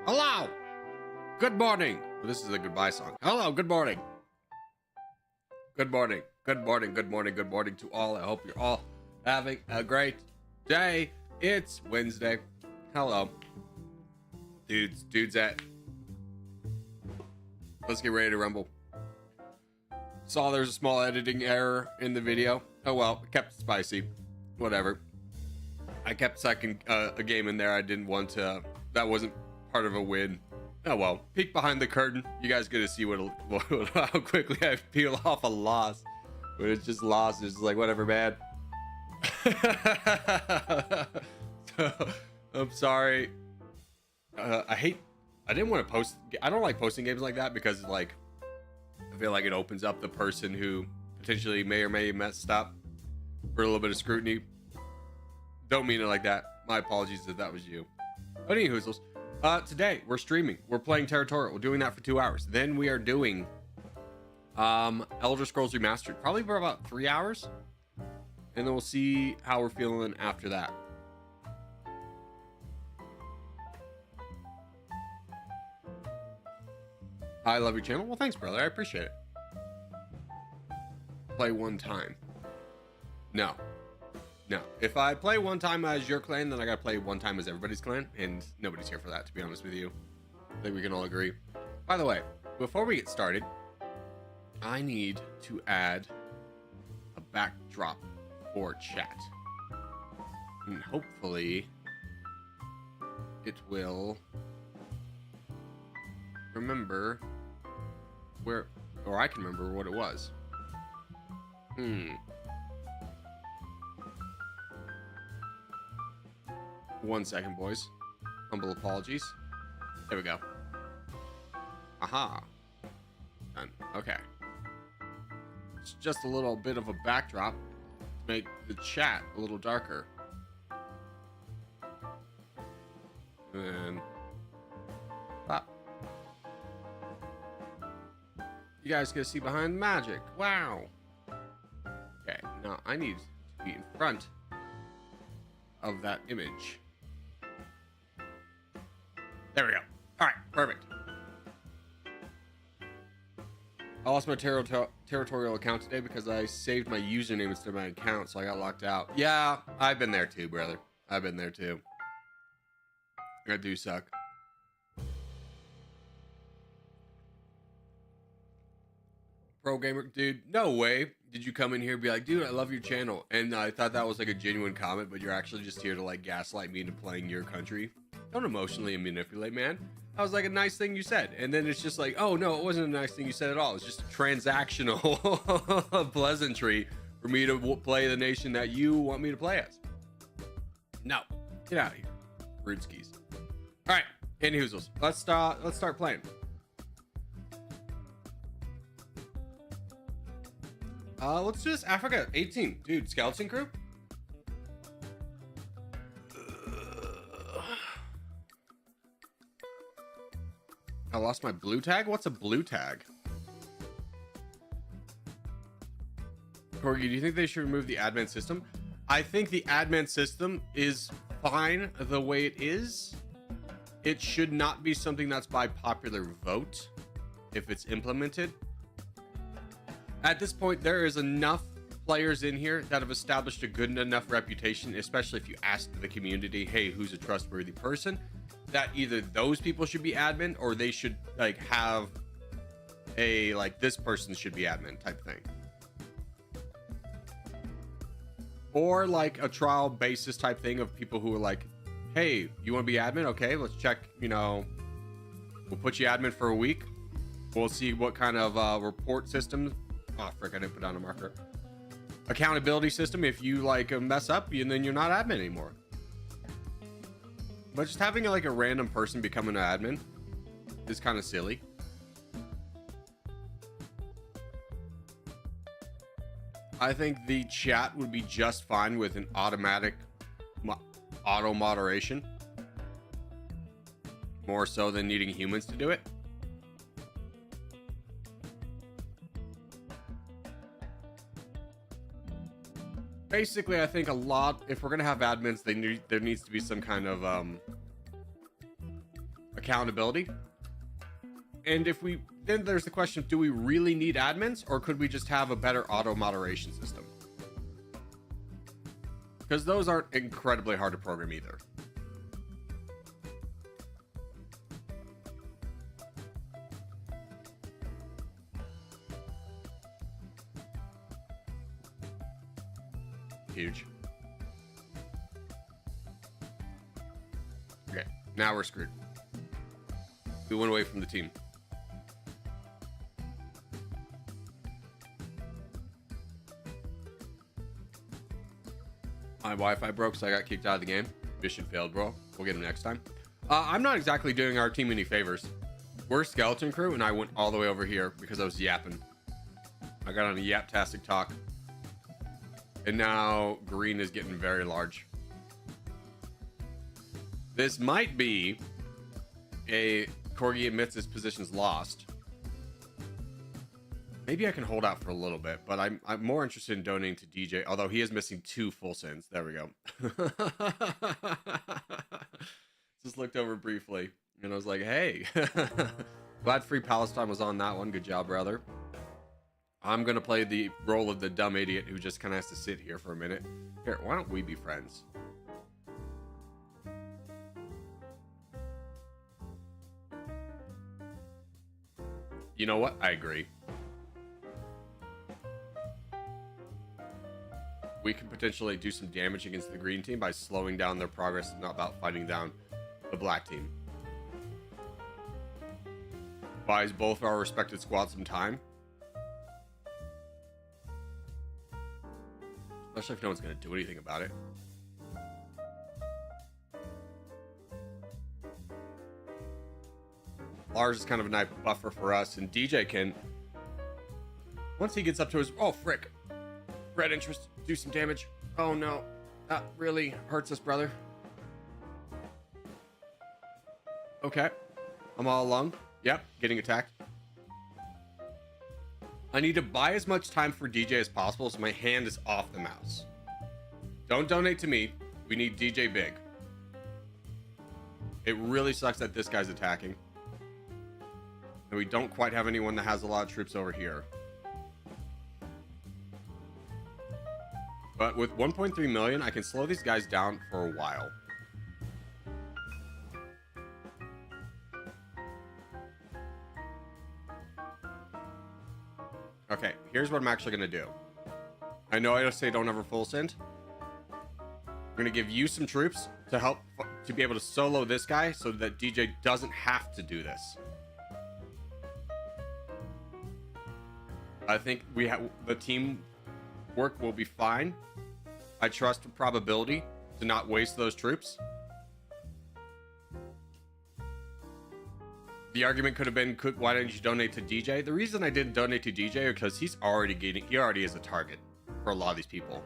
Hello. Good morning. Well, this is a goodbye song. Hello. Good morning. Good morning. Good morning. Good morning. Good morning to all. I hope you're all having a great day. It's Wednesday. Hello. Dudes at. Let's get ready to rumble. Saw there's a small editing error in the video. Oh well, kept it spicy. Whatever. I kept second a game in there. I didn't want to. That wasn't part of a win. Oh well. Peek behind the curtain. You guys get to see how quickly I peel off a loss. When it's just lost, it's like whatever, man. So, I'm sorry. I didn't want to post. I don't like posting games like that because like I feel like it opens up the person who potentially may or may have messed up for a little bit of scrutiny. Don't mean it like that. My apologies if that was you. But anywho, today we're streaming. We're playing Territorial. We're doing that for 2 hours. Then we are doing Elder Scrolls Remastered, probably for about 3 hours. And then we'll see how we're feeling after that. I love your channel. Well, thanks, brother. I appreciate it. Play one time. No. If I play one time as your clan, then I gotta play one time as everybody's clan, and nobody's here for that, to be honest with you. I think we can all agree. By the way, before we get started, I need to add a backdrop for chat. And hopefully it will remember where, or I can remember what it was. 1 second, boys. Humble apologies. There we go. Aha. Done. Okay. It's just a little bit of a backdrop to make the chat a little darker. And pop. You guys get to see behind the magic. Wow. Okay, now I need to be in front of that image. There we go. All right, perfect. I lost my Territorial account today because I saved my username instead of my account, so I got locked out. Yeah, I've been there too, brother. I've been there too. I do suck. Pro gamer, dude, no way did you come in here and be like, dude, I love your channel. And I thought that was like a genuine comment, but you're actually just here to like gaslight me into playing your country. Don't emotionally manipulate, man. That was like a nice thing you said. And then it's just like, oh no, it wasn't a nice thing you said at all. It's just a transactional pleasantry for me to play the nation that you want me to play as. No, get out of here, rude skis. All right, Andy Hoozles, let's start playing. Let's do this. Africa 18, dude. Skeleton crew. I lost my blue tag. What's a blue tag? Corgi, do you think they should remove the admin system? I think the admin system is fine the way it is. It should not be something that's by popular vote if it's implemented. At this point, there is enough players in here that have established a good enough reputation, especially if you ask the community, hey, who's a trustworthy person, that either those people should be admin or they should like have a like this person should be admin type thing, or like a trial basis type thing of people who are like, hey, you want to be admin? Okay, let's check, you know, we'll put you admin for a week, we'll see what kind of report system, oh frick, I didn't put down a marker, accountability system. If you like mess up, and then you're not admin anymore. But just having like a random person becoming an admin is kind of silly. I think the chat would be just fine with an automatic auto moderation, more so than needing humans to do it. Basically, I think a lot, if we're gonna have admins, there needs to be some kind of accountability. And if we, then there's the question, do we really need admins, or could we just have a better auto moderation system? Because those aren't incredibly hard to program either. Huge. Okay, now we're screwed. We went away from the team. My Wi-Fi broke, so I got kicked out of the game. Mission failed, bro. We'll get him next time. I'm not exactly doing our team any favors. We're skeleton crew, and I went all the way over here because I was yapping. I got on a yap-tastic talk. And now green is getting very large. This might be a Corgi admits his position's lost. Maybe I can hold out for a little bit, but I'm more interested in donating to DJ, although he is missing 2 full sends. There we go. Just looked over briefly, and I was like, hey. Glad Free Palestine was on that one. Good job, brother. I'm going to play the role of the dumb idiot who just kind of has to sit here for a minute. Here, why don't we be friends? You know what? I agree. We can potentially do some damage against the green team by slowing down their progress and not about fighting down the black team. Buys both our respected squads some time. Especially if no one's going to do anything about it. Lars is kind of a nice buffer for us, and DJ can, once he gets up to his, oh frick, red interest, do some damage. Oh no, that really hurts us, brother. Okay, I'm all alone. Yep, getting attacked. I need to buy as much time for DJ as possible so my hand is off the mouse. Don't donate to me. We need DJ big. It really sucks that this guy's attacking. And we don't quite have anyone that has a lot of troops over here. But with 1.3 million, I can slow these guys down for a while. Okay, here's what I'm actually going to do. I know I just say don't ever full send. I'm going to give you some troops to help to be able to solo this guy so that DJ doesn't have to do this. I think we have the team work will be fine. I trust the probability to not waste those troops. The argument could have been, why didn't you donate to DJ? The reason I didn't donate to DJ is because he already is a target for a lot of these people.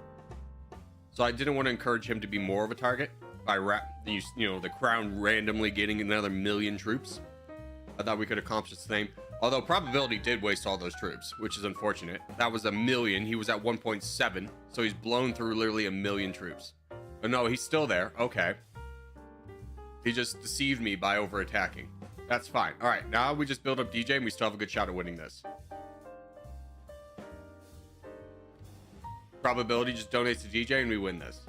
So I didn't want to encourage him to be more of a target by the crown randomly getting another 1 million troops. I thought we could accomplish the same. Although probability did waste all those troops, which is unfortunate. That was 1 million. He was at 1.7, so he's blown through literally 1 million troops. But no, he's still there. Okay. He just deceived me by over attacking. That's fine. All right, now we just build up DJ and we still have a good shot at winning this. Probability just donates to DJ and we win this.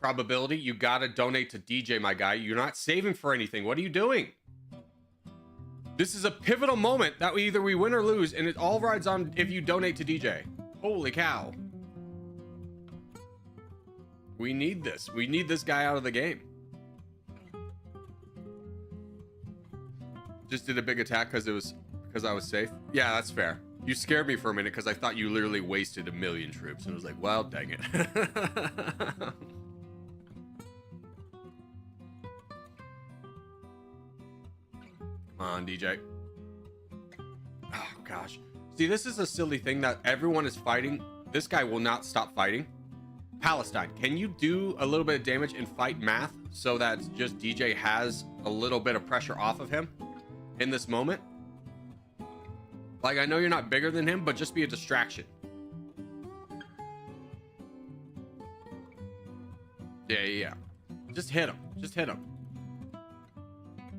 Probability, you gotta donate to DJ, my guy. You're not saving for anything. What are you doing? This is a pivotal moment that either we win or lose, and it all rides on if you donate to DJ. Holy cow. We need this. We need this guy out of the game. Just did a big attack because I was safe. Yeah, that's fair. You scared me for a minute because I thought you literally wasted 1 million troops. And I was like, well, dang it. Come on, DJ. Oh, gosh. See, this is a silly thing that everyone is fighting. This guy will not stop fighting. Palestine, can you do a little bit of damage and fight math so that just DJ has a little bit of pressure off of him in this moment? Like, I know you're not bigger than him, but just be a distraction. Yeah. Just hit him. Just hit him.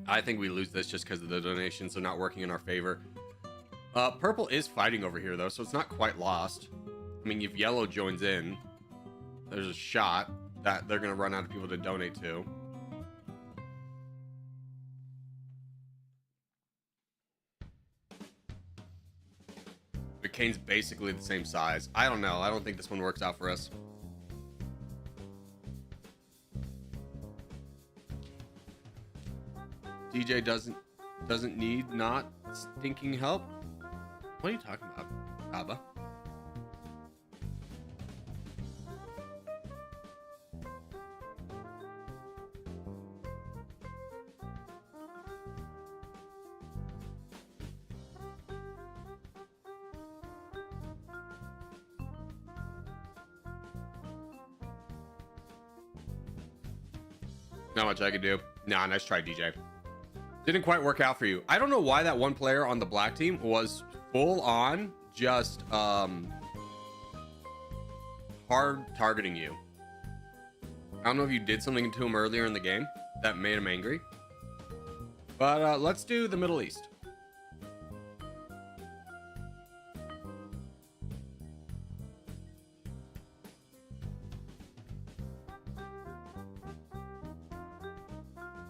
I think we lose this just because of the donations are not working in our favor. Purple is fighting over here, though, so it's not quite lost. I mean, if yellow joins in, there's a shot that they're going to run out of people to donate to. McCain's basically the same size. I don't know. I don't think this one works out for us. DJ doesn't need not stinking help. What are you talking about, Abba? Not much I could do. Nah, nice try, DJ. Didn't quite work out for you. I don't know why that one player on the black team was full on just hard targeting you. I don't know if you did something to him earlier in the game that made him angry. But let's do the Middle East.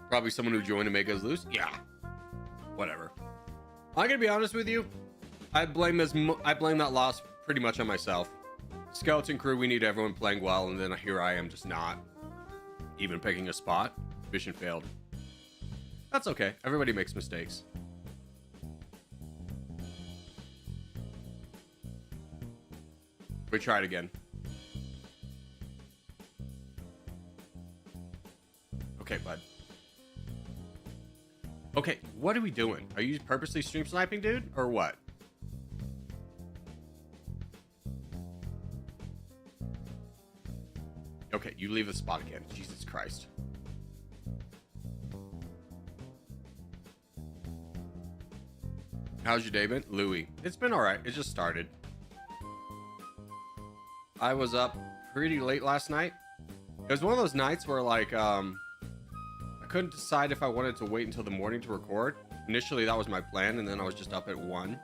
Probably someone who joined to make us lose. Yeah, whatever. I'm gonna be honest with you. I blame that loss pretty much on myself. Skeleton crew, we need everyone playing well, and then here I am just not even picking a spot. Mission failed. That's okay. Everybody makes mistakes. We try it again. Okay, bud. Okay, what are we doing? Are you purposely stream sniping, dude, or what? Okay, you leave the spot again. Jesus Christ. How's your day been? Louis. It's been alright. It just started. I was up pretty late last night. It was one of those nights where, like, I couldn't decide if I wanted to wait until the morning to record. Initially, that was my plan, and then I was just up at 1.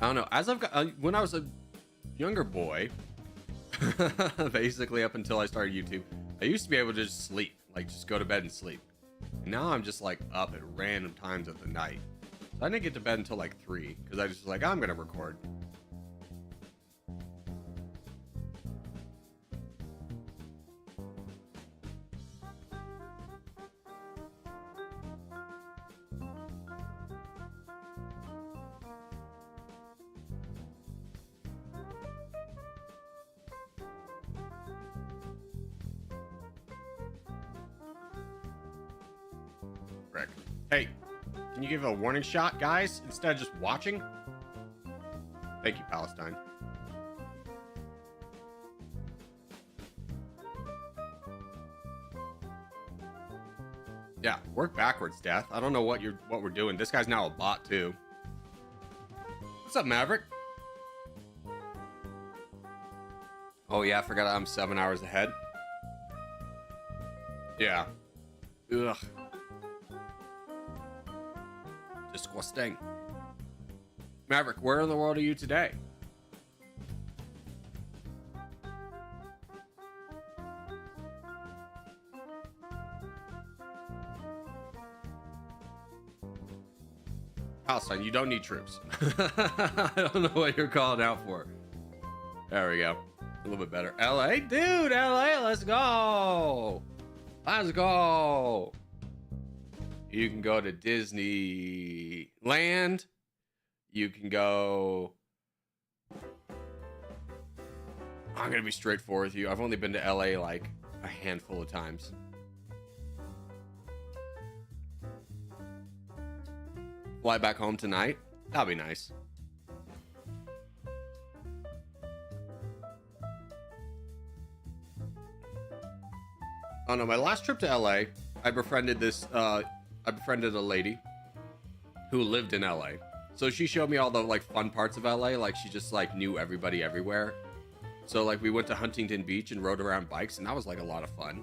I don't know. As I've got, when I was a younger boy, basically up until I started YouTube, I used to be able to just sleep, like just go to bed and sleep. Now I'm just like up at random times of the night. So I didn't get to bed until like 3 because I just was like, I'm gonna record. Hey, can you give a warning shot, guys, instead of just watching? Thank you, Palestine. Yeah, work backwards, Death. I don't know what we're doing. This guy's now a bot too. What's up, Maverick? Oh yeah, I forgot I'm 7 hours ahead. Yeah. Ugh. Disgusting. Maverick, where in the world are you today? Palestine, you don't need troops. I don't know what you're calling out for. There we go. A little bit better. LA? Dude, LA, let's go. Let's go. You can go to Disneyland. You can go... I'm going to be straightforward with you. I've only been to LA like a handful of times. Fly back home tonight? That'll be nice. Oh no, my last trip to LA, I befriended a lady who lived in LA. So she showed me all the like fun parts of LA, like she just like knew everybody everywhere. So like we went to Huntington Beach and rode around bikes, and that was like a lot of fun.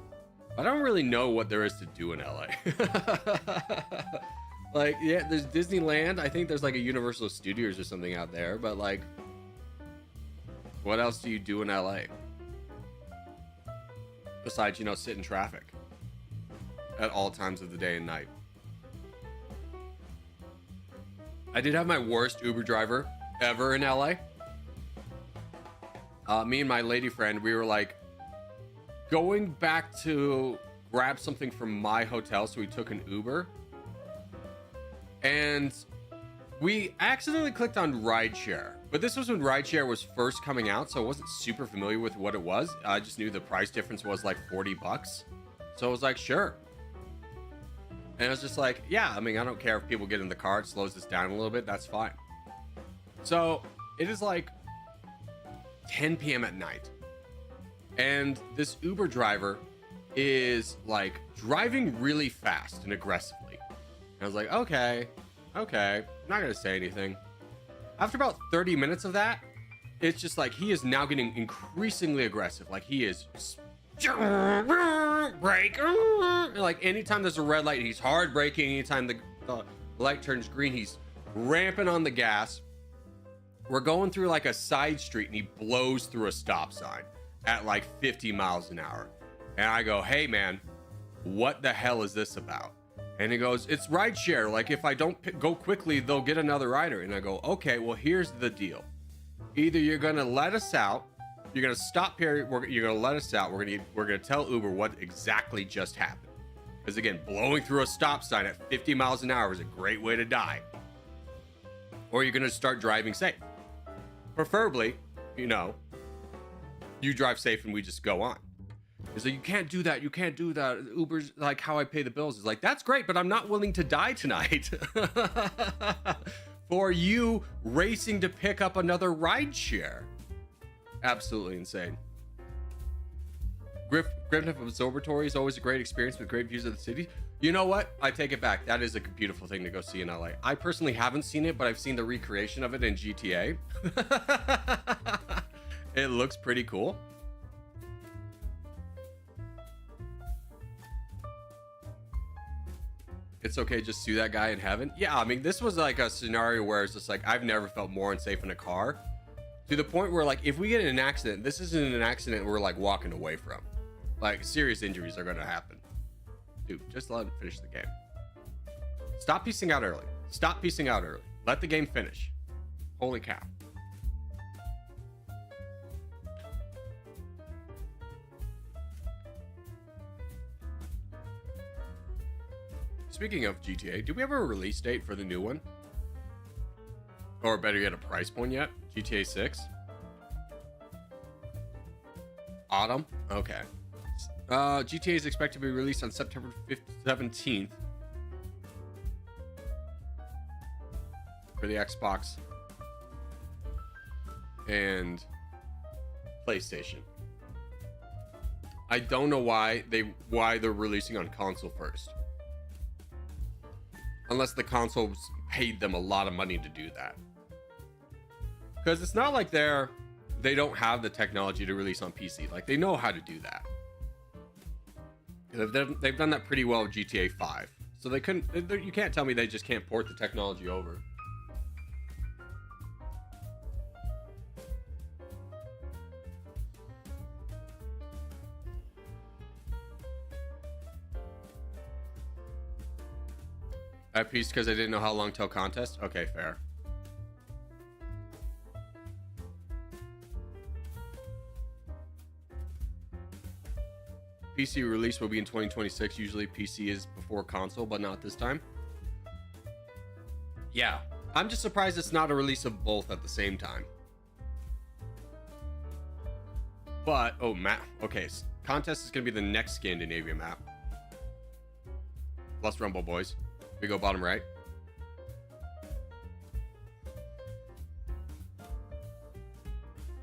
I don't really know what there is to do in LA. Like, yeah, there's Disneyland. I think there's like a Universal Studios or something out there, but like, what else do you do in LA? Besides, you know, sit in traffic at all times of the day and night. I did have my worst Uber driver ever in LA. Me and my lady friend, we were like going back to grab something from my hotel, so we took an Uber. And we accidentally clicked on rideshare. But this was when rideshare was first coming out, so I wasn't super familiar with what it was. I just knew the price difference was like 40 bucks. So I was like, sure. And I was just like, yeah, I mean, I don't care if people get in the car, it slows us down a little bit, that's fine. So it is like 10 p.m. at night. And this Uber driver is like driving really fast and aggressively. And I was like, okay, I'm not gonna say anything. After about 30 minutes of that, it's just like he is now getting increasingly aggressive. Like he is brake. Like anytime there's a red light, he's hard braking. Anytime the light turns green, he's ramping on the gas. We're going through like a side street and he blows through a stop sign at like 50 miles an hour. And I go, hey man, what the hell is this about? And he goes, it's rideshare. Like if I don't go quickly, they'll get another rider. And I go, okay, well, here's the deal. Either you're going to let us out, you're going to stop here, you're going to let us out. We're going to tell Uber what exactly just happened. Because again, blowing through a stop sign at 50 miles an hour is a great way to die. Or you're going to start driving safe. Preferably, you know, you drive safe and we just go on. He's like, you can't do that. You can't do that. Uber's like how I pay the bills. It's like, that's great, but I'm not willing to die tonight for you racing to pick up another rideshare. Absolutely insane. Griffin Observatory is always a great experience with great views of the city. You know what? I take it back. That is a beautiful thing to go see in LA. I personally haven't seen it, but I've seen the recreation of it in GTA. It looks pretty cool. It's okay, just sue that guy in heaven. Yeah, I mean, this was like a scenario where it's just like, I've never felt more unsafe in a car. To the point where like, if we get in an accident, this isn't an accident we're like walking away from. Like, serious injuries are gonna happen. Dude, just let him finish the game. Stop piecing out early. Stop piecing out early. Let the game finish. Holy cow. Speaking of GTA, do we have a release date for the new one? Or better yet, a price point yet? GTA 6? Autumn? Okay. GTA is expected to be released on September 17th for the Xbox and PlayStation. I don't know why they're releasing on console first. Unless the consoles paid them a lot of money to do that. Because it's not like they don't have the technology to release on PC. Like, they know how to do that. They've done that pretty well with GTA 5. So you can't tell me they just can't port the technology over. I pieced because I didn't know how long till contest. Okay, fair. PC release will be in 2026. Usually PC is before console, but not this time. Yeah, I'm just surprised it's not a release of both at the same time. But, oh, map. Okay, contest is going to be the next Scandinavia map. Let's rumble, boys. We go bottom right.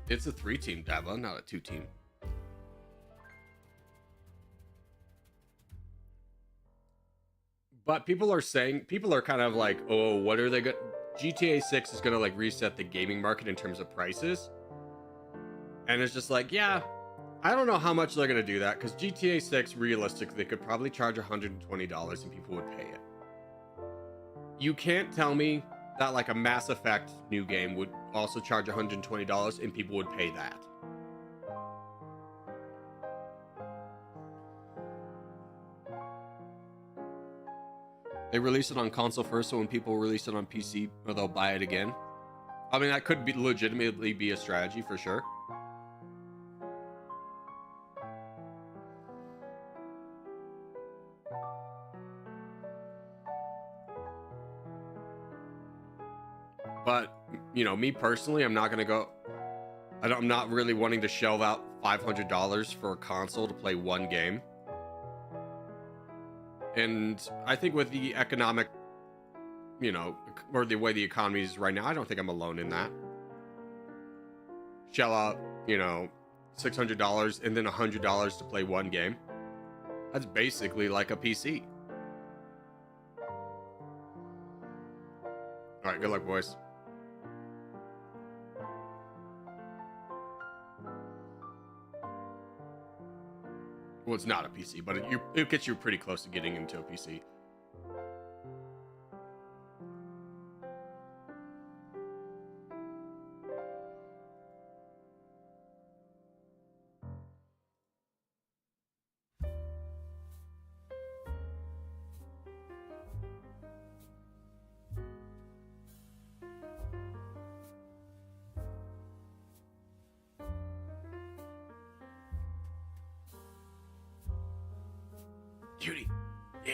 It's a 3-team Dava, not a 2-team. But people are kind of like, oh, what are they going GTA 6 is going to like reset the gaming market in terms of prices. And it's just like, yeah, I don't know how much they're going to do that, because GTA 6, realistically, they could probably charge $120 and people would pay it. You can't tell me that like a Mass Effect new game would also charge $120 and people would pay that. They release it on console first, so when people release it on PC, or they'll buy it again. I mean, that could be legitimately be a strategy for sure. But, you know, me personally, I'm not going to go... I'm not really wanting to shell out $500 for a console to play one game. And I think with the economic, you know, or the way the economy is right now, I don't think I'm alone in that. Shell out, you know, $600 and then $100 to play one game. That's basically like a PC. All right, good luck, boys. Well, it's not a PC, but it gets you pretty close to getting into a PC. Cutie. Yeah.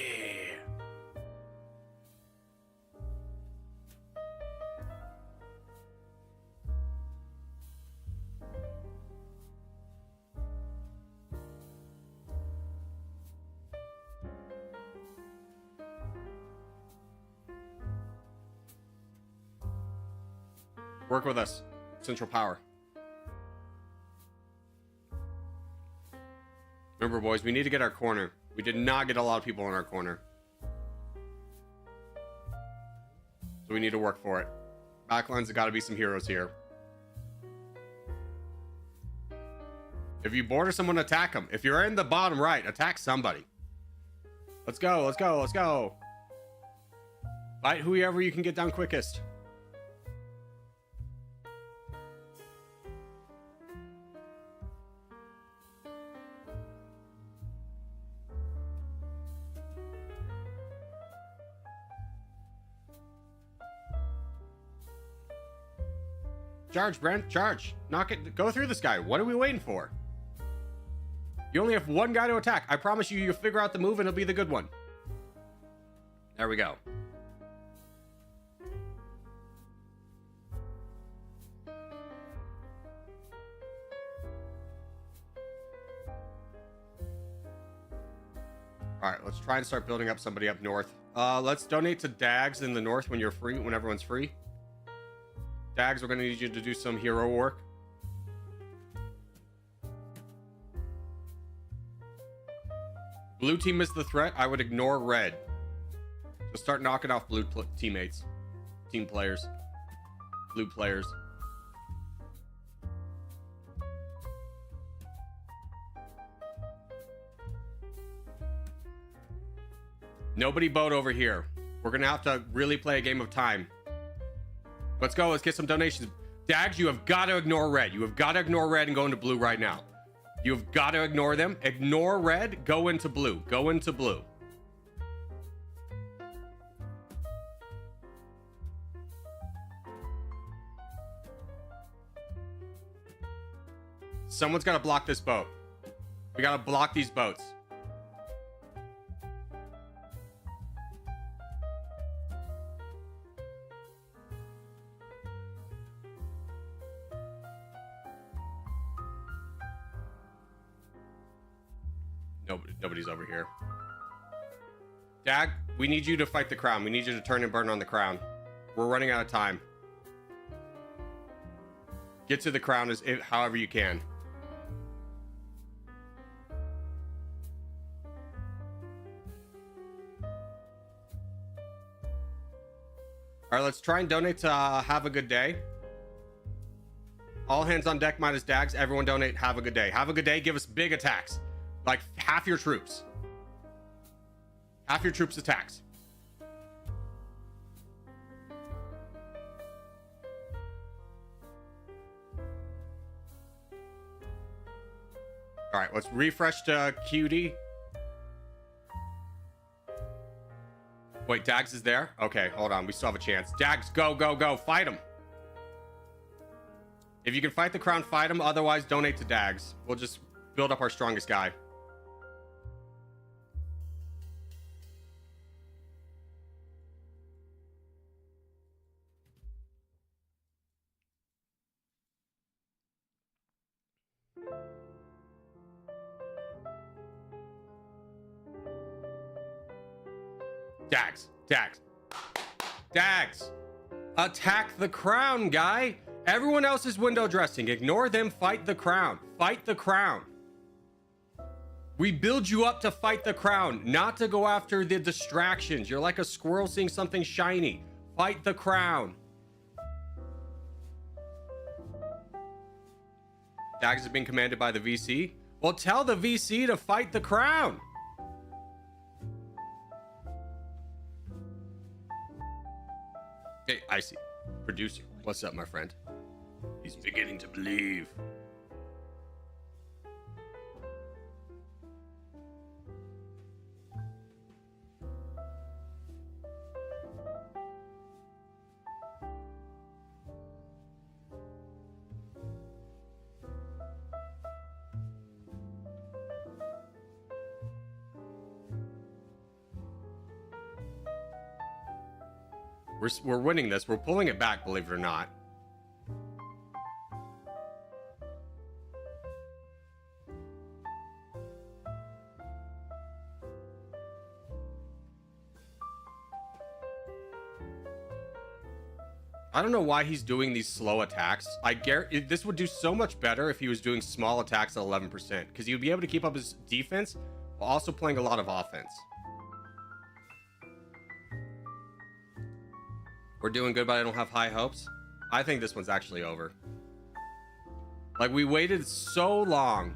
Work with us, Central Power. Remember, boys, we need to get our corner. We did not get a lot of people in our corner. So we need to work for it. Backlines have got to be some heroes here. If you border someone, attack them. If you're in the bottom right, attack somebody. Let's go, let's go, let's go. Fight whoever you can get down quickest. Charge, Brent, charge. Knock it, go through this guy. What are we waiting for? You only have one guy to attack. I promise you, you'll figure out the move and it'll be the good one. There we go. All right, let's try and start building up somebody up north. Let's donate to Dags in the north when you're free, when everyone's free. Dags, we're going to need you to do some hero work. Blue team is the threat. I would ignore red. Just start knocking off blue teammates. Team players. Blue players. Nobody boat over here. We're going to have to really play a game of time. Let's go. Let's get some donations. Dags, you have got to ignore red. You have got to ignore red and go into blue right now. You have got to ignore them. Ignore red. Go into blue. Go into blue. Someone's got to block this boat. We got to block these boats. Nobody's over here. Dag, we need you to fight the crown. We need you to turn and burn on the crown. We're running out of time. Get to the crown however you can. All right, let's try and donate to Have a Good Day. All hands on deck minus Dags. Everyone donate. Have a good day. Have a good day. Give us big attacks. Like half your troops. Half your troops attacks. All right, let's refresh to QD. Wait, Dags is there? Okay, hold on. We still have a chance. Dags, go, go, go. Fight him. If you can fight the crown, fight him. Otherwise, donate to Dags. We'll just build up our strongest guy. Dags, Dags, Dags. Attack the crown, guy. Everyone else is window dressing. Ignore them. Fight the crown. Fight the crown. We build you up to fight the crown, not to go after the distractions. You're like a squirrel seeing something shiny. Fight the crown. Dags is being commanded by the VC. Well, tell the VC to fight the crown. Hey, I see. Producer. What's up, my friend? He's beginning to believe. We're winning this. We're pulling it back, believe it or not. I don't know why he's doing these slow attacks. I guarantee this would do so much better if he was doing small attacks at 11%, because he would be able to keep up his defense while also playing a lot of offense. We're doing good, but I don't have high hopes. I think this one's actually over. Like, we waited so long.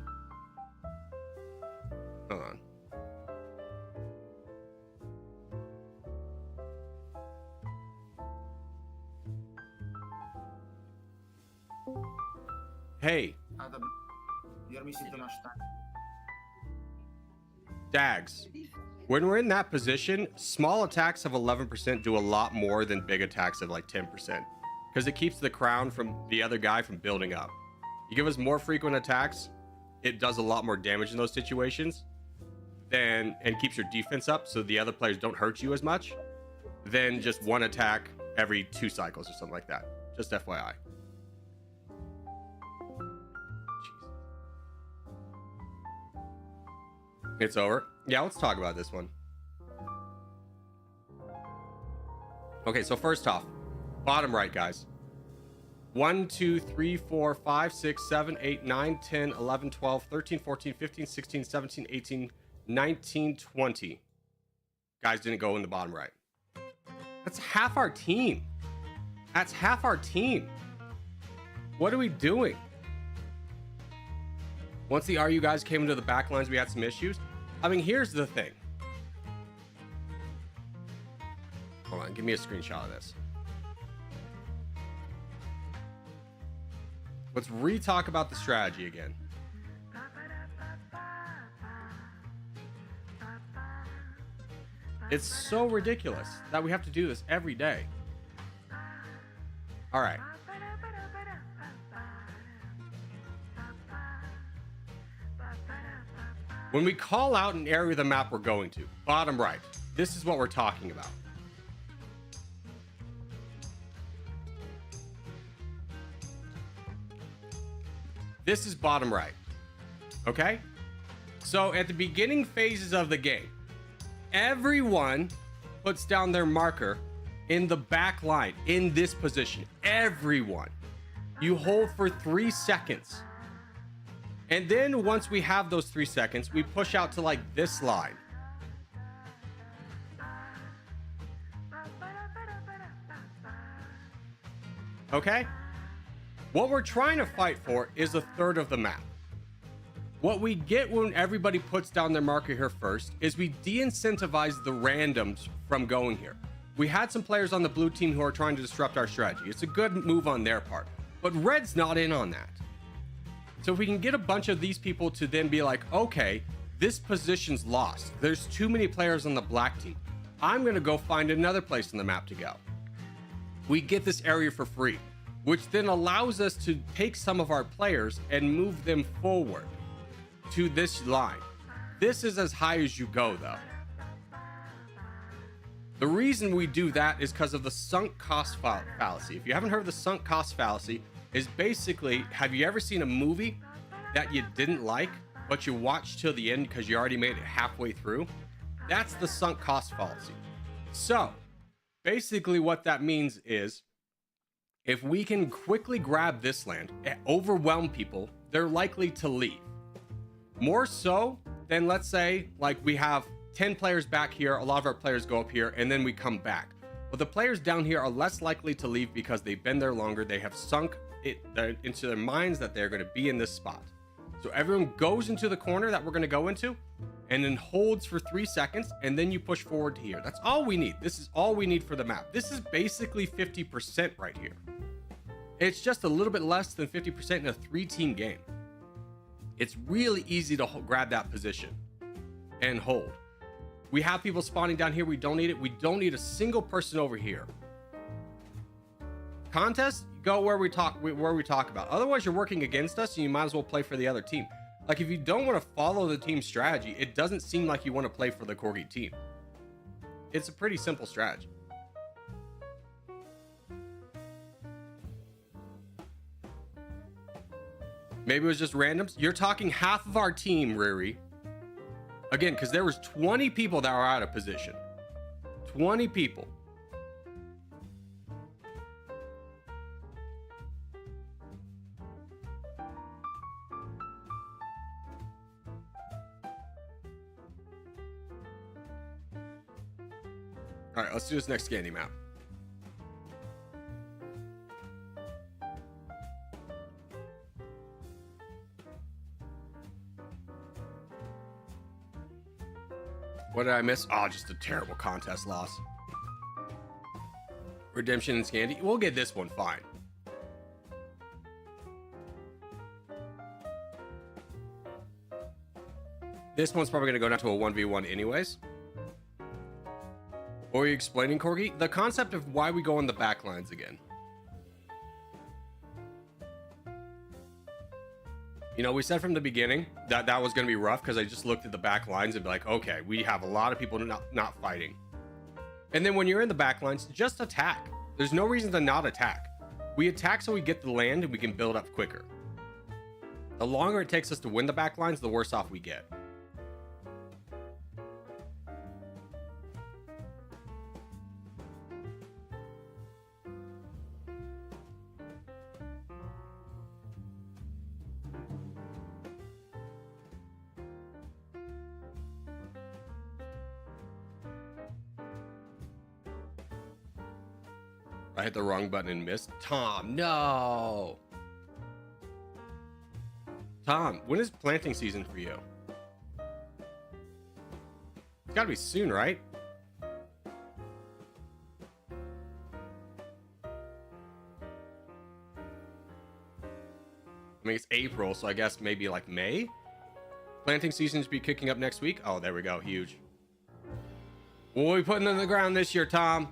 Hold on. Hey. Dags. When we're in that position, small attacks of 11% do a lot more than big attacks of like 10%. Because it keeps the crown from the other guy from building up. You give us more frequent attacks, it does a lot more damage in those situations. And keeps your defense up so the other players don't hurt you as much. Than just one attack every 2 cycles or something like that. Just FYI. It's over. Yeah, let's talk about this one. Okay, so first off, bottom right, guys. 1, 2, 3, 4, 5, 6, 7, 8, 9, 10, 11, 12, 13, 14, 15, 16, 17, 18, 19, 20. Guys didn't go in the bottom right. That's half our team. That's half our team. What are we doing? Once the RU guys came into the back lines, we had some issues. I mean, here's the thing. Hold on, give me a screenshot of this. Let's re-talk about the strategy again. It's so ridiculous that we have to do this every day. All right. When we call out an area of the map we're going to, bottom right, this is what we're talking about. This is bottom right. Okay? So at the beginning phases of the game, everyone puts down their marker in the back line, in this position. Everyone. You hold for 3 seconds. And then once we have those 3 seconds, we push out to like this line. Okay? What we're trying to fight for is a third of the map. What we get when everybody puts down their marker here first is we de-incentivize the randoms from going here. We had some players on the blue team who are trying to disrupt our strategy. It's a good move on their part, but red's not in on that. So if we can get a bunch of these people to then be like, okay, this position's lost. There's too many players on the black team. I'm gonna go find another place on the map to go. We get this area for free, which then allows us to take some of our players and move them forward to this line. This is as high as you go though. The reason we do that is because of the sunk cost fallacy. If you haven't heard of the sunk cost fallacy, is basically, have you ever seen a movie that you didn't like, but you watched till the end because you already made it halfway through? That's the sunk cost fallacy. So basically what that means is, if we can quickly grab this land and overwhelm people, they're likely to leave. More so than, let's say, like we have 10 players back here, a lot of our players go up here, and then we come back. Well, the players down here are less likely to leave because they've been there longer. They have sunk it into their minds that they're going to be in this spot. So everyone goes into the corner that we're going to go into and then holds for 3 seconds, and then you push forward to here. That's all we need. This is all we need for the map. This is basically 50% right here. It's just a little bit less than 50% in a 3-team game. It's really easy to grab that position and hold. We have people spawning down here. We don't need it. We don't need a single person over here. Contest, go where we talk about. Otherwise, you're working against us, and you might as well play for the other team. Like, if you don't want to follow the team strategy, it doesn't seem like you want to play for the Corgi team. It's a pretty simple strategy. Maybe it was just randoms. You're talking half of our team, Riri. Again, because there was 20 people that were out of position. 20 people. All right, let's do this next Scandi map. What did I miss? Oh, just a terrible contest loss. Redemption and Scandi. We'll get this one fine. This one's probably going to go down to a 1v1 anyways. What were you explaining, Corgi? The concept of why we go on the back lines again. You know, we said from the beginning that that was going to be rough because I just looked at the back lines and be like, okay, we have a lot of people not fighting. And then when you're in the back lines, just attack. There's no reason to not attack. We attack so we get the land and we can build up quicker. The longer it takes us to win the back lines, the worse off we get. I hit the wrong button and missed. Tom, no. Tom, when is planting season for you? It's gotta be soon, right? I mean, it's April, so I guess maybe like May? Planting season should be kicking up next week. Oh, there we go. Huge. What are we putting in the ground this year, Tom?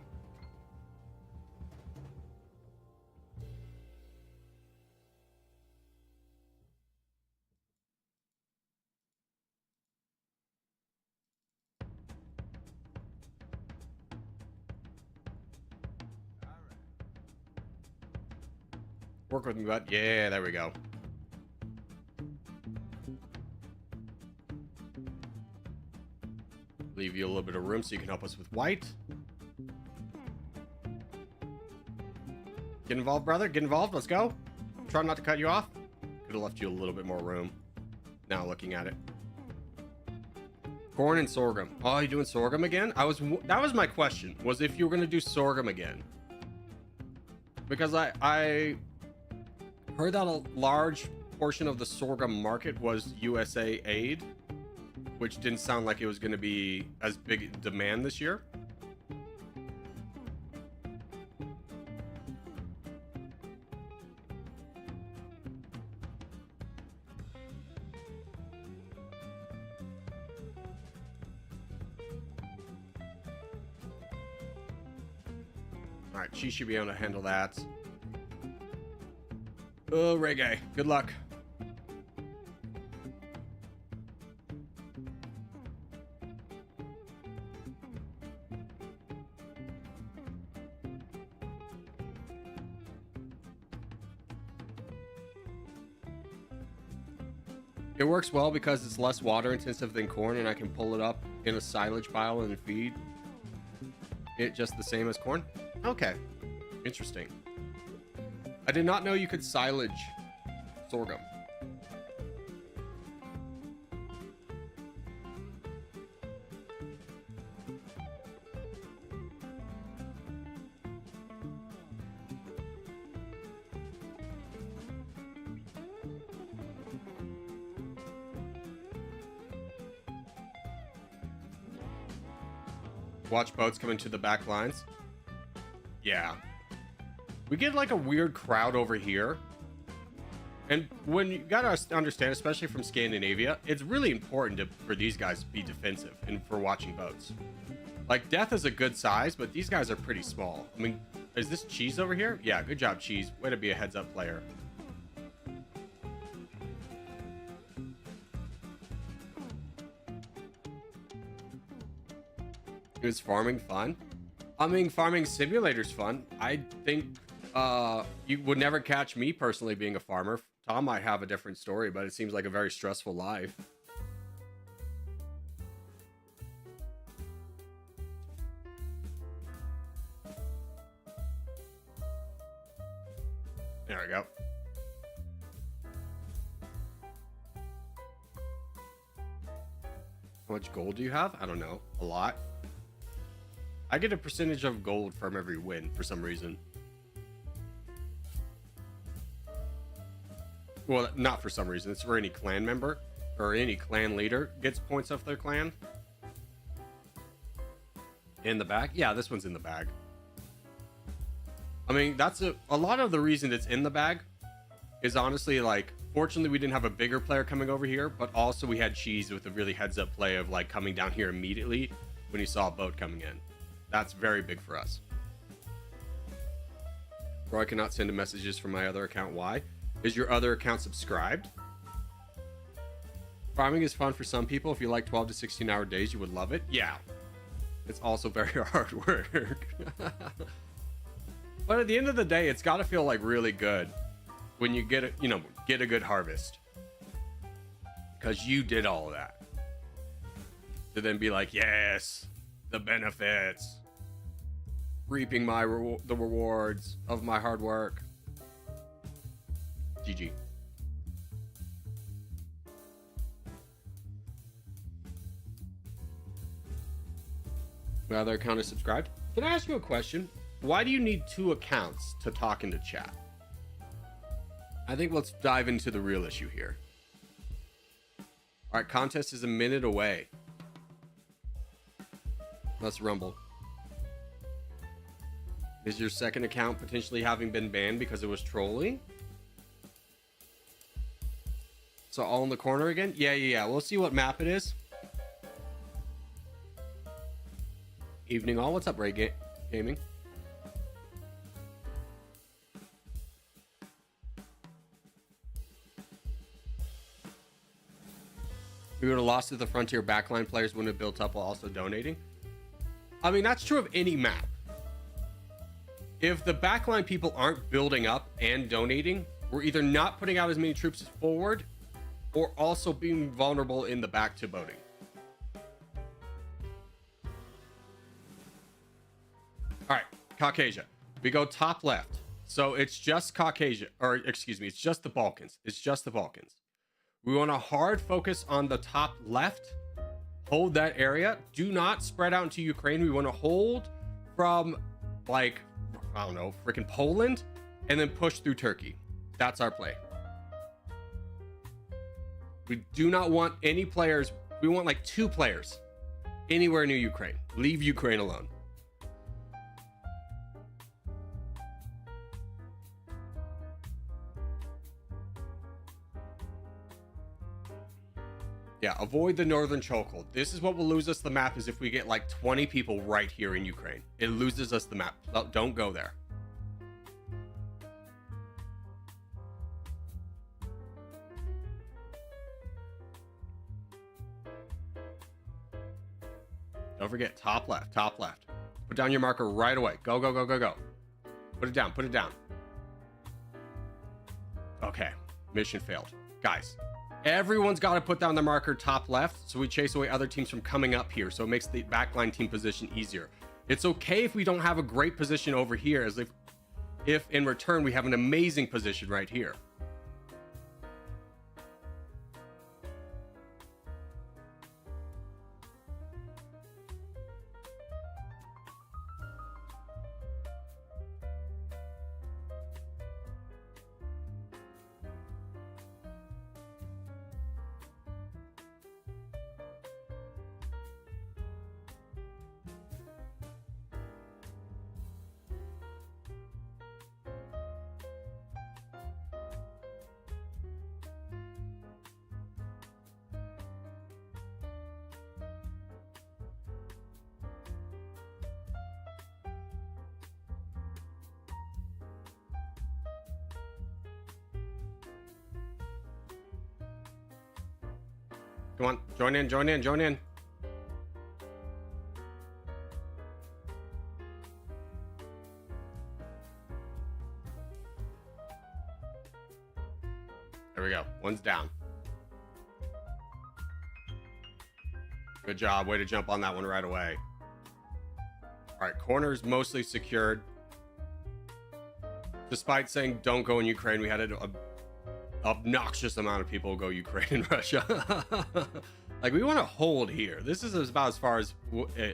Work with me, bud. Yeah, there we go. Leave you a little bit of room so you can help us with white. Get involved, brother. Get involved. Let's go. Try not to cut you off. Could have left you a little bit more room. Now looking at it. Corn and sorghum. Oh, you doing sorghum again? That was my question. Was if you were going to do sorghum again. Because Heard that a large portion of the sorghum market was USA aid, which didn't sound like it was going to be as big demand this year. All right, she should be able to handle that. Oh, reggae. Good luck. It works well because it's less water intensive than corn, and I can pull it up in a silage pile and feed it just the same as corn. Okay, interesting. I did not know you could silage sorghum. Watch boats come into the back lines. Yeah. We get like a weird crowd over here. And when you gotta understand, especially from Scandinavia, it's really important for these guys to be defensive and for watching boats. Like, Death is a good size, but these guys are pretty small. I mean, is this Cheese over here? Yeah, good job, Cheese. Way to be a heads-up player. Is farming fun? I mean, farming simulator's fun. I think you would never catch me personally being a farmer. Tom might have a different story, but it seems like a very stressful life. There we go. How much gold do you have? I don't know. A lot. I get a percentage of gold from every win for some reason. Well, not for some reason. It's for any clan member or any clan leader gets points off their clan. In the bag? Yeah, this one's in the bag. I mean, that's a lot of the reason it's in the bag is honestly, like, fortunately we didn't have a bigger player coming over here, but also we had Cheese with a really heads-up play of, like, coming down here immediately when he saw a boat coming in. That's very big for us. Bro, I cannot send messages from my other account. Why? Is your other account subscribed? Farming is fun for some people. If you like 12 to 16 hour days, you would love it. Yeah. It's also very hard work. But at the end of the day, it's got to feel like really good when you get a good harvest. Because you did all of that. To then be like, yes, the benefits. Reaping the rewards of my hard work. GG. My other account is subscribed. Can I ask you a question? Why do you need 2 accounts to talk into chat? I think let's dive into the real issue here. All right, contest is a minute away. Let's rumble. Is your second account potentially having been banned because it was trolling? So all in the corner again? Yeah. We'll see what map it is. Evening all. What's up, Ray Gaming? We would have lost if the Frontier backline players wouldn't have built up while also donating. I mean, that's true of any map. If the backline people aren't building up and donating, we're either not putting out as many troops as forward or also being vulnerable in the back to boating. All right, Caucasia. We go top left. So it's just Caucasia, or excuse me, it's just the Balkans. It's just the Balkans. We want to hard focus on the top left. Hold that area. Do not spread out into Ukraine. We want to hold from, like, I don't know, freaking Poland, and then push through Turkey. That's our play. We do not want any players. We want like 2 players anywhere near Ukraine. Leave Ukraine alone. Yeah, avoid the northern chokehold. This is what will lose us the map, is if we get like 20 people right here in Ukraine. It loses us the map. Don't go there. Don't forget, top left, top left. Put down your marker right away. Go, go, go, go, go. Put it down, put it down. Okay, mission failed. Guys, everyone's got to put down the marker top left so we chase away other teams from coming up here, so it makes the backline team position easier. It's okay if we don't have a great position over here, as if in return we have an amazing position right here. Come on, join in, join in, join in. There we go. One's down. Good job. Way to jump on that one right away. All right, corner's mostly secured. Despite saying don't go in Ukraine, we had an obnoxious amount of people go Ukraine and Russia. Like, we want to hold here. This is about as far as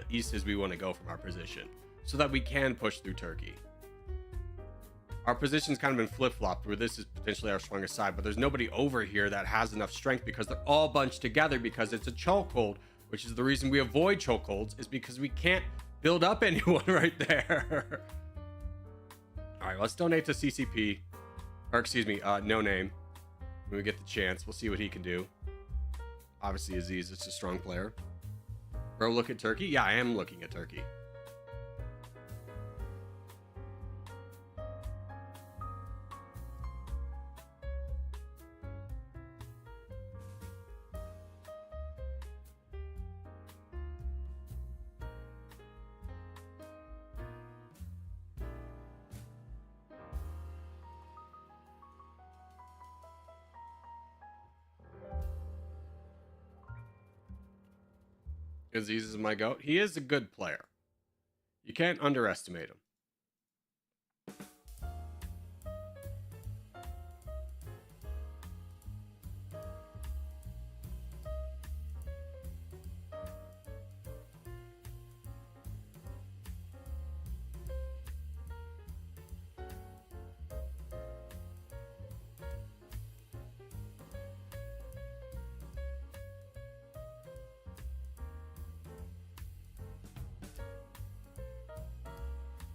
east as we want to go from our position, so that we can push through Turkey. Our position's kind of been flip-flopped, where this is potentially our strongest side, but there's nobody over here that has enough strength, because they're all bunched together, because it's a chokehold, which is the reason we avoid chokeholds, is because we can't build up anyone right there. All right, let's donate to CCP, or excuse me, No Name. When we get the chance, we'll see what he can do. Obviously, Aziz is a strong player. Bro, look at Turkey? Yeah, I am looking at Turkey. Aziz is my goat. He is a good player. You can't underestimate him.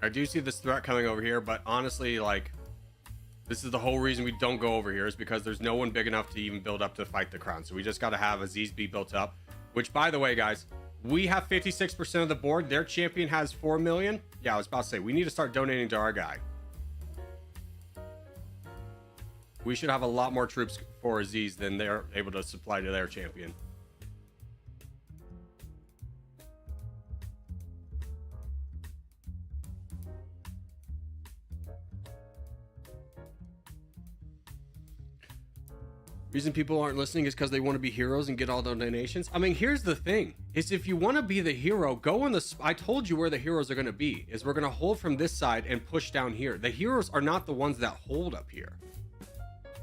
I do see this threat coming over here, but honestly, like, this is the whole reason we don't go over here, is because there's no one big enough to even build up to fight the crown. So we just got to have Aziz be built up, which, by the way, guys, we have 56% of the board. Their champion has 4 million. Yeah, I was about to say, we need to start donating to our guy. We should have a lot more troops for Aziz than they're able to supply to their champion. Reason people aren't listening is because they want to be heroes and get all the donations. I mean, here's the thing, is if you want to be the hero, go in the... I told you where the heroes are going to be, is we're going to hold from this side and push down here. The heroes are not the ones that hold up here.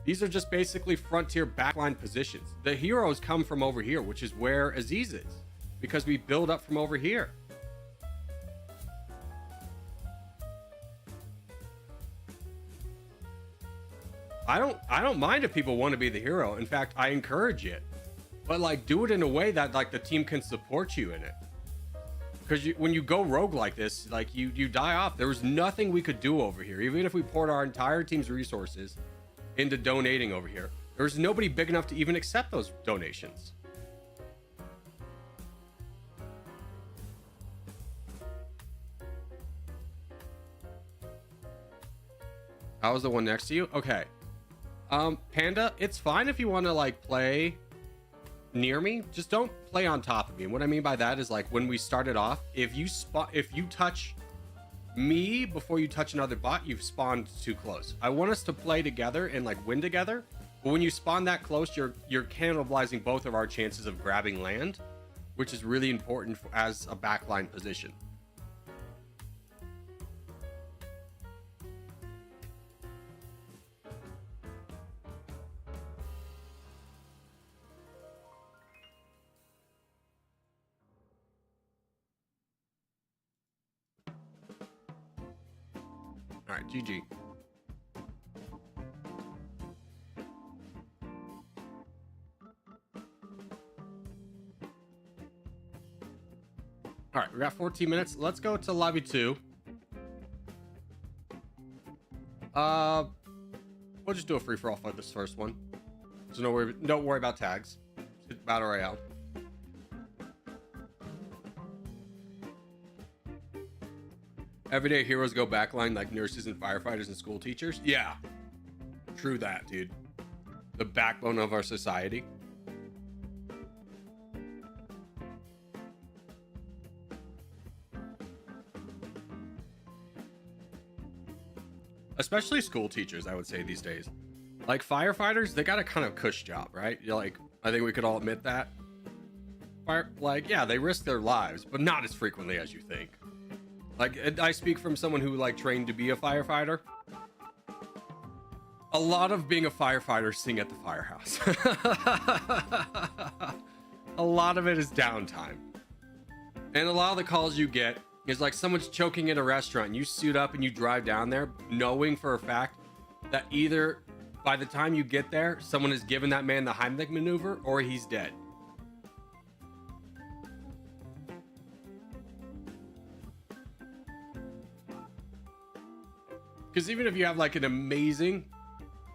These are just basically frontier backline positions. The heroes come from over here, which is where Aziz is, because we build up from over here. I don't mind if people want to be the hero. In fact, I encourage it. But like do it in a way that like the team can support you in it. Because when you go rogue like this, like you die off. There was nothing we could do over here. Even if we poured our entire team's resources into donating over here, there was nobody big enough to even accept those donations. How was the one next to you? Okay. Panda, it's fine if you want to like play near me, just don't play on top of me. And what I mean by that is like when we started off, if you touch me before you touch another bot, you've spawned too close. I want us to play together and like win together, but when you spawn that close, you're cannibalizing both of our chances of grabbing land, which is really important as a backline position. All right, GG. All right, we got 14 minutes. Let's go to lobby 2. We'll just do a free for all for this first one. So don't worry about tags. It's battle royale. Everyday heroes go backline like nurses and firefighters and school teachers. Yeah, true that, dude. The backbone of our society. Especially school teachers, I would say these days. Like firefighters, they got a kind of cush job, right? You're like, I think we could all admit that. Yeah, they risk their lives, but not as frequently as you think. Like, I speak from someone who like trained to be a firefighter. A lot of being a firefighter sing at the firehouse. A lot of it is downtime. And a lot of the calls you get is like someone's choking in a restaurant and you suit up and you drive down there knowing for a fact that either by the time you get there, someone has given that man the Heimlich maneuver or he's dead. Because even if you have like an amazing,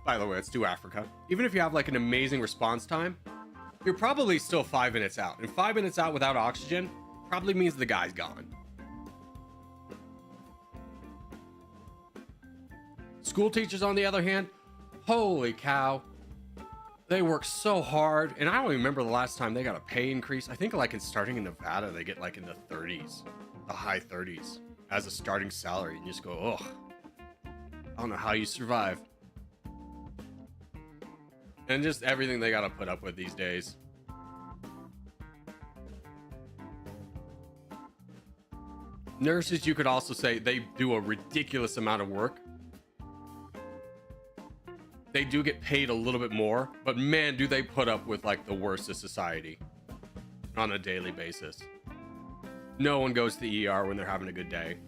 by the way, it's to Africa. Even if you have like an amazing response time, you're probably still 5 minutes out. And 5 minutes out without oxygen probably means the guy's gone. School teachers, on the other hand, holy cow. They work so hard. And I don't remember the last time they got a pay increase. I think like in starting in Nevada, they get like in the 30s, the high 30s as a starting salary. And you just go, ugh. I don't know how you survive. And just everything they gotta put up with these days. Nurses, you could also say they do a ridiculous amount of work. They do get paid a little bit more, but man, do they put up with like the worst of society on a daily basis. No one goes to the ER when they're having a good day.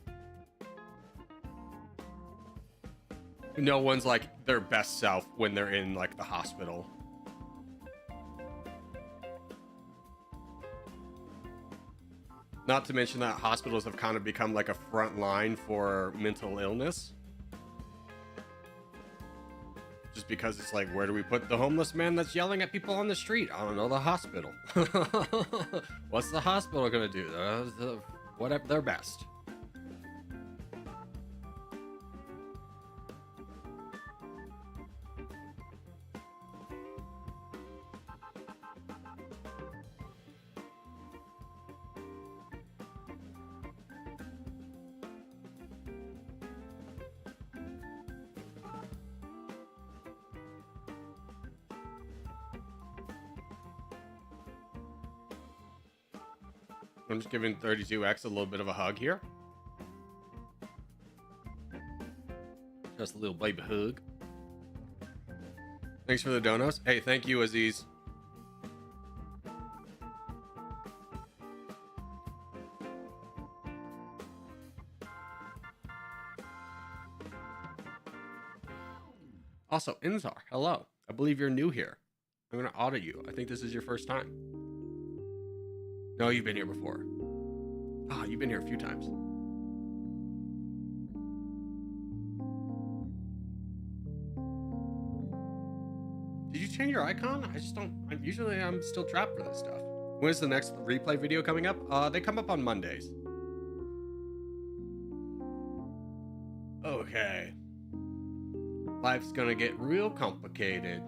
No one's like their best self when they're in like the hospital. Not to mention that hospitals have kind of become like a front line for mental illness. Just because it's like, where do we put the homeless man that's yelling at people on the street? I don't know, the hospital. What's the hospital gonna do? Whatever, their best. I'm just giving 32X a little bit of a hug here. Just a little baby hug. Thanks for the donos. Hey, thank you, Aziz. Also, Inzar, hello. I believe you're new here. I'm going to audit you. I think this is your first time. No, you've been here before. Ah, you've been here a few times. Did you change your icon? I just don't. I'm still trapped for this stuff. When's the next replay video coming up? They come up on Mondays. Okay. Life's gonna get real complicated.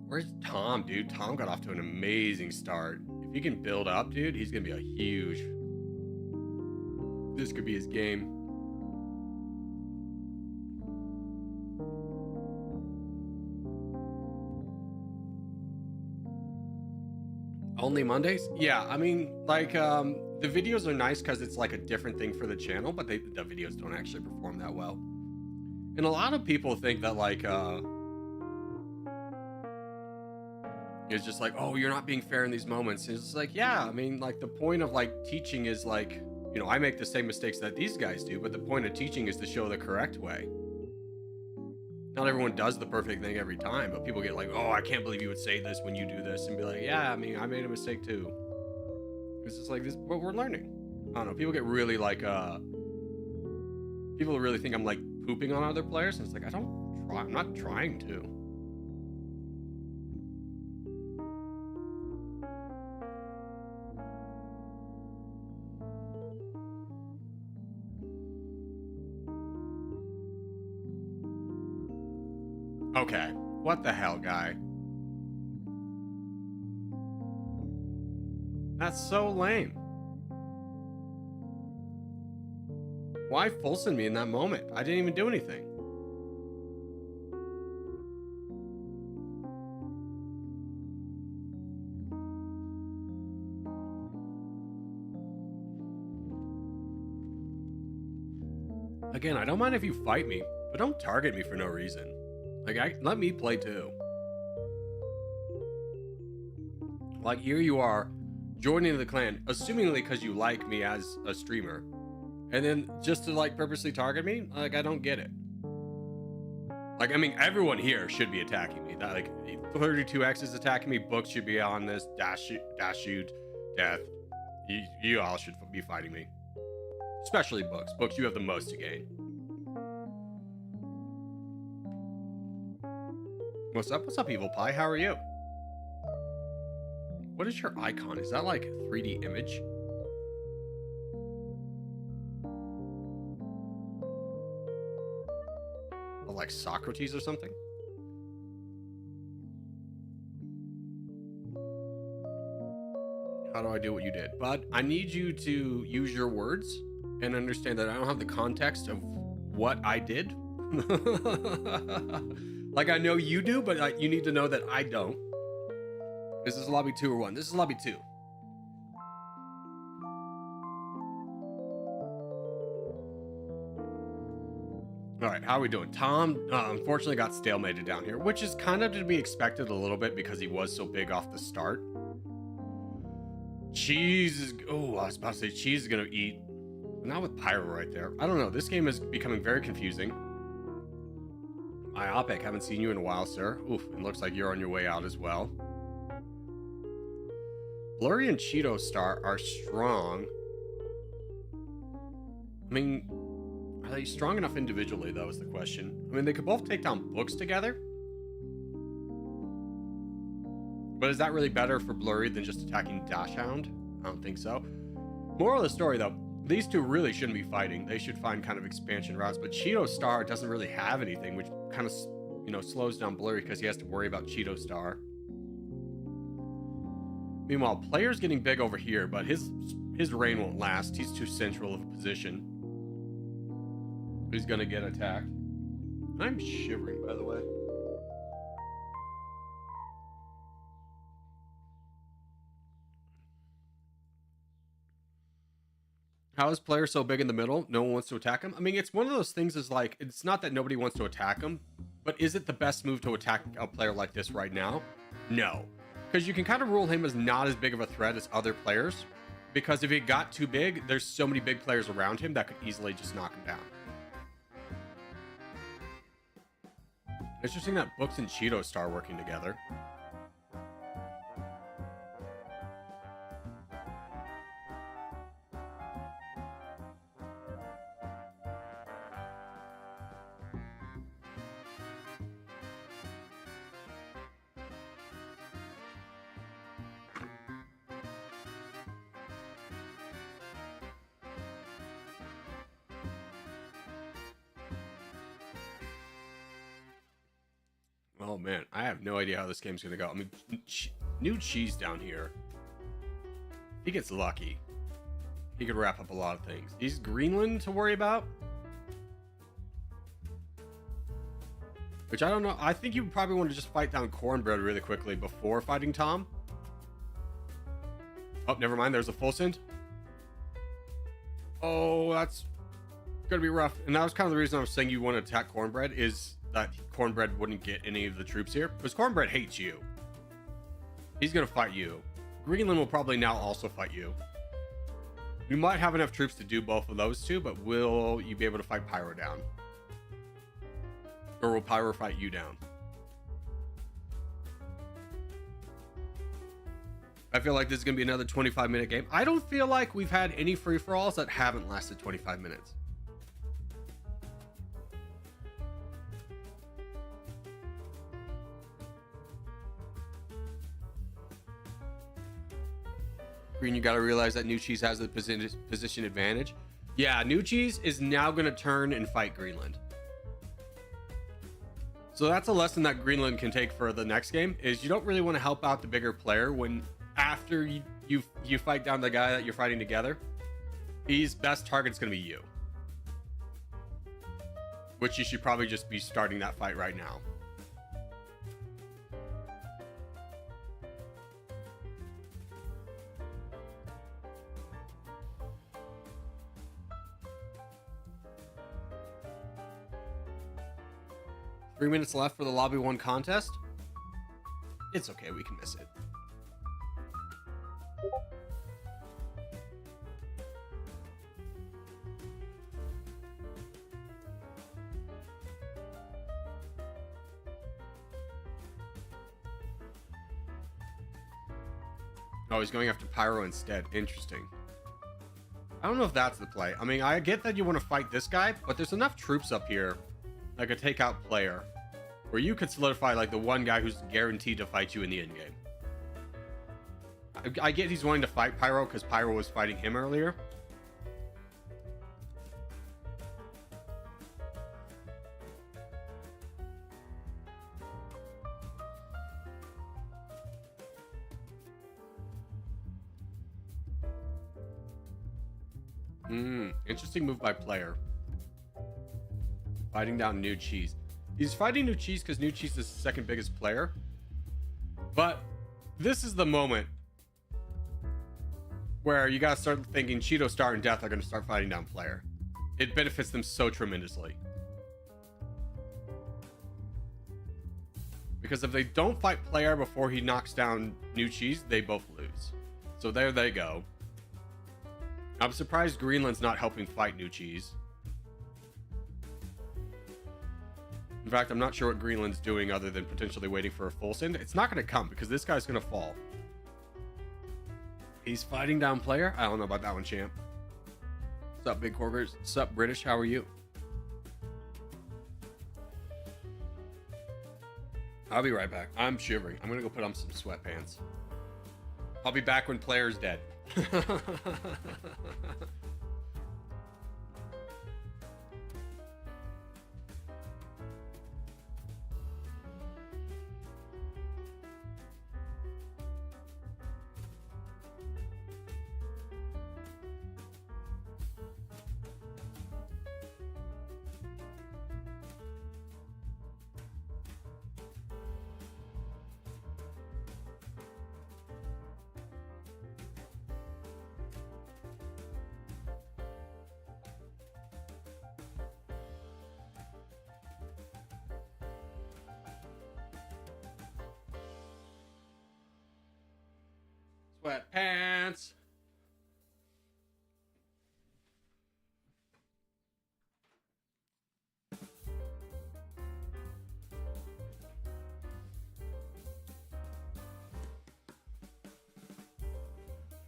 Where's Tom, dude? Tom got off to an amazing start. If he can build up, dude, he's gonna be a huge... This could be his game. Only Mondays? Yeah, I mean, like, the videos are nice because it's like a different thing for the channel, but the videos don't actually perform that well. And a lot of people think that, like, it's just like, oh, you're not being fair in these moments. And it's like, yeah, I mean, like, the point of, like, teaching is, like, you know, I make the same mistakes that these guys do, but the point of teaching is to show the correct way. Not everyone does the perfect thing every time, but people get like, oh, I can't believe you would say this when you do this, and be like, yeah, I mean, I made a mistake too. It's just like this, but we're learning. I don't know. People get really like, people really think I'm like pooping on other players, and it's like, I'm not trying to. Okay, what the hell, guy? That's so lame. Why Fulson me in that moment? I didn't even do anything. Again, I don't mind if you fight me, but don't target me for no reason. Like, let me play too. Like, here you are, joining the clan, assumingly because you like me as a streamer. And then just to, like, purposely target me? Like, I don't get it. Like, I mean, everyone here should be attacking me. That, like, 32X is attacking me. Books should be on this. Dash shoot, death. You all should be fighting me. Especially Books. Books, you have the most to gain. What's up? What's up, Evil Pie? How are you? What is your icon? Is that like a 3D image? Or like Socrates or something? How do I do what you did? But I need you to use your words and understand that I don't have the context of what I did. Like, I know you do, but you need to know that I don't. Is this lobby 2 or 1? This is lobby 2. All right, how are we doing? Tom, unfortunately, got stalemated down here, which is kind of to be expected a little bit because he was so big off the start. Cheese is... Oh, I was about to say cheese is going to eat. Not with Pyro right there. I don't know. This game is becoming very confusing. Myopic, haven't seen you in a while, sir. Oof, it looks like you're on your way out as well. Blurry and Cheeto Star are strong. I mean, are they strong enough individually, though, is the question. I mean, they could both take down Books together. But is that really better for Blurry than just attacking Dashhound? I don't think so. Moral of the story, though, these two really shouldn't be fighting. They should find kind of expansion routes, but Cheeto Star doesn't really have anything, which kind of, you know, slows down Blurry because he has to worry about Cheeto Star. Meanwhile, Player's getting big over here, but his reign won't last. He's too central of a position. He's gonna get attacked. I'm shivering, by the way. How is Player so big in the middle? No one wants to attack him? I mean, it's one of those things is like, it's not that nobody wants to attack him, but is it the best move to attack a player like this right now? No. Because you can kind of rule him as not as big of a threat as other players. Because if he got too big, there's so many big players around him that could easily just knock him down. Interesting that Books and Cheeto start working together. Oh man, I have no idea how this game's gonna go. I mean, new cheese down here. He gets lucky. He could wrap up a lot of things. He's Greenland to worry about. Which I don't know. I think you probably want to just fight down Cornbread really quickly before fighting Tom. Oh, never mind. There's a full send. Oh, that's gonna be rough. And that was kind of the reason I was saying you want to attack Cornbread, is that Cornbread wouldn't get any of the troops here, because Cornbread hates you. He's gonna fight you. Greenland will probably now also fight you. You might have enough troops to do both of those two, but will you be able to fight Pyro down? Or will Pyro fight you down? I feel like this is gonna be another 25-minute game. I don't feel like we've had any free-for-alls that haven't lasted 25 minutes. Green, you got to realize that New Cheese has the position advantage. Yeah, New Cheese is now going to turn and fight Greenland. So that's a lesson that Greenland can take for the next game, is you don't really want to help out the bigger player when after you fight down the guy that you're fighting together. His best target's going to be you. Which you should probably just be starting that fight right now. Three minutes left for the Lobby 1 contest. It's okay, we can miss it. Oh, he's going after Pyro instead. Interesting. I don't know if that's the play. I mean, I get that you want to fight this guy, but there's enough troops up here that could take out player, where you could solidify like the one guy who's guaranteed to fight you in the end game. I get he's wanting to fight Pyro because Pyro was fighting him earlier. Interesting move by player. Fighting down New Cheese. He's fighting New Cheese because New Cheese is the second biggest player. But this is the moment where you gotta start thinking Cheeto, Star, and Death are gonna start fighting down player. It benefits them so tremendously. Because if they don't fight player before he knocks down New Cheese, they both lose. So there they go. I'm surprised Greenland's not helping fight New Cheese. In fact, I'm not sure what Greenland's doing other than potentially waiting for a full send. It's not going to come because this guy's going to fall. He's fighting down player. I don't know about that one, champ. What's up, Big Corgers? What's up, British? How are you? I'll be right back. I'm shivering. I'm going to go put on some sweatpants. I'll be back when player's dead. Sweatpants.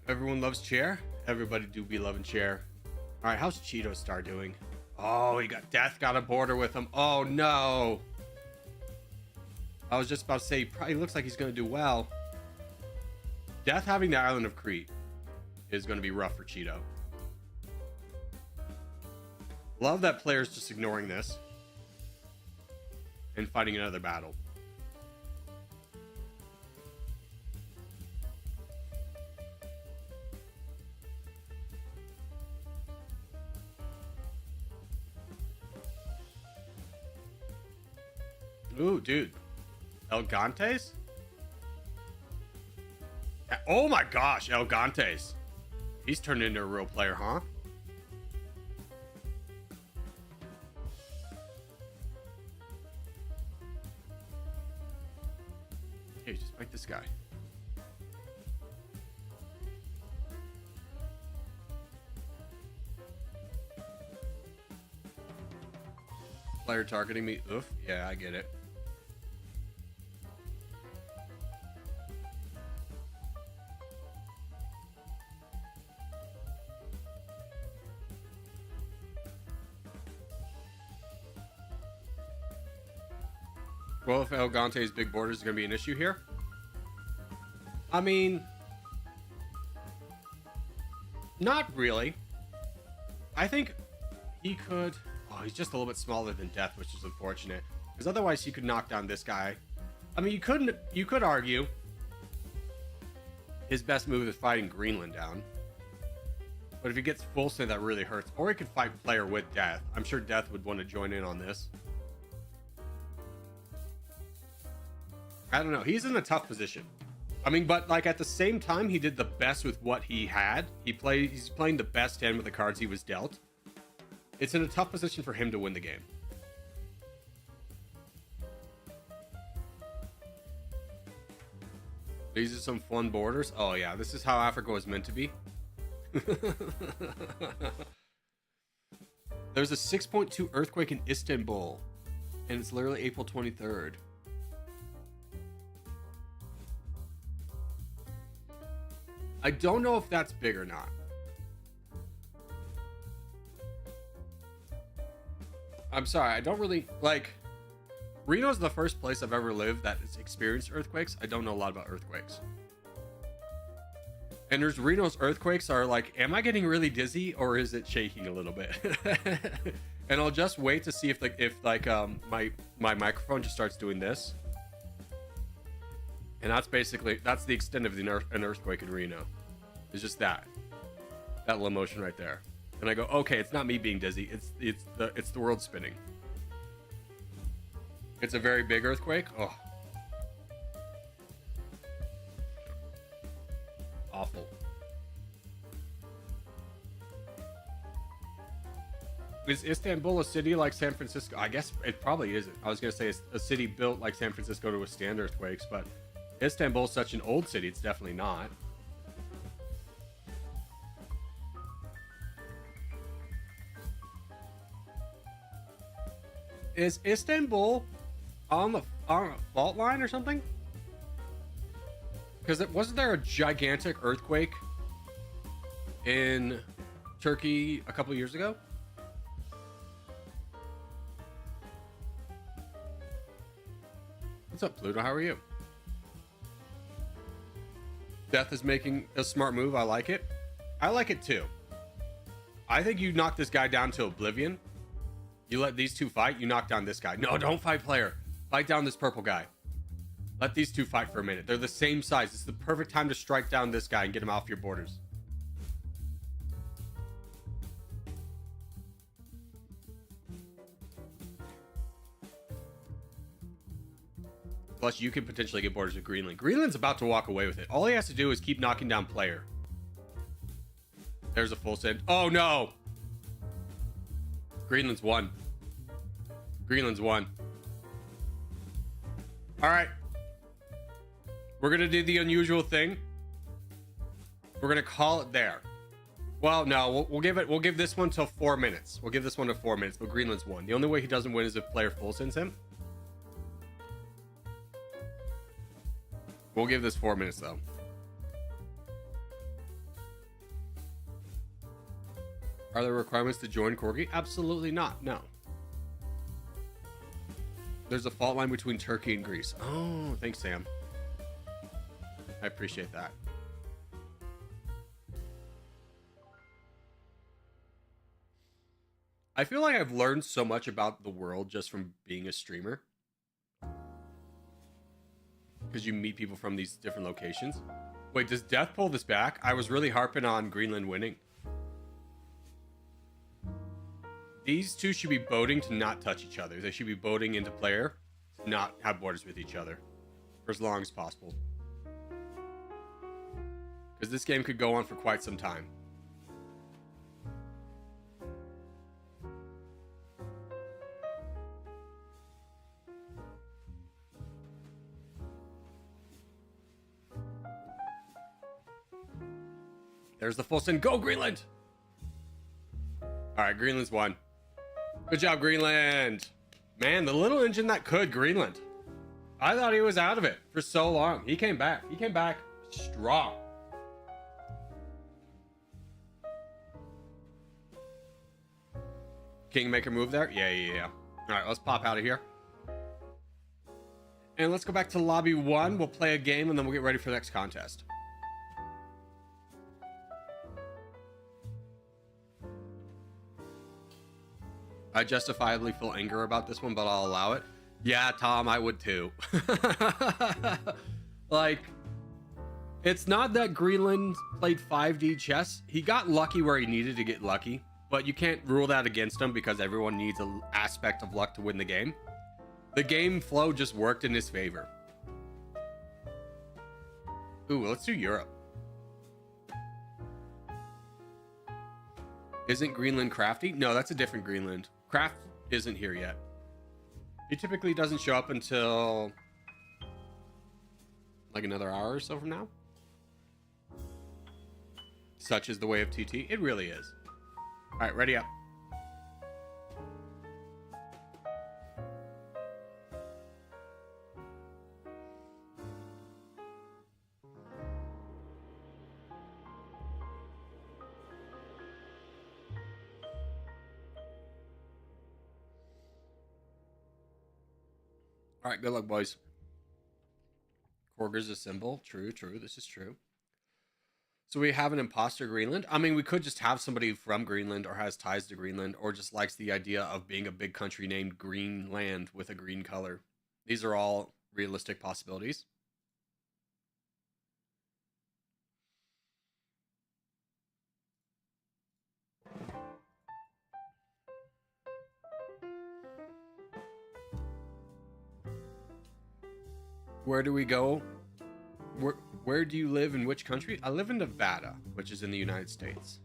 Everyone loves Chair. Everybody do be loving Chair. All right, how's Cheeto Star doing? Oh, he got Death got a border with him. Oh no. I was just about to say, he probably looks like he's going to do well. Death having the island of Crete is going to be rough for Cheeto. Love that player's just ignoring this and fighting another battle. Ooh, dude. El Gantes? Oh my gosh, El Gantes. He's turned into a real player, huh? Hey, just fight this guy. Player targeting me. Oof. Yeah, I get it. Well, if El Gante's big border is going to be an issue here. I mean, not really. I think he could. Oh, he's just a little bit smaller than Death, which is unfortunate. Because otherwise, he could knock down this guy. I mean, you could argue his best move is fighting Greenland down. But if he gets full send, that really hurts. Or he could fight player with Death. I'm sure Death would want to join in on this. I don't know. He's in a tough position. I mean, but like at the same time, he did the best with what he had. He's playing the best hand with the cards he was dealt. It's in a tough position for him to win the game. These are some fun borders. Oh yeah, this is how Africa was meant to be. There's a 6.2 earthquake in Istanbul, and it's literally April 23rd. I don't know if that's big or not. I'm sorry, I don't really like. Reno's the first place I've ever lived that has experienced earthquakes. I don't know a lot about earthquakes. And there's Reno's earthquakes are like, am I getting really dizzy or is it shaking a little bit? And I'll just wait to see if my microphone just starts doing this. And that's the extent of an earthquake in Reno. It's just that little motion right there. And I go, okay, it's not me being dizzy. It's the world spinning. It's a very big earthquake. Oh, awful. Is Istanbul a city like San Francisco? I guess it probably isn't. I was gonna say it's a city built like San Francisco to withstand earthquakes, but Istanbul is such an old city. It's definitely not. Is Istanbul on a fault line or something? Because wasn't there a gigantic earthquake in Turkey a couple years ago? What's up, Pluto? How are you? Death is making a smart move. I like it. I like it too. I think you knock this guy down to Oblivion. You let these two fight, you knock down this guy. No, don't fight player. Fight down this purple guy. Let these two fight for a minute. They're the same size. It's the perfect time to strike down this guy and get him off your borders. Plus, you can potentially get borders with Greenland. Greenland's about to walk away with it. All he has to do is keep knocking down player. There's a full send. Oh, no. Greenland's won. Greenland's won. All right. We're going to do the unusual thing. We're going to call it there. Well, no, we'll give this one till 4 minutes. We'll give this one to 4 minutes, but Greenland's won. The only way he doesn't win is if player full sends him. We'll give this 4 minutes, though. Are there requirements to join Corgi? Absolutely not. No. There's a fault line between Turkey and Greece. Oh, thanks, Sam. I appreciate that. I feel like I've learned so much about the world just from being a streamer. Because you meet people from these different locations. Wait, does Death pull this back? I was really harping on Greenland winning. These two should be boating to not touch each other. They should be boating into player to not have borders with each other for as long as possible. Because this game could go on for quite some time. There's the full send. Go, Greenland! Alright, Greenland's won. Good job, Greenland. Man, the little engine that could, Greenland. I thought he was out of it for so long. He came back. He came back strong. Kingmaker move there? Yeah. Alright, let's pop out of here. And let's go back to lobby 1. We'll play a game and then we'll get ready for the next contest. I justifiably feel anger about this one, but I'll allow it. Yeah, Tom, I would too. Like, it's not that Greenland played 5D chess. He got lucky where he needed to get lucky, but you can't rule that against him because everyone needs an aspect of luck to win the game. The game flow just worked in his favor. Ooh, let's do Europe. Isn't Greenland crafty? No, that's a different Greenland. Craft isn't here yet. He typically doesn't show up until like another hour or so from now. Such is the way of TT. It really is. All right, ready up. All right, good luck, boys. Korger's a symbol. True. This is true. So we have an imposter Greenland. I mean, we could just have somebody from Greenland or has ties to Greenland or just likes the idea of being a big country named Greenland with a green color. These are all realistic possibilities. Where do we go? Where do you live in which country? I live in Nevada, which is in the United States.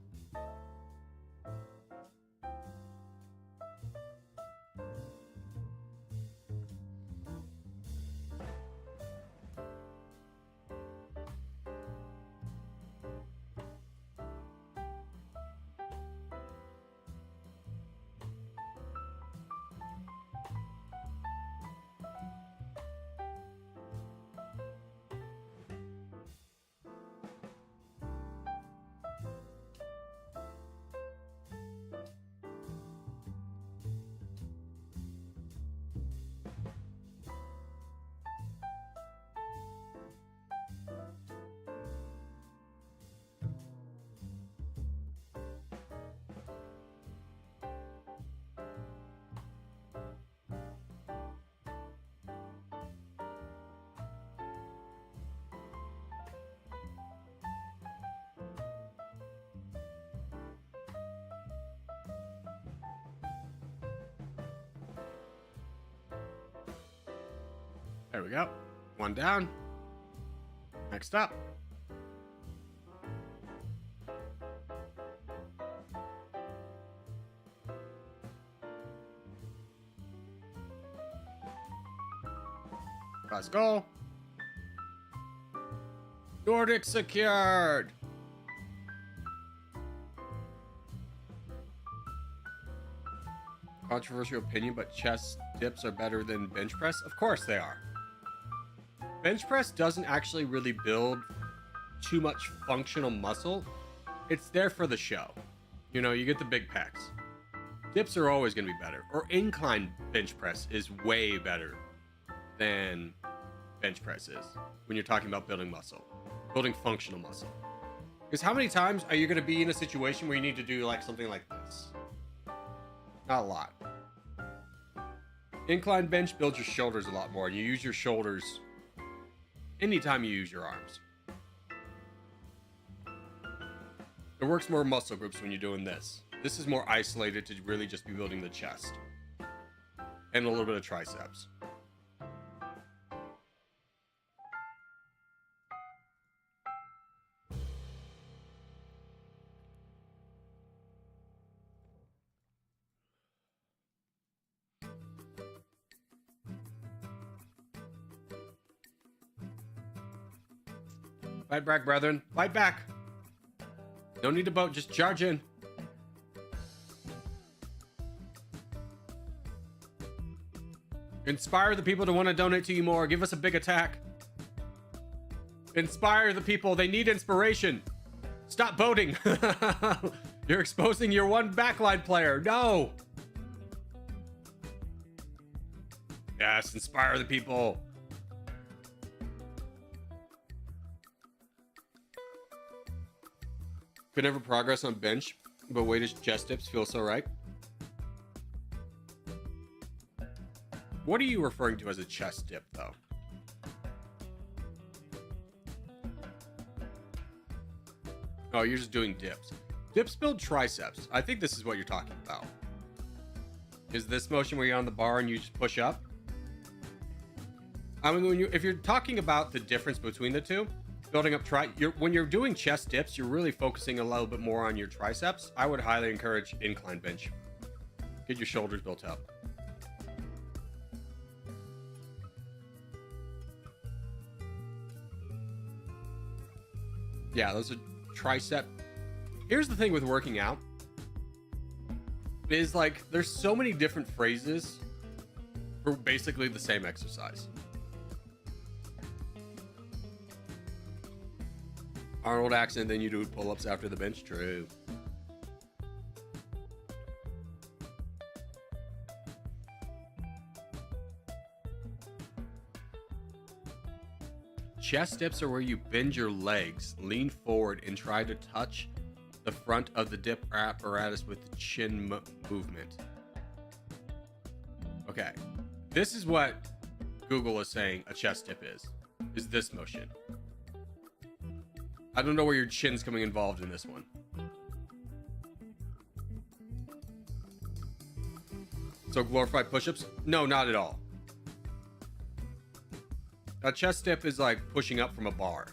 There we go. One down. Next up. Let's go. Nordic secured. Controversial opinion, but chest dips are better than bench press. Of course they are. Bench press doesn't actually really build too much functional muscle. It's there for the show. You know, you get the big pecs. Dips are always going to be better. Or incline bench press is way better than bench press is when you're talking about building muscle, building functional muscle. Because how many times are you going to be in a situation where you need to do like something like this? Not a lot. Incline bench builds your shoulders a lot more. You use your shoulders anytime you use your arms. It works more muscle groups when you're doing this. This is more isolated to really just be building the chest. And a little bit of triceps. Fight back, brethren. Fight back. No need to boat. Just charge in. Inspire the people to want to donate to you more. Give us a big attack. Inspire the people. They need inspiration. Stop boating. You're exposing your one backline player. No. Yes, inspire the people. Could never progress on bench, but weighted chest dips feel so right. What are you referring to as a chest dip, though? Oh, you're just doing dips. Dips build triceps. I think this is what you're talking about. Is this motion where you're on the bar and you just push up? I mean, if you're talking about the difference between the two, building up when you're doing chest dips, you're really focusing a little bit more on your triceps. I would highly encourage incline bench. Get your shoulders built up. Yeah, those are tricep. Here's the thing with working out. Is like there's so many different phrases for basically the same exercise. Arnold accent, then you do pull-ups after the bench. True. Chest dips are where you bend your legs, lean forward, and try to touch the front of the dip apparatus with the chin movement. Okay. This is what Google is saying a chest dip is this motion. I don't know where your chin's coming involved in this one. So glorified push-ups? No, not at all. A chest dip is like pushing up from a bar.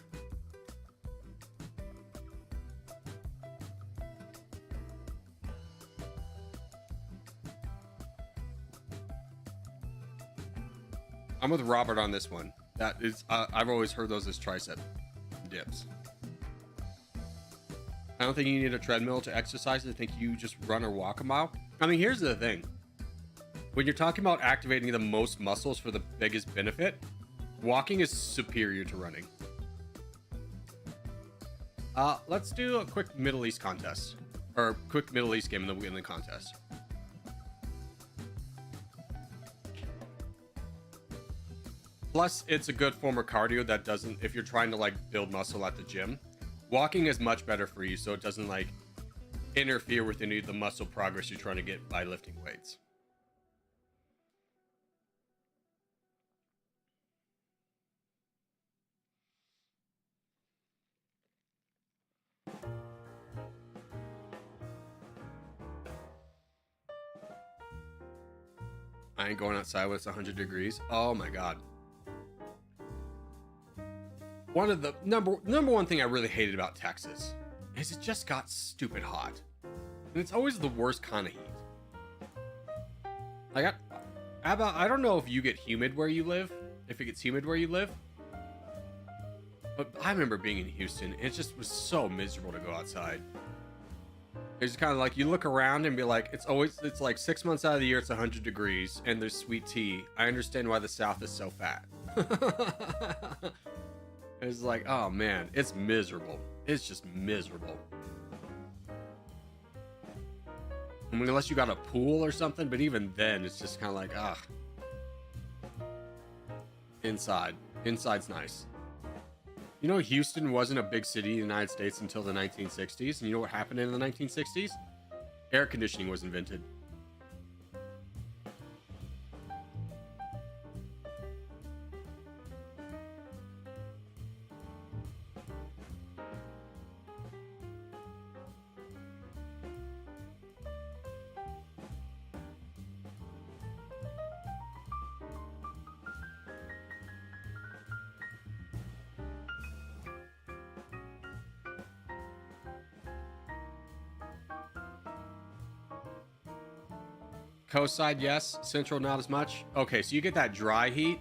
I'm with Robert on this one. That is, I've always heard those as tricep dips. I don't think you need a treadmill to exercise. I think you just run or walk a mile. I mean, here's the thing. When you're talking about activating the most muscles for the biggest benefit, walking is superior to running. Let's do a quick Middle East contest. Or quick Middle East game and then we'll get in the contest. Plus, it's a good form of cardio that doesn't, if you're trying to like build muscle at the gym, walking is much better for you so it doesn't like interfere with any of the muscle progress you're trying to get by lifting weights. I ain't going outside when it's 100 degrees. Oh my God. One of the number one thing I really hated about Texas is it just got stupid hot. And it's always the worst kind of heat. I don't know if you get humid where you live, if it gets humid where you live. But I remember being in Houston, and it just was so miserable to go outside. It's kind of like you look around and be like, it's like 6 months out of the year, it's 100 degrees, and there's sweet tea. I understand why the South is so fat. It's like, oh man, it's miserable. It's just miserable. I mean, unless you got a pool or something, but even then, it's just kind of like, ah. Inside. Inside's nice. You know, Houston wasn't a big city in the United States until the 1960s. And you know what happened in the 1960s? Air conditioning was invented. Coast side, yes. Central, not as much. Okay, so you get that dry heat.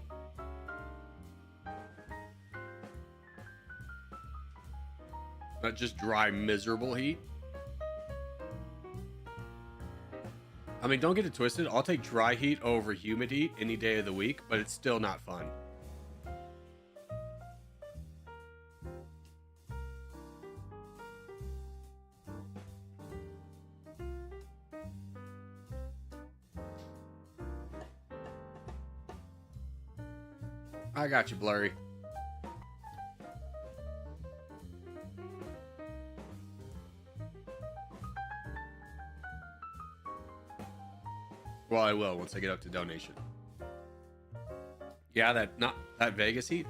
Not just dry, miserable heat. I mean, don't get it twisted. I'll take dry heat over humid heat any day of the week, but it's still not fun. I got you, Blurry. Well, I will once I get up to donation. Yeah, that Vegas heat.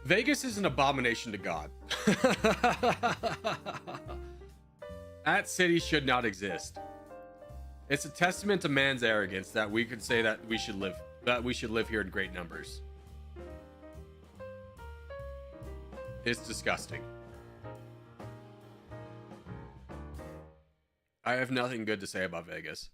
Vegas is an abomination to God. That city should not exist. It's a testament to man's arrogance that we could say that we should live here in great numbers. It's disgusting. I have nothing good to say about Vegas.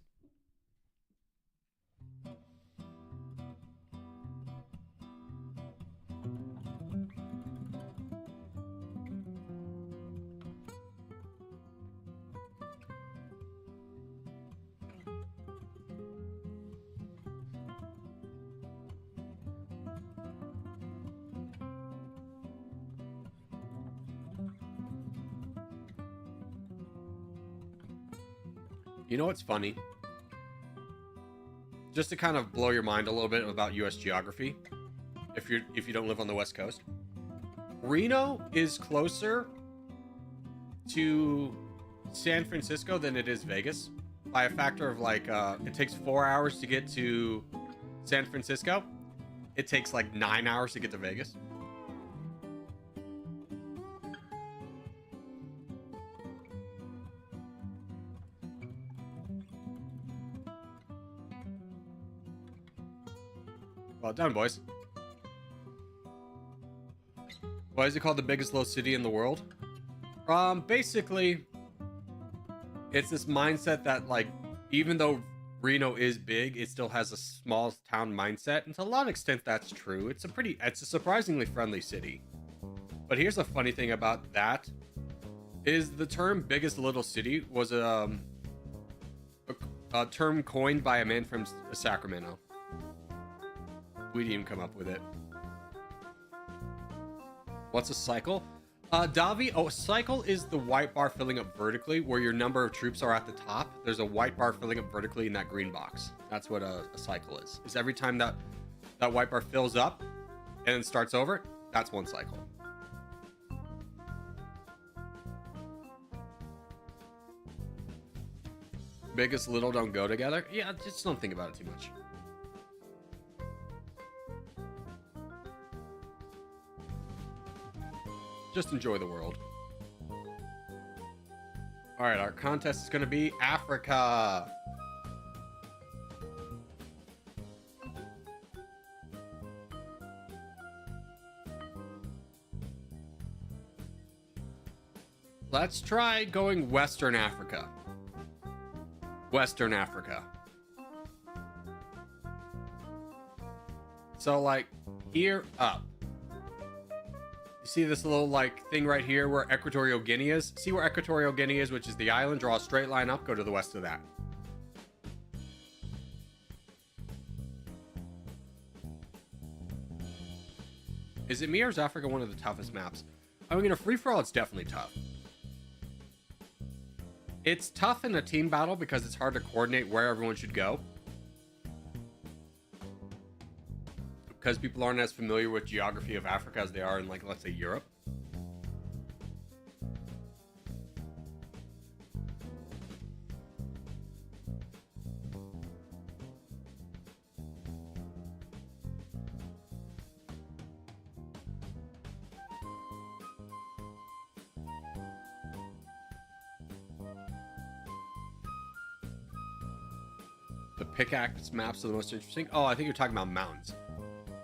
You know what's funny? Just to kind of blow your mind a little bit about US geography, if you don't live on the West Coast. Reno is closer to San Francisco than it is Vegas by a factor of like it takes 4 hours to get to San Francisco. It takes like 9 hours to get to Vegas. Well done, boys. Why is it called the biggest low city in the world? Basically, it's this mindset that, like, even though Reno is big, it still has a small town mindset. And to a lot of extent, that's true. It's a surprisingly friendly city. But here's the funny thing about that, is the term biggest little city was a term coined by a man from Sacramento. We didn't even come up with it. What's a cycle? Davi, a cycle is the white bar filling up vertically where your number of troops are at the top. There's a white bar filling up vertically in that green box. That's what a cycle is. Is every time that white bar fills up and then starts over, that's one cycle. Biggest little don't go together? Yeah, just don't think about it too much. Just enjoy the world. All right, our contest is going to be Africa. Let's try going Western Africa. Western Africa. So, like, here up. See this little like thing right here where Equatorial Guinea is? See where Equatorial Guinea is, which is the island? Draw a straight line up, go to the west of that. Is it me or is Africa one of the toughest maps? I mean, in a free-for-all, it's definitely tough. It's tough in a team battle because it's hard to coordinate where everyone should go. Because people aren't as familiar with geography of Africa as they are in, like, let's say Europe. The pickaxe maps are the most interesting. Oh, I think you're talking about mountains.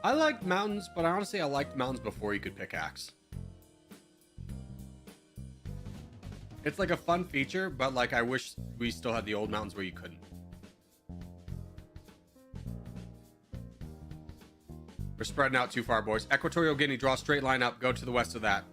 I liked mountains, but honestly, I liked mountains before you could pickaxe. It's like a fun feature, but like I wish we still had the old mountains where you couldn't. We're spreading out too far, boys. Equatorial Guinea, draw a straight line up. Go to the west of that.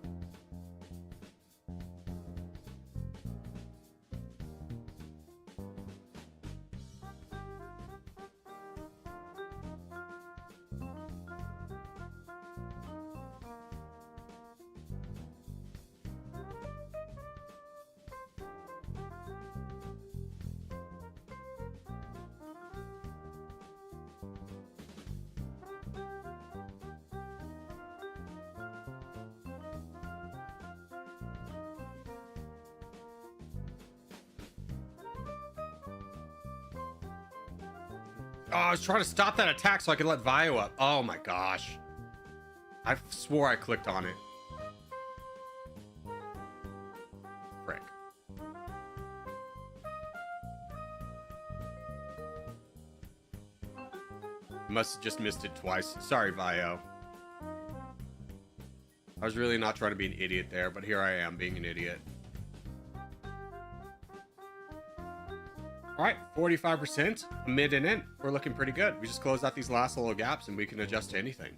Oh, I was trying to stop that attack so I could let Vio up. Oh my gosh. I swore I clicked on it. Frick. Must have just missed it twice. Sorry, Vio. I was really not trying to be an idiot there, but here I am being an idiot. All right, 45%, mid and in. We're looking pretty good. We just closed out these last little gaps and we can adjust to anything.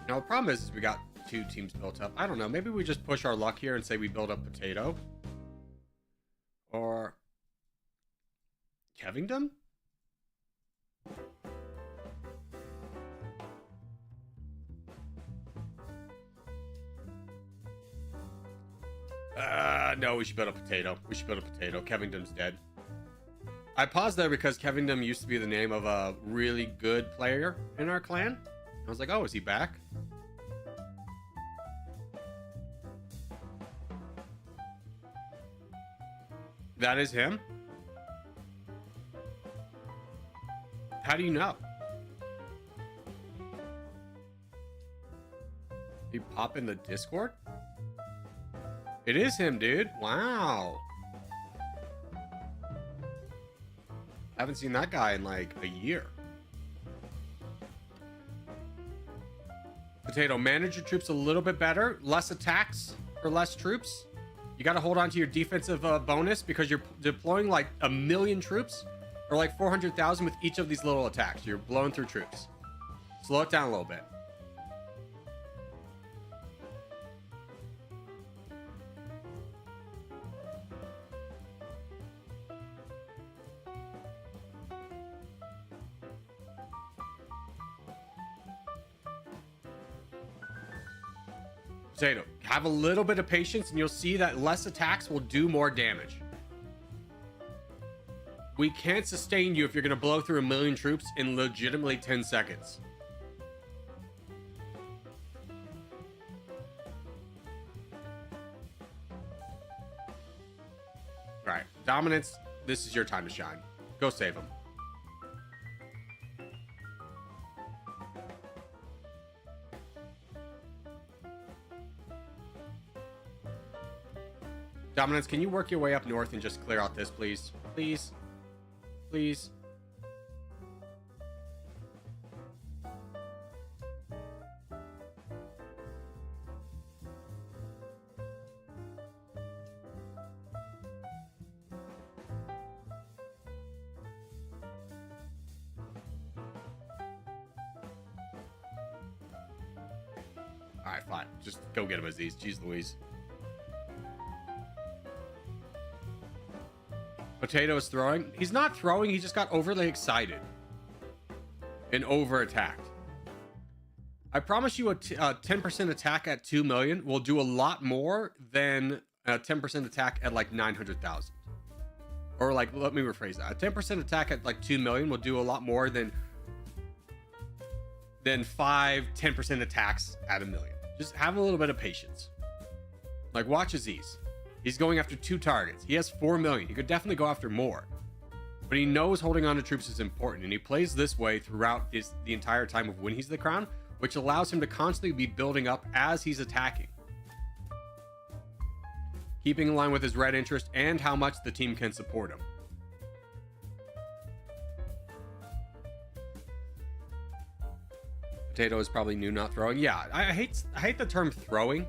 Now, the problem is we got two teams built up. I don't know. Maybe we just push our luck here and say we build up Potato. Or Kevingdom? No, we should build a Potato. We should build a Potato. Kevingdom's dead. I paused there because Kevingdom used to be the name of a really good player in our clan. I was like, oh, is he back? That is him? How do you know? He pop in the Discord? It is him, dude. Wow. Haven't seen that guy in like a year. Potato, manage your troops a little bit better. Less attacks for less troops. You got to hold on to your defensive bonus because you're deploying like 1 million troops or like 400,000 with each of these little attacks. You're blowing through troops. Slow it down a little bit. Potato, have a little bit of patience and you'll see that less attacks will do more damage. We can't sustain you if you're going to blow through 1 million troops in legitimately 10 seconds. All right, Dominance, this is your time to shine. Go save them. Dominance, can you work your way up north and just clear out this, please? Please. Please. All right, fine. Just go get him, Aziz. Jeez Louise. Potato is throwing. He's not throwing. He just got overly excited and over attacked. I promise you a 10% attack at 2 million will do a lot more than a 10% attack at like 900,000. Or like, let me rephrase that. A 10% attack at like 2 million will do a lot more than 10% attacks at a million. Just have a little bit of patience. Like, watch Aziz. He's going after 2 targets. He has 4 million. He could definitely go after more. But he knows holding on to troops is important, and he plays this way throughout the entire time of when he's the crown, which allows him to constantly be building up as he's attacking, keeping in line with his red interest and how much the team can support him. Potato is probably new, not throwing. Yeah, I hate the term throwing,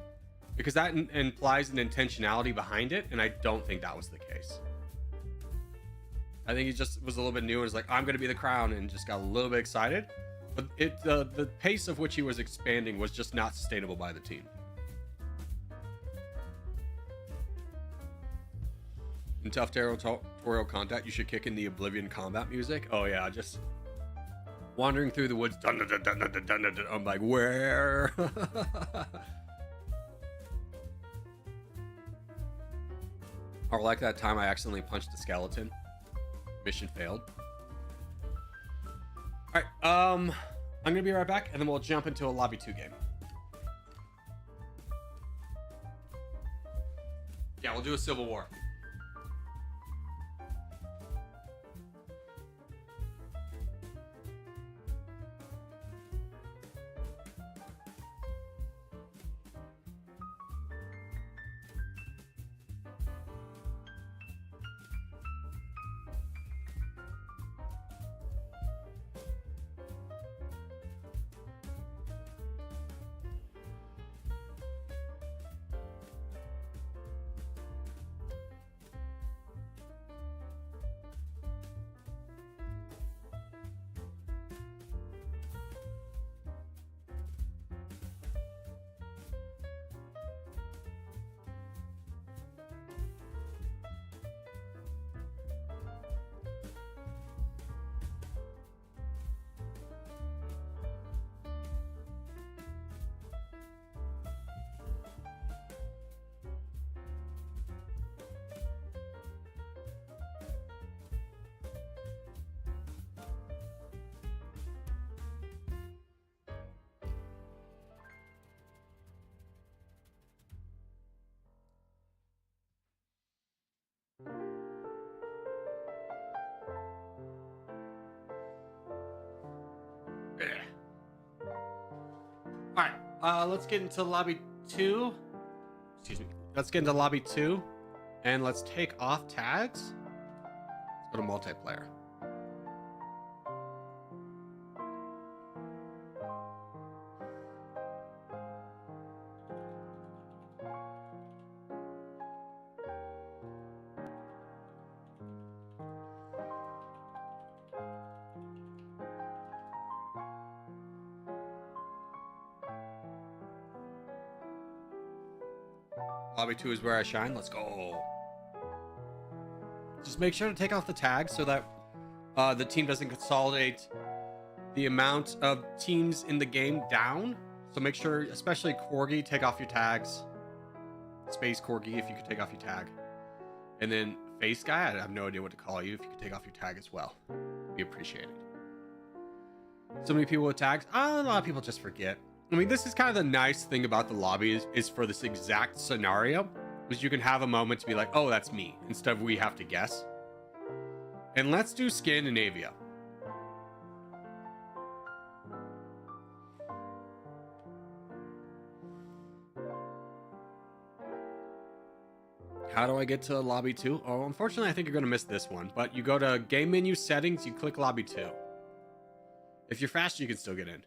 because that implies an intentionality behind it, and I don't think that was the case. I think he just was a little bit new and was like, I'm going to be the crown, and just got a little bit excited. But the pace of which he was expanding was just not sustainable by the team. In tough territorial contact, you should kick in the Oblivion combat music. Oh yeah, just wandering through the woods. Dun, dun, dun, dun, dun, dun, dun, dun. I'm like, where? Or like that time I accidentally punched a skeleton. Mission failed. All right, I'm gonna be right back, and then we'll jump into a lobby 2 game. Yeah, we'll do a Civil War. Let's get into lobby 2. Excuse me. Let's get into lobby 2, and let's take off tags. Let's go to multiplayer. Lobby 2 is where I shine. Let's go. Just make sure to take off the tags so that the team doesn't consolidate the amount of teams in the game down. So make sure, especially Corgi, take off your tags. Space Corgi, if you could take off your tag. And then Face Guy, I have no idea what to call you. If you could take off your tag as well, we appreciate it. So many people with tags. A lot of people just forget. I mean, this is kind of the nice thing about the lobby is for this exact scenario, is you can have a moment to be like, oh, that's me, instead of we have to guess. And let's do Scandinavia. How do I get to lobby 2? Oh, unfortunately, I think you're going to miss this one, but you go to game menu settings, you click lobby 2. If you're fast, you can still get in.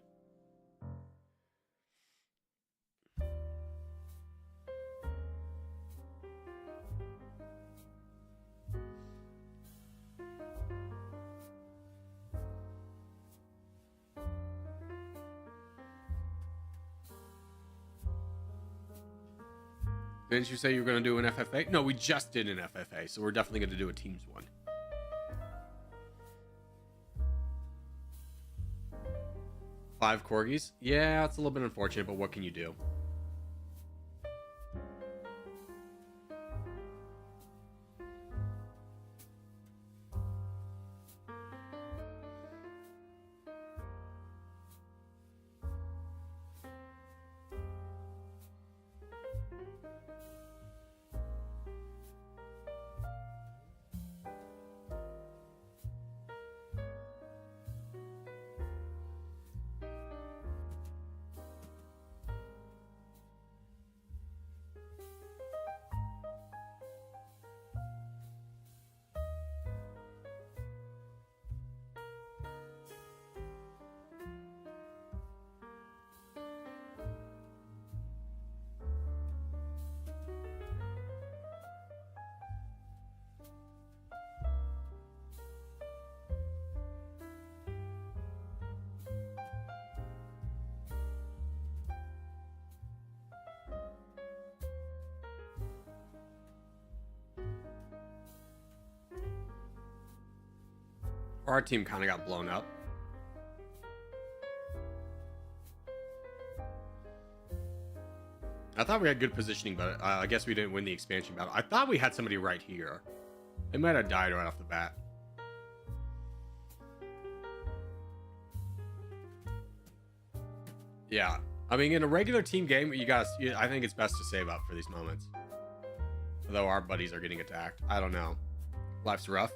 Didn't you say you were going to do an FFA? No, we just did an FFA, so we're definitely going to do a Teams one. 5 corgis. Yeah, it's a little bit unfortunate, but what can you do? Our team kind of got blown up. I thought we had good positioning, but I guess we didn't win the expansion battle. I thought we had somebody right here. They might have died right off the bat. Yeah. I mean, in a regular team game, I think it's best to save up for these moments. Although our buddies are getting attacked. I don't know. Life's rough.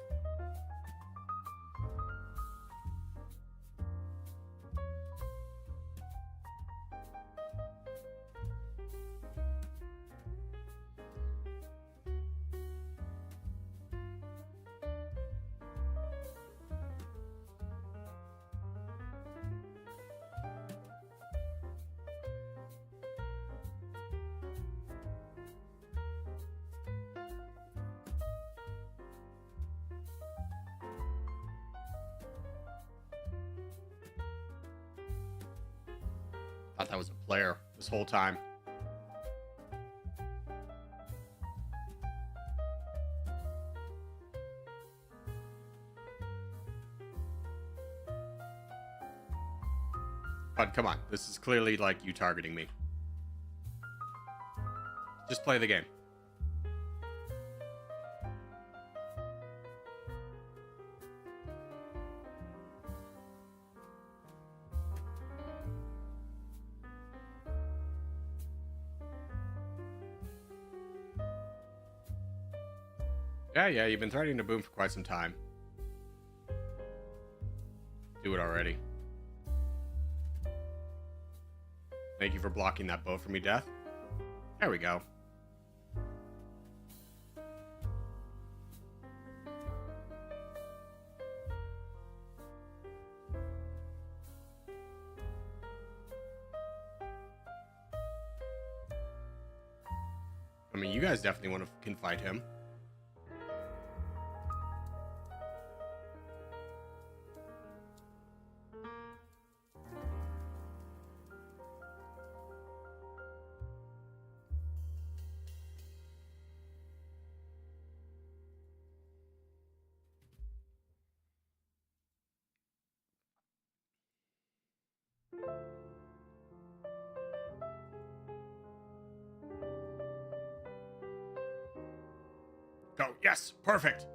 Thought that was a player this whole time. But come on, this is clearly like you targeting me. Just play the game. Yeah, you've been threatening to boom for quite some time. Do it already. Thank you for blocking that bow for me, Death. There we go. I mean, you guys definitely can fight him. Go. Yes. Perfect.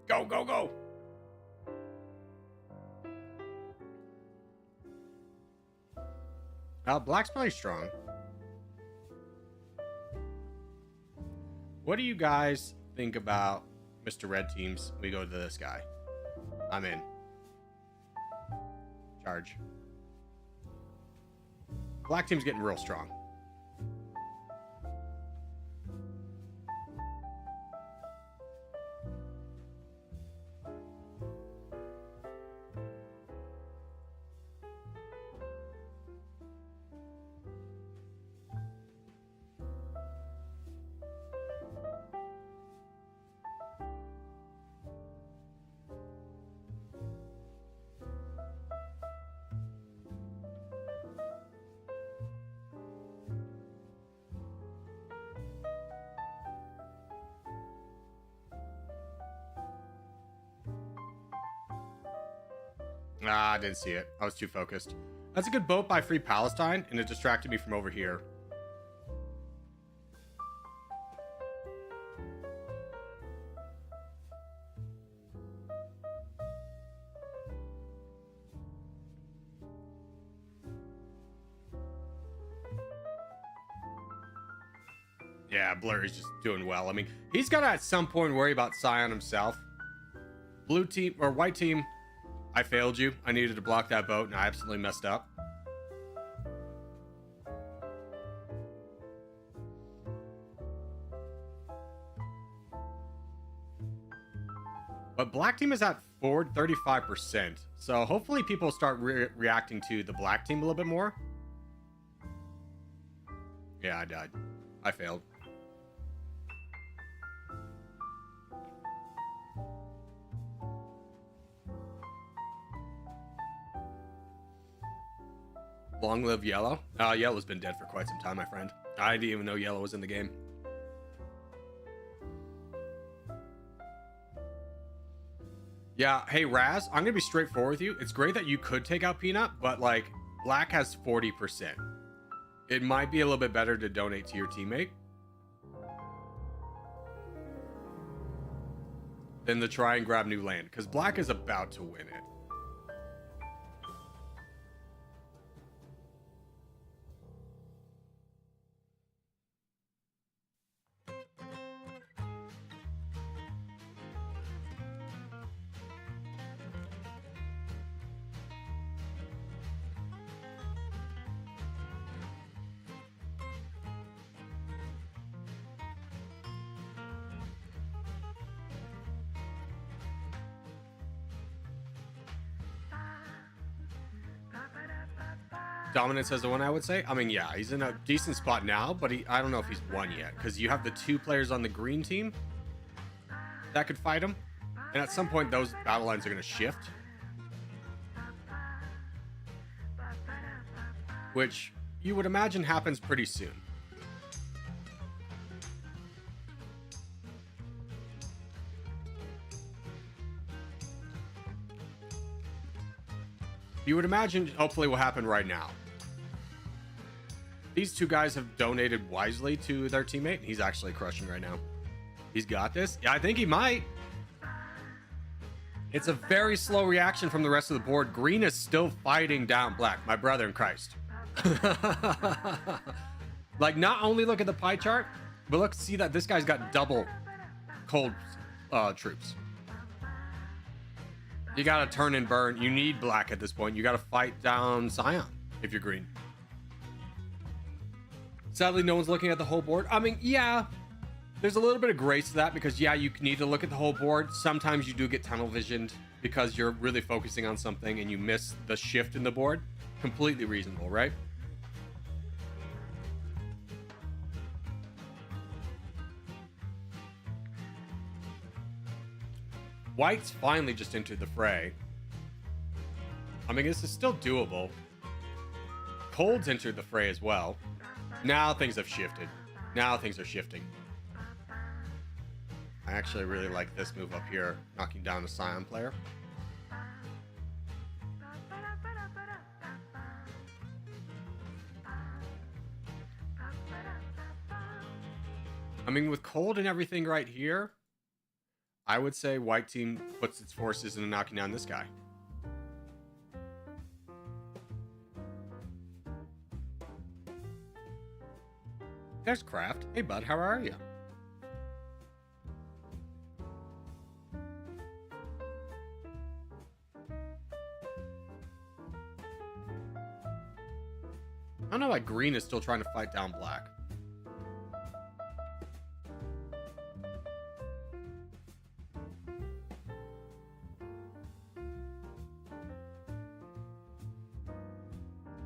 Go, go, go. Black's probably strong. What do you guys think about Mr. Red Teams? We go to this guy. I'm in. Charge. Black Team's getting real strong. Ah, I didn't see it. I was too focused. That's a good boat by Free Palestine, and it distracted me from over here. Yeah, Blurry's just doing well. I mean, he's got to at some point worry about Scion himself. Blue team, or white team, I failed you. I needed to block that boat, and I absolutely messed up. But black team is at 35%. So hopefully people start reacting to the black team a little bit more. Yeah, I died. I failed. Long live Yellow. Yellow's been dead for quite some time, my friend. I didn't even know Yellow was in the game. Yeah, hey Raz, I'm gonna be straightforward with you. It's great that you could take out Peanut, but like, black has 40%. It might be a little bit better to donate to your teammate than to try and grab new land, because black is about to win it. Dominance as the one, I would say. I mean, yeah, he's in a decent spot now, but I don't know if he's won yet, because you have the 2 players on the green team that could fight him, and at some point those battle lines are going to shift, which you would imagine happens pretty soon. You would imagine hopefully will happen right now. These 2 guys have donated wisely to their teammate. He's actually crushing right now. He's got this. Yeah, I think he might. It's a very slow reaction from the rest of the board. Green is still fighting down black. My brother in Christ. Like, not only look at the pie chart, but look, see that this guy's got double cold troops. You gotta turn and burn. You need black at this point. You gotta fight down Scion if you're green. Sadly, no one's looking at the whole board. I mean, yeah, there's a little bit of grace to that, because yeah, you need to look at the whole board. Sometimes you do get tunnel visioned because you're really focusing on something and you miss the shift in the board. Completely reasonable, right? White's finally just entered the fray. I mean, this is still doable. Cold's entered the fray as well. Now things have shifted. Now things are shifting. I actually really like this move up here, knocking down the Scion player. I mean, with Cold and everything right here, I would say white team puts its forces into knocking down this guy. There's Kraft. Hey, bud, how are you? I don't know why green is still trying to fight down black.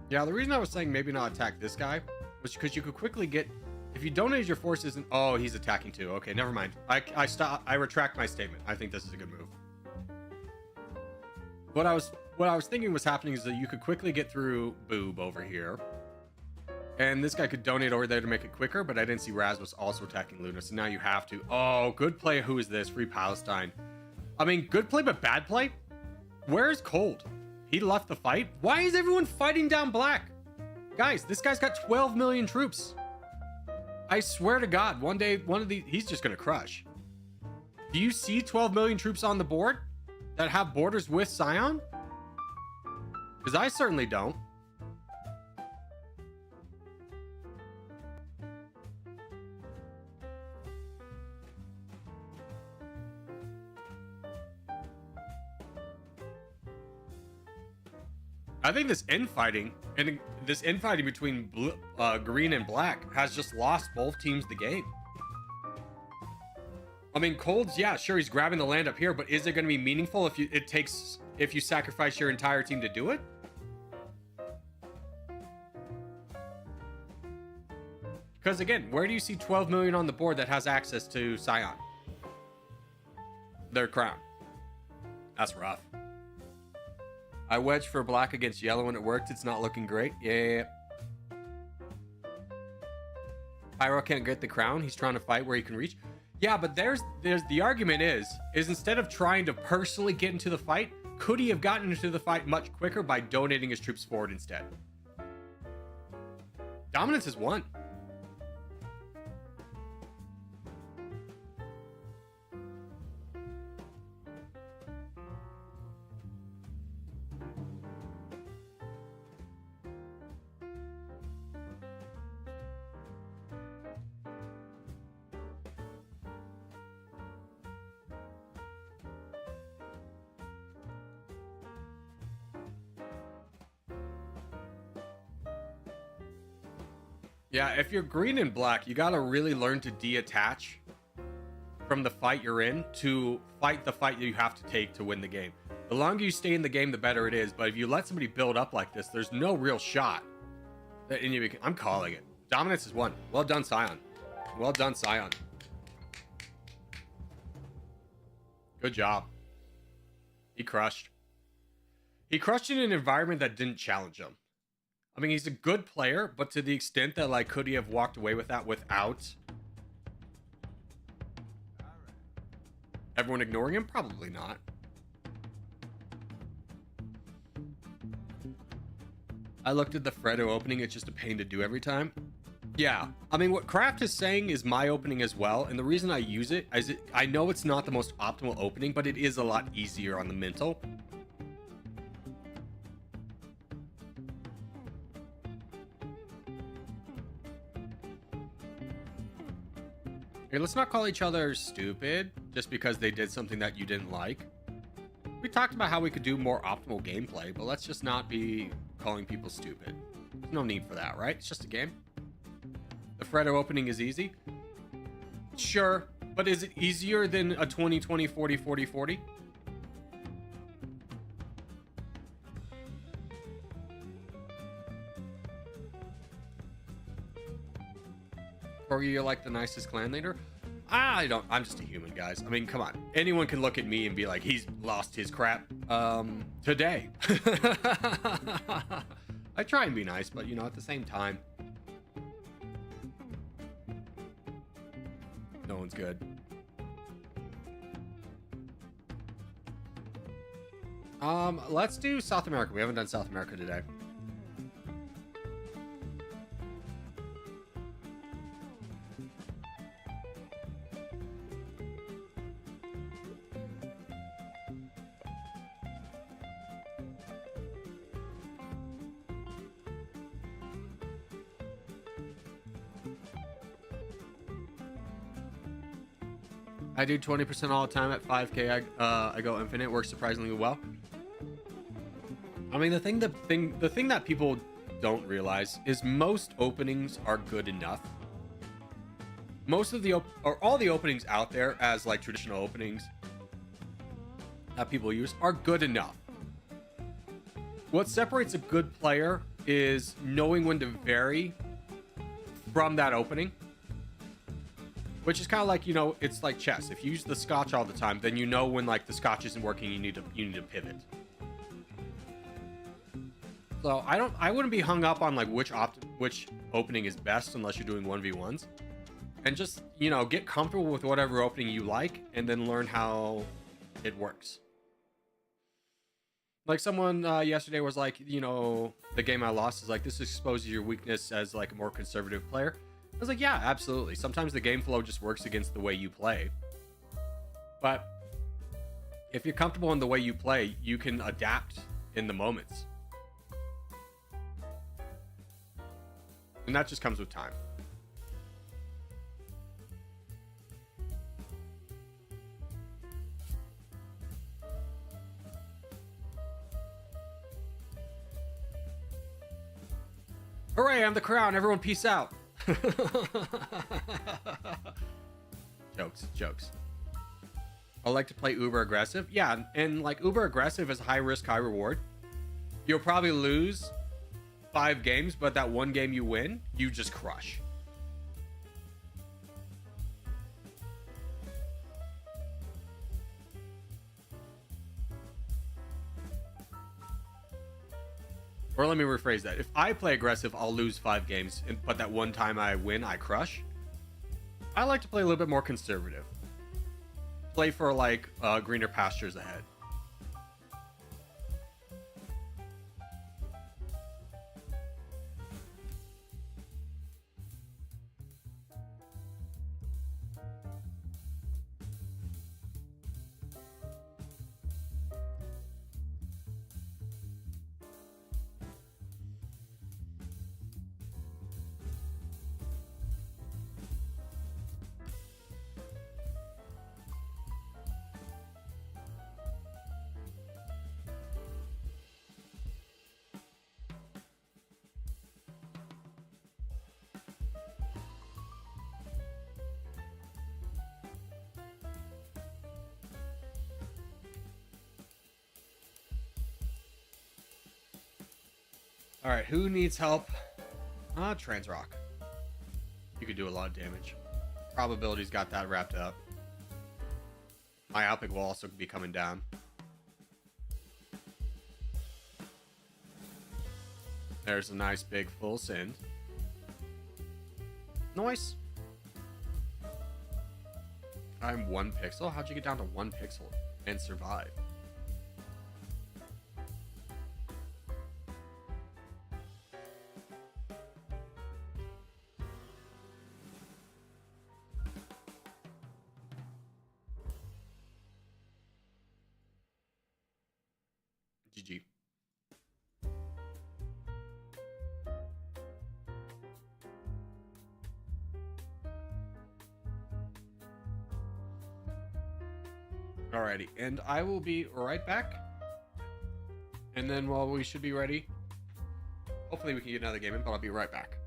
Yeah, the reason I was saying maybe not attack this guy was because you could quickly get, if you donate your forces and, oh, he's attacking too. Okay, never mind. I retract my statement. I think this is a good move. What I was thinking was happening is that you could quickly get through Boob over here, and this guy could donate over there to make it quicker, but I didn't see Raz was also attacking Luna, so now you have to. Oh, good play. Who is this? Free Palestine. I mean, good play, but bad play? Where's Cold? He left the fight. Why is everyone fighting down black? Guys, this guy's got 12 million troops. I swear to God, one day, one of these, he's just going to crush. Do you see 12 million troops on the board that have borders with Scion? Because I certainly don't. I think this infighting between green and black has just lost both teams the game. I mean, Cold's, yeah, sure, he's grabbing the land up here, but is it going to be meaningful if you sacrifice your entire team to do it? Because again, where do you see 12 million on the board that has access to Scion? Their crown. That's rough. I wedged for black against yellow and it worked. It's not looking great. Yeah. Pyro can't get the crown. He's trying to fight where he can reach. Yeah, but there's the argument is instead of trying to personally get into the fight, could he have gotten into the fight much quicker by donating his troops forward instead? Dominance is won. Yeah, if you're green and black, you gotta really learn to detach from the fight you're in to fight the fight that you have to take to win the game. The longer you stay in the game, the better it is. But if you let somebody build up like this, there's no real shot. I'm calling it. Dominance is won. Well done, Scion. Well done, Scion. Good job. He crushed. He crushed in an environment that didn't challenge him. I mean, he's a good player, but to the extent that, like, could he have walked away with that without everyone ignoring him? Probably not. I looked at the Freddo opening. It's just a pain to do every time. Yeah. I mean, what Kraft is saying is my opening as well. And the reason I use it is I know it's not the most optimal opening, but it is a lot easier on the mental. Hey, let's not call each other stupid just because they did something that you didn't like. We talked about how we could do more optimal gameplay, but let's just not be calling people stupid. There's no need for that, right? It's just a game. The Freddo opening is easy. Sure, but is it easier than a 20-20, 40-40-40? Or you're like the nicest clan leader? I'm just a human, guys. I mean, come on. Anyone can look at me and be like, he's lost his crap today. I try and be nice, but you know, at the same time, no one's good. Let's do South America. We haven't done South America today. I do 20% all the time at 5K. I go infinite. Works surprisingly well. I mean, the thing that people don't realize is most openings are good enough. Most of the all the openings out there as like traditional openings that people use are good enough. What separates a good player is knowing when to vary from that opening. Which is kind of like, you know, it's like chess. If you use the scotch all the time, then you know when like the scotch isn't working, you need to pivot. So I wouldn't be hung up on like which opening is best unless you're doing 1v1s. And just, you know, get comfortable with whatever opening you like and then learn how it works. Like someone yesterday was like, you know, the game I lost is like, this exposes your weakness as like a more conservative player. I was like, yeah, absolutely. Sometimes the game flow just works against the way you play. But if you're comfortable in the way you play, you can adapt in the moments. And that just comes with time. Hooray, I'm the crown. Everyone peace out. Jokes. I like to play uber aggressive. Yeah, and like uber aggressive is high risk, high reward. You'll probably lose 5 games, but that one game you win, you just crush. Or let me rephrase that. If I play aggressive, I'll lose 5 games, but that one time I win, I crush. I like to play a little bit more conservative. Play for like greener pastures ahead. All right, who needs help? Trans Rock. You could do a lot of damage. Probability's got that wrapped up. Myopic will also be coming down. There's a nice big full send. Nice. I'm 1 pixel. How'd you get down to 1 pixel and survive? GG. Alrighty, and I will be right back. And then while we should be ready, hopefully we can get another game in, but I'll be right back.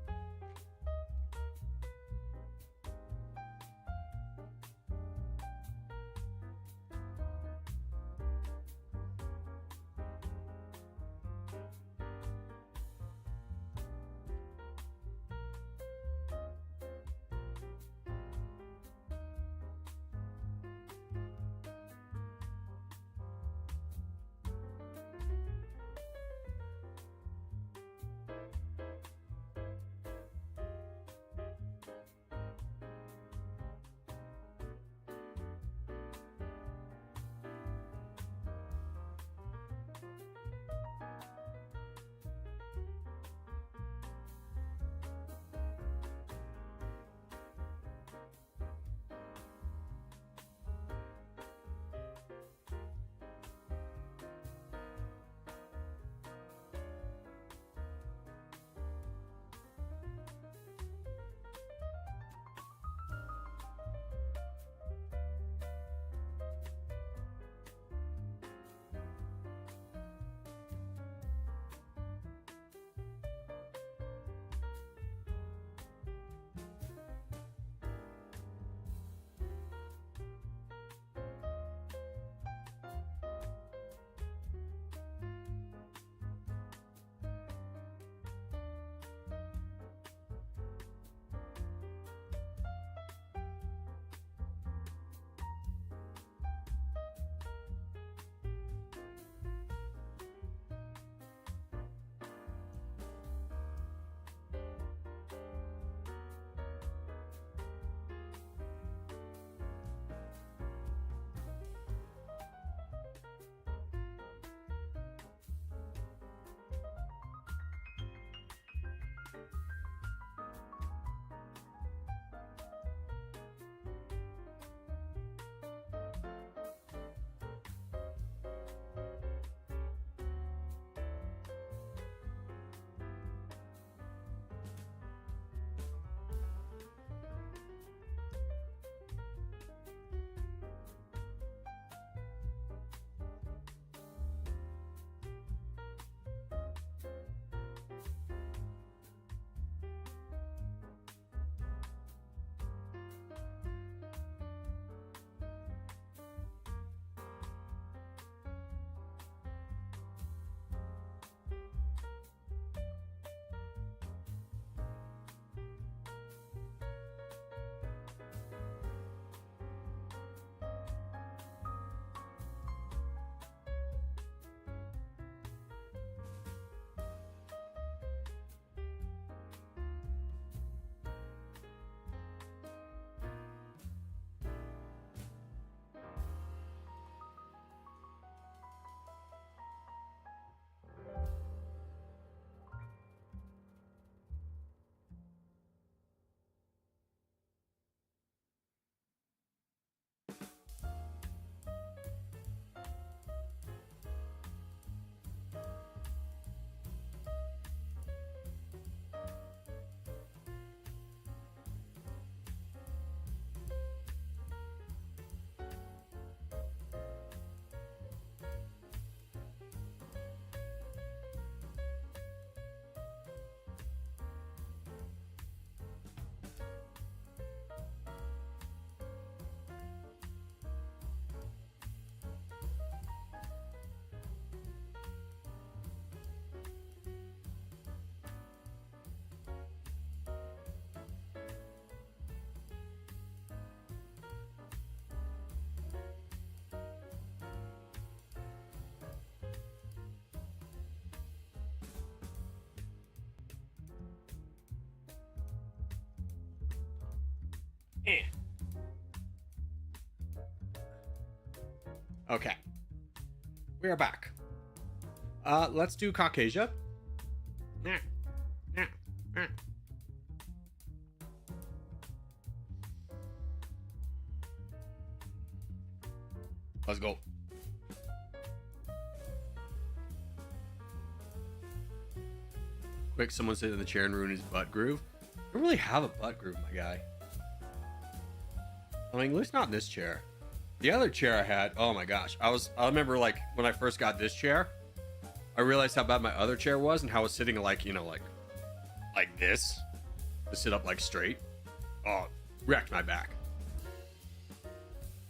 Eh. Okay. We are back. Let's do Caucasia. Let's go. Quick, someone sit in the chair and ruin his butt groove. I don't really have a butt groove, my guy. I mean, at least not in this chair. The other chair I had, oh my gosh. I remember like when I first got this chair, I realized how bad my other chair was and how I was sitting like, you know, like this to sit up like straight. Oh, wrecked my back.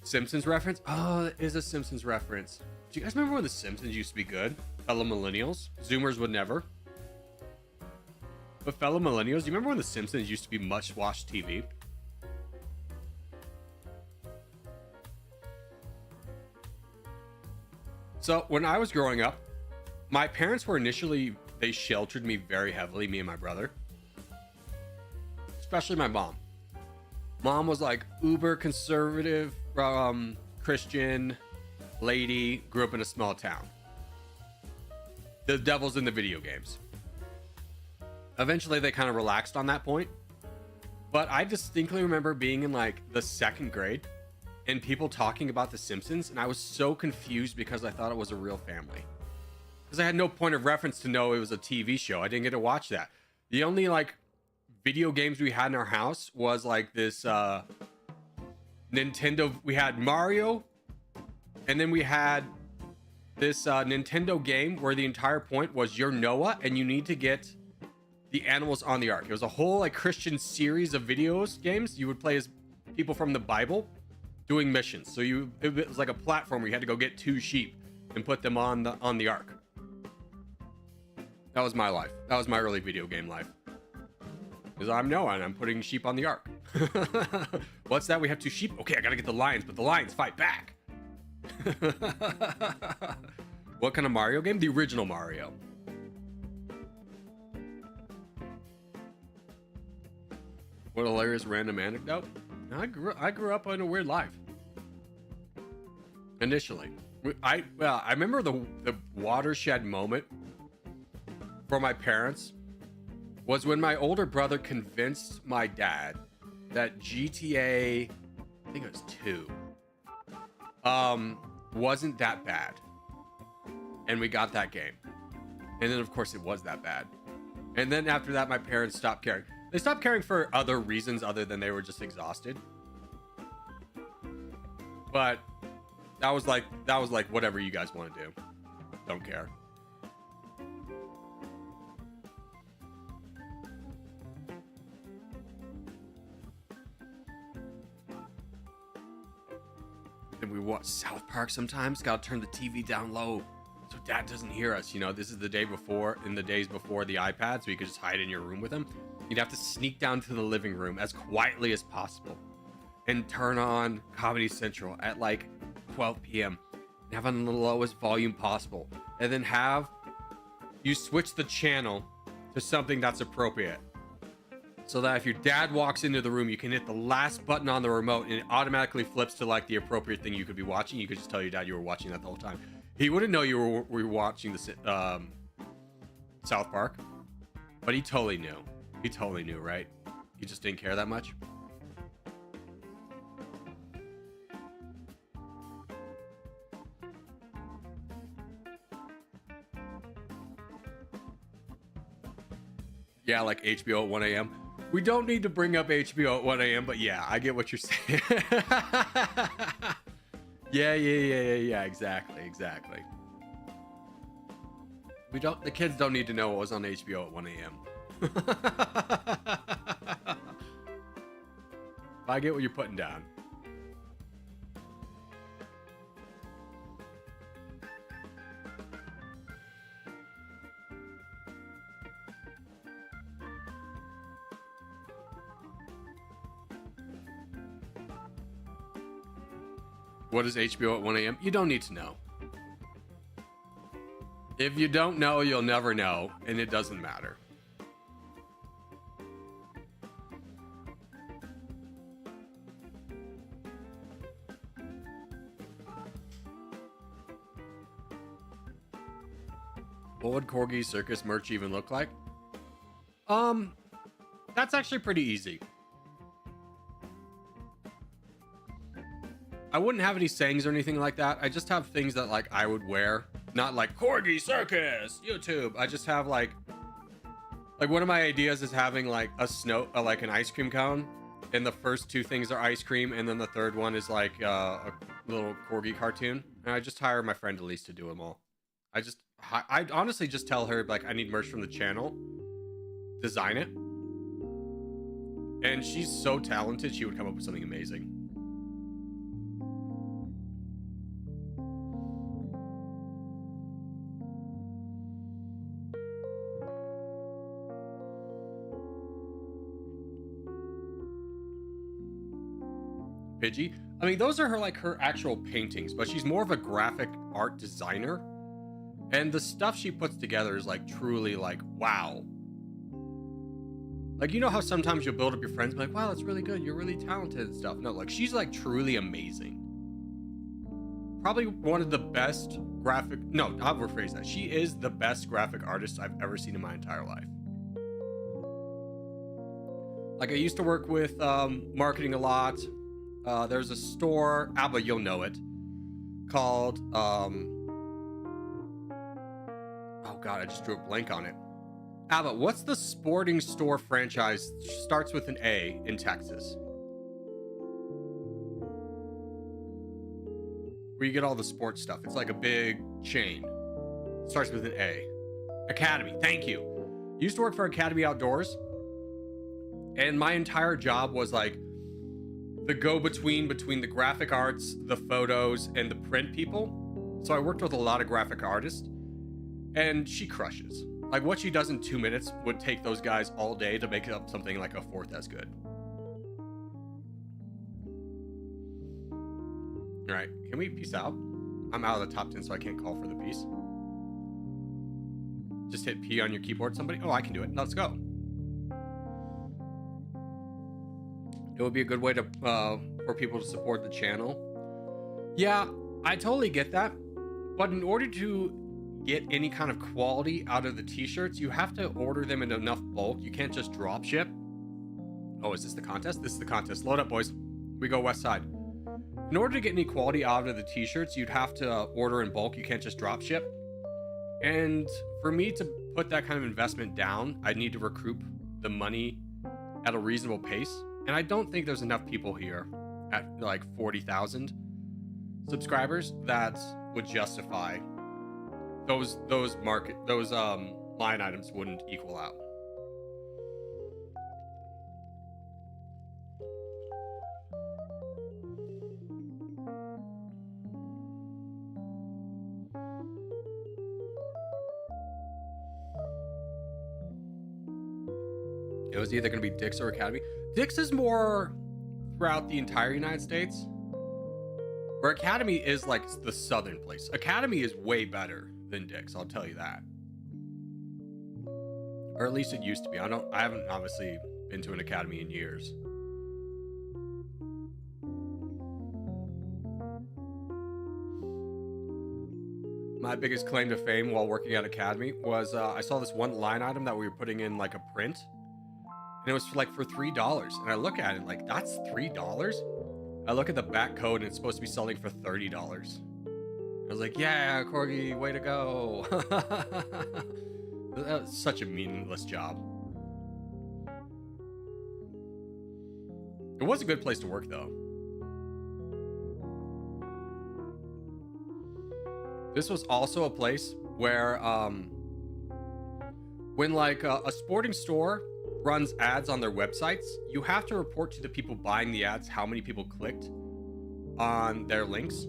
Simpsons reference? Oh, it is a Simpsons reference. Do you guys remember when the Simpsons used to be good? Fellow millennials. Zoomers would never. But fellow millennials, do you remember when the Simpsons used to be much watched TV? So when I was growing up, my parents were initially, they sheltered me very heavily, me and my brother. Especially my mom. Mom was like uber conservative, Christian lady, grew up in a small town. The devil's in the video games. Eventually they kind of relaxed on that point. But I distinctly remember being in like the 2nd grade and people talking about The Simpsons, and I was so confused because I thought it was a real family. Because I had no point of reference to know it was a TV show. I didn't get to watch that. The only like video games we had in our house was like this Nintendo. We had Mario, and then we had this Nintendo game where the entire point was you're Noah and you need to get the animals on the ark. It was a whole like Christian series of videos games. You would play as people from the Bible doing missions. So it was like a platform where you had to go get 2 sheep and put them on the ark. That was my life. That was my early video game life. Because I'm Noah and I'm putting sheep on the ark. What's that? We have 2 sheep? Okay, I gotta get the lions, but the lions fight back. What kind of Mario game? The original Mario. What a hilarious random anecdote. I grew up in a weird life. Initially. I remember the watershed moment for my parents was when my older brother convinced my dad that GTA, I think it was 2, wasn't that bad. And we got that game. And then of course it was that bad. And then after that, my parents stopped caring. They stopped caring for other reasons other than they were just exhausted. But that was like whatever you guys want to do. Don't care. And we watch South Park sometimes. Gotta turn the TV down low so dad doesn't hear us. You know, this is the day before, in the days before the iPad, so you could just hide in your room with him. You'd have to sneak down to the living room as quietly as possible and turn on Comedy Central at like 12 p.m. and have on the lowest volume possible. And then have you switch the channel to something that's appropriate. So that if your dad walks into the room, you can hit the last button on the remote and it automatically flips to like the appropriate thing you could be watching. You could just tell your dad you were watching that the whole time. He wouldn't know you were watching the South Park, but he totally knew. He totally knew, right? He just didn't care that much. Yeah, like HBO at 1 a.m. We don't need to bring up HBO at 1 a.m., but yeah, I get what you're saying. Yeah, exactly. The kids don't need to know what was on HBO at 1 a.m. I get what you're putting down. What is HBO at 1 a.m.? You don't need to know. If you don't know, you'll never know, and it doesn't matter. What would Corgi Circus merch even look like? That's actually pretty easy. I wouldn't have any sayings or anything like that. I just have things that like I would wear, not like Corgi Circus YouTube. I just have like one of my ideas is having like like an ice cream cone, and the first two things are ice cream, and then the third one is like a little Corgi cartoon. And I just hire my friend Elise to do them all. I honestly just tell her like I need merch from the channel, design it, and she's so talented she would come up with something amazing. Pidgey. I mean, those are her actual paintings, but she's more of a graphic art designer, and the stuff she puts together is like truly like wow. Like, you know how sometimes you'll build up your friends and be like, wow, that's really good, you're really talented and stuff. No, like she's like truly amazing. Probably one of the best graphic, no, I'll rephrase that. She is the best graphic artist I've ever seen in my entire life. Like, I used to work with marketing a lot. There's a store, Abba, you'll know it, called, oh God, I just drew a blank on it. Abba, what's the sporting store franchise starts with an A in Texas? Where you get all the sports stuff. It's like a big chain. Starts with an A. Academy, thank you. Used to work for Academy Outdoors, and my entire job was like the go-between between the graphic arts, the photos, and the print people. So I worked with a lot of graphic artists, and she crushes. Like, what she does in 2 minutes would take those guys all day to make up something like a fourth as good. All right, can we peace out? I'm out of the top 10, so I can't call for the peace. Just hit P on your keyboard, somebody. Oh, I can do it. Let's go. It would be a good way to for people to support the channel. Yeah, I totally get that. But in order to get any kind of quality out of the t-shirts, you have to order them in enough bulk. You can't just drop ship. Oh, is this the contest? This is the contest. Load up, boys. We go west side. In order to get any quality out of the t-shirts, you'd have to order in bulk. You can't just drop ship. And for me to put that kind of investment down, I need to recoup the money at a reasonable pace. And I don't think there's enough people here at like 40,000 subscribers that would justify those line items wouldn't equal out. It was either going to be Dick's or Academy. Dick's is more throughout the entire United States, where Academy is like the southern place. Academy is way better than Dick's, I'll tell you that. Or at least it used to be. I haven't obviously been to an Academy in years. My biggest claim to fame while working at Academy was I saw this one line item that we were putting in like a print, and it was for $3. And I look at it like, that's $3? I look at the back code and it's supposed to be selling for $30. I was like, yeah, Corgi, way to go. That was such a meaningless job. It was a good place to work though. This was also a place where when like a sporting store runs ads on their websites, you have to report to the people buying the ads how many people clicked on their links.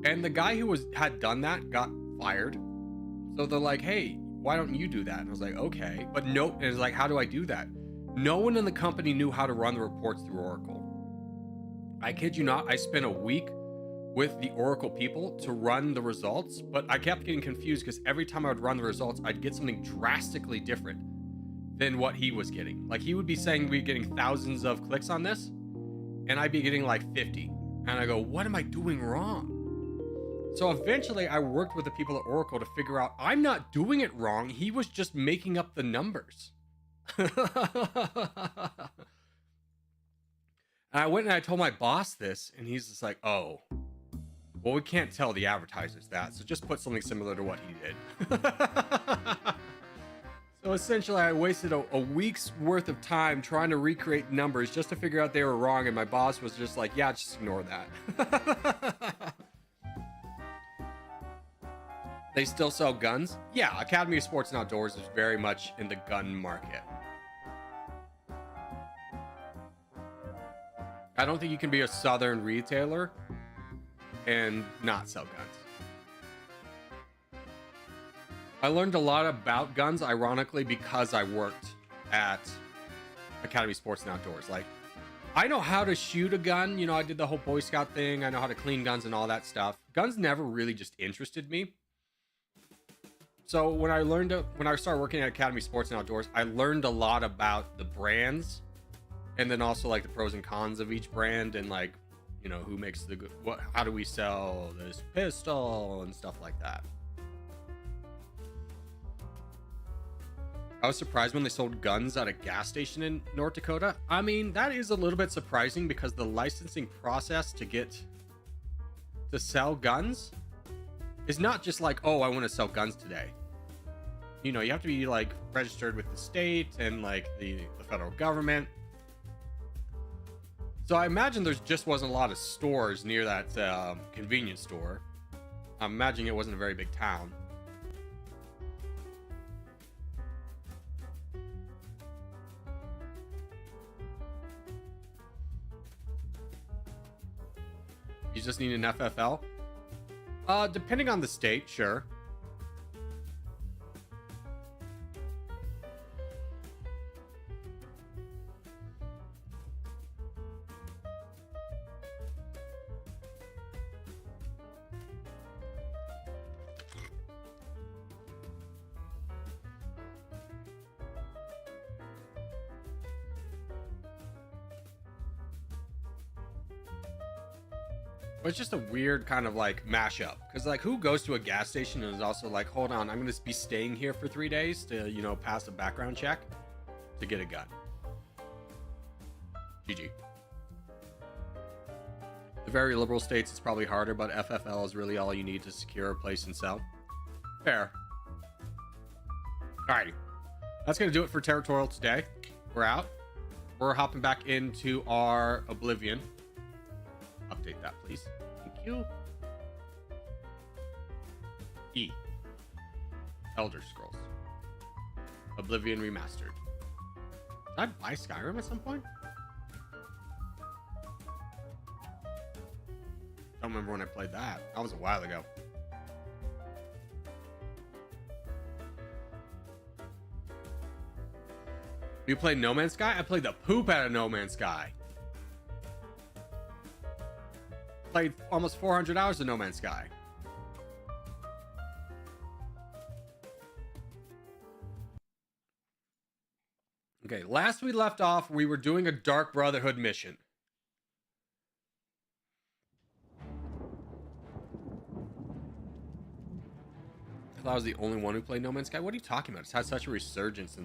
And the guy who had done that got fired. So they're like, hey, why don't you do that? And I was like, okay. But no, and it's like, how do I do that? No one in the company knew how to run the reports through Oracle. I kid you not, I spent a week with the Oracle people to run the results, but I kept getting confused because every time I would run the results, I'd get something drastically different than what he was getting. Like, he would be saying we're getting thousands of clicks on this, and I'd be getting like 50. And I go, what am I doing wrong? So eventually I worked with the people at Oracle to figure out I'm not doing it wrong. He was just making up the numbers. And I went and I told my boss this, and he's just like, oh, well, we can't tell the advertisers that, so just put something similar to what he did. So essentially, I wasted a week's worth of time trying to recreate numbers just to figure out they were wrong, and my boss was just like, yeah, just ignore that. They still sell guns? Yeah, Academy of Sports and Outdoors is very much in the gun market. I don't think you can be a Southern retailer and not sell guns. I learned a lot about guns, ironically, because I worked at Academy Sports and Outdoors. Like, I know how to shoot a gun. You know, I did the whole Boy Scout thing. I know how to clean guns and all that stuff. Guns never really just interested me. So when I started working at Academy Sports and Outdoors, I learned a lot about the brands, and then also like the pros and cons of each brand, and like, you know, who makes the good, what, how do we sell this pistol and stuff like that. I was surprised when they sold guns at a gas station in North Dakota. I mean, that is a little bit surprising because the licensing process to sell guns is not just like, oh, I want to sell guns today. You know, you have to be like registered with the state and like the federal government. So I imagine there just wasn't a lot of stores near that convenience store. I'm imagining it wasn't a very big town. You just need an FFL? Depending on the state, sure. But it's just a weird kind of like mashup, because like, who goes to a gas station and is also like, hold on, I'm going to be staying here for 3 days to, you know, pass a background check to get a gun. GG. The very liberal states, it's probably harder, but FFL is really all you need to secure a place and sell. Fair. Alrighty. That's going to do it for Territorial today. We're out. We're hopping back into our Oblivion. Update that, please. Thank you. E. Elder Scrolls. Oblivion Remastered. Did I buy Skyrim at some point? Don't remember when I played that. That was a while ago. You played No Man's Sky? I played the poop out of No Man's Sky. Played almost 400 hours of No Man's Sky. Okay, last we left off, we were doing a Dark Brotherhood mission. I thought I was the only one who played No Man's Sky. What are you talking about? It's had such a resurgence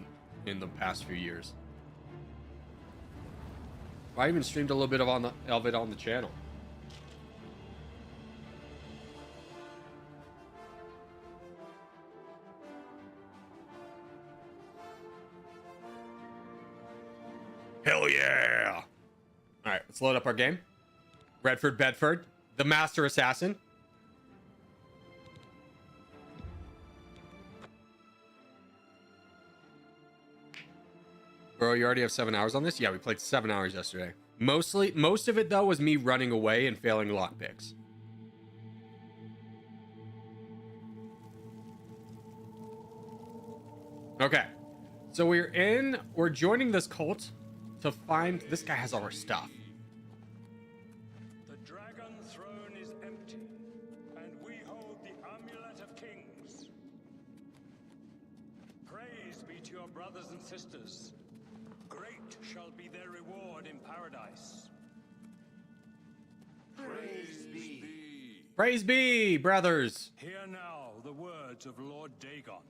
in the past few years. I even streamed a little bit of it on the channel. Hell yeah! All right, let's load up our game. Redford Bedford, the Master Assassin. Bro, you already have 7 hours on this? Yeah, we played 7 hours yesterday. Most of it, though, was me running away and failing lockpicks. Okay. So we're joining this cult to find... This guy has all our stuff. The dragon throne is empty, and we hold the amulet of kings. Praise be to your brothers and sisters. Great shall be their reward in paradise. Praise be. Praise be, brothers. Hear now the words of Lord Dagon.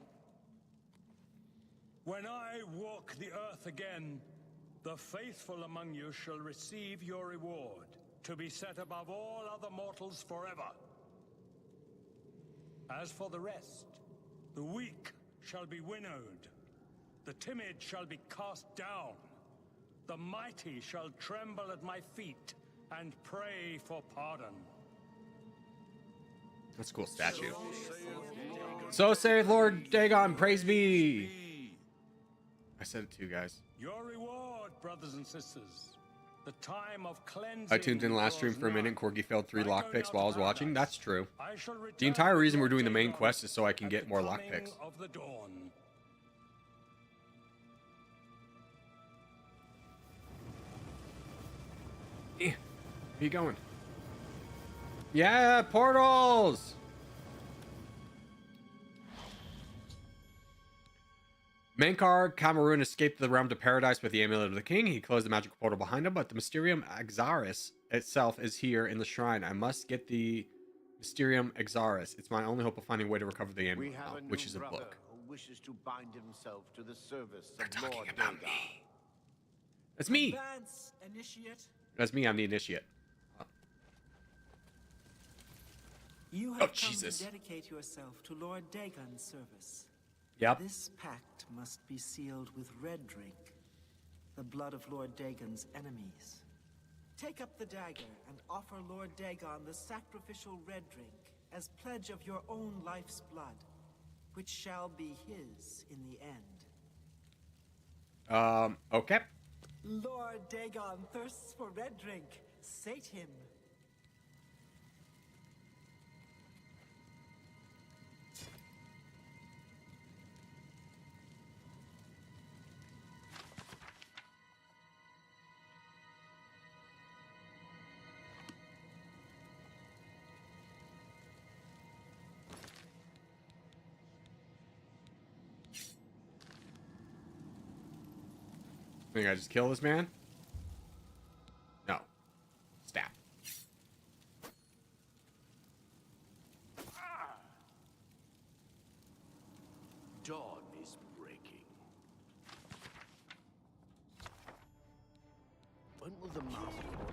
When I walk the earth again, the faithful among you shall receive your reward, to be set above all other mortals forever. As for the rest, the weak shall be winnowed, the timid shall be cast down, the mighty shall tremble at my feet and pray for pardon. That's a cool statue. So saith Lord Dagon, praise be. I said it too, guys. Your reward, brothers and sisters. The time of cleansing. I tuned in last stream for a minute. Corgi failed 3 lockpicks while I was watching. That's true. I shall The entire reason we're doing the main return quest is so I can at get the more coming lockpicks. of the dawn. Where you going? Yeah, portals! Mankar Cameroon escaped the realm to paradise with the amulet of the king. He closed the magical portal behind him, but the Mysterium Exaris itself is here in the shrine. I must get the Mysterium Exaris. It's my only hope of finding a way to recover the amulet, which is a book. Who wishes to bind himself to the service They're of talking Lord about Dagon. me. That's me. Advance, initiate. That's me. I'm the initiate. You Oh, have come Jesus. to dedicate yourself to Lord Dagon's service. Yep. This pact must be sealed with red drink, the blood of Lord Dagon's enemies. Take up the dagger and offer Lord Dagon the sacrificial red drink as pledge of your own life's blood, which shall be his in the end. Okay. Lord Dagon thirsts for red drink. Sate him. Think I just kill this man? No. Stab. Dawn is breaking. When will the master order?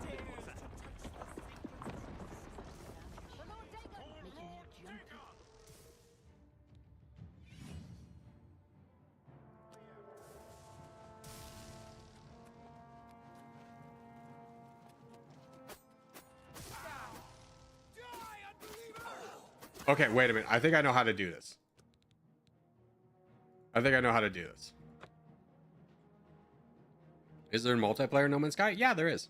Okay, wait a minute. I think I know how to do this. Is there multiplayer No Man's Sky? Yeah, there is.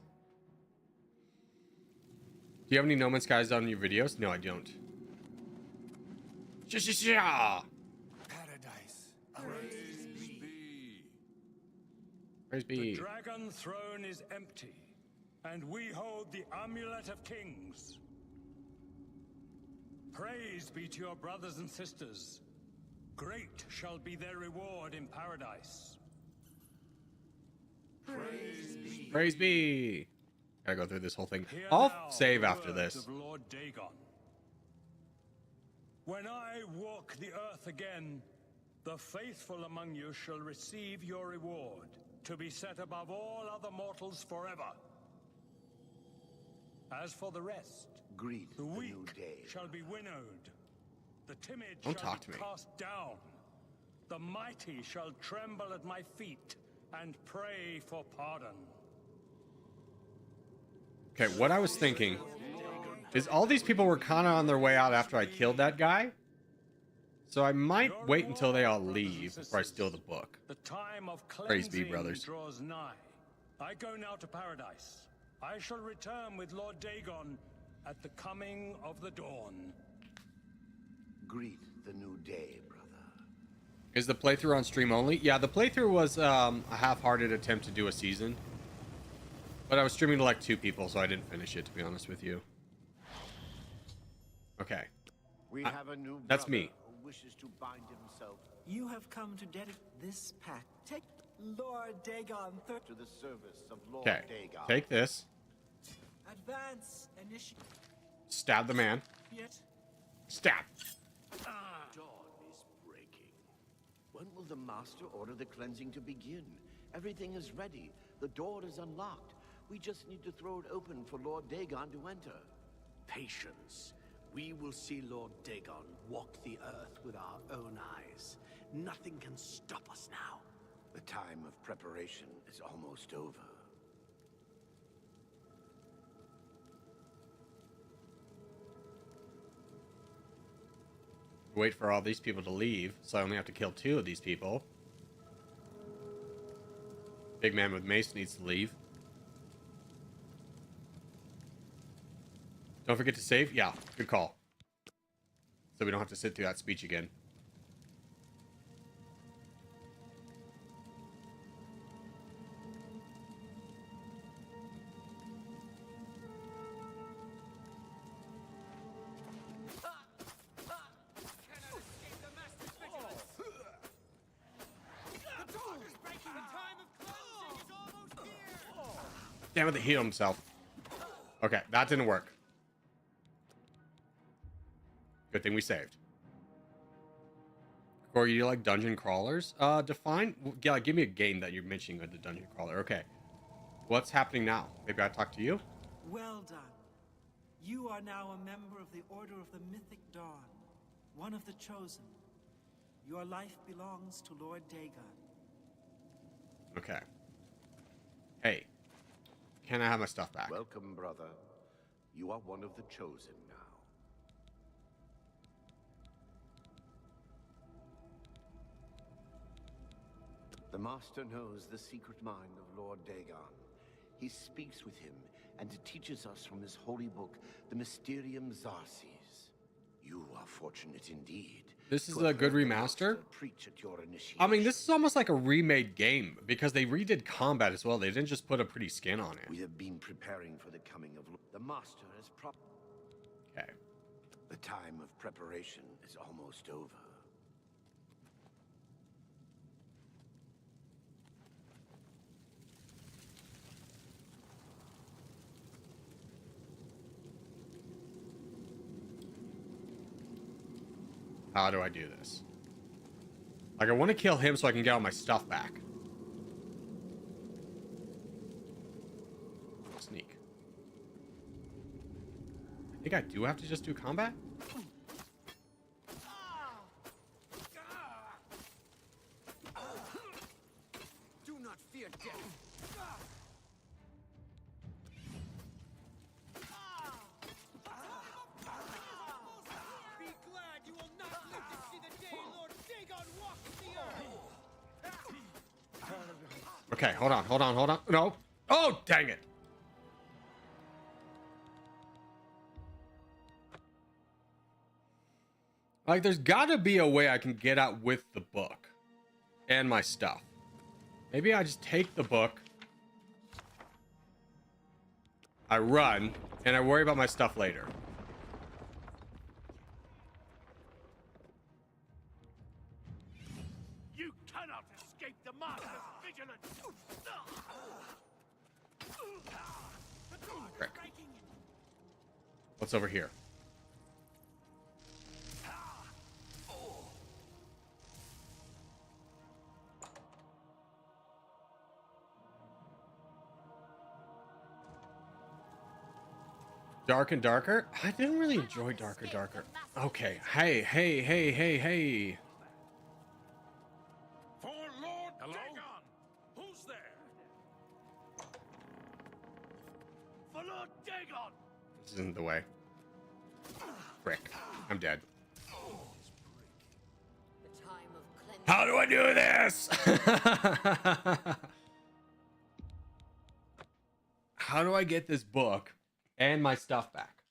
Do you have any No Man's Skies on your videos? No, I don't. Paradise. Praise The be. dragon throne is empty, and we hold the amulet of kings. Praise be to your brothers and sisters. Great shall be their reward in paradise. Praise be. Gotta go through this whole thing. Hear I'll now save the after words this. of Lord Dagon. When I walk the earth again, the faithful among you shall receive your reward, to be set above all other mortals forever. As for the rest, Greet the the new weak day. shall be winnowed, the timid Don't shall talk be to me. cast down, the mighty shall tremble at my feet and pray for pardon. Okay, what I was thinking is all these people were kind of on their way out after I killed that guy. So I might Your wait until they all reward, brothers and leave before I sisters. steal the book. The time of Praise be, cleansing brothers. draws nigh. I go now to paradise. I shall return with Lord Dagon at the coming of the dawn. Greet the new day, brother. Is the playthrough on stream only? Yeah, the playthrough was a half-hearted attempt to do a season. But I was streaming to like 2 people, so I didn't finish it, to be honest with you. Okay. We have a new that's brother me. who wishes to bind himself You have come to dedicate this pact. Take Lord Dagon to the service of Lord Okay. Dagon. Take this. Advance, initiate. Stab the man. yet? Stab. Dawn is breaking. When will the Master order the cleansing to begin? Everything is ready. The door is unlocked. We just need to throw it open for Lord Dagon to enter. Patience. We will see Lord Dagon walk the earth with our own eyes. Nothing can stop us now. The time of preparation is almost over. Wait for all these people to leave, so I only have to kill 2 of these people. Big man with mace needs to leave. Don't forget to save. Yeah, good call. So we don't have to sit through that speech again. Damn it, he healed himself. Okay, that didn't work. Good thing we saved. Corey, you like dungeon crawlers? Define. Yeah, give me a game that you're mentioning with the dungeon crawler. Okay. What's happening now? Maybe I talk to you? Well done. You are now a member of the Order of the Mythic Dawn, one of the chosen. Your life belongs to Lord Dagon. Okay. Hey. Can I have my stuff back? Welcome, brother. You are one of the chosen now. The Master knows the secret mind of Lord Dagon. He speaks with him and teaches us from his holy book, the Mysterium Zarces. You are fortunate indeed. This is to have a good heard the remaster? Master preach at your initiation. I mean, this is almost like a remade game because they redid combat as well. They didn't just put a pretty skin on it. We have been preparing for the coming of the Master has Okay. The time of preparation is almost over. How do I do this? Like, I want to kill him so I can get all my stuff back. Sneak. I think I do have to just do combat? Do not fear death. Be glad you will not live to see the day Lord Dagon walks the earth. Okay, hold on, hold on, hold on. No. Oh, dang it. Like, there's gotta be a way I can get out with the book and my stuff. Maybe I just take the book, I run, and I worry about my stuff later. You cannot escape the Master's vigilance. Frick. What's over here? Dark and Darker? I didn't really enjoy Darker Darker. Okay. Hey, hey, hey, hey, hey. For Lord Dagon! Who's there? For Lord Dagon! This isn't the way. Frick. I'm dead. How do I do this? How do I get this book and my stuff back?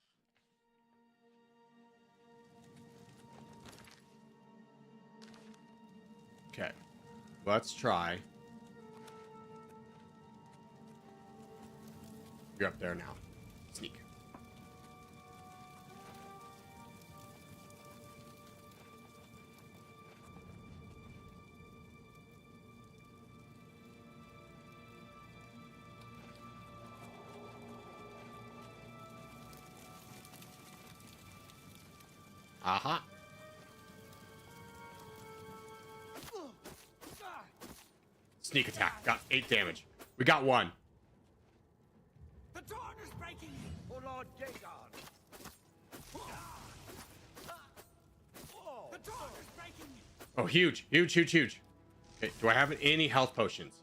Okay. Let's try. You're up there now. Sneak. Aha. Sneak attack. Got 8 damage. We got 1. The dawn is breaking! For Lord Dagon! The dawn is breaking! Oh, huge. Huge, huge, huge. Okay, do I have any health potions?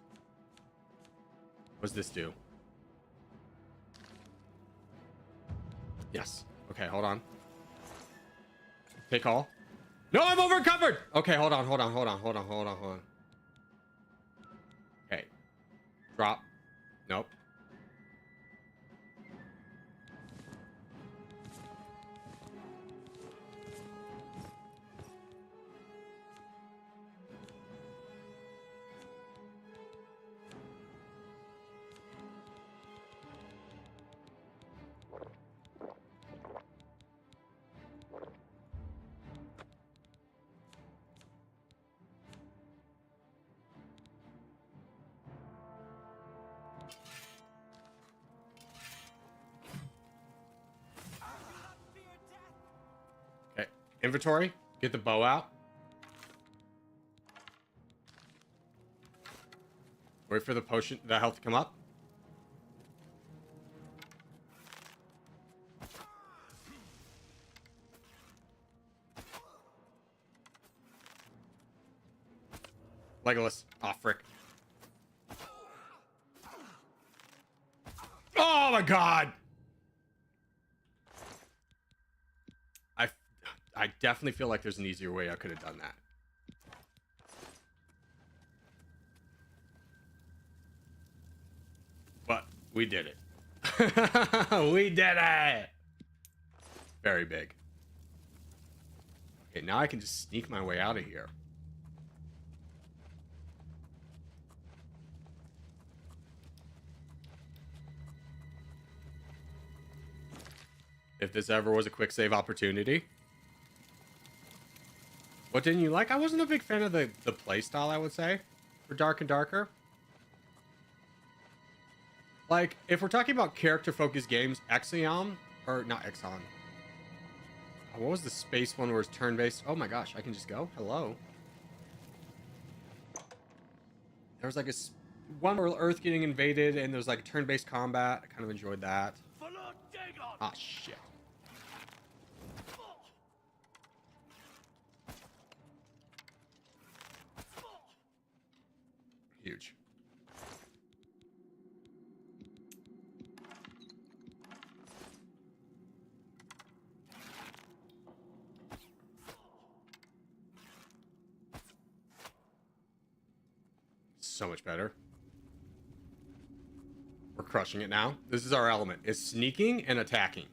What does this do? Yes. Okay, hold on. Take all. No, I'm over covered. Okay, hold on. Okay. Drop. Nope. Okay. Inventory. Get the bow out. Wait for the potion, the health to come up. Legolas. Oh, frick. Oh my god! I definitely feel like there's an easier way I could have done that. But we did it. We did it! Very big. Okay, now I can just sneak my way out of here. If this ever was a quick save opportunity. What didn't you like? I wasn't a big fan of the playstyle, I would say, for Dark and Darker. Like, if we're talking about character-focused games, Exion, or not Exxon. What was the space one where it's turn-based? Oh my gosh, I can just go? Hello. There was like one where Earth getting invaded and there was like turn-based combat. I kind of enjoyed that. Ah, shit. Huge. So much better. We're crushing it now. This is our element. It's sneaking and attacking.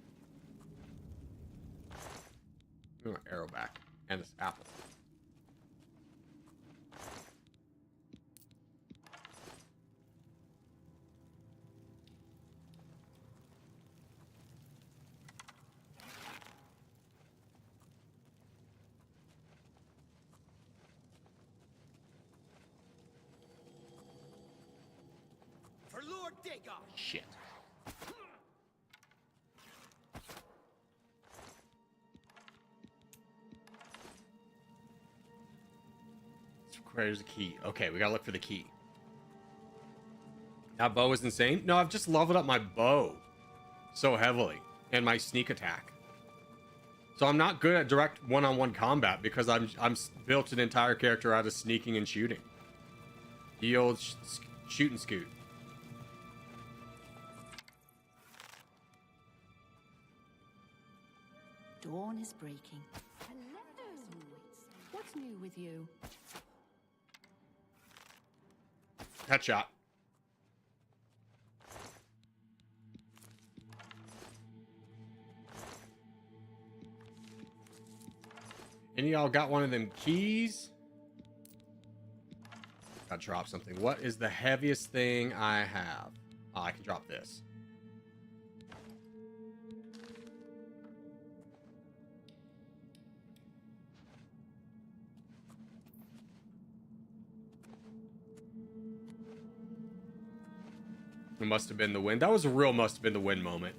Ooh, arrow back. And this apple. For Lord Dagon! Shit. This requires a key. Okay, we gotta look for the key. That bow is insane. No, I've just leveled up my bow so heavily and my sneak attack. So I'm not good at direct one-on-one combat because I'm built an entire character out of sneaking and shooting. The old shoot and scoot. Dawn is breaking. Hello. What's new with you? Headshot. Any of y'all got one of them keys? Gotta drop something. What is the heaviest thing I have? Oh, I can drop this. It must have been the wind. That was a real must have been the wind moment.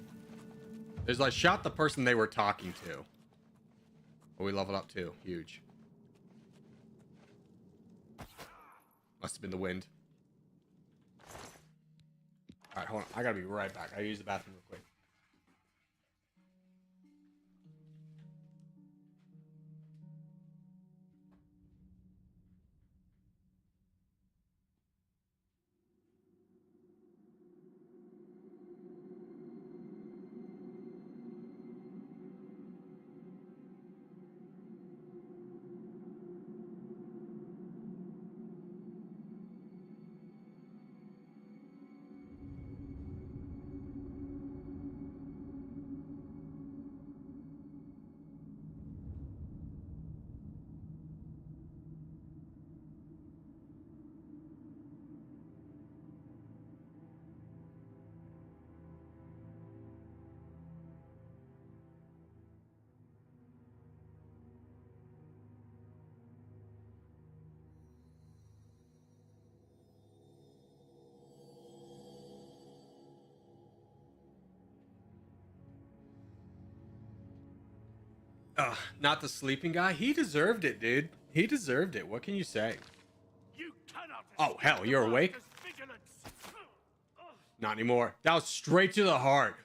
There's like shot the person they were talking to. Oh, we leveled up too. Huge. Must have been the wind. All right, hold on. I gotta be right back. I use the bathroom real quick. Not the sleeping guy. He deserved it, dude. He deserved it. What can you say? You cannot. Oh, hell, you're awake? Not anymore. That was straight to the heart.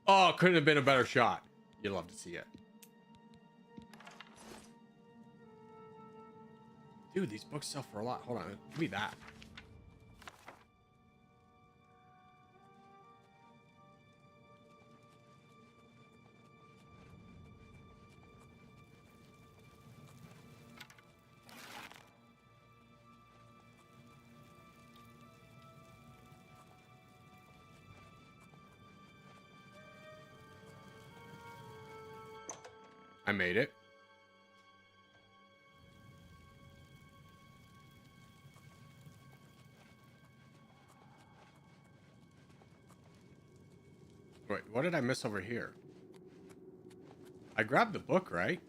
Oh, couldn't have been a better shot. You'd love to see it. Dude, these books sell for a lot. Hold on. Give me that. I made it. Wait, what did I miss over here? I grabbed the book, right?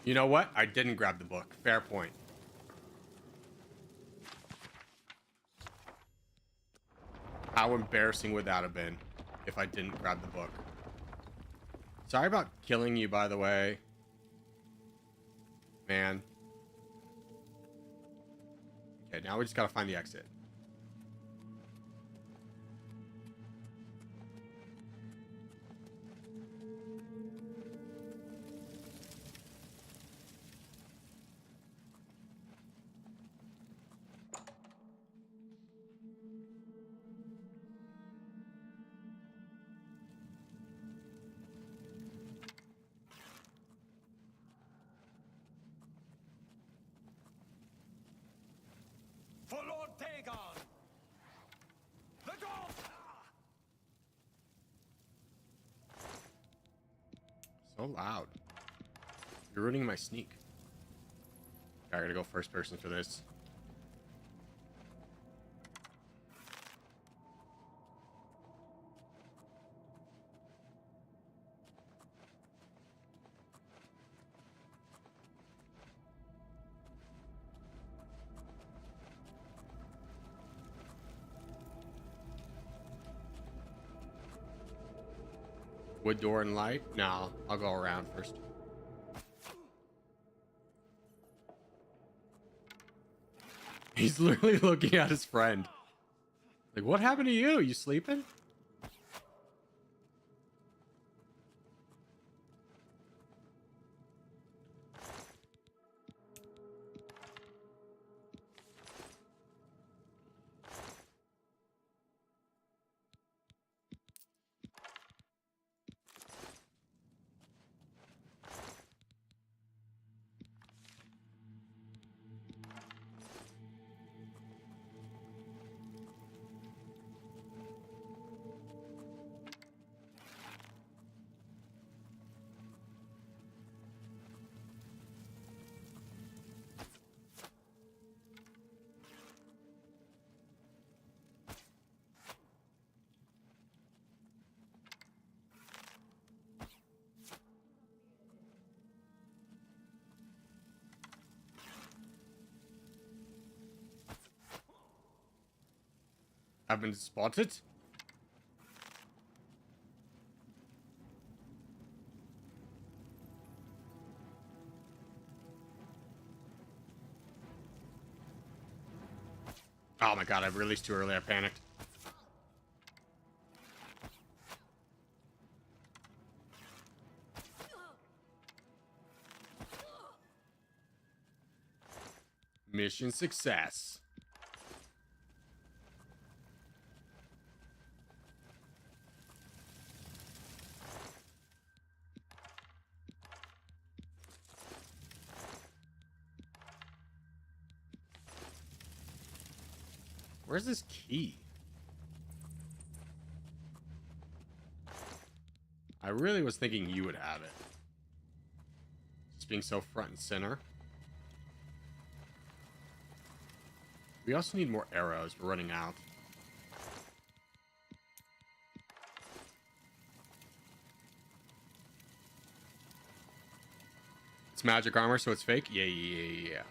You know what? I didn't grab the book. Fair point. How embarrassing would that have been if I didn't grab the book? Sorry about killing you, by the way. Man. Okay, now we just gotta find the exit. For Lord Dagon! The door! So loud. You're ruining my sneak. I gotta go first person for this. Wood door and light? No, I'll go around first. He's literally looking at his friend. Like, what happened to you? You sleeping? I've been spotted. Oh my god, I released too early. I panicked. Mission success. Where's this key? I really was thinking you would have it. Just being so front and center. We also need more arrows. We're running out. It's magic armor, so it's fake? Yeah.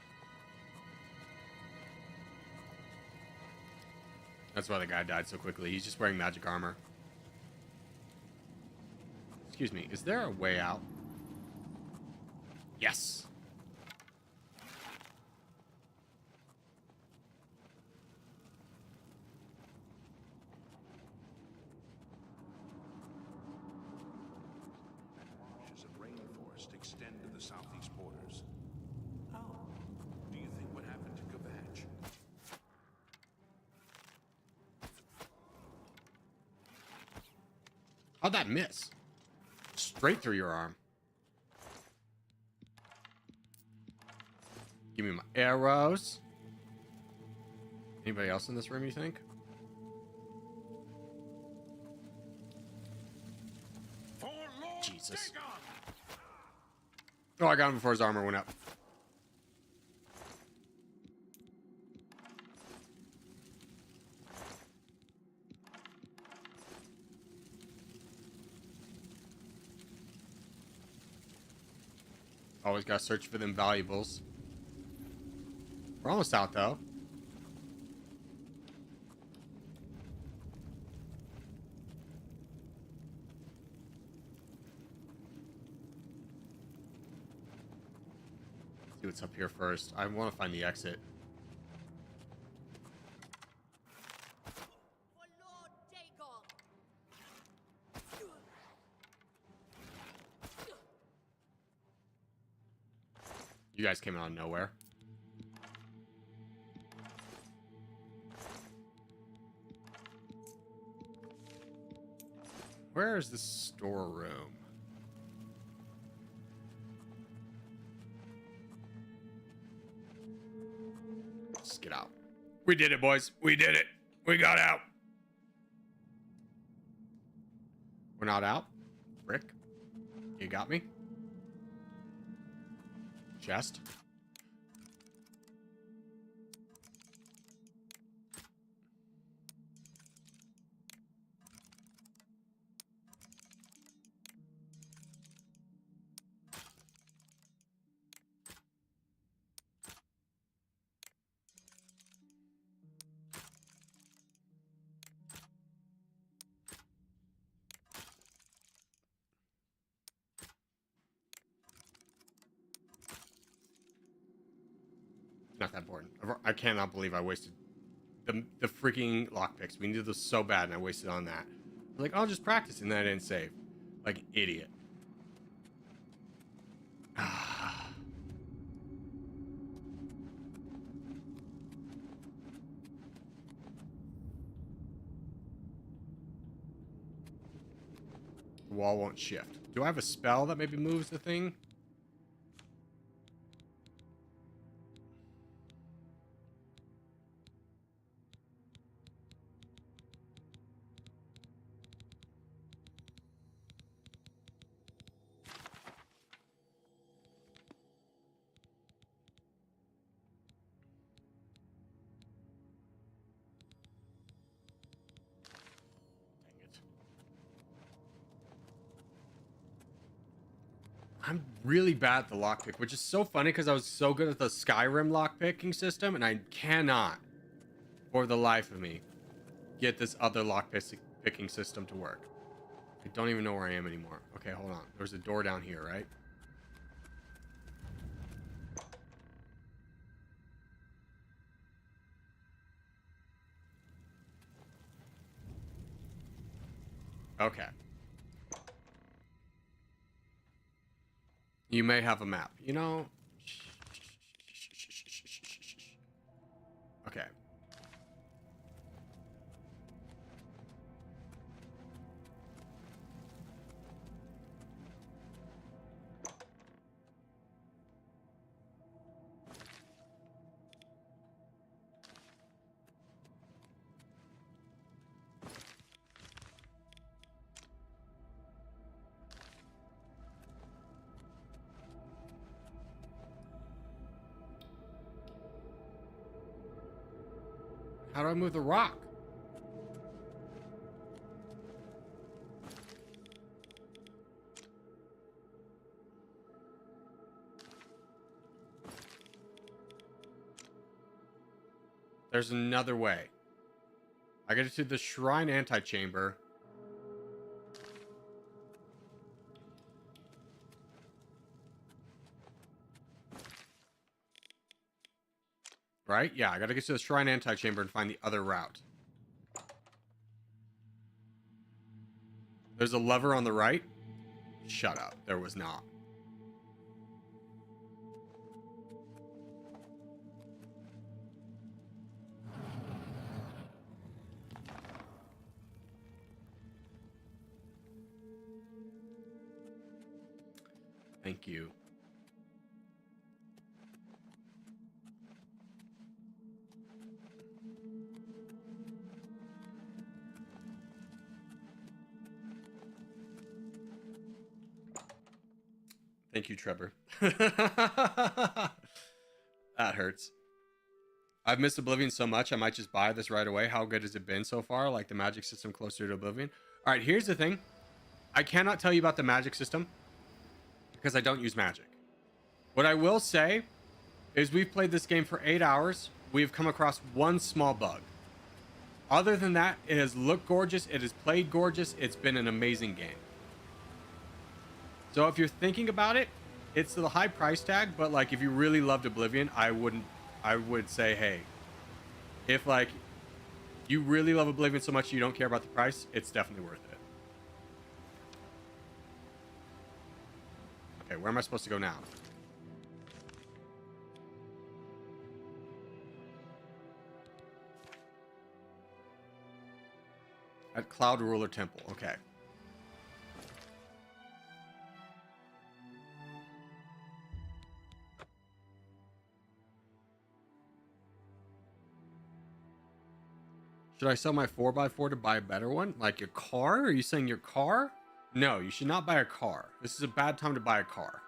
That's why the guy died so quickly. He's just wearing magic armor. Excuse me, is there a way out? Yes. Patches of rainforest extend to the southeast borders. Oh, Do you think what happened to Caucasia? How'd that miss? Straight through your arm. Give me my arrows. Anybody else in this room, you think? For Lord Jesus. Dagon! Oh, I got him before his armor went up. Always gotta search for them valuables. We're almost out, though. Let's see what's up here first. I want to find the exit. For Lord Dagon! You guys came out of nowhere. Where is the storeroom? Let's get out. We did it, boys. We did it. We got out. We're not out. Rick, you got me? Chest. Not that important. I cannot believe I wasted the freaking lockpicks. We needed those so bad, and I wasted on that. I'm like, I'll just practice, and then I didn't save. Like an idiot. The wall won't shift. Do I have a spell that maybe moves the thing? I'm really bad at the lockpick, which is so funny because I was so good at the Skyrim lockpicking system, and I cannot, for the life of me, get this other lockpicking system to work. I don't even know where I am anymore. Okay, hold on. There's a door down here, right? Okay. You may have a map. You know... Okay. How do I move the rock? There's another way. I get to the shrine antechamber. Right? Yeah, I gotta get to the shrine antechamber and find the other route. There's a lever on the right. Shut up. There was not. Thank you. Thank you, Trevor. That hurts. I've missed Oblivion so much, I might just buy this right away. How good has it been so far? Like the magic system closer to Oblivion? All right, here's the thing. I cannot tell you about the magic system because I don't use magic. What I will say is we've played this game for 8 hours. We've come across one small bug. Other than that, it has looked gorgeous. It has played gorgeous. It's been an amazing game. So if you're thinking about it, it's the high price tag, but like if you really loved Oblivion, I would say, hey, if like you really love Oblivion so much you don't care about the price, it's definitely worth it. Okay, where am I supposed to go now? At Cloud Ruler Temple. Okay. Should I sell my 4x4 to buy a better one? Like your car? Are you saying your car? No, you should not buy a car. This is a bad time to buy a car.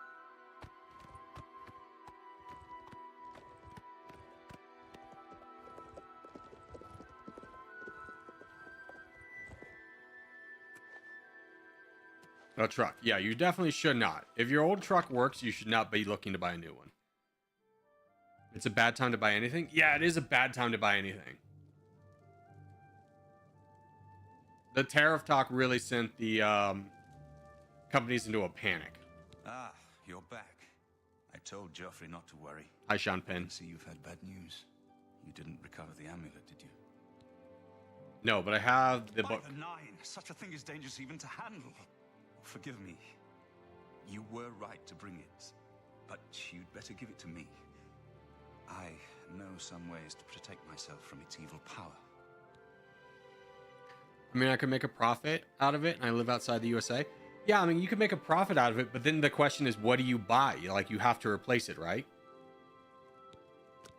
A truck. Yeah, you definitely should not. If your old truck works, you should not be looking to buy a new one. It's a bad time to buy anything? Yeah, it is a bad time to buy anything. The tariff talk really sent the companies into a panic. Ah, you're back. I told Joffrey not to worry. Hi, Sean I Penn. can see you've had bad news. You didn't recover the amulet, did you? No, but I have the By book. the nine, such a thing is dangerous even to handle. Forgive me. You were right to bring it, but you'd better give it to me. I know some ways to protect myself from its evil power. I mean, I could make a profit out of it, and I live outside the USA. Yeah, I mean, you could make a profit out of it, but then the question is, what do you buy? Like, you have to replace it, right?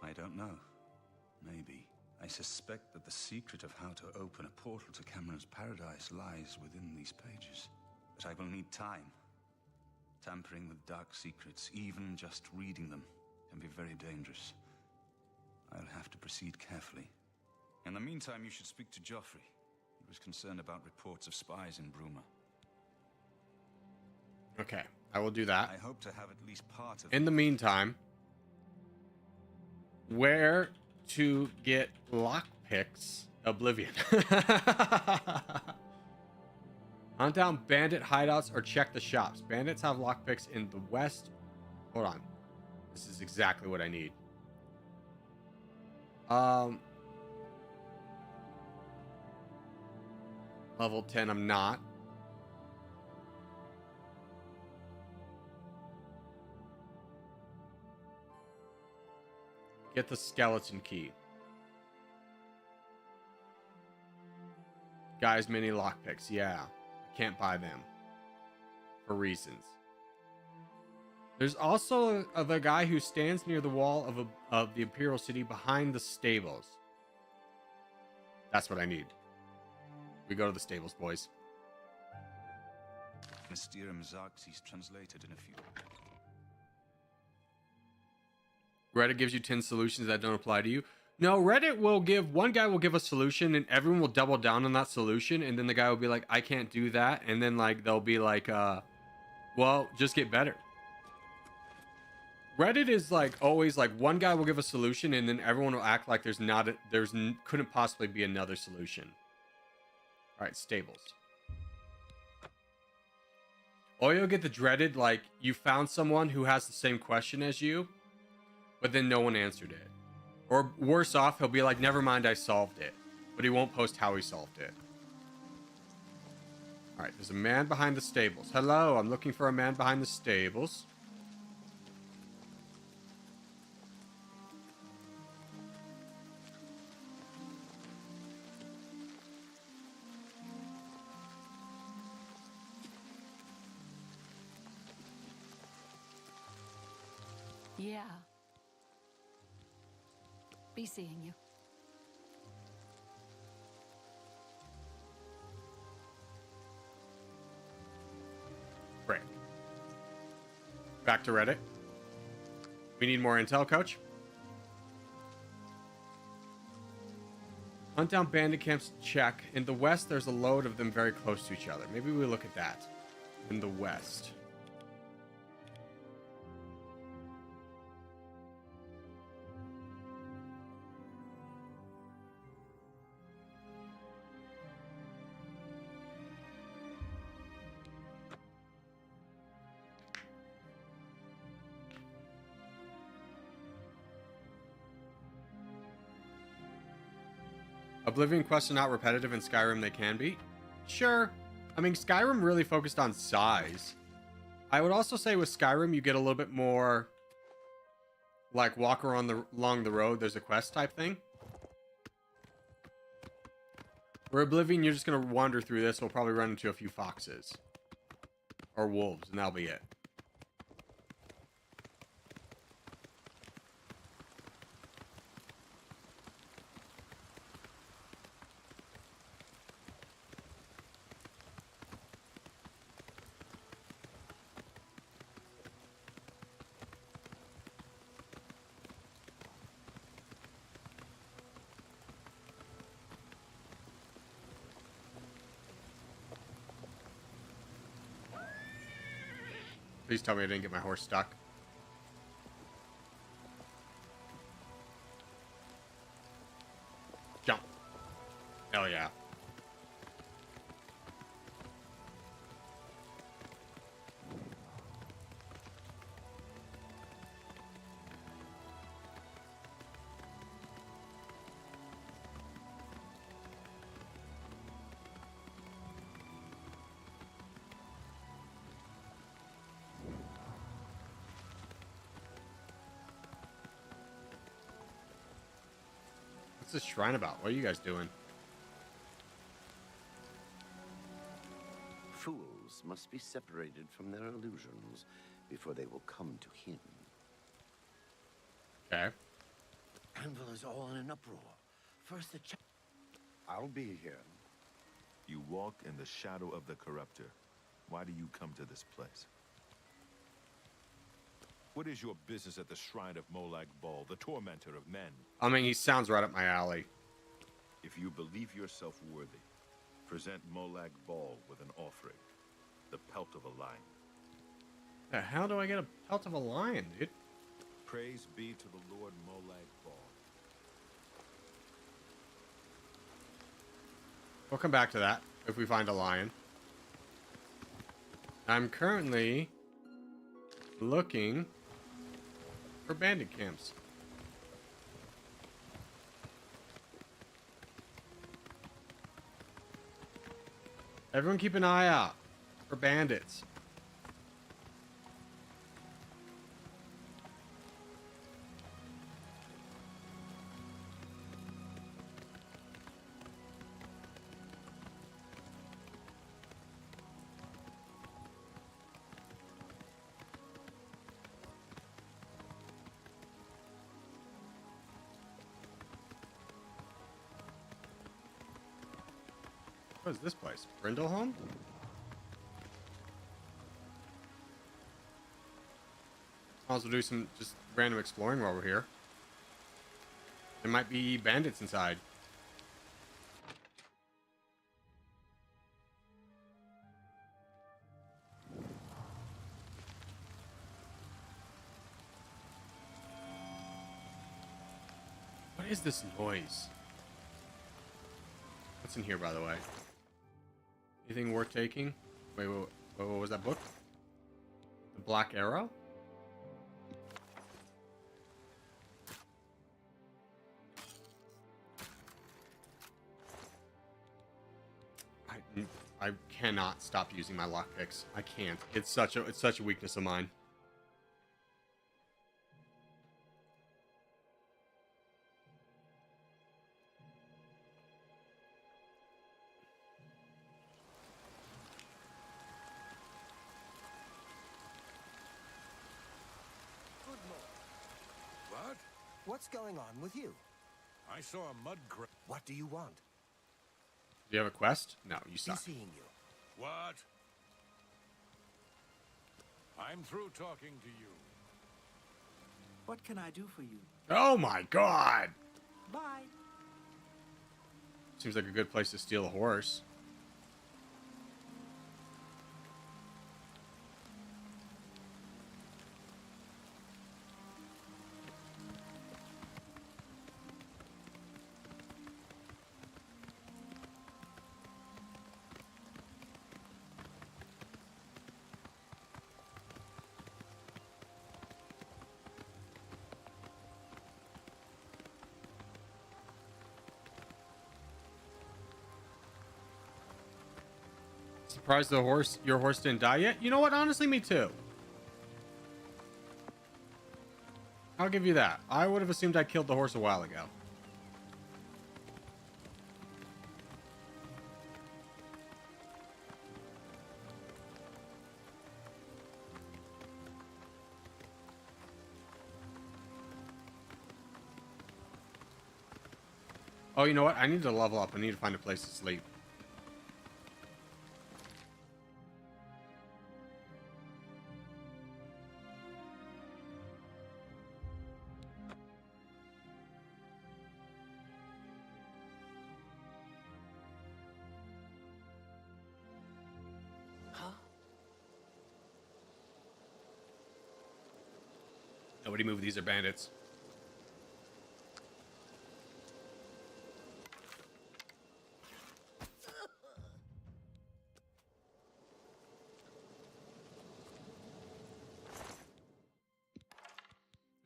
I don't know. Maybe. I suspect that the secret of how to open a portal to Cameron's paradise lies within these pages. But I will need time. Tampering with dark secrets, even just reading them, can be very dangerous. I'll have to proceed carefully. In the meantime, you should speak to Joffrey. He was concerned about reports of spies in Bruma. Okay, I will do that. I hope to have at least part of... In the meantime, where to get lockpicks? Oblivion. Hunt down bandit hideouts or check the shops. Bandits have lockpicks in the west. Hold on. This is exactly what I need. Level 10, I'm not. Get the skeleton key. Guys, mini lockpicks. Yeah. I can't buy them. For reasons. There's also the guy who stands near the wall of the Imperial City behind the stables. That's what I need. We go to the stables, boys. Mysterium Xerxes translated in a few. Reddit gives you 10 solutions that don't apply to you. No, Reddit will give, one guy will give a solution and everyone will double down on that solution. And then the guy will be like, I can't do that. And then like, they'll be like, well, just get better. Reddit is like always like one guy will give a solution and then everyone will act like couldn't possibly be another solution. All right, stables. Or you'll get the dreaded, like you found someone who has the same question as you, but then no one answered it. Or worse off, he'll be like, never mind, I solved it. But he won't post how he solved it. All right, there's a man behind the stables. Hello, I'm looking for a man behind the stables. Yeah. Be seeing you. Great. Back to Reddit. We need more intel, coach. Hunt down bandit camps, check. In the west, there's a load of them very close to each other. Maybe we look at that. In the west. Oblivion quests are not repetitive. In Skyrim they can be. Sure. I mean, Skyrim really focused on size. I would also say with Skyrim you get a little bit more like walk along the road, there's a quest type thing. Where Oblivion, you're just going to wander through this. We'll probably run into a few foxes. Or wolves, and that'll be it. Please tell me I didn't get my horse stuck. Jump. Hell yeah. What's this shrine about? What are you guys doing? Fools must be separated from their illusions before they will come to him. Okay. Anvil is all in an uproar. First the I'll be here. You walk in the shadow of the corruptor. Why do you come to this place? What is your business at the shrine of Molag Bal, the tormentor of men? I mean, he sounds right up my alley. If you believe yourself worthy, present Molag Bal with an offering. The pelt of a lion. The hell do I get a pelt of a lion, dude? Praise be to the Lord Molag Bal. We'll come back to that if we find a lion. I'm currently looking for bandit camps. Everyone keep an eye out for bandits. What is this place? Brindleholm? I'll also do some just random exploring while we're here. There might be bandits inside. What is this noise? What's in here, by the way? Anything worth taking? Wait, what was that book? The Black Arrow? I cannot stop using my lockpicks. I can't. It's such a weakness of mine. Good lord. What? What's going on with you? I saw a mud crab. What do you want? Do you have a quest? No, you Be suck. seeing you. What? I'm through talking to you. What can I do for you? Oh my god! Bye. Seems like a good place to steal a horse. Surprised your horse didn't die yet? You know what? Honestly, me too. I'll give you that. I would have assumed I killed the horse a while ago. Oh, you know what? I need to level up. I need to find a place to sleep. Nobody move. These are bandits.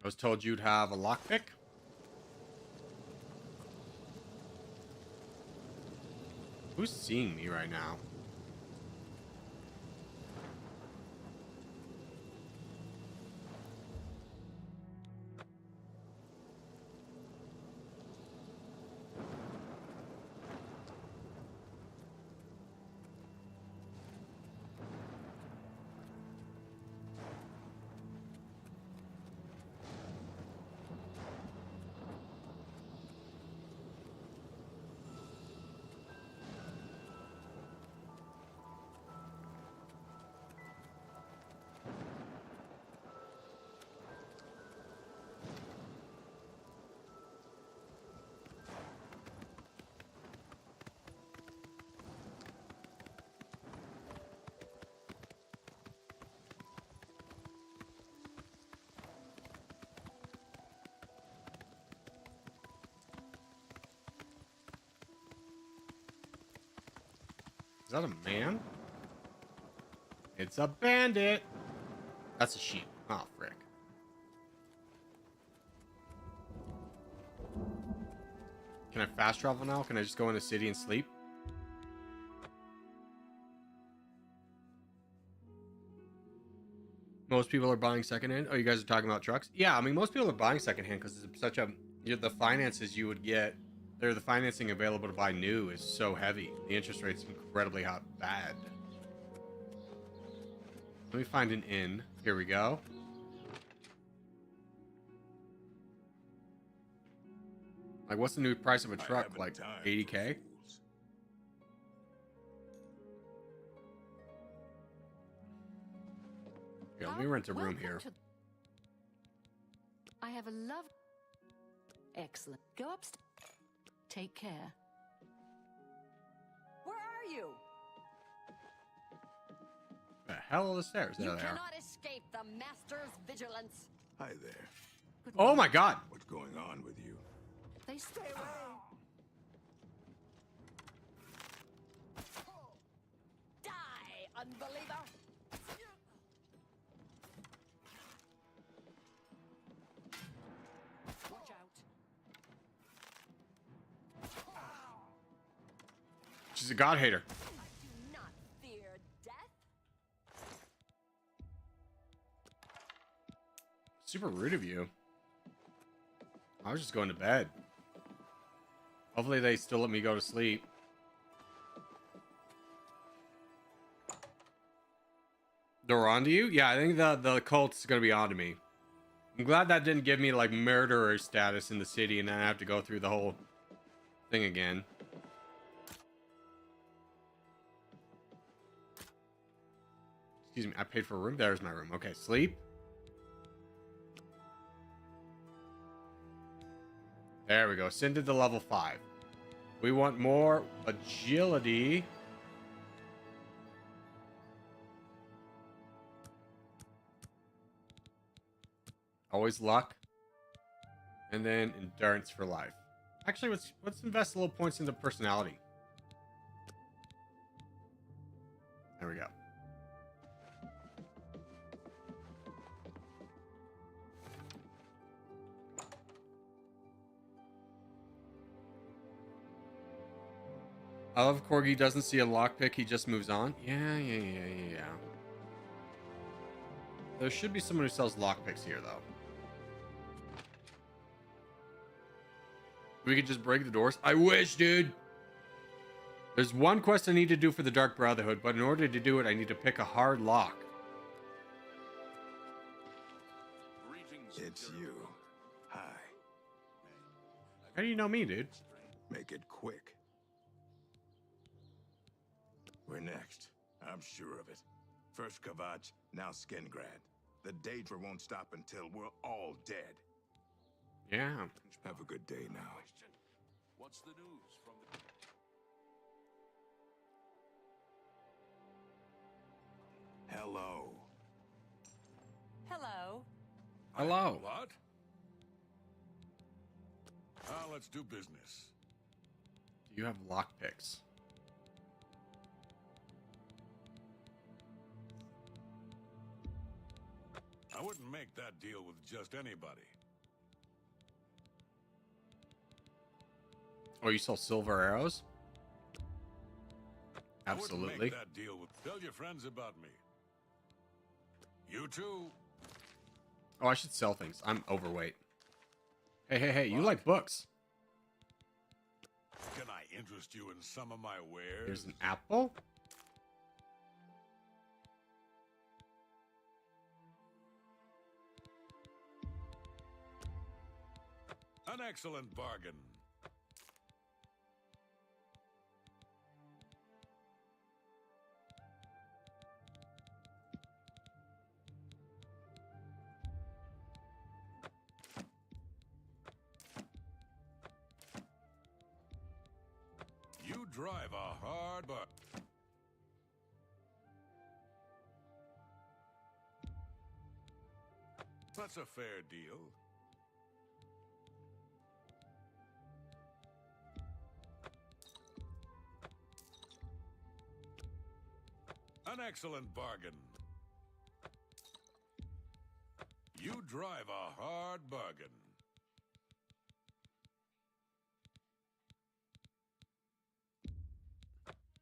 I was told you'd have a lockpick. Who's seeing me right now? Is that a man? It's a bandit. That's a sheep. Oh, frick. Can I fast travel now? Can I just go in the city and sleep? Most people are buying secondhand. Oh, you guys are talking about trucks? Yeah, I mean, most people are buying secondhand because it's such a... the finances you would get... the financing available to buy new is so heavy. The interest rate's incredibly bad. Let me find an inn. Here we go. Like, what's the new price of a truck? Like 80K? Yeah, let me rent a room here. I have a love. Excellent. Go upstairs. Take care. Where are you? The hell are the stairs? There You they are. cannot escape the Master's vigilance. Hi there. Oh my god! What's going on with you? They stay away. Die, unbeliever! Watch out. She's a god hater. I do not fear death. Super rude of you. I was just going to bed. Hopefully they still let me go to sleep. They're on to you? Yeah, I think the cult's gonna be on to me. I'm glad that didn't give me like murderer status in the city and then I have to go through the whole thing again. Excuse me, I paid for a room. There's my room. Okay, sleep. There we go. Ascended to level 5. We want more agility. Always luck. And then endurance for life. Actually, let's invest a little points into personality. There we go. I love Corgi doesn't see a lockpick, he just moves on. Yeah. There should be someone who sells lockpicks here, though. We could just break the doors. I wish, dude! There's one quest I need to do for the Dark Brotherhood, but in order to do it, I need to pick a hard lock. It's you. Hi. How do you know me, dude? Make it quick. We're next. I'm sure of it. First Kavach, now Skengrad. The Daedra won't stop until we're all dead. Yeah. Have a good day now. What's the news from the... Hello. Hello. Hello. What? Let's do business. Do you have lockpicks? I wouldn't make that deal with just anybody. Oh, you sell silver arrows? I wouldn't Absolutely. make that deal with... Tell your friends about me. You too. Oh, I should sell things. I'm overweight. Hey, you What? like books. Can I interest you in some of my wares? Here's an apple. An excellent bargain. You drive a hard bargain. That's a fair deal. An excellent bargain. You drive a hard bargain.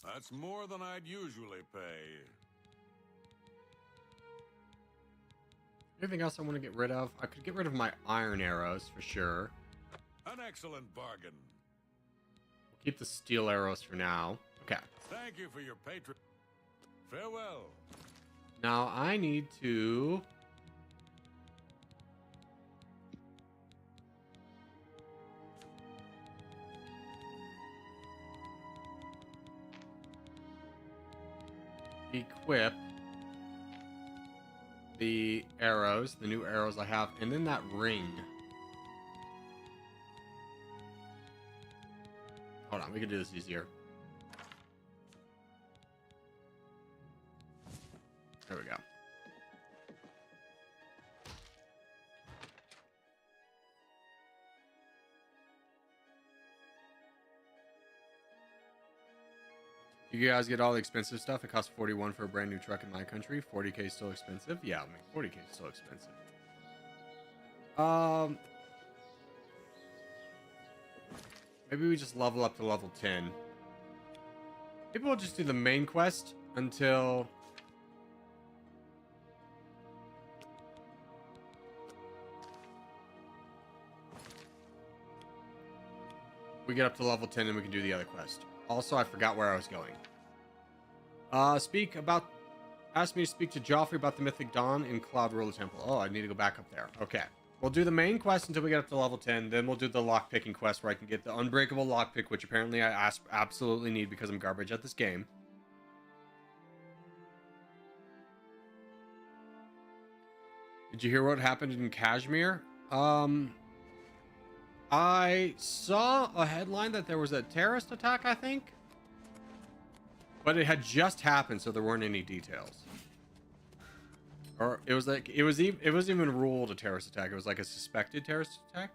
That's more than I'd usually pay. Anything else I want to get rid of? I could get rid of my iron arrows for sure. An excellent bargain. We'll keep the steel arrows for now. Okay. Thank you for your patron. Farewell. Now I need to... equip the arrows, the new arrows I have, and then that ring. Hold on, we can do this easier. There we go. You guys get all the expensive stuff. It costs 41 for a brand new truck in my country. 40k is still expensive. Yeah, I mean 40k is still expensive. Maybe we just level up to level 10. Maybe we'll just do the main quest until we get up to level 10 and we can do the other quest. Also, I forgot where I was going. Ask me to speak to Joffrey about the Mythic Dawn in Cloud Ruler Temple. Oh, I need to go back up there. Okay. We'll do the main quest until we get up to level 10. Then we'll do the lockpicking quest where I can get the unbreakable lockpick, which apparently I absolutely need because I'm garbage at this game. Did you hear what happened in Kashmir? I saw a headline that there was a terrorist attack, I think. But it had just happened, so there weren't any details. Or it was like it wasn't even ruled a terrorist attack. It was like a suspected terrorist attack.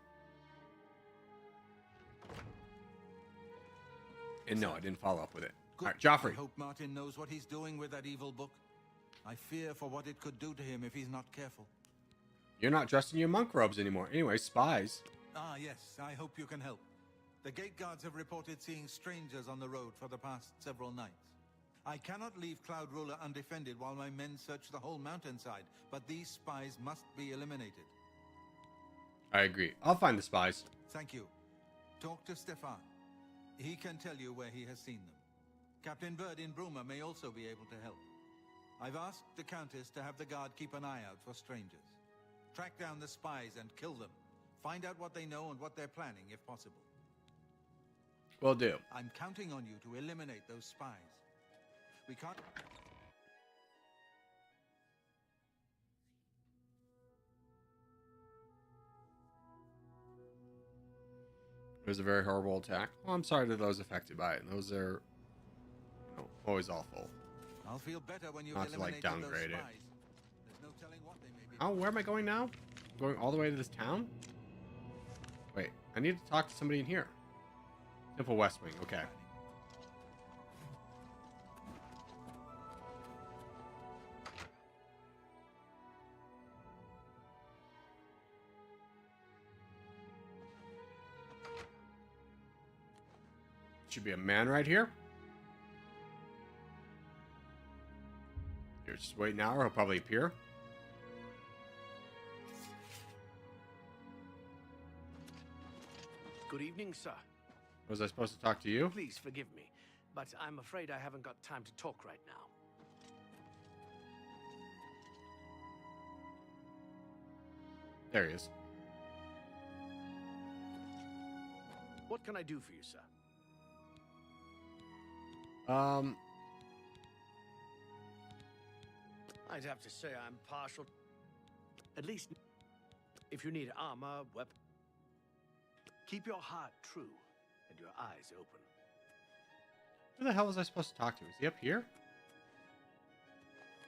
And no, I didn't follow up with it. All right, Joffrey. I hope Martin knows what he's doing with that evil book. I fear for what it could do to him if he's not careful. You're not dressed in your monk robes anymore. Anyway, spies. Ah, yes, I hope you can help. The gate guards have reported seeing strangers on the road for the past several nights. I cannot leave Cloud Ruler undefended while my men search the whole mountainside, but these spies must be eliminated. I agree. I'll find the spies. Thank you. Talk to Stefan. He can tell you where he has seen them. Captain Bird in Bruma may also be able to help. I've asked the Countess to have the guard keep an eye out for strangers. Track down the spies and kill them. Find out what they know and what they're planning, if possible. Will do. I'm counting on you to eliminate those spies. We can't... It was a very horrible attack. Well, I'm sorry to those affected by it. Those are always awful. I'll feel better when you not to like downgrade it. There's no telling what they may be. Oh, where am I going now? I'm going all the way to this town? Wait, I need to talk to somebody in here. Temple West Wing, okay. Should be a man right here. You're just wait now, or he'll probably appear. Good evening, sir. Was I supposed to talk to you? Please forgive me, but I'm afraid I haven't got time to talk right now. There he is. What can I do for you, sir? I'd have to say I'm partial. At least, if you need armor, weapon. Keep your heart true and your eyes open. Who the hell was I supposed to talk to? Is he up here?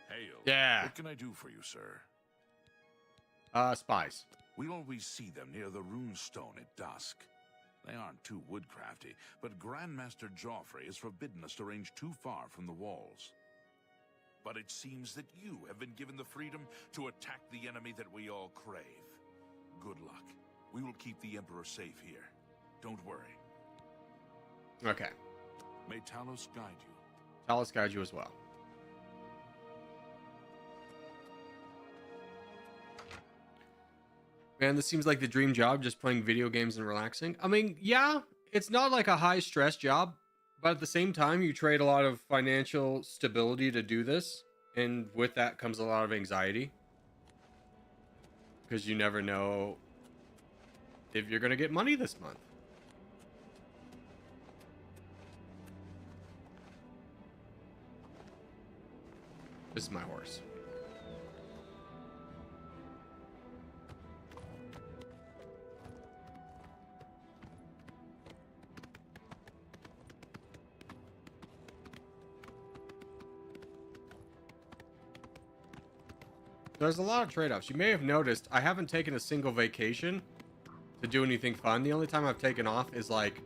Hail. Yeah. What can I do for you, sir? Spies. We always see them near the runestone at dusk. They aren't too woodcrafty, but Grandmaster Joffrey has forbidden us to range too far from the walls. But it seems that you have been given the freedom to attack the enemy that we all crave. Good luck. We will keep the Emperor safe here. Don't worry. Okay. May Talos guide you. Talos guide you as well. Man, this seems like the dream job, just playing video games and relaxing. I mean, yeah, it's not like a high stress job, but at the same time, you trade a lot of financial stability to do this. And with that comes a lot of anxiety. Because you never know if you're going to get money this month. This is my horse. There's a lot of trade-offs. You may have noticed I haven't taken a single vacation to do anything fun. The only time I've taken off is like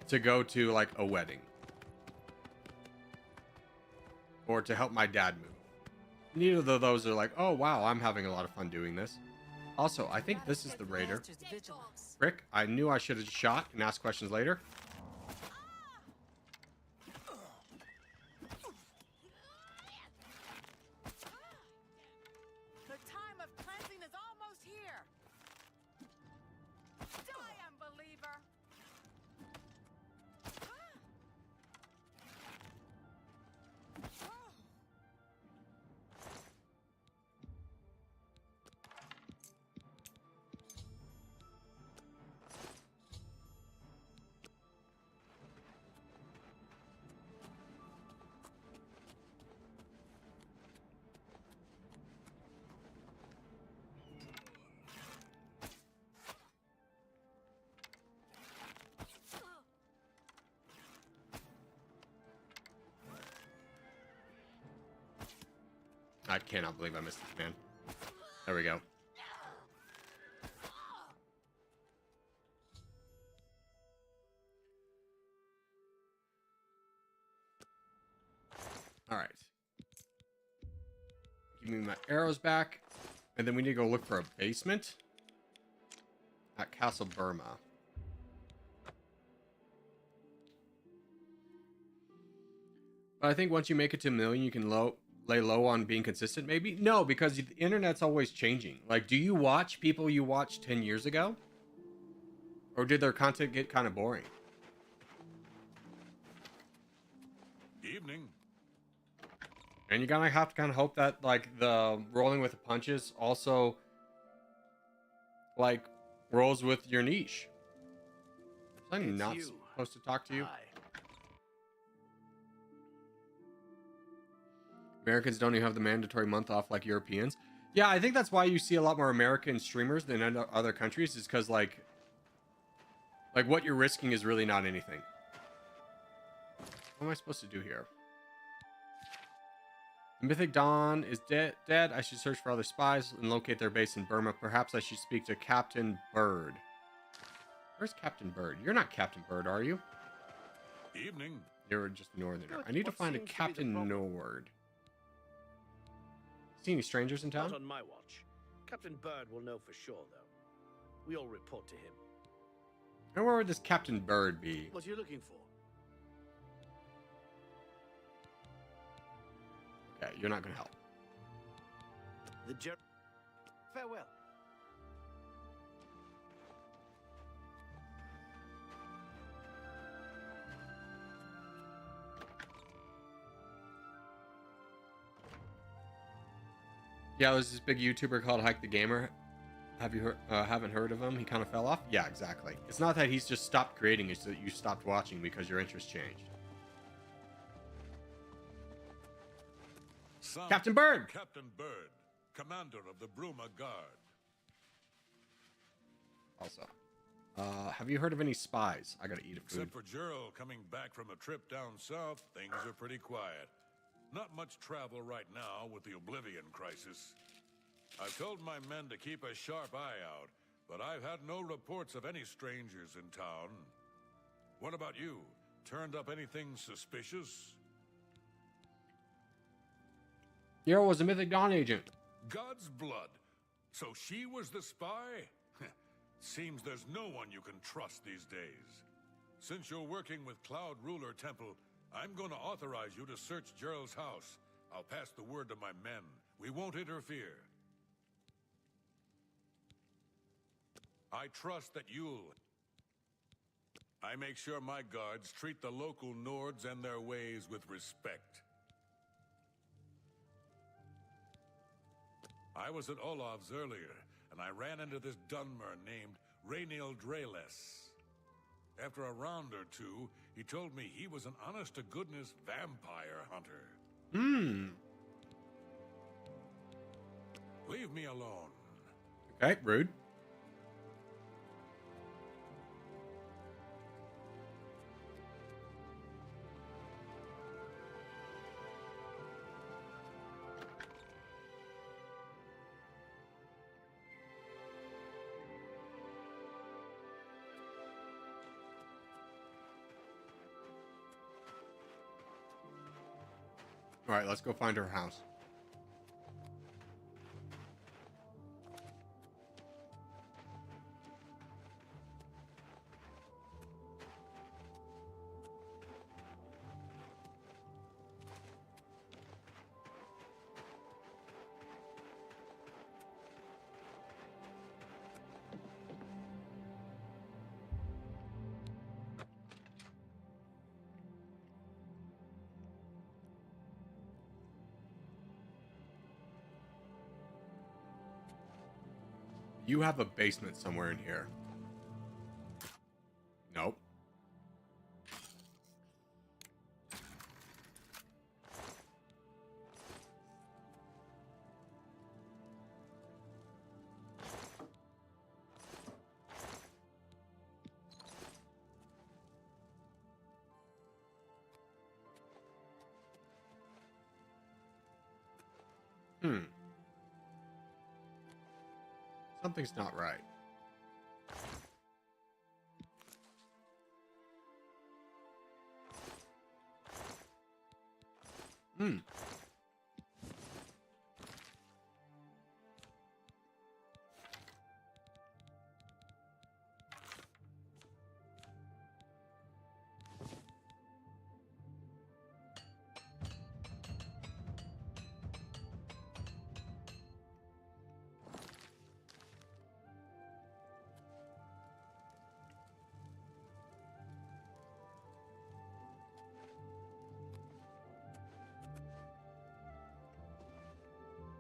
to go to like a wedding or to help my dad move. Neither of those are like, oh wow, I'm having a lot of fun doing this. Also, I think this is the raider. Rick, I knew I should have shot and asked questions later. The time of cleansing is almost here. Die, unbeliever. I cannot believe I missed this, man. There we go. All right. Give me my arrows back. And then we need to go look for a basement at Castle Burma. But I think once you make it to 1 million, you can lay low on being consistent, maybe? No, because the internet's always changing. Like, do you watch people you watched 10 years ago? Or did their content get kind of boring? Evening. And you're gonna have to kind of hope that, like, the rolling with the punches also, like, rolls with your niche. I'm not supposed to talk to you. Hi. Americans don't even have the mandatory month off like Europeans. Yeah, I think that's why you see a lot more American streamers than in other countries, is because like what you're risking is really not anything. What am I supposed to do here? The Mythic Dawn is dead. I should search for other spies and locate their base in Burma. Perhaps I should speak to Captain Bird. Where's Captain Bird? You're not Captain Bird, are you? Evening. You're just a northerner. I need to find a Captain Nord. See any strangers in town? Not on my watch. Captain Bird will know for sure, though. We all report to him. And where would this Captain Bird be? What are you looking for? Okay, you're not gonna help. Farewell. Yeah, there's this big YouTuber called Hike the Gamer. Have you haven't heard of him? He kind of fell off. Yeah, exactly. It's not that he's just stopped creating; it's that you stopped watching because your interest changed. Captain Bird. Captain Bird, commander of the Bruma Guard. Also, have you heard of any spies? I gotta eat a food. Except for Gerald coming back from a trip down south, things are pretty quiet. Not much travel right now with the Oblivion crisis. I've told my men to keep a sharp eye out, but I've had no reports of any strangers in town. What about you? Turned up anything suspicious? Hero was a Mythic Dawn agent. God's blood. So she was the spy? Seems there's no one you can trust these days. Since you're working with Cloud Ruler Temple, I'm going to authorize you to search Gerald's house. I'll pass the word to my men. We won't interfere. I trust that you'll... I make sure my guards treat the local Nords and their ways with respect. I was at Olav's earlier, and I ran into this Dunmer named Rainiel Dreles. After a round or two, he told me he was an honest-to-goodness vampire hunter. Leave me alone. Okay, rude. All right, let's go find her house. You have a basement somewhere in here. Nope. Something's not right.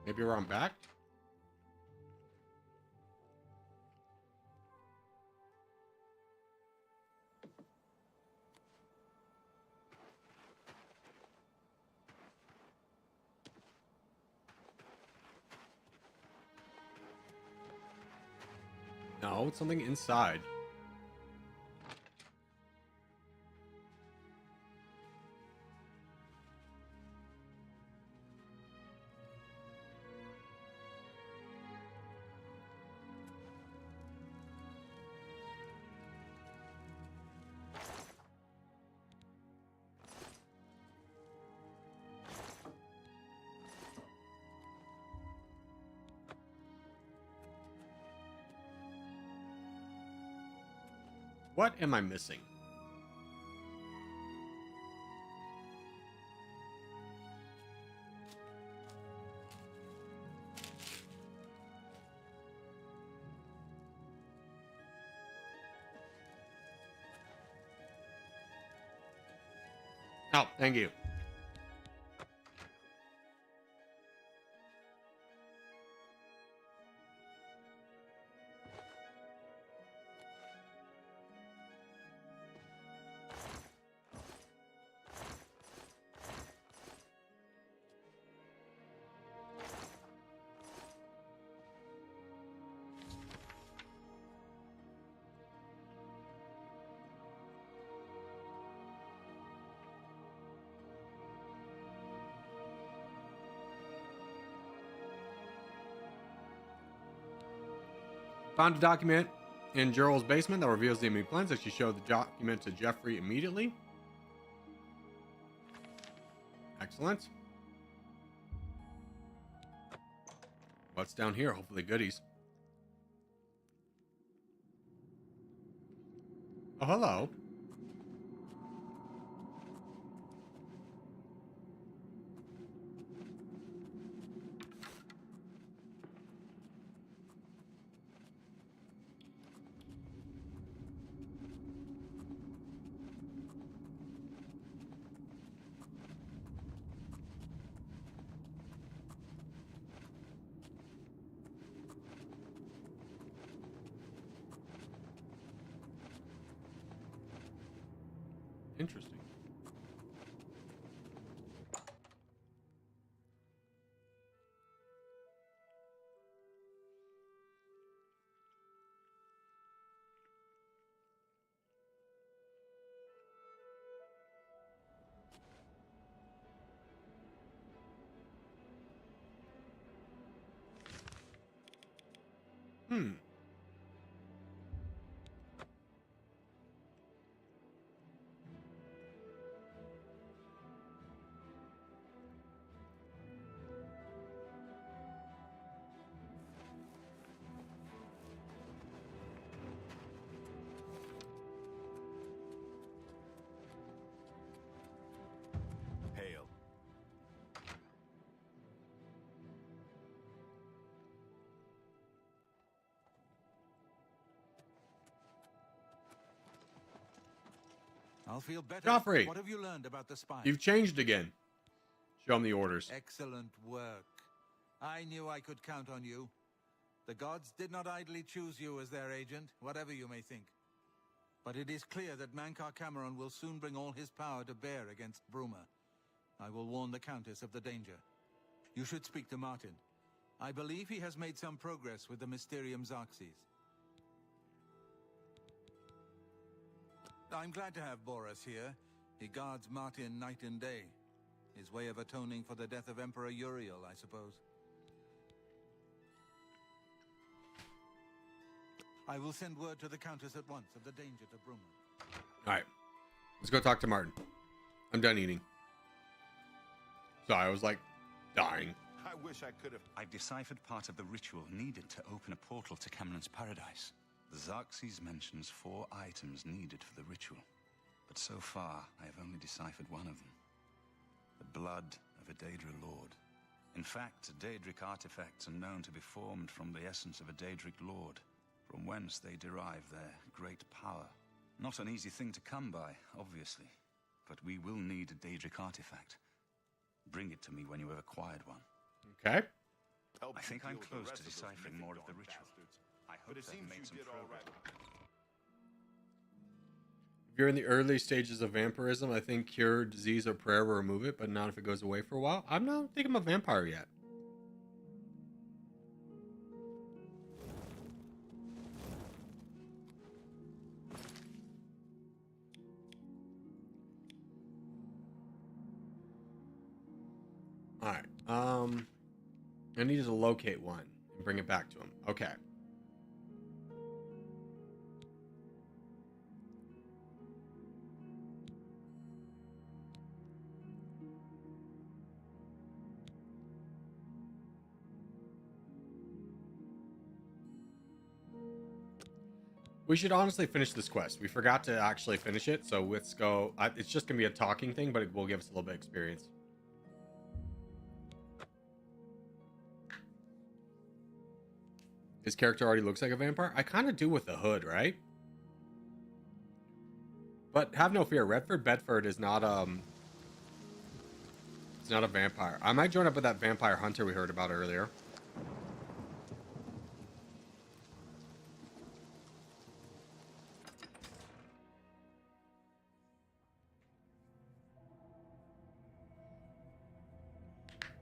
Maybe we're on back? No, it's something inside. What am I missing? Oh, thank you. Found a document in Gerald's basement that reveals the enemy plans. That she showed the document to Jeffrey immediately. Excellent. What's down here? Hopefully goodies. Oh, hello. Interesting. I'll feel better. Joffrey, What have you learned about the spy? you've changed again. Show him the orders. Excellent work. I knew I could count on you. The gods did not idly choose you as their agent, whatever you may think. But it is clear that Mankar Cameron will soon bring all his power to bear against Bruma. I will warn the Countess of the danger. You should speak to Martin. I believe he has made some progress with the Mysterium Xarxes. I'm glad to have Boris here. He guards Martin night and day. His way of atoning for the death of Emperor Uriel, I suppose. I will send word to the Countess at once of the danger to Bruma. Alright. Let's go talk to Martin. I'm done eating. Sorry, I was like dying. I wish I could have. I've deciphered part of the ritual needed to open a portal to Cameron's paradise. The Xarxes mentions 4 items needed for the ritual, but so far I have only deciphered one of them. The blood of a Daedra lord. In fact, Daedric artifacts are known to be formed from the essence of a Daedric lord, from whence they derive their great power. Not an easy thing to come by, obviously, but we will need a Daedric artifact. Bring it to me when you have acquired one. Okay. I think I'm close to deciphering more of the ritual. I hope I've made some progress. If you're in the early stages of vampirism, I think cure, disease, or prayer will remove it, but not if it goes away for a while. I'm not think I'm a vampire yet. Alright. I needed to locate one and bring it back to him. Okay. We should honestly finish this quest. We forgot to actually finish it, so let's go. It's just going to be a talking thing, but it will give us a little bit of experience. His character already looks like a vampire? I kind of do with the hood, right? But have no fear, Redford Bedford is not it's not a vampire. I might join up with that vampire hunter we heard about earlier.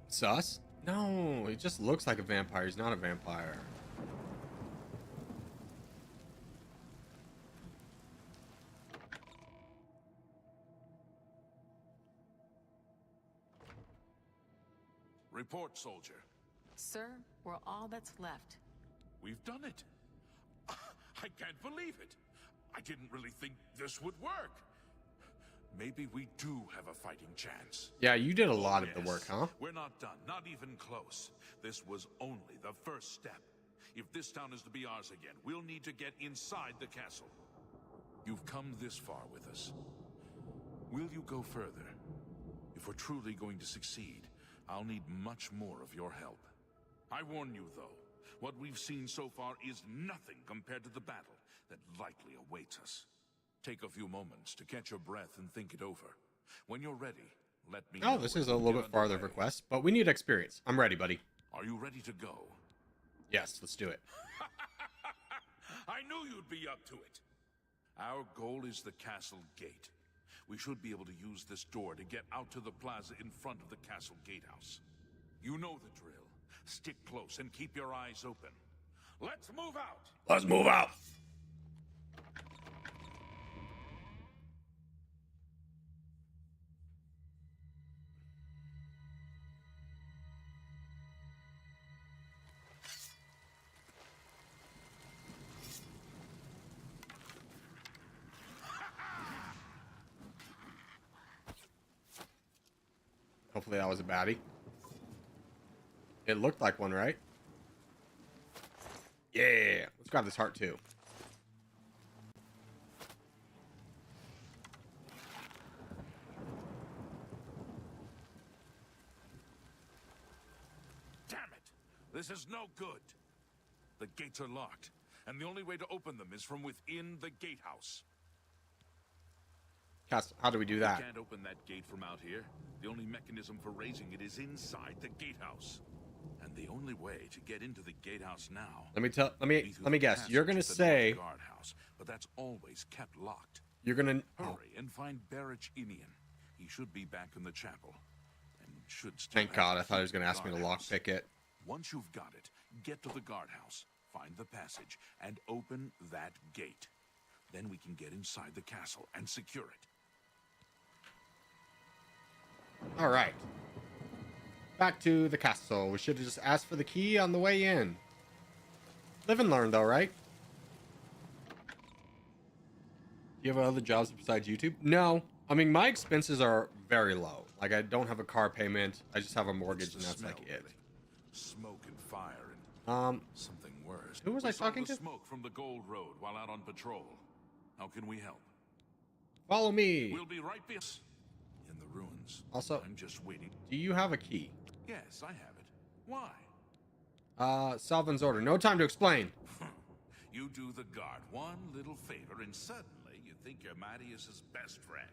Sus? No, he just looks like a vampire. He's not a vampire. Report, soldier. Sir, we're all that's left. We've done it. I can't believe it. I didn't really think this would work. Maybe we do have a fighting chance. Yeah, you did a lot of the work, huh? We're not done, not even close. This was only the first step. If this town is to be ours again, we'll need to get inside the castle. You've come this far with us. Will you go further? If we're truly going to succeed, I'll need much more of your help. I warn you, though, what we've seen so far is nothing compared to the battle that likely awaits us. Take a few moments to catch your breath and think it over. When you're ready, let me know. Oh, this is a little bit farther of a quest, but we need experience. I'm ready, buddy. Are you ready to go? Yes, let's do it. I knew you'd be up to it. Our goal is the castle gate. We should be able to use this door to get out to the plaza in front of the castle gatehouse. You know the drill. Stick close and keep your eyes open. Let's move out! Let's move out! Hopefully that was a baddie. It looked like one, right? Yeah, let's grab this heart too. Damn it! This is no good. The gates are locked, and the only way to open them is from within the gatehouse. How do we do that? You can't open that gate from out here. The only mechanism for raising it is inside the gatehouse. And the only way to get into the gatehouse now. Let me guess. You're gonna say guardhouse, but that's always kept locked. You're gonna hurry and find Barrich Inian. He should be back in the chapel. And should still Thank God, I thought he was gonna ask me to lockpick it. Once you've got it, get to the guardhouse, find the passage, and open that gate. Then we can get inside the castle and secure it. All right. Back to the castle. We should have just asked for the key on the way in. Live and learn, though, right? Do you have other jobs besides YouTube? No. I mean, my expenses are very low. Like, I don't have a car payment. I just have a mortgage, and that's like it. Smoke and fire and something worse. Who was I talking to? Smoke from the Gold Road while out on patrol. How can we help? Follow me. We'll be right in the ruins. Also, I'm just waiting. Do you have a key? Yes, I have it. Why? Salvin's order. No time to explain. You do the guard one little favor, and suddenly you think you're Mattias's best friend.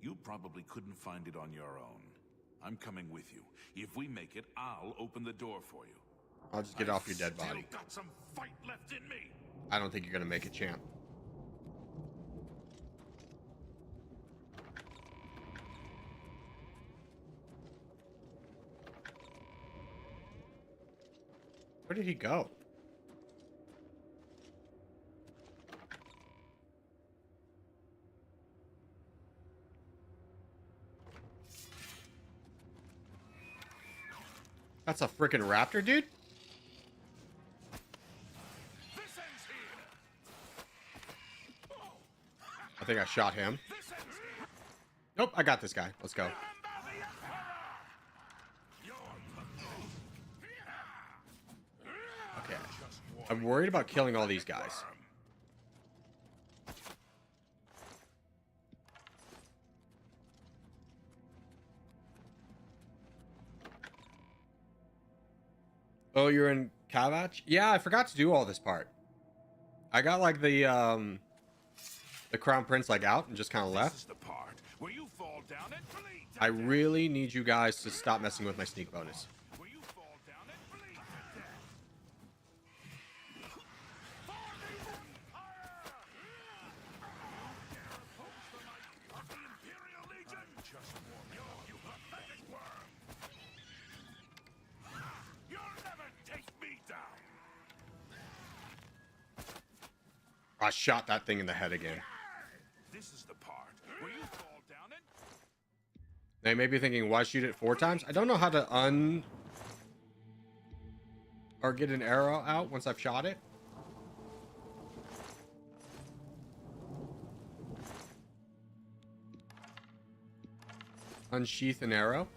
You probably couldn't find it on your own. I'm coming with you. If we make it, I'll open the door for you. I'll just get off your dead body. Still got some fight left in me. I don't think you're gonna make it, champ. Where did he go? That's a freaking raptor, dude. I think I shot him. Nope, I got this guy. Let's go. Okay. I'm worried about killing all these guys. Oh, you're in Caucasia? Yeah, I forgot to do all this part. I got like the Crown Prince like out and just kind of left. Where you fall down and bleed. I really need you guys to stop messing with my sneak bonus. Where you fall down and bleed to death. I shot that thing in the head again. This is the part where you fall down and They may be thinking, why shoot it 4 times? I don't know how to or get an arrow out once I've shot it. Unsheath an arrow.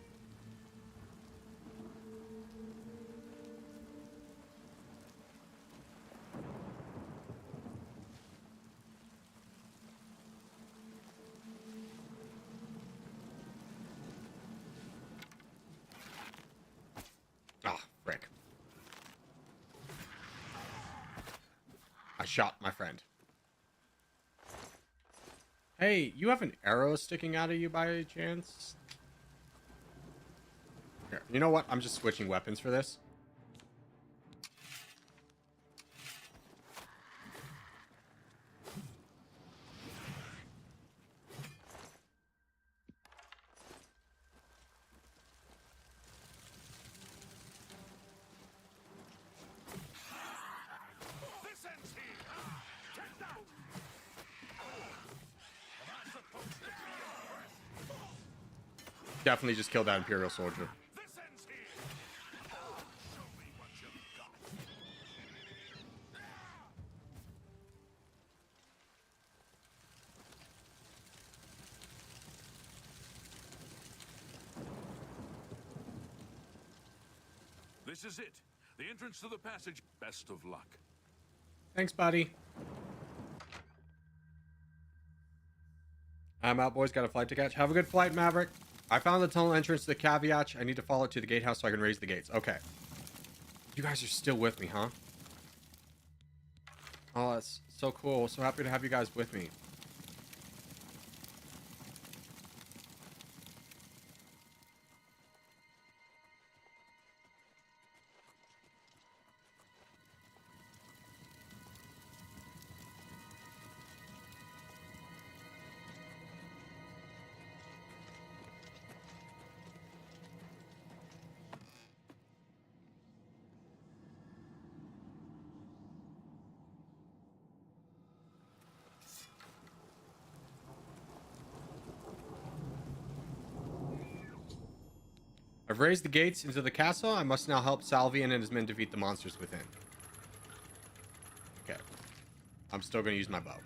Ah, frick. I shot my friend. Hey, you have an arrow sticking out of you by chance? Here, you know what? I'm just switching weapons for this. Definitely just killed that Imperial soldier. This is it. The entrance to the passage. Best of luck. Thanks, buddy. I'm out, boys. Got a flight to catch. Have a good flight, Maverick. I found the tunnel entrance to the Caucasia. I need to follow it to the gatehouse so I can raise the gates. Okay. You guys are still with me, huh? Oh, that's so cool. So happy to have you guys with me. I've raised the gates into the castle. I must now help Salvian and his men defeat the monsters within. Okay. I'm still going to use my bow.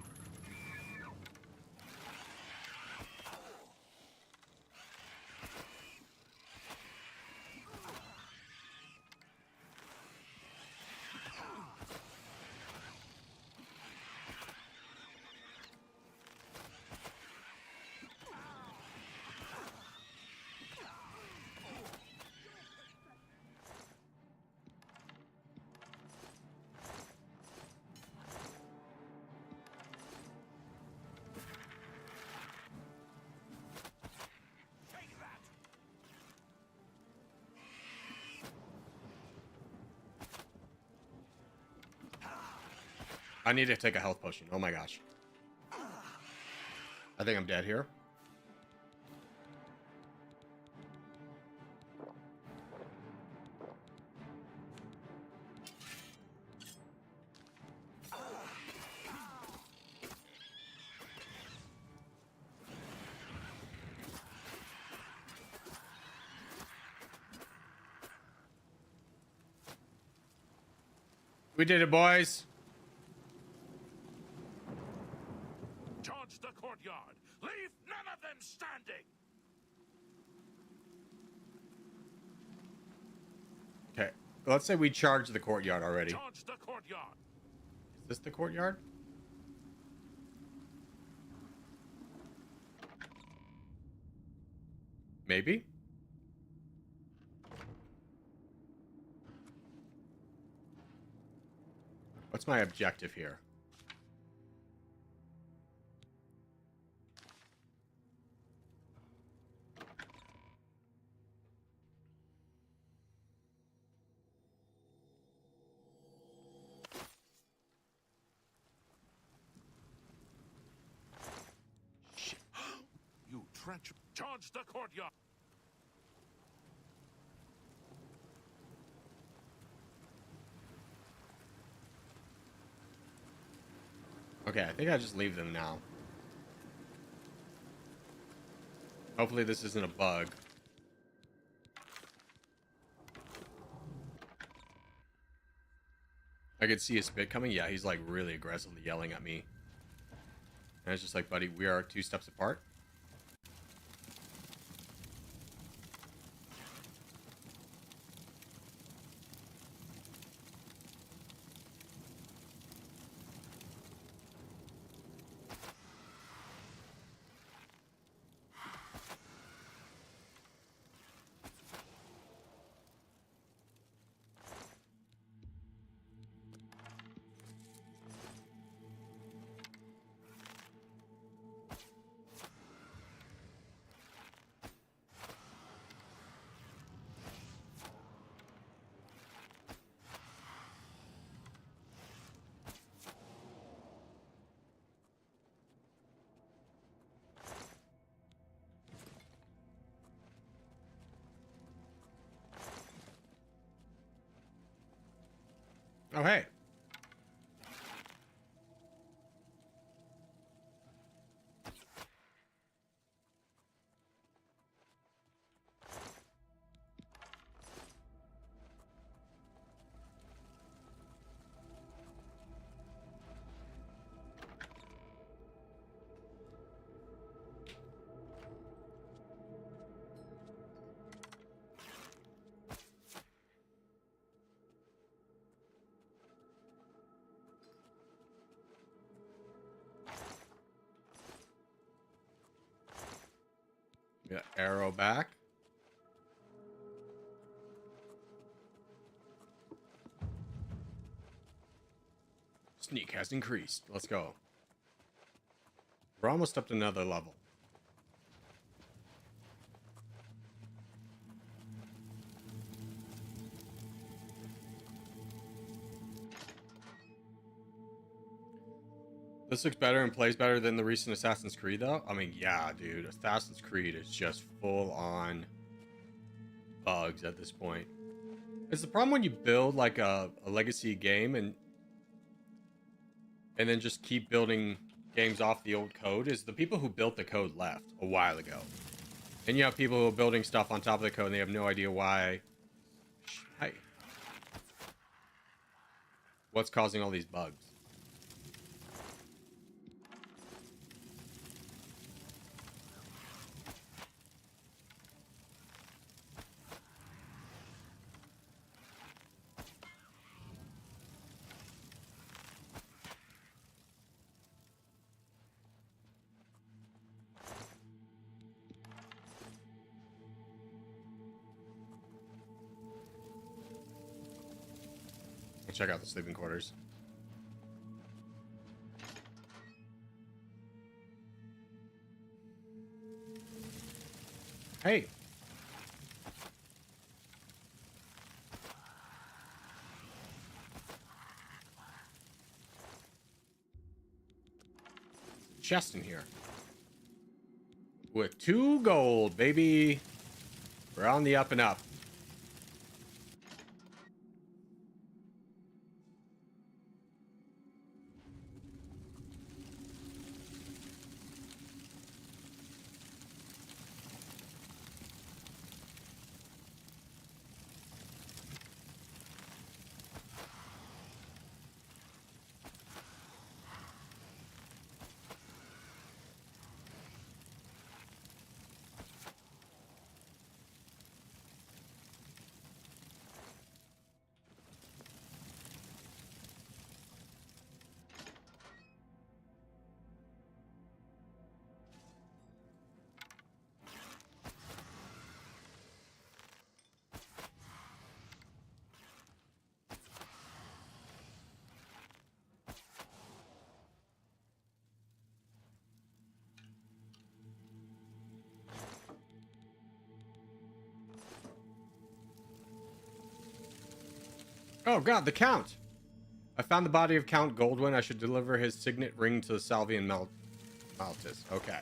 I need to take a health potion. Oh my gosh. I think I'm dead here. We did it, boys. Charge the courtyard. Leave none of them standing. Okay. Let's say we charge the courtyard already. Charge the courtyard. Is this the courtyard? Maybe? What's my objective here? Shit. You treacherous. Charge the courtyard. Okay, I think I just leave them now. Hopefully this isn't a bug. I could see a spit coming. Yeah, he's like really aggressively yelling at me. And it's just like, buddy, we are 2 steps apart. Oh, hey. Yeah, arrow back. Sneak has increased. Let's go. We're almost up to another level. This looks better and plays better than the recent Assassin's Creed, though. I mean, yeah, dude. Assassin's Creed is just full-on bugs at this point. It's the problem when you build, like, a legacy game and then just keep building games off the old code is the people who built the code left a while ago. And you have people who are building stuff on top of the code and they have no idea why. Hey. What's causing all these bugs? Check out the sleeping quarters. Hey. Chest in here. With 2 gold, baby. We're on the up and up. Oh god, the Count! I found the body of Count Goldwyn. I should deliver his signet ring to Salvian Maltus. Okay.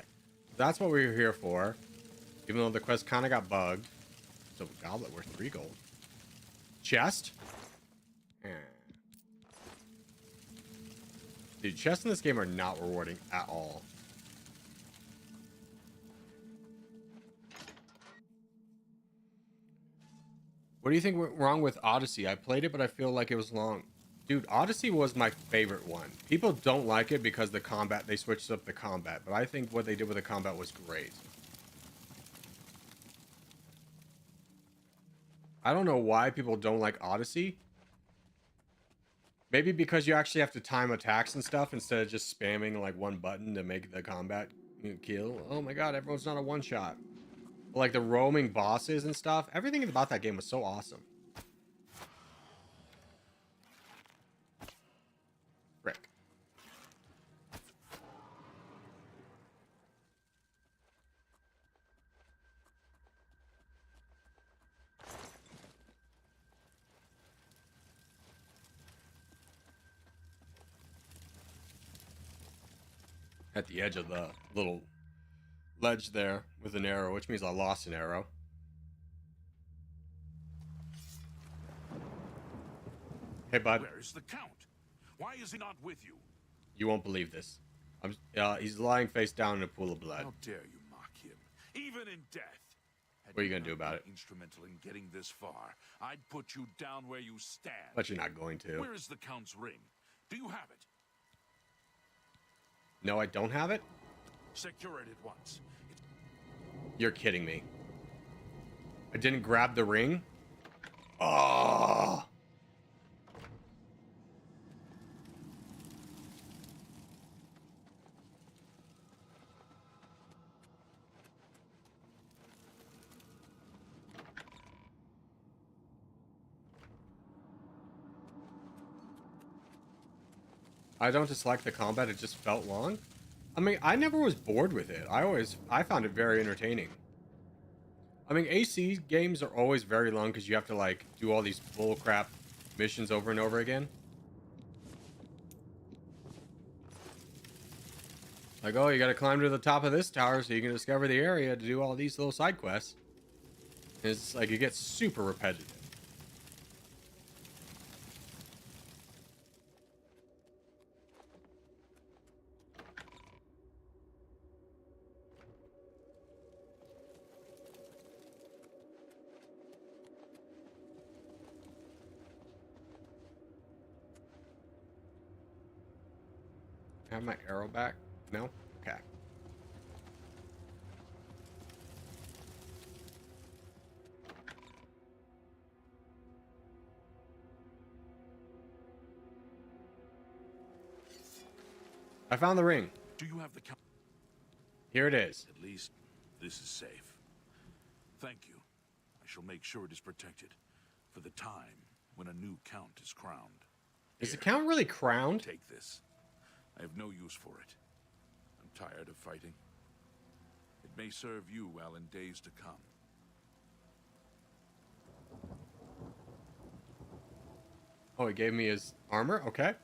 That's what we were here for. Even though the quest kind of got bugged. So, goblet worth 3 gold. Chest? Dude, chests in this game are not rewarding at all. What do you think went wrong with Odyssey? I played it, but I feel like it was long. Dude, Odyssey was my favorite one. People don't like it because the combat, they switched up the combat. But I think what they did with the combat was great. I don't know why people don't like Odyssey. Maybe because you actually have to time attacks and stuff instead of just spamming like one button to make the combat kill. Oh my god, everyone's not a one-shot. Like the roaming bosses and stuff. Everything about that game was so awesome. Frick. At the edge of the little ledge there with an arrow, which means I lost an arrow. Hey, bud. Where is the Count? Why is he not with you? You won't believe this. He's lying face down in a pool of blood. How dare you mock him, even in death? What are you gonna do about it? Instrumental in getting this far, I'd put you down where you stand. But you're not going to. Where is the Count's ring? Do you have it? No, I don't have it? Secure it at once. You're kidding me. I didn't grab the ring? Oh! I don't dislike the combat, it just felt long. I mean, I never was bored with it. I found it very entertaining. I mean, AC games are always very long because you have to, like, do all these bullcrap missions over and over again. Like, oh, you gotta climb to the top of this tower so you can discover the area to do all these little side quests. And it's like, it gets super repetitive. Have my arrow back? No? Okay. I found the ring. Do you have the... Here it is. At least this is safe. Thank you. I shall make sure it is protected for the time when a new count is crowned. Is the count really crowned? Take this. I have no use for it. I'm tired of fighting. It may serve you well in days to come. Oh, he gave me his armor? Okay.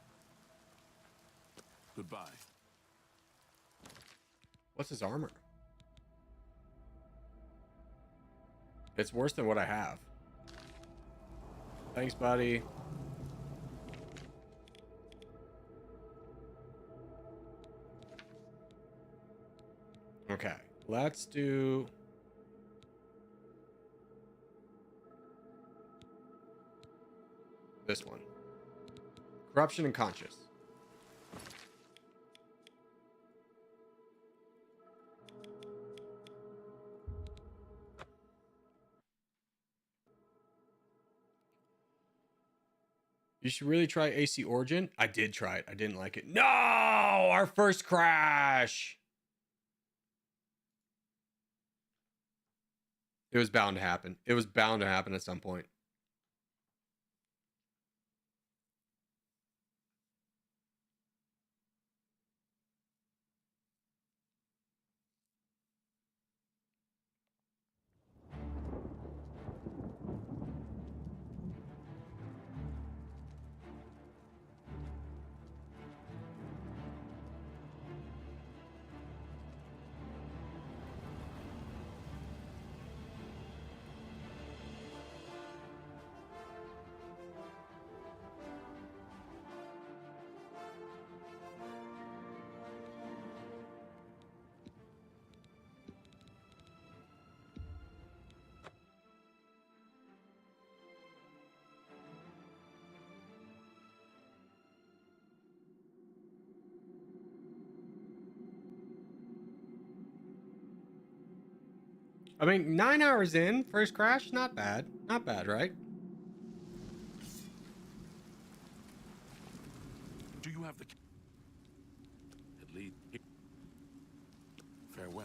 Goodbye. What's his armor? It's worse than what I have. Thanks, buddy. Okay, let's do... this one. Corruption and conscious. You should really try AC Origin. I did try it. I didn't like it. No! Our first crash! It was bound to happen. It was bound to happen at some point. I mean, 9 hours in, first crash, not bad. Not bad, right? Do you have the... At least... Farewell.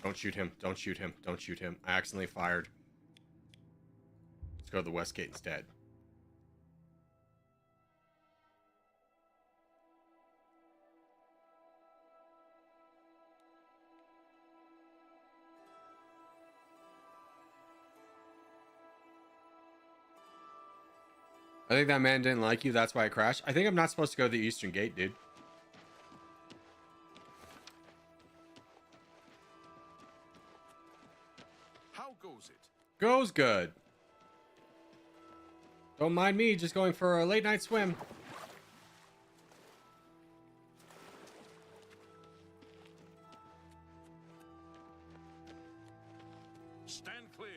Don't shoot him. Don't shoot him. Don't shoot him. I accidentally fired. Let's go to the west gate instead. I think that man didn't like you. That's why I crashed. I think I'm not supposed to go to the eastern gate, dude. How goes it? Goes good. Don't mind me just going for a late night swim. Stand clear.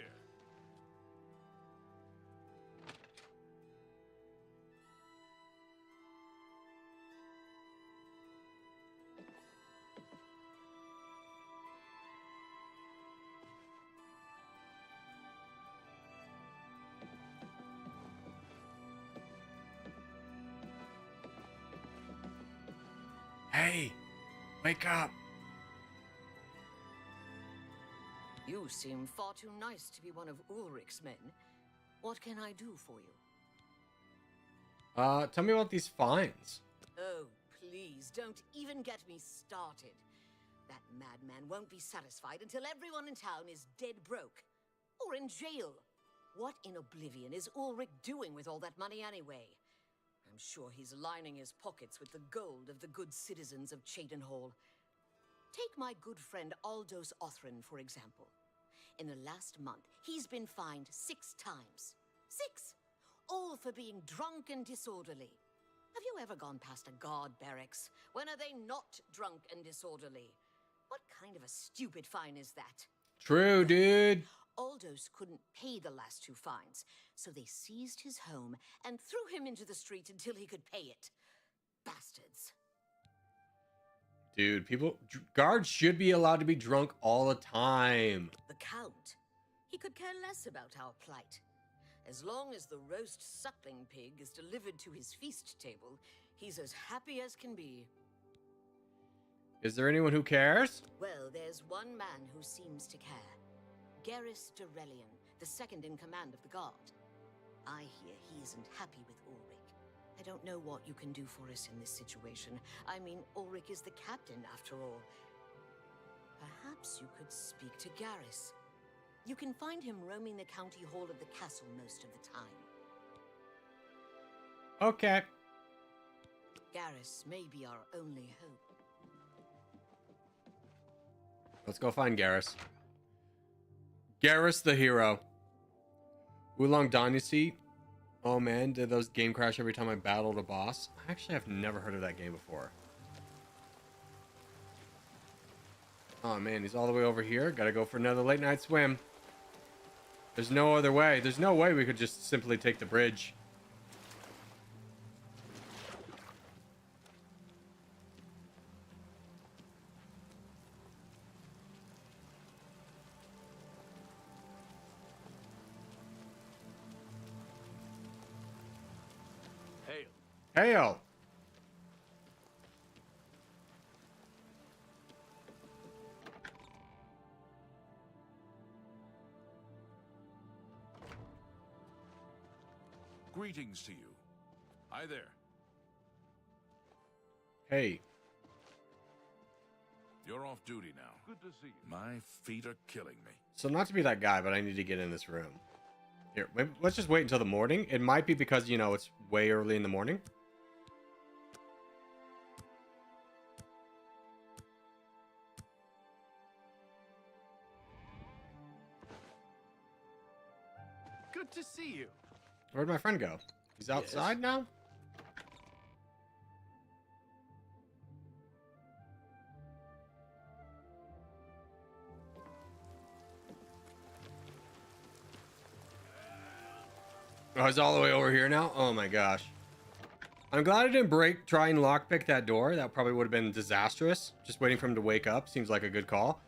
Hey, wake up. You seem far too nice to be one of Ulrich's men. What can I do for you? Tell me about these fines. Oh, please, don't even get me started. That madman won't be satisfied until everyone in town is dead broke. Or in jail. What in Oblivion is Ulrich doing with all that money anyway? I'm sure he's lining his pockets with the gold of the good citizens of Cheydinhall. Take my good friend Aldous Othrin, for example. In the last month, he's been fined 6 times. 6! All for being drunk and disorderly. Have you ever gone past a guard barracks? When are they not drunk and disorderly? What kind of a stupid fine is that? True, dude. Aldous couldn't pay the last 2 fines, so they seized his home and threw him into the street until he could pay it. Bastards. Dude, guards should be allowed to be drunk all the time. The Count, he could care less about our plight. As long as the roast suckling pig is delivered to his feast table, he's as happy as can be. Is there anyone who cares? Well, there's one man who seems to care. Territorial, the second in command of the guard. I hear he isn't happy with Ulrich. I don't know what you can do for us in this situation. I mean, Ulrich is the captain, after all. Perhaps you could speak to Garrus. You can find him roaming the county hall of the castle most of the time. Okay. Garrus may be our only hope. Let's go find Garrus. Garrus the hero. Wulong Dynasty. Oh man, did those game crash every time I battled a boss? I actually have never heard of that game before. Oh man, he's all the way over here. Gotta go for another late night swim. There's no other way. There's no way we could just simply take the bridge. Hail! Greetings to you. Hi there. Hey. You're off duty now. Good to see you. My feet are killing me. So not to be that guy, but I need to get in this room. Here, let's just wait until the morning. It might be because, you know, it's way early in the morning. Good to see you. Where'd my friend go? He's outside now? Oh, he's all the way over here now? Oh my gosh. I'm glad I didn't try and lockpick that door. That probably would have been disastrous. Just waiting for him to wake up seems like a good call.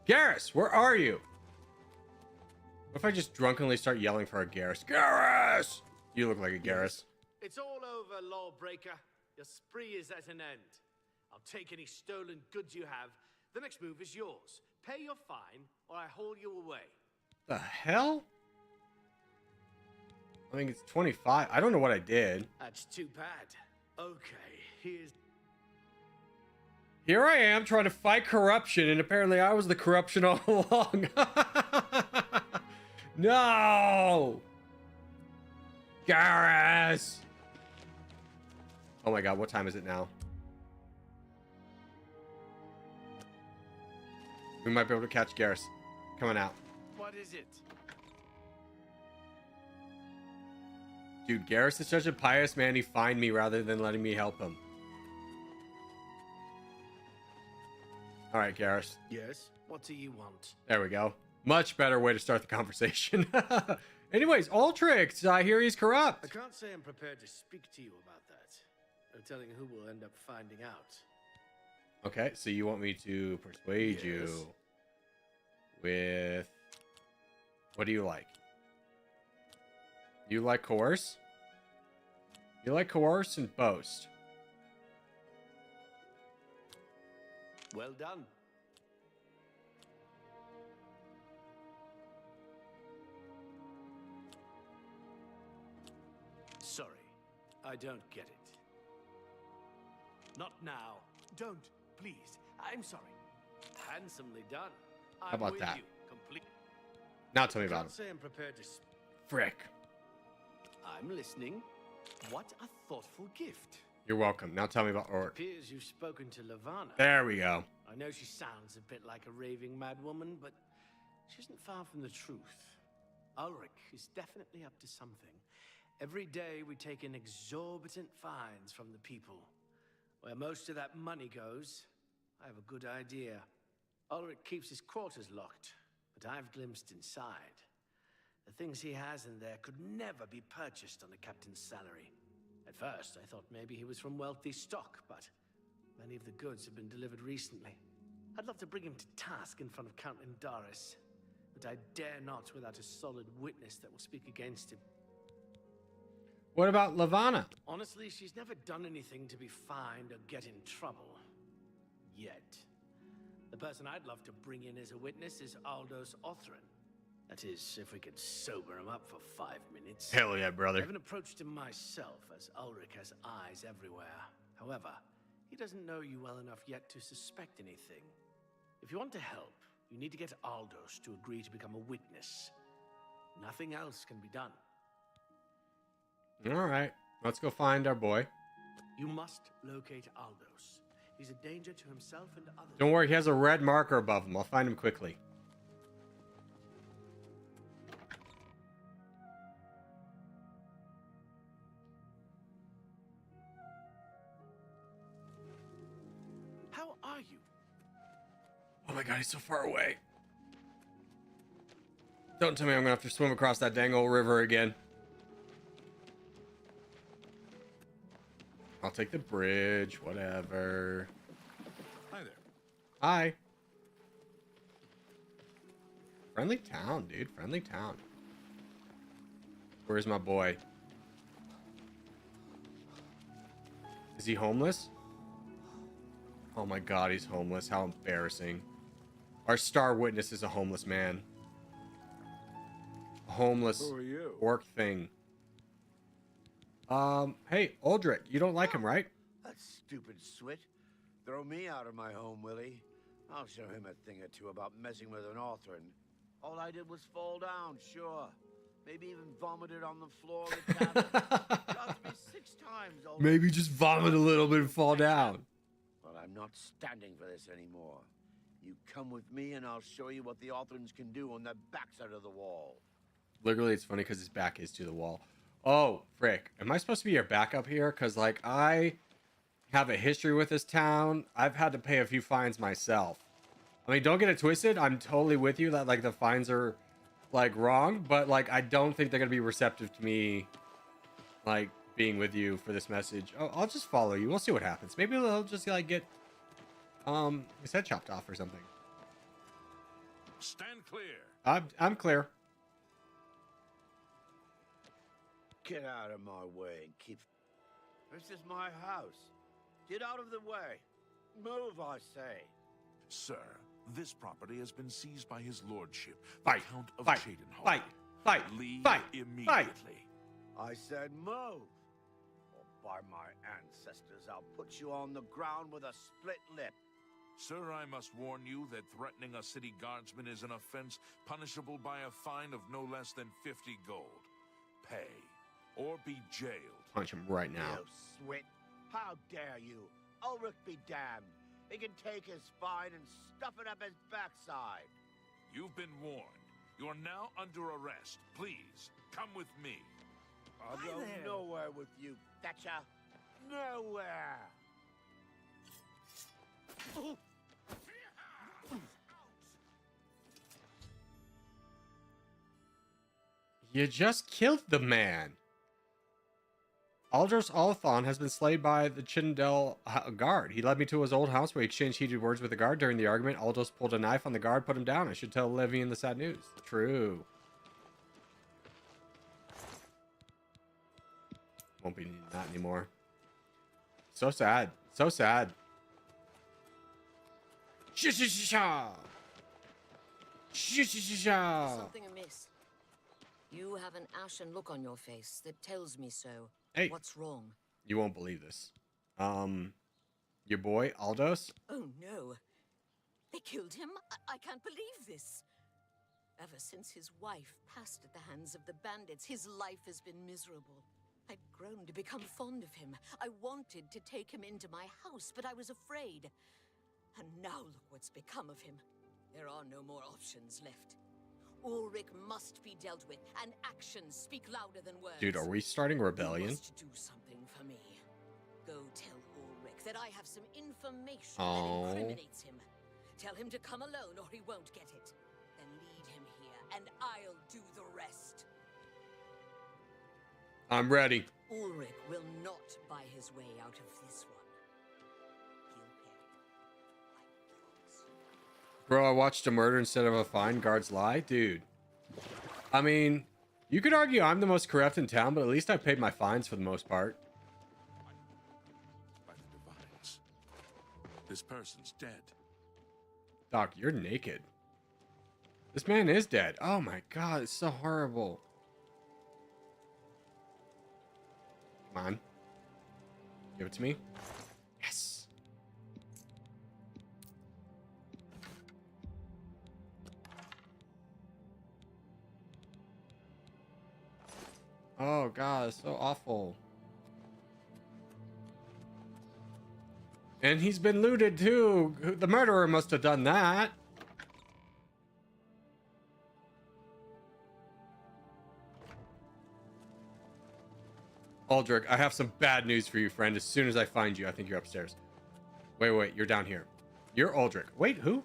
Garrus, where are you? What if I just drunkenly start yelling for a Garrus? Garrus! You look like a Garrus. It's all over, lawbreaker. Your spree is at an end. I'll take any stolen goods you have. The next move is yours. Pay your fine, or I haul you away. The hell? I think it's 25. I don't know what I did. That's too bad. Okay, Here I am trying to fight corruption, and apparently I was the corruption all along. No! Garrus! Oh my god, what time is it now? We might be able to catch Garrus coming out. What is it? Dude, Garrus is such a pious man, he fined me rather than letting me help him. Alright, Garrus. Yes? What do you want? There we go. Much better way to start the conversation. Anyways, Ultrix, I hear he's corrupt. I can't say I'm prepared to speak to you about that. No telling who will end up finding out. Okay, so you want me to persuade you with... What do you like? You like coerce? You like coerce and boast. Well done. Sorry, I don't get it. Not now. Don't, please. I'm sorry. Handsomely done. How about with that? You, complete. Now tell me about Can't it. say I'm prepared to. Frick. I'm listening. What a thoughtful gift. You're welcome. Now tell me about Orc. Appears you've spoken to Lavanna. There we go. I know she sounds a bit like a raving madwoman, but she isn't far from the truth. Ulrich is definitely up to something. Every day we take in exorbitant fines from the people. Where most of that money goes, I have a good idea. Ulrich keeps his quarters locked, but I've glimpsed inside. The things he has in there could never be purchased on a captain's salary. At first, I thought maybe he was from wealthy stock, but many of the goods have been delivered recently. I'd love to bring him to task in front of Count Indaris, but I dare not without a solid witness that will speak against him. What about Lavana? Honestly, she's never done anything to be fined or get in trouble. Yet. The person I'd love to bring in as a witness is Aldous Othran. That is, if we could sober him up for 5 minutes. Hell yeah, brother. I haven't approached him myself, as Ulrich has eyes everywhere. However, he doesn't know you well enough yet to suspect anything. If you want to help, you need to get Aldous to agree to become a witness. Nothing else can be done. All right, let's go find our boy. You must locate Aldous. He's a danger to himself and others. Don't worry, he has a red marker above him. I'll find him quickly. How are you? Oh my god, he's so far away. Don't tell me I'm gonna have to swim across that dang old river again. I'll take the bridge, whatever. Hi there. Hi. Friendly town, dude. Friendly town. Where's my boy? Is he homeless? Oh my god, he's homeless. How embarrassing. Our star witness is a homeless man. A homeless Who are you? orc thing. Hey, Aldrich, you don't like him, right? That stupid swit. Throw me out of my home, will he? I'll show him a thing or two about messing with an Othran. All I did was fall down, sure. Maybe even vomited on the floor of the tavern. Charged me 6 times, old. Maybe just vomit a little bit and fall down. Well, I'm not standing for this anymore. You come with me and I'll show you what the Othrans can do on the backside of the wall. Literally, it's funny because his back is to the wall. Oh, frick. Am I supposed to be your backup here? Because, like, I have a history with this town. I've had to pay a few fines myself. I mean, don't get it twisted. I'm totally with you that, like, the fines are, like, wrong. But, like, I don't think they're going to be receptive to me, like, being with you for this message. Oh, I'll just follow you. We'll see what happens. Maybe they'll just, like, get, his head chopped off or something. Stand clear. I'm clear. Get out of my way and keep... This is my house. Get out of the way. Move, I say. Sir, this property has been seized by his lordship, the Fight, Count of fight, Chedenhall. fight, fight, Leave fight, immediately. I said move. Or by my ancestors, I'll put you on the ground with a split lip. Sir, I must warn you that threatening a city guardsman is an offense punishable by a fine of no less than 50 gold. Pay, or be jailed. Punch him right now. You swit. How dare you? Ulrich be damned. He can take his fine and stuff it up his backside. You've been warned. You're now under arrest. Please, come with me. I'll go nowhere with you, Thatcher. Nowhere. You just killed the man. Aldous Althon has been slayed by the Chindel guard. He led me to his old house where he exchanged heated words with the guard. During the argument, Aldous pulled a knife on the guard, put him down. I should tell Oblivion the sad news. True. Won't be needing that anymore. So sad. So sad. Sh-sh-sh-sha! Sh-sh-sh-sha! Something amiss. You have an ashen look on your face that tells me so. Hey. What's wrong? You won't believe this. Your boy, Aldous? Oh no. They killed him? I can't believe this. Ever since his wife passed at the hands of the bandits, his life has been miserable. I'd grown to become fond of him. I wanted to take him into my house, but I was afraid. And now look what's become of him. There are no more options left. Ulrich must be dealt with, and actions speak louder than words. Dude, are we starting rebellion? You must do something for me. Go tell Ulrich that I have some information Oh. that incriminates him. Tell him to come alone or he won't get it. Then lead do the rest. I'm ready. Ulrich will not buy his way out of this one. Bro, I watched a murder instead of a fine. Guards lie? Dude. I mean, you could argue I'm the most corrupt in town, but at least I paid my fines for the most part. By the divines. This person's dead. Doc, you're naked. This man is dead. Oh my god, it's so horrible. Come on. Give it to me. Yes. Oh god, it's so awful. And he's been looted too. The murderer must have done that. Aldrich, I have some bad news for you, friend. As soon as I find you, I think you're upstairs. Wait, you're down here. You're Aldrich. Wait, who?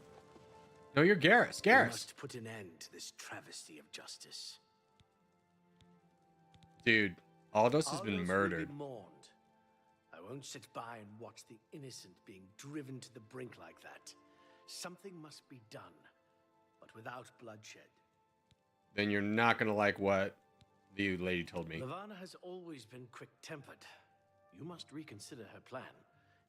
No, you're Garrus. We Garrus. must put an end to this travesty of justice. Dude, Aldous has been Aldous murdered. will be mourned. I won't sit by and watch the innocent being driven to the brink like that. Something must be done, but without bloodshed. Then you're not gonna like what the lady told me. Lavanna has always been quick-tempered. You must reconsider her plan.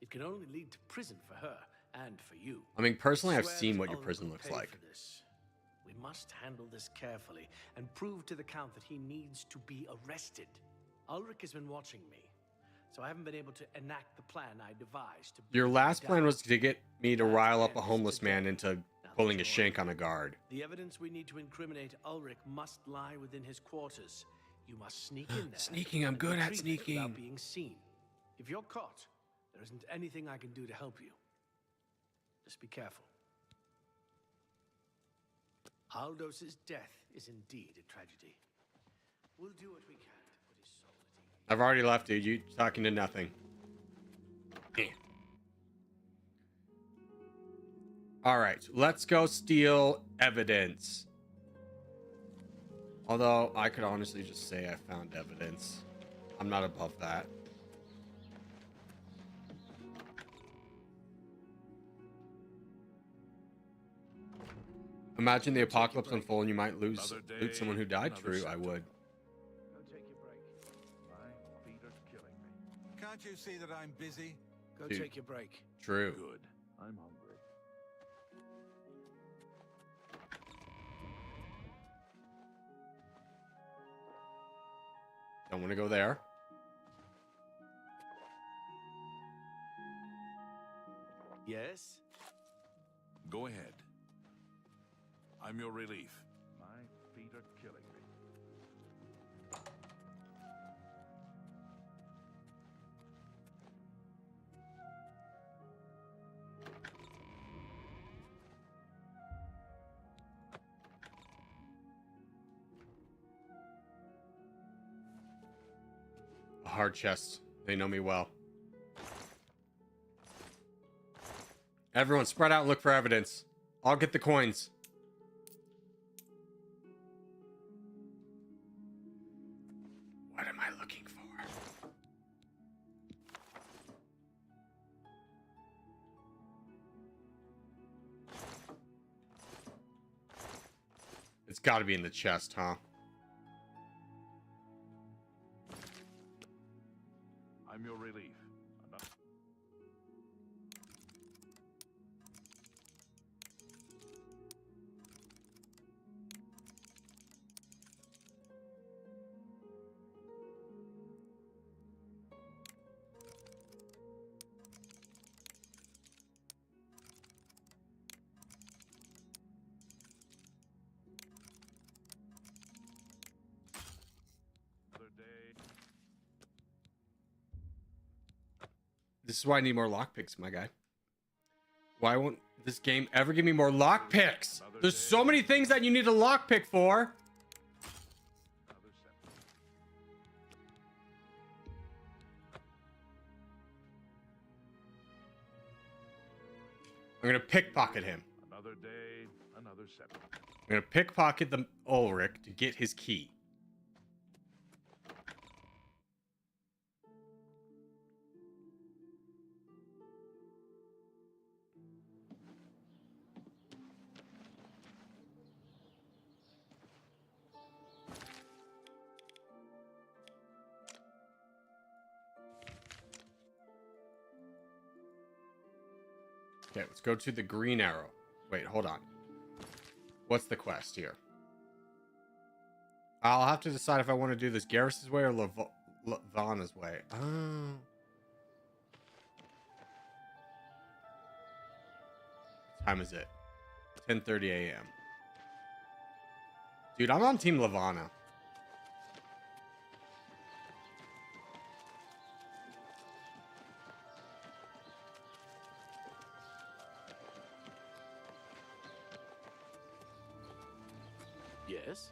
It can only lead to prison for her and for you. I mean, personally, I've Swear seen that what your Ulrich prison will looks pay like. for this. We must handle this carefully and prove to the Count that he needs to be arrested. Ulrich has been watching me, so I haven't been able to enact the plan I devised. Your last plan was to get me to rile up a homeless man into pulling a shank on a guard. The evidence we need to incriminate Ulrich must lie within his quarters. You must sneak in there. Sneaking, I'm and good at retrieve it sneaking. without being seen. If you're caught, there isn't anything I can do to help you. Just be careful. Aldos's death is indeed a tragedy. We'll do what we can to put his soul at ease. I've already left, dude. You talking to nothing. All right, let's go steal evidence. Although I could honestly just say I found evidence. I'm not above that. Imagine the apocalypse unfold and you might loot someone who died. True, I would. Go take your break. My feet are killing me. Can't you see that I'm busy? Go Dude. take your break. True. Good. I'm hungry. Don't want to go there. Yes? Go ahead. I'm your relief. My feet are killing me. A hard chest. They know me well. Everyone spread out and look for evidence. I'll get the coins. What am I looking for? It's got to be in the chest, huh? I'm your relief. This is why I need more lockpicks, my guy. Why won't this game ever give me more lockpicks? There's so many things that you need a lockpick for. I'm gonna pickpocket him. Another day, another 7. I'm gonna pickpocket the Ulrich to get his key. Okay, let's go to the green arrow. Wait, hold on. What's the quest here? I'll have to decide if I want to do this Garrus's way or Lavana's way. Oh. What time is it? 10:30 a.m. Dude, I'm on Team Lavana. Yes?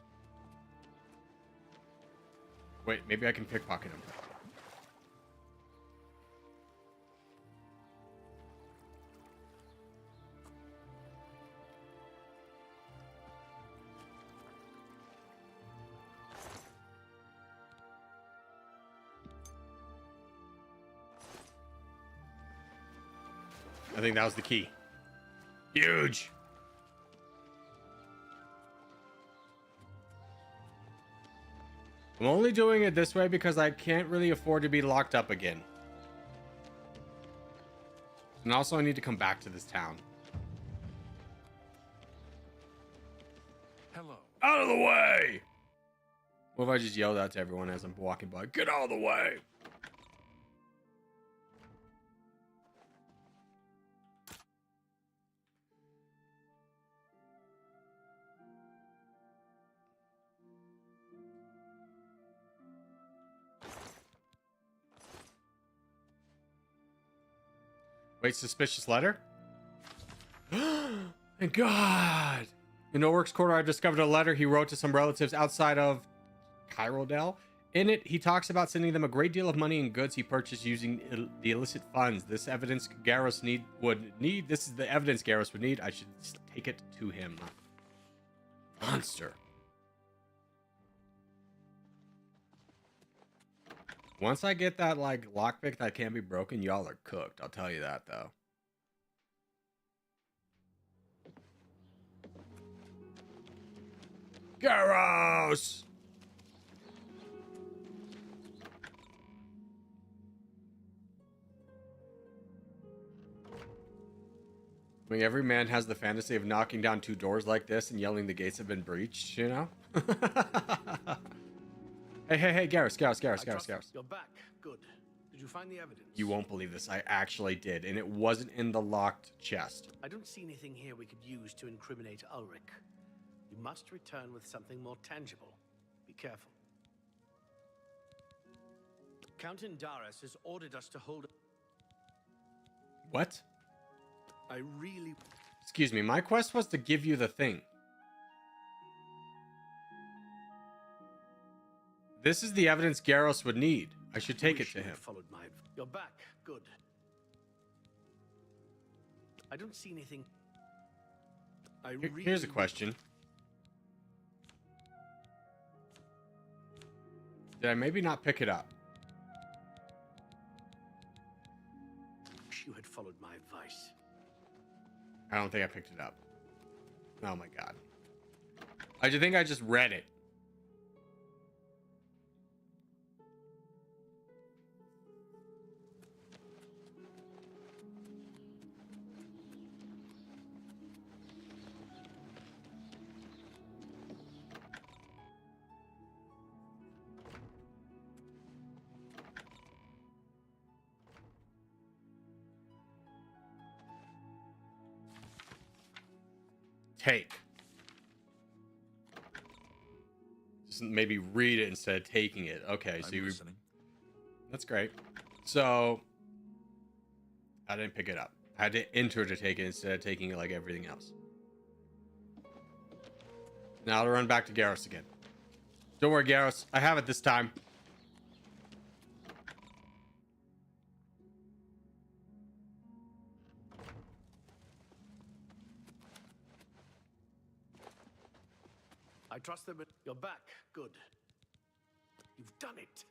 Wait, maybe I can pickpocket him. I think that was the key. Huge! I'm only doing it this way because I can't really afford to be locked up again. And also I need to come back to this town. Hello. Out of the way! What if I just yelled out to everyone as I'm walking by? Get out of the way! Wait, suspicious letter? Thank God! In Ulrich's quarter, I've discovered a letter he wrote to some relatives outside of Chirodel. In it, he talks about sending them a great deal of money and goods he purchased using the illicit funds. This evidence Garrus would need. This is the evidence Garrus would need. I should take it to him. Monster. Once I get that, like, lockpick that can't be broken, y'all are cooked. I'll tell you that, though. Garrus! I mean, every man has the fantasy of knocking down 2 doors like this and yelling the gates have been breached, you know? Hey, Garrus. You're back. Good. Did you find the evidence? You won't believe this. I actually did, and it wasn't in the locked chest. I don't see anything here we could use to incriminate Ulrich. You must return with something more tangible. Be careful. Count Indaris has ordered us to hold... What? I really... Excuse me, my quest was to give you the thing. This is the evidence Garrus would need. I should take it to him. Followed my... You're back. Good. I don't see anything... Here's a question. Did I maybe not pick it up? You had followed my advice. I don't think I picked it up. Oh my God. I think I just read it. Take. Just maybe read it instead of taking it. Okay, so you... That's great. So... I didn't pick it up. I had to enter to take it instead of taking it like everything else. Now I'll run back to Garrus again. Don't worry, Garrus. I have it this time. trust them. You're back. Good. You've done it.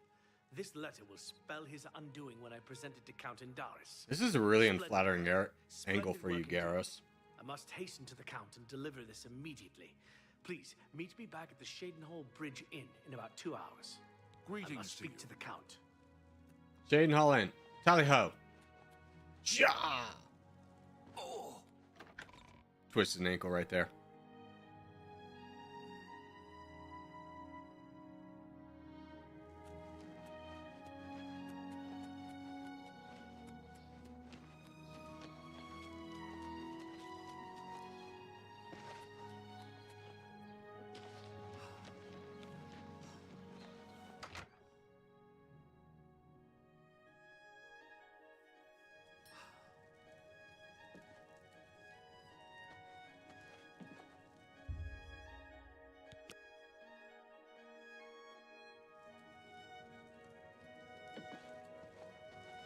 This letter will spell his undoing when I present it to Count Indaris. This is a really Splendid unflattering work. angle Splendid for you, work indeed. Garros. I must hasten to the Count and deliver this immediately. Please, meet me back at the Shadenhall Bridge Inn in about 2 hours. Greetings I must speak to to the Count. Jaden Hall in. Tally ho. Ja! Twisted an ankle right there.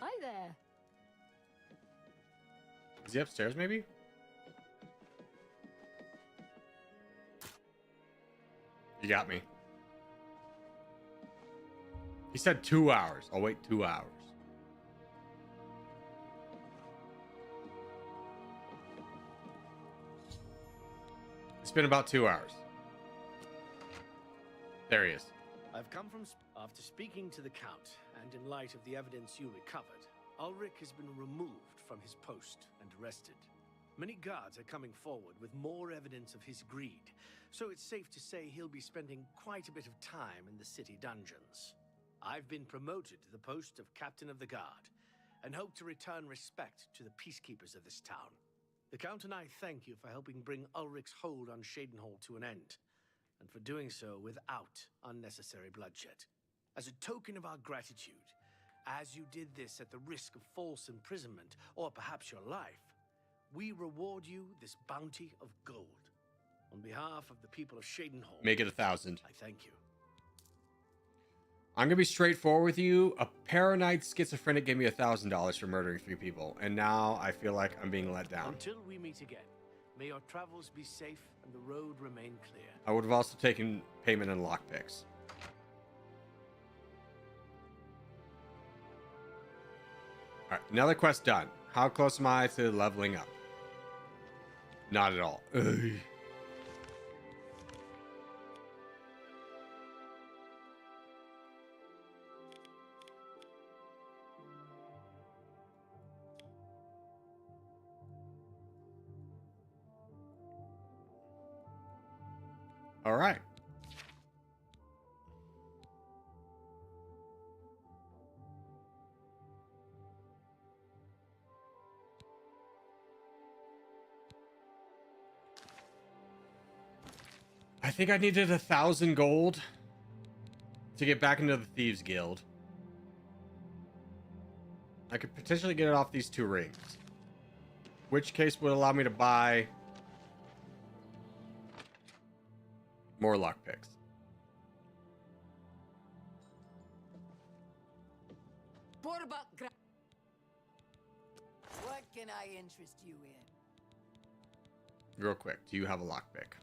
Hi there. Is he upstairs, maybe? You got me. He said 2 hours. I'll wait 2 hours. It's been about 2 hours. There he is. I've come from... After speaking to the Count, and in light of the evidence you recovered, Ulrich has been removed from his post and arrested. Many guards are coming forward with more evidence of his greed, so it's safe to say he'll be spending quite a bit of time in the city dungeons. I've been promoted to the post of Captain of the Guard, and hope to return respect to the peacekeepers of this town. The Count and I thank you for helping bring Ulrich's hold on Shadenhall to an end, and for doing so without unnecessary bloodshed. As a token of our gratitude, as you did this at the risk of false imprisonment, or perhaps your life, we reward you this bounty of gold. On behalf of the people of Shadenhall, Make it 1,000. I thank you. I'm gonna be straightforward with you. A paranoid schizophrenic gave me $1,000 for murdering 3 people, and now I feel like I'm being let down. Until we meet again, may your travels be safe and the road remain clear. I would have also taken payment in lockpicks. Alright, another quest done. How close am I to leveling up? Not at all. Ugh. All right. I think I needed 1,000 gold to get back into the Thieves Guild. I could potentially get it off these 2 rings, which case would allow me to buy more lockpicks. What can I interest you in? Real quick, do you have a lockpick?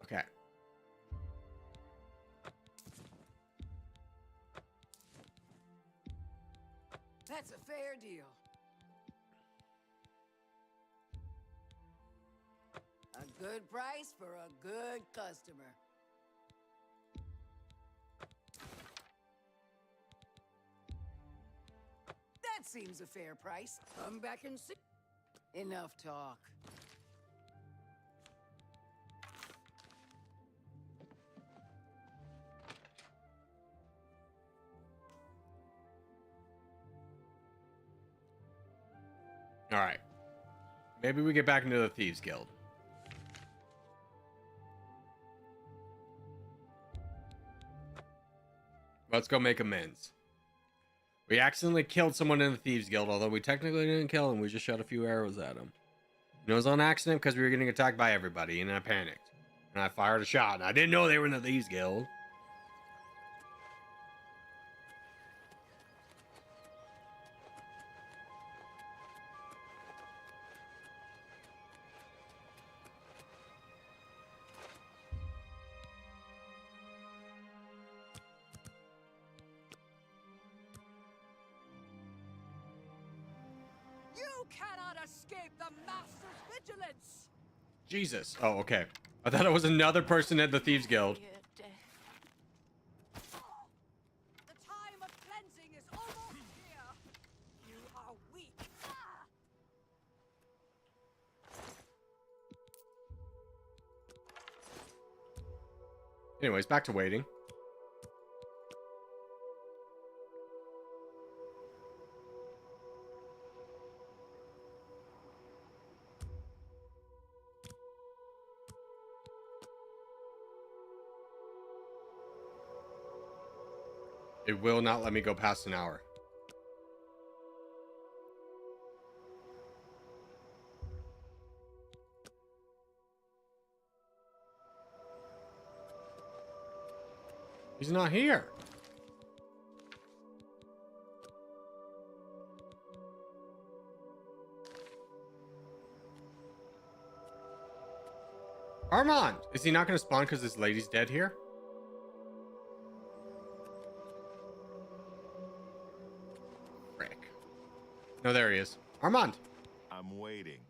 Okay. That's a fair deal. A good price for a good customer. That seems a fair price. Come back and see. Enough talk. All right. Maybe we get back into the Thieves Guild. Let's go make amends. We accidentally killed someone in the Thieves Guild, although we technically didn't kill him. We just shot a few arrows at him. And it was on accident because we were getting attacked by everybody, and I panicked. And I fired a shot, and I didn't know they were in the Thieves Guild. escape the Master's vigilance. Jesus. Oh, okay. I thought it was another person at the Thieves Guild. The time of cleansing is almost here. You are weak. Anyways, back to waiting. It will not let me go past an hour. He's not here. Armand! Is he not going to spawn because this lady's dead here? Frick. No, there he is. Armand! I'm waiting.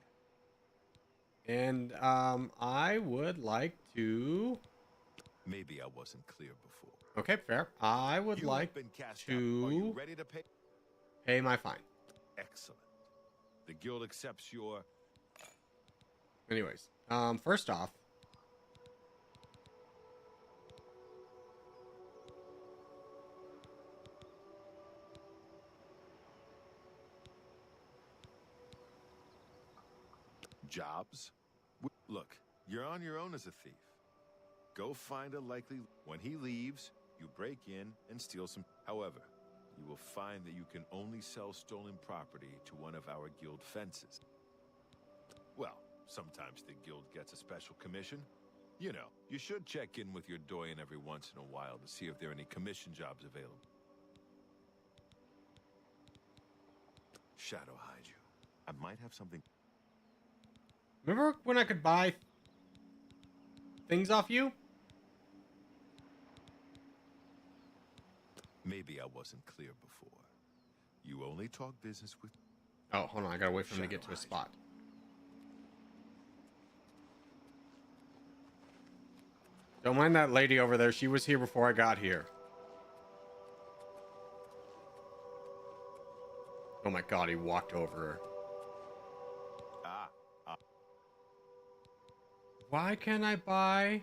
And, I would like to... Maybe I wasn't clear before. Okay, fair. I would like have been cast out. Are you to ready to pay? pay my fine. Excellent. The guild accepts your... Anyways, first off, jobs. Look, you're on your own as a thief. Go find a likely... When he leaves, you break in and steal some... However, you will find that you can only sell stolen property to one of our guild fences. Well, sometimes the guild gets a special commission. You know, you should check in with your doyen every once in a while to see if there are any commission jobs available. Shadow hide you. I might have something... remember when I could buy things off you? Maybe I wasn't clear before. You only talk business with... Oh, hold on. I gotta wait for him to get to a spot. Don't mind that lady over there. She was here before I got here. Oh my god, he walked over her. Why can't I buy...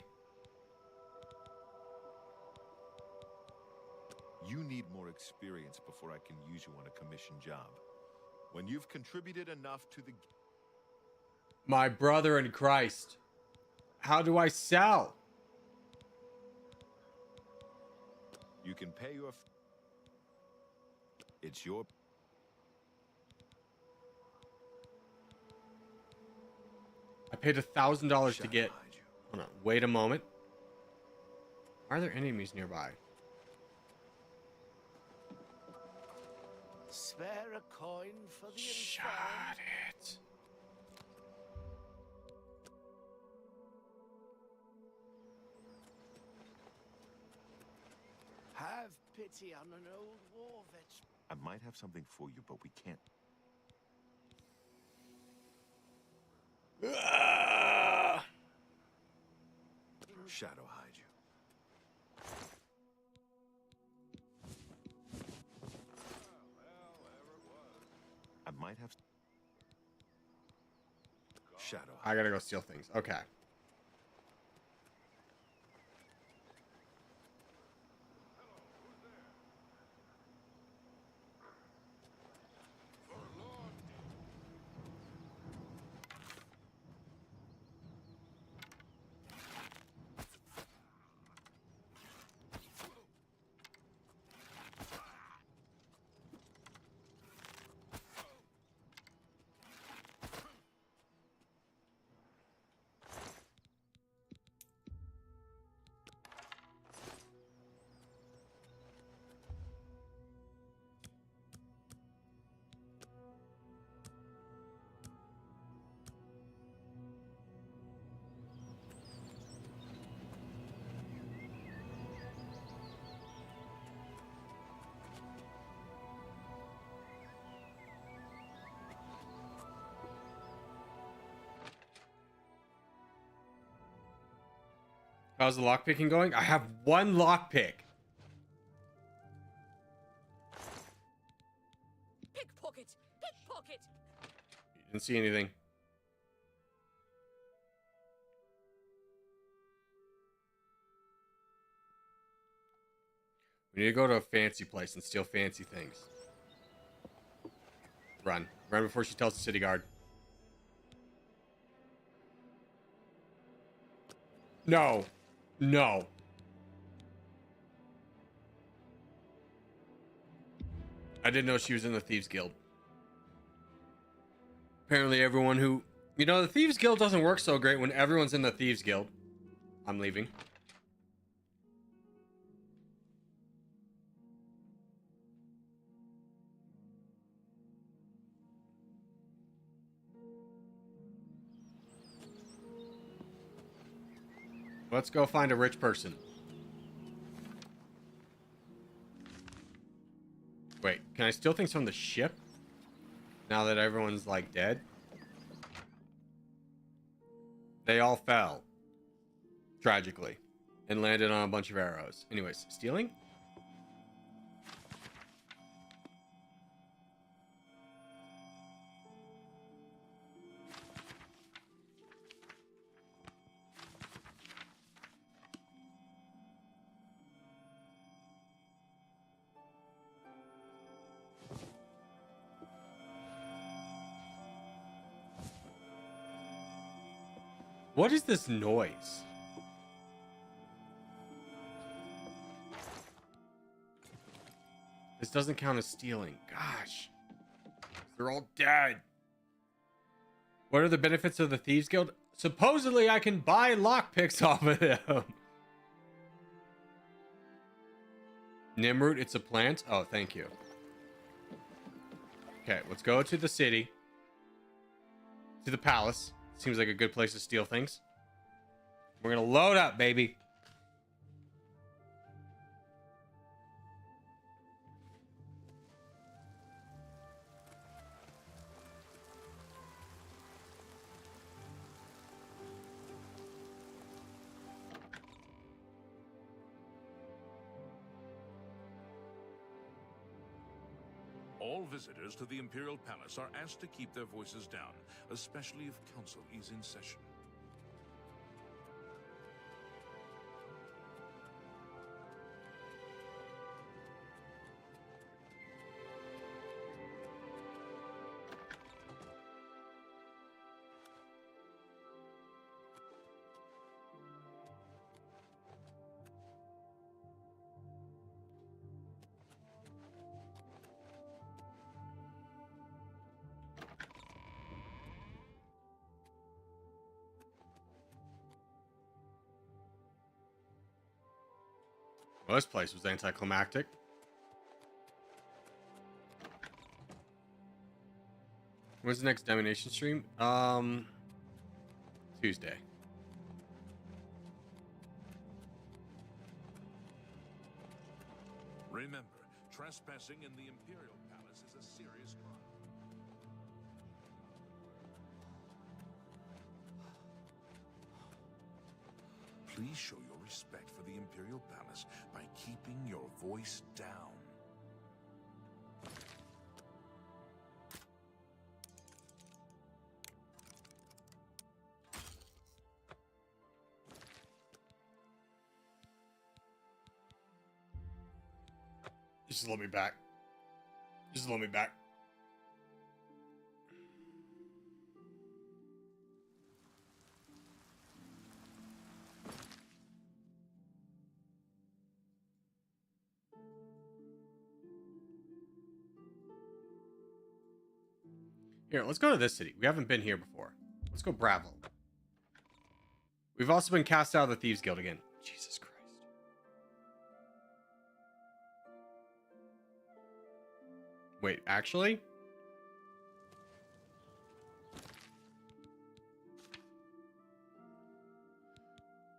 You need more experience before I can use you on a commission job. When you've contributed enough to the... My brother in Christ. How do I sell? You can pay your... It's your... I paid $1,000 to get... Hold on. Wait a moment. Are there enemies nearby? Spare a coin for the Shut it. Have pity on an old war veteran. I might have something for you, but we can't. Shadow hide you. I might have... Shadow. I gotta go steal things. Okay. How's the lockpicking going? I have one lockpick. Pickpocket! Pickpocket! Didn't see anything. We need to go to a fancy place and steal fancy things. Run. Run before she tells the city guard. No. No. I didn't know she was in the Thieves Guild. Apparently everyone who... You know, the Thieves Guild doesn't work so great when everyone's in the Thieves Guild. I'm leaving. Let's go find a rich person. Wait, can I steal things from the ship? Now that everyone's, like, dead? They all fell. Tragically. And landed on a bunch of arrows. Anyways, stealing? What is this noise? This doesn't count as stealing. Gosh. They're all dead. What are the benefits of the Thieves Guild? Supposedly I can buy lockpicks off of them. Nimroot, it's a plant? Oh, thank you. Okay, let's go to the city. To the palace. Seems like a good place to steal things. We're gonna load up, baby. All visitors to the Imperial Palace are asked to keep their voices down, especially if Council is in session. Well, this place was anticlimactic. When's the next domination stream? Tuesday. Remember, trespassing in the Imperial Palace is a serious crime. Please show your respect for the Imperial Palace by keeping your voice down. Just let me back. Just let me back. Here, let's go to this city. We haven't been here before. Let's go Bravo. We've also been cast out of the Thieves Guild again. Jesus Christ. Wait, actually?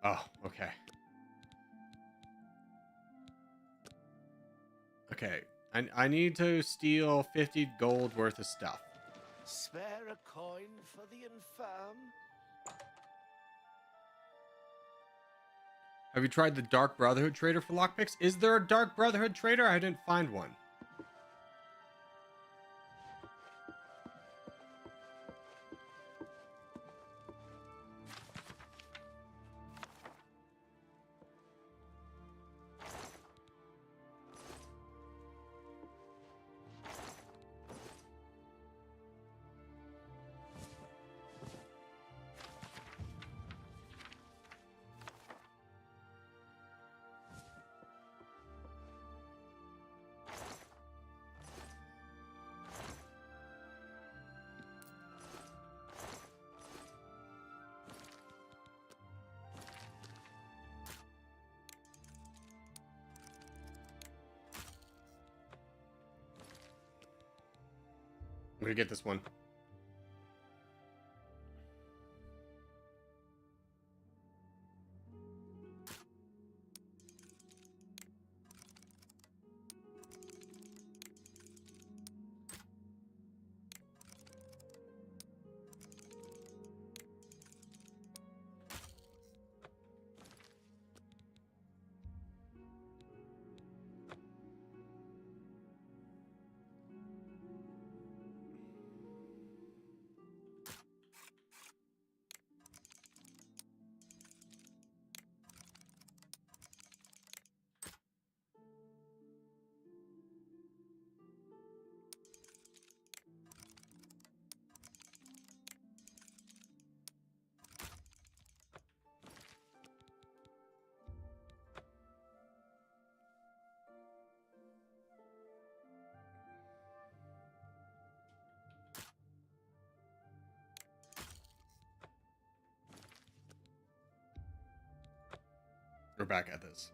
Oh, okay. Okay. I need to steal 50 gold worth of stuff. Spare a coin for the infirm? Have you tried the Dark Brotherhood trader for lockpicks? Is there a Dark Brotherhood trader? I didn't find one. I'm gonna get this one. We're back at this.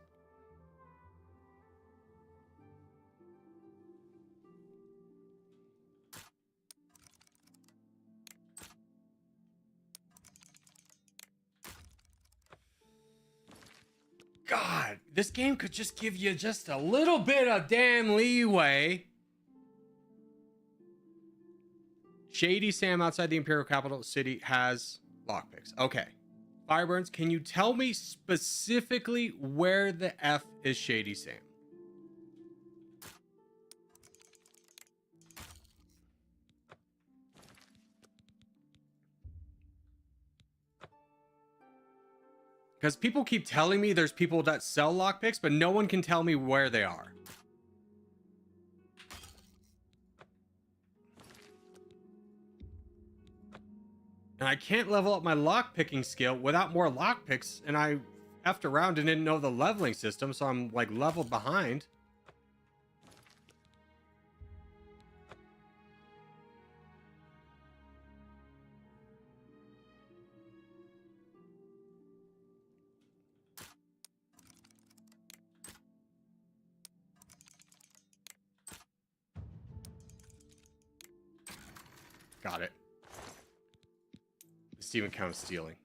God, this game could just give you just a little bit of damn leeway. Shady Sam outside the Imperial capital city has lockpicks. Okay. Fireburns, can you tell me specifically where the F is Shady Sam? Because people keep telling me there's people that sell lockpicks, but no one can tell me where they are. And I can't level up my lockpicking skill without more lockpicks, and I effed around and didn't know the leveling system, so I'm like leveled behind. Got it. This even counts stealing.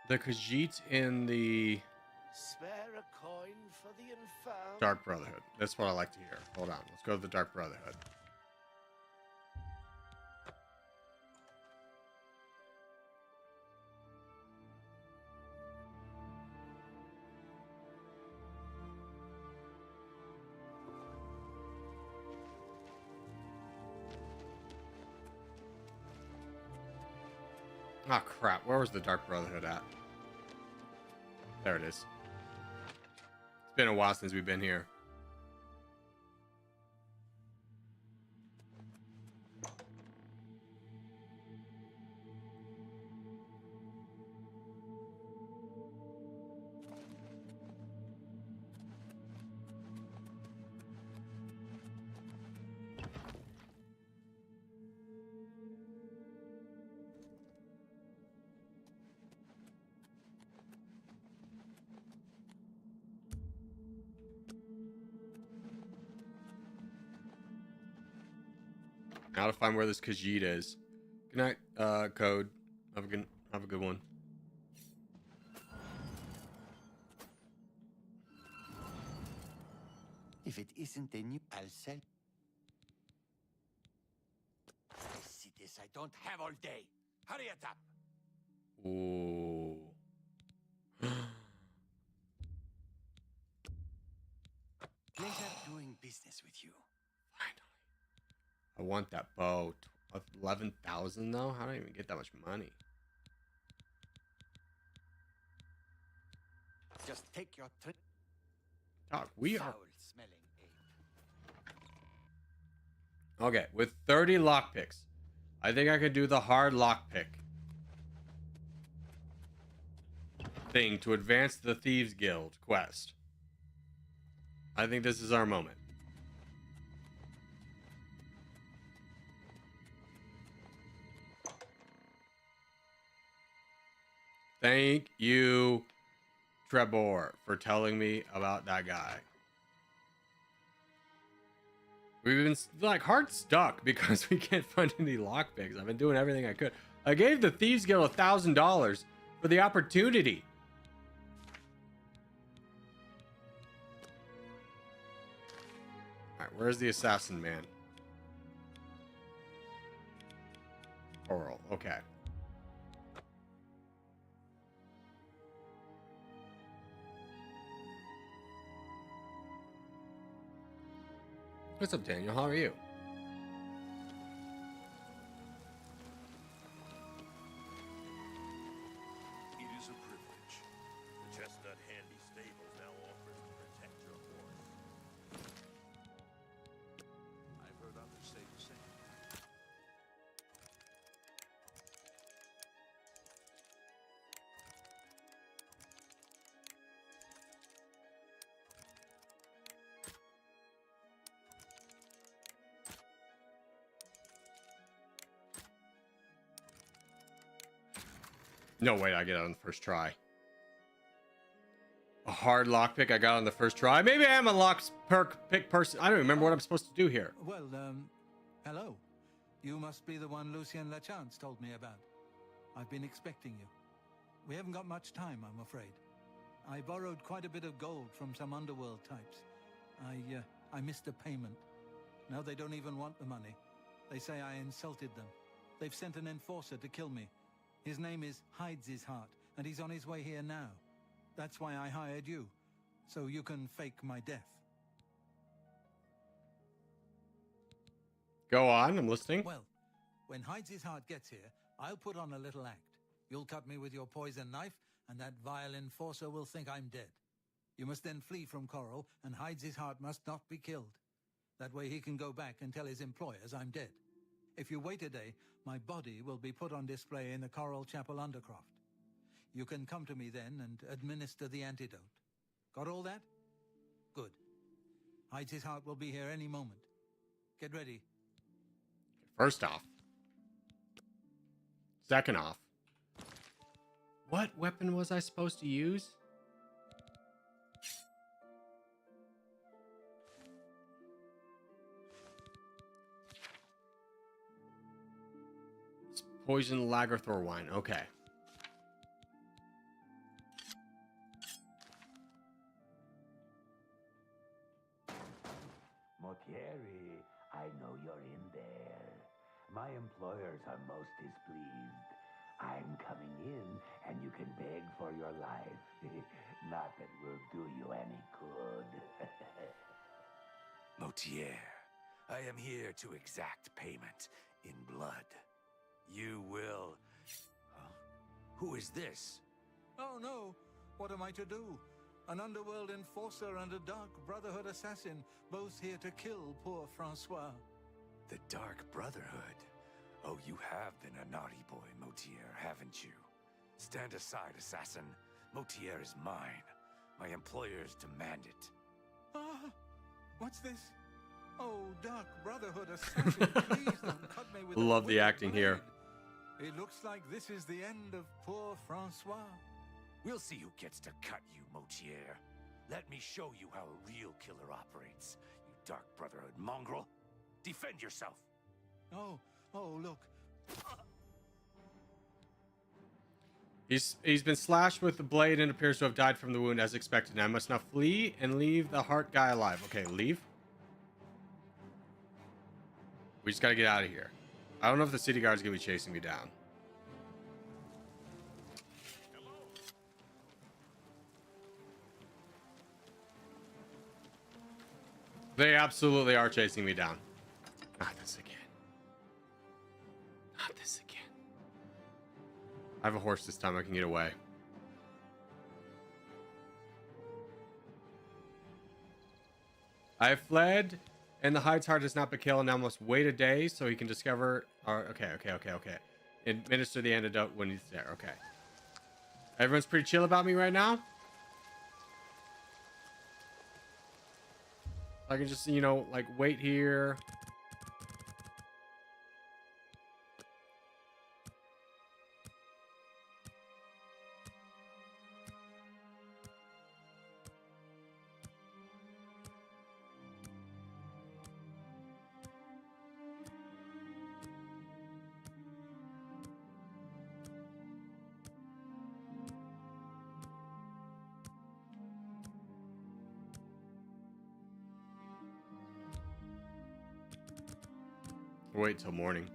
The Khajiit in the Spare a coin for the infirm. Dark Brotherhood. That's what I like to hear. Hold on. Let's go to the Dark Brotherhood. Ah, crap. Where was the Dark Brotherhood at? There it is. It's been a while since we've been here. Now to find where this Khajiit is. Good night, Code. Have a good one. If it isn't a new, I'll sell. I see this. I don't have all day. Hurry it up. Ooh. Pleasure doing business with you. I want that bow. 11,000 though? How do I even get that much money? Just take your trip. Dog, we are. Foul-smelling ape. Okay, with 30 lockpicks, I think I could do the hard lockpick thing to advance the Thieves Guild quest. I think this is our moment. Thank you, Trebor, for telling me about that guy. We've been like hard stuck because we can't find any lockpicks. I've been doing everything I could. I gave the Thieves Guild $1,000 for the opportunity. All right, where's the assassin man? Oral. Okay. What's up, Daniel? How are you? It is a privilege. The Chestnut Handy Stables now offers to protect your horse. I've heard others say the same. No, wait, I get it on the first try. A hard lockpick I got on the first try. Maybe I am a lockpick person. I don't remember what I'm supposed to do here. Well, hello. You must be the one Lucien Lachance told me about. I've been expecting you. We haven't got much time, I'm afraid. I borrowed quite a bit of gold from some underworld types. I missed a payment. Now they don't even want the money. They say I insulted them. They've sent an enforcer to kill me. His name is Hides His Heart, and he's on his way here now. That's why I hired you, so you can fake my death. Go on, I'm listening. Well, when Hides His Heart gets here, I'll put on a little act. You'll cut me with your poison knife, and that vile enforcer will think I'm dead. You must then flee from Coral, and Hides His Heart must not be killed. That way he can go back and tell his employers I'm dead. If you wait a day, my body will be put on display in the Coral Chapel Undercroft. You can come to me then and administer the antidote. Got all that? Good. Hides His Heart will be here any moment. Get ready. First off. Second off. What weapon was I supposed to use? Poison Lagerthor wine. Okay. Motieri, I know you're in there. My employers are most displeased. I'm coming in, and you can beg for your life. Not that will do you any good. Motier, I am here to exact payment in blood. You will... Huh? Who is this? Oh no! What am I to do? An underworld enforcer and a Dark Brotherhood assassin, both here to kill poor Francois. The Dark Brotherhood? Oh, you have been a naughty boy, Motier, haven't you? Stand aside, assassin. Motier is mine. My employers demand it. Ah! What's this? Oh, Dark Brotherhood assassin, please don't cut me with Love the acting here. It looks like this is the end of poor Francois. We'll see who gets to cut you, Motier. Let me show you how a real killer operates, you Dark Brotherhood mongrel. Defend yourself. Oh, look. He's been slashed with the blade and appears to have died from the wound as expected. Now I must now flee and leave the heart guy alive. Okay, leave. We just gotta get out of here. I don't know if the city guard's gonna be chasing me down. They absolutely are chasing me down. Not this again. Not this again. I have a horse this time. I can get away. I have fled, and the Hide's heart has not been killed, and now must wait a day so he can discover... Okay. Administer the antidote when he's there. Okay. Everyone's pretty chill about me right now? I can just, you know, like, wait here. Wait till morning.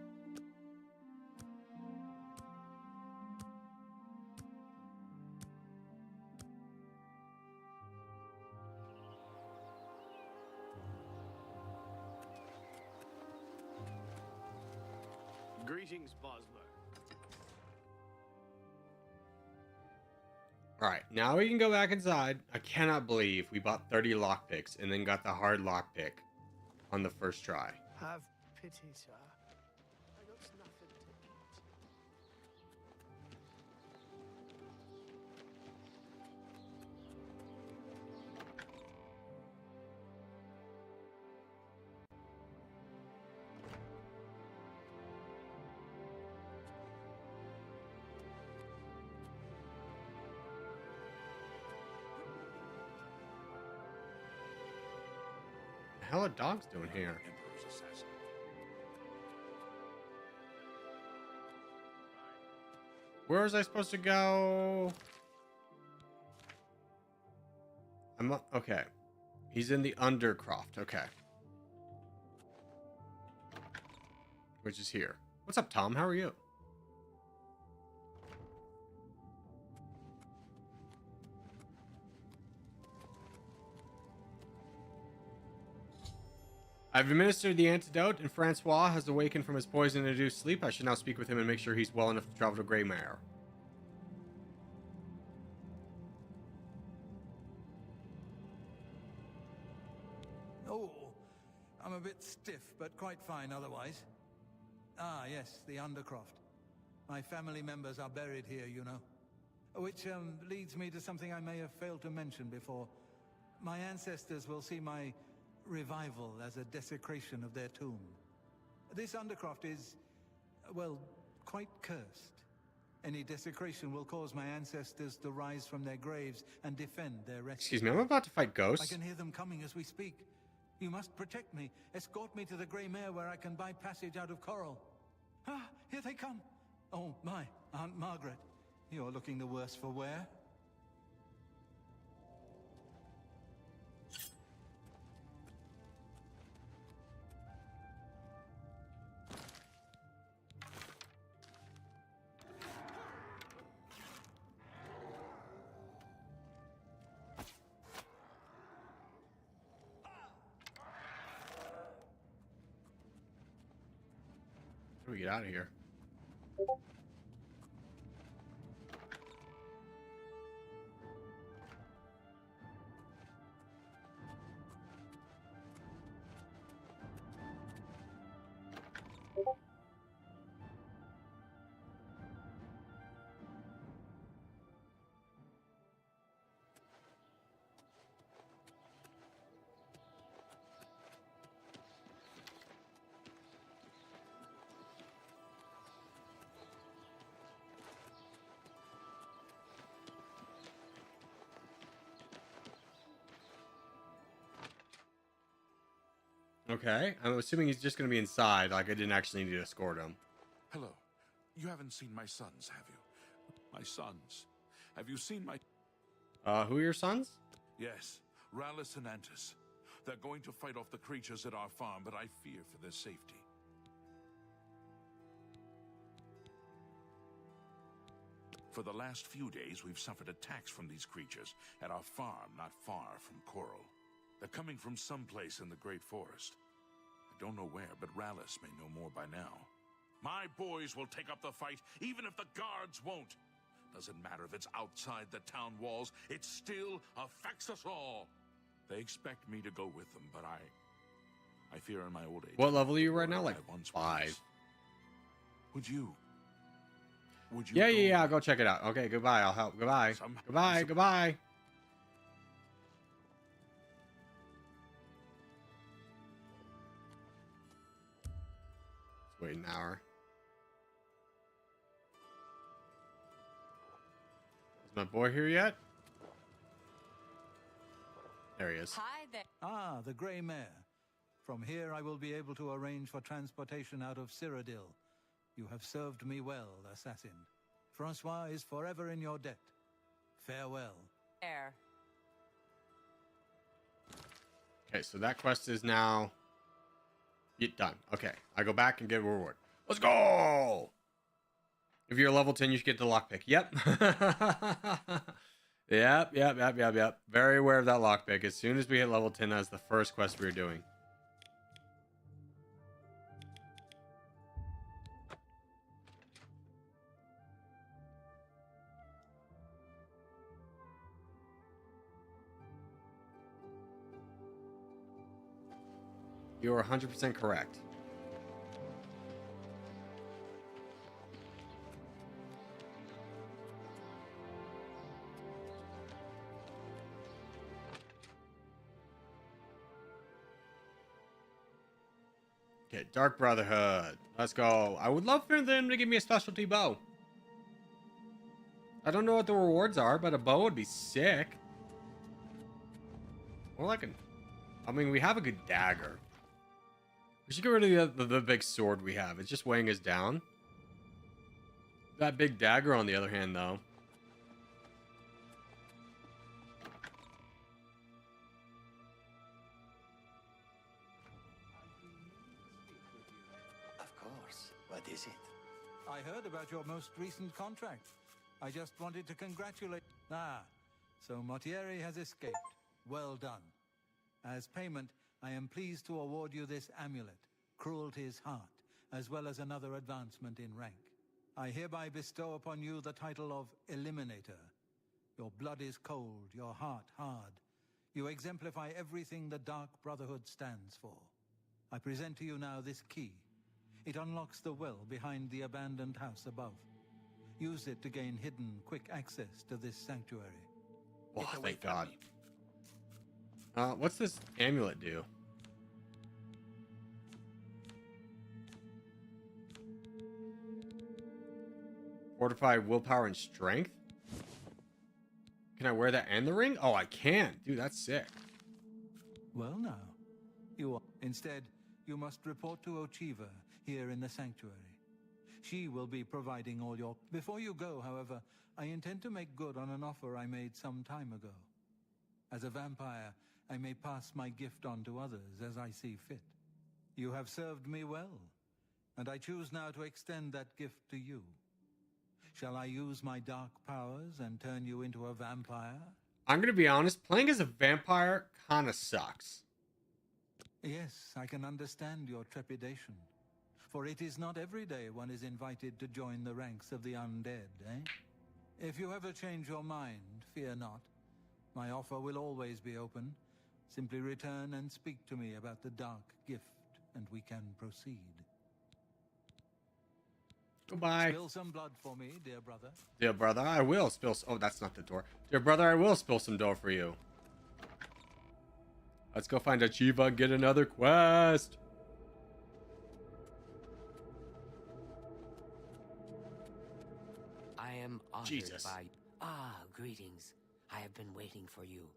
Greetings, Bosmer. Alright, now we can go back inside. I cannot believe we bought 30 lockpicks and then got the hard lockpick on the first try. Have pity, sir. I got nothing to eat. The hell are dogs doing here? Where was I supposed to go? Okay. He's in the Undercroft. Okay. Which is here. What's up, Tom? How are you? I've administered the antidote, and Francois has awakened from his poison-induced sleep. I should now speak with him and make sure he's well enough to travel to Grey Mare. Oh, I'm a bit stiff, but quite fine otherwise. Ah, yes, the Undercroft. My family members are buried here, you know. Which leads me to something I may have failed to mention before. My ancestors will see my revival as a desecration of their tomb. This Undercroft is, well, quite cursed. Any desecration will cause my ancestors to rise from their graves and defend their rescue. Excuse me, I'm about to fight ghosts. I can hear them coming as we speak. You must protect me. Escort me to the Grey Mare where I can buy passage out of Coral. Ah, here they come. Oh, my, Aunt Margaret. You're looking the worse for wear. How do we get out of here? Okay, I'm assuming he's just gonna be inside. Like I didn't actually need to escort him. Hello. You haven't seen my sons, have you? My sons. Have you seen my... Who are your sons? Yes, Rallis and Antis. They're going to fight off the creatures at our farm, but I fear for their safety. For the last few days, we've suffered attacks from these creatures at our farm not far from Coral. They're coming from someplace in the Great Forest. I don't know where, but Rallis may know more by now. My boys will take up the fight, even if the guards won't. Doesn't matter if it's outside the town walls, it still affects us all. They expect me to go with them, but I fear in my old age. What level are you right now? Like 5. Would you Yeah. I'll go check it out. Okay, goodbye. I'll help. Goodbye. Goodbye. Let's wait an hour. Is my boy here yet? There he is. Hi there. Ah, the Grey Mare. From here I will be able to arrange for transportation out of Cyrodiil. You have served me well, assassin. Francois is forever in your debt. Farewell. There. Okay, so that quest is now done. Okay, I go back and get a reward. Let's go! If you're level 10, you should get the lockpick. Yep. Yep. Very aware of that lockpick. As soon as we hit level 10, that's the first quest we were doing. You are 100% correct. Okay, Dark Brotherhood. Let's go. I would love for them to give me a specialty bow. I don't know what the rewards are, but a bow would be sick. Or like I mean, we have a good dagger. We should get rid of the big sword we have. It's just weighing us down. That big dagger, on the other hand, though. Of course. What is it? I heard about your most recent contract. I just wanted to congratulate... Ah, so Mortieri has escaped. Well done. As payment, I am pleased to award you this amulet, Cruelty's Heart, as well as another advancement in rank. I hereby bestow upon you the title of Eliminator. Your blood is cold, your heart hard. You exemplify everything the Dark Brotherhood stands for. I present to you now this key. It unlocks the well behind the abandoned house above. Use it to gain hidden, quick access to this sanctuary. Oh, thank God. What's this amulet do? Fortify willpower and strength? Can I wear that and the ring? Oh, I can. Dude, that's sick. Well now, you are. Instead, you must report to Ochiva here in the sanctuary. She will be providing all your... Before you go, however, I intend to make good on an offer I made some time ago. As a vampire, I may pass my gift on to others as I see fit. You have served me well, and I choose now to extend that gift to you. Shall I use my dark powers and turn you into a vampire? I'm going to be honest, playing as a vampire kind of sucks. Yes, I can understand your trepidation. For it is not every day one is invited to join the ranks of the undead, eh? If you ever change your mind, fear not. My offer will always be open. Simply return and speak to me about the dark gift, and we can proceed. Goodbye. Spill some blood for me, dear brother. Dear brother, I will spill... Oh, that's not the door. Dear brother, I will spill some dough for you. Let's go find Achieva and get another quest. I am honored Jesus. by... Ah, greetings. I have been waiting for you.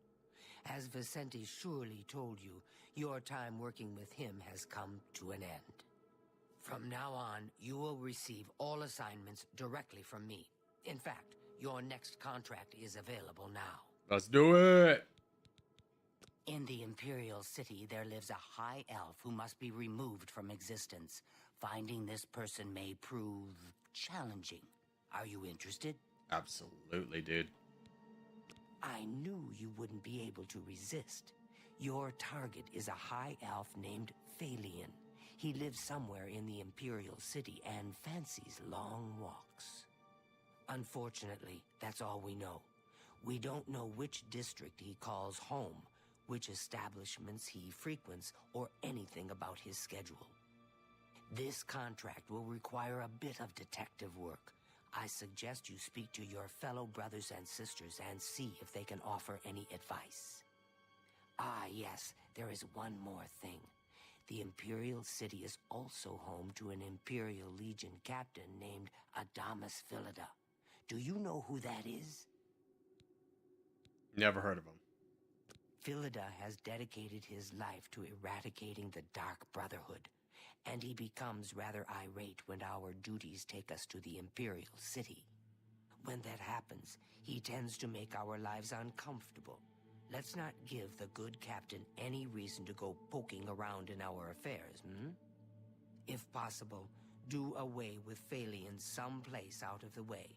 As Vicente surely told you, Your time working with him has come to an end. From now on, you will receive all assignments directly from me. In fact, your next contract is available now. Let's do it! In the Imperial City, there lives a high elf who must be removed from existence. Finding this person may prove challenging. Are you interested? Absolutely, dude. I knew you wouldn't be able to resist. Your target is a high elf named Phalion. He lives somewhere in the Imperial City and fancies long walks. Unfortunately, that's all we know. We don't know which district he calls home, which establishments he frequents, or anything about his schedule. This contract will require a bit of detective work. I suggest you speak to your fellow brothers and sisters and see if they can offer any advice. Ah, yes, there is one more thing. The Imperial City is also home to an Imperial Legion captain named Adamus Philida. Do you know who that is? Never heard of him. Philida has dedicated his life to eradicating the Dark Brotherhood, and he becomes rather irate when our duties take us to the Imperial City. When that happens, he tends to make our lives uncomfortable. Let's not give the good captain any reason to go poking around in our affairs, If possible, do away with Phalion someplace out of the way.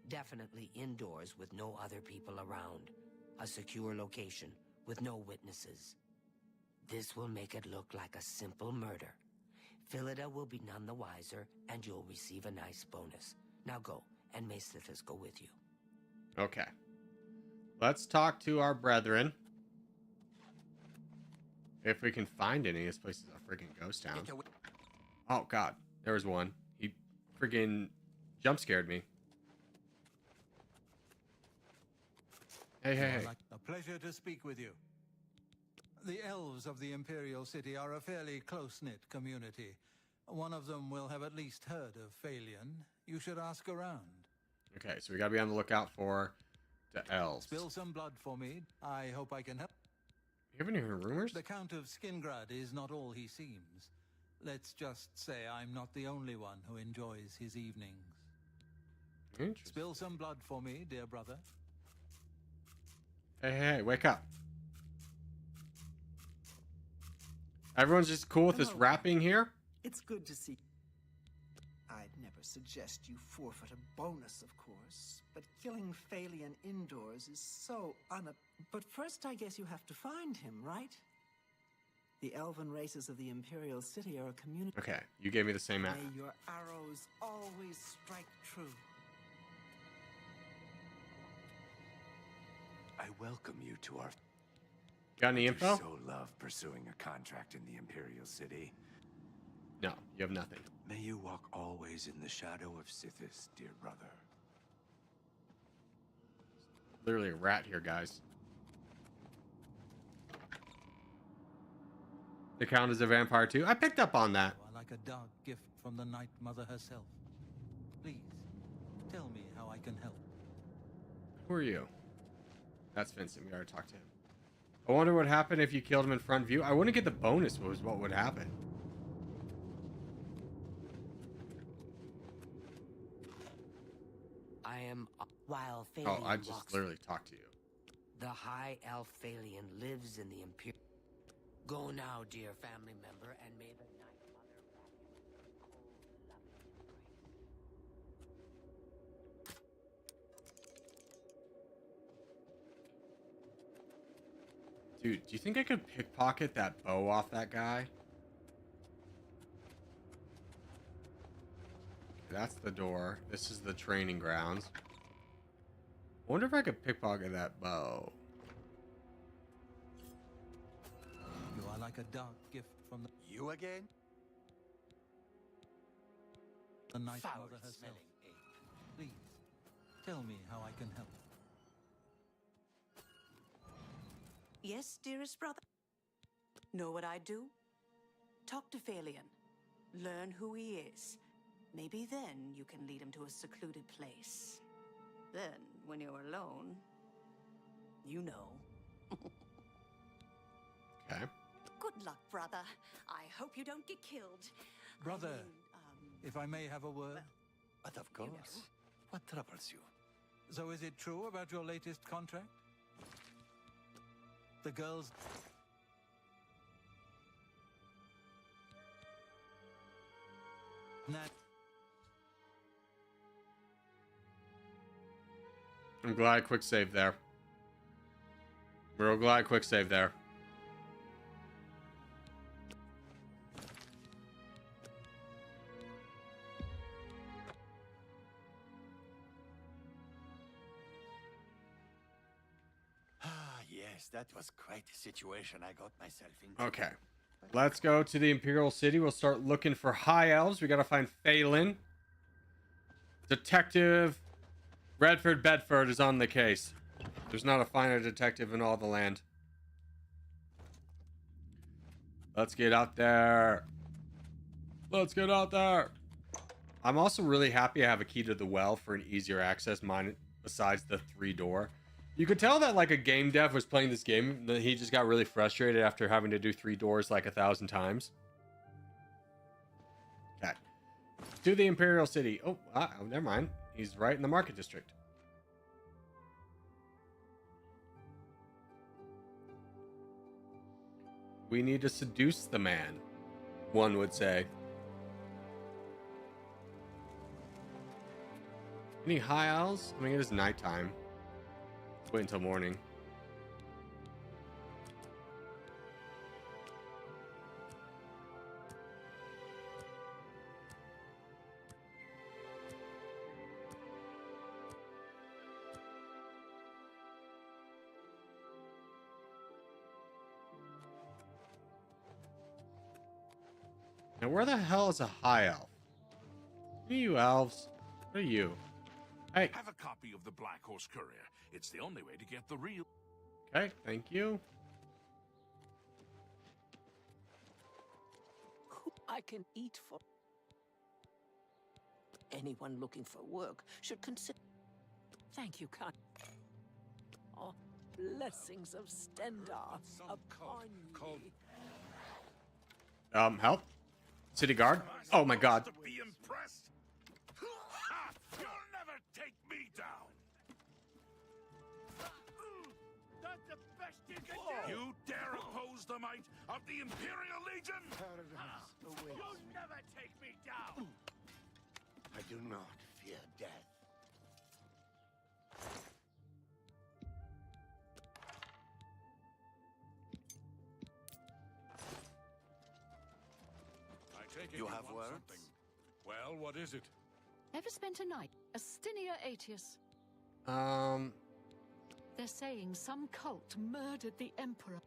Definitely indoors with no other people around. A secure location with no witnesses. This will make it look like a simple murder. Philida will be none the wiser, and you'll receive a nice bonus. Now go, and may Sithis go with you. Okay. Let's talk to our brethren. If we can find any. This place is a freaking ghost town. Oh, God. There was one. He freaking jump scared me. Hey. A pleasure to speak with you. The elves of the Imperial City are a fairly close-knit community. One of them will have at least heard of Phalion. You should ask around. Okay, so we gotta be on the lookout for the elves. Spill some blood for me. I hope I can help. You haven't heard rumors? The Count of Skingrad is not all he seems. Let's just say I'm not the only one who enjoys his evenings. Spill some blood for me, dear brother. Hey, wake up. Everyone's just cool with this rapping here? It's good to see. I'd never suggest you forfeit a bonus, of course, but killing Phalion indoors is so But first, I guess you have to find him, right? The elven races of the Imperial City are a community. Okay, you gave me the same map. May your arrows always strike true. I welcome you to our... Got any info? I so love pursuing a contract in the Imperial City. No, you have nothing. May you walk always in the shadow of Sithis, dear brother. Literally a rat here, guys. The Count is a vampire too. I picked up on that. You are like a dark gift from the Night Mother herself. Please, tell me how I can help. Who are you? That's Vincent. We already talked to him. I wonder what happened if you killed him in front view. I wouldn't get the bonus. What would happen? I am... While Phalion Oh, I just walks, literally talked to you. the High Elf Phalion lives in the Imperial... Go now, dear family member, and may the Night Mother wrap you in her cold, loving embrace. Dude, do you think I could pickpocket that bow off that guy? That's the door. This is the training grounds. I wonder if I could pickpocket that bow. You are like a dark gift from the... You again? The Night Foul Mother herself. smelling ape. Please, tell me how I can help. Yes, dearest brother? Know what I'd do? Talk to Phalion. Learn who he is. Maybe then you can lead him to a secluded place. Then, when you're alone, you know. Okay. Good luck, brother. I hope you don't get killed. Brother, if I may have a word. But of course. What troubles you? So is it true about your latest contract? The girls... I'm glad I quick save there. Real glad I quick save there. Yes, that was quite a situation I got myself into. Okay. Let's go to the Imperial City. We'll start looking for high elves. We gotta find Phelan. Detective Redford Bedford is on the case. There's not a finer detective in all the land. Let's get out there. Let's get out there. I'm also really happy I have a key to the well for an easier access, mine besides the 3-door. You could tell that like a game dev was playing this game, that he just got really frustrated after having to do 3 doors like 1,000 times. Okay. To the Imperial City. Oh, never mind. He's right in the market district. We need to seduce the man, one would say. Any high owls? I mean, it is nighttime. Let's wait until morning. Now, where the hell is a high elf? Who are you elves? What are you? Hey. Have a copy of the Black Horse Courier. It's the only way to get the real... Okay, thank you. I can eat for... Anyone looking for work should consider... Thank you, kind. Oh, blessings of Stendar upon me. Help? City guard? Oh my god. To be impressed? You'll never take me down. That's the best you can do. You dare oppose the might of the Imperial Legion? You'll never take me down. I do not fear death. You have want words? something. Well, what is it? Ever spent a night? Astinia Aetius. They're saying some cult murdered the Emperor.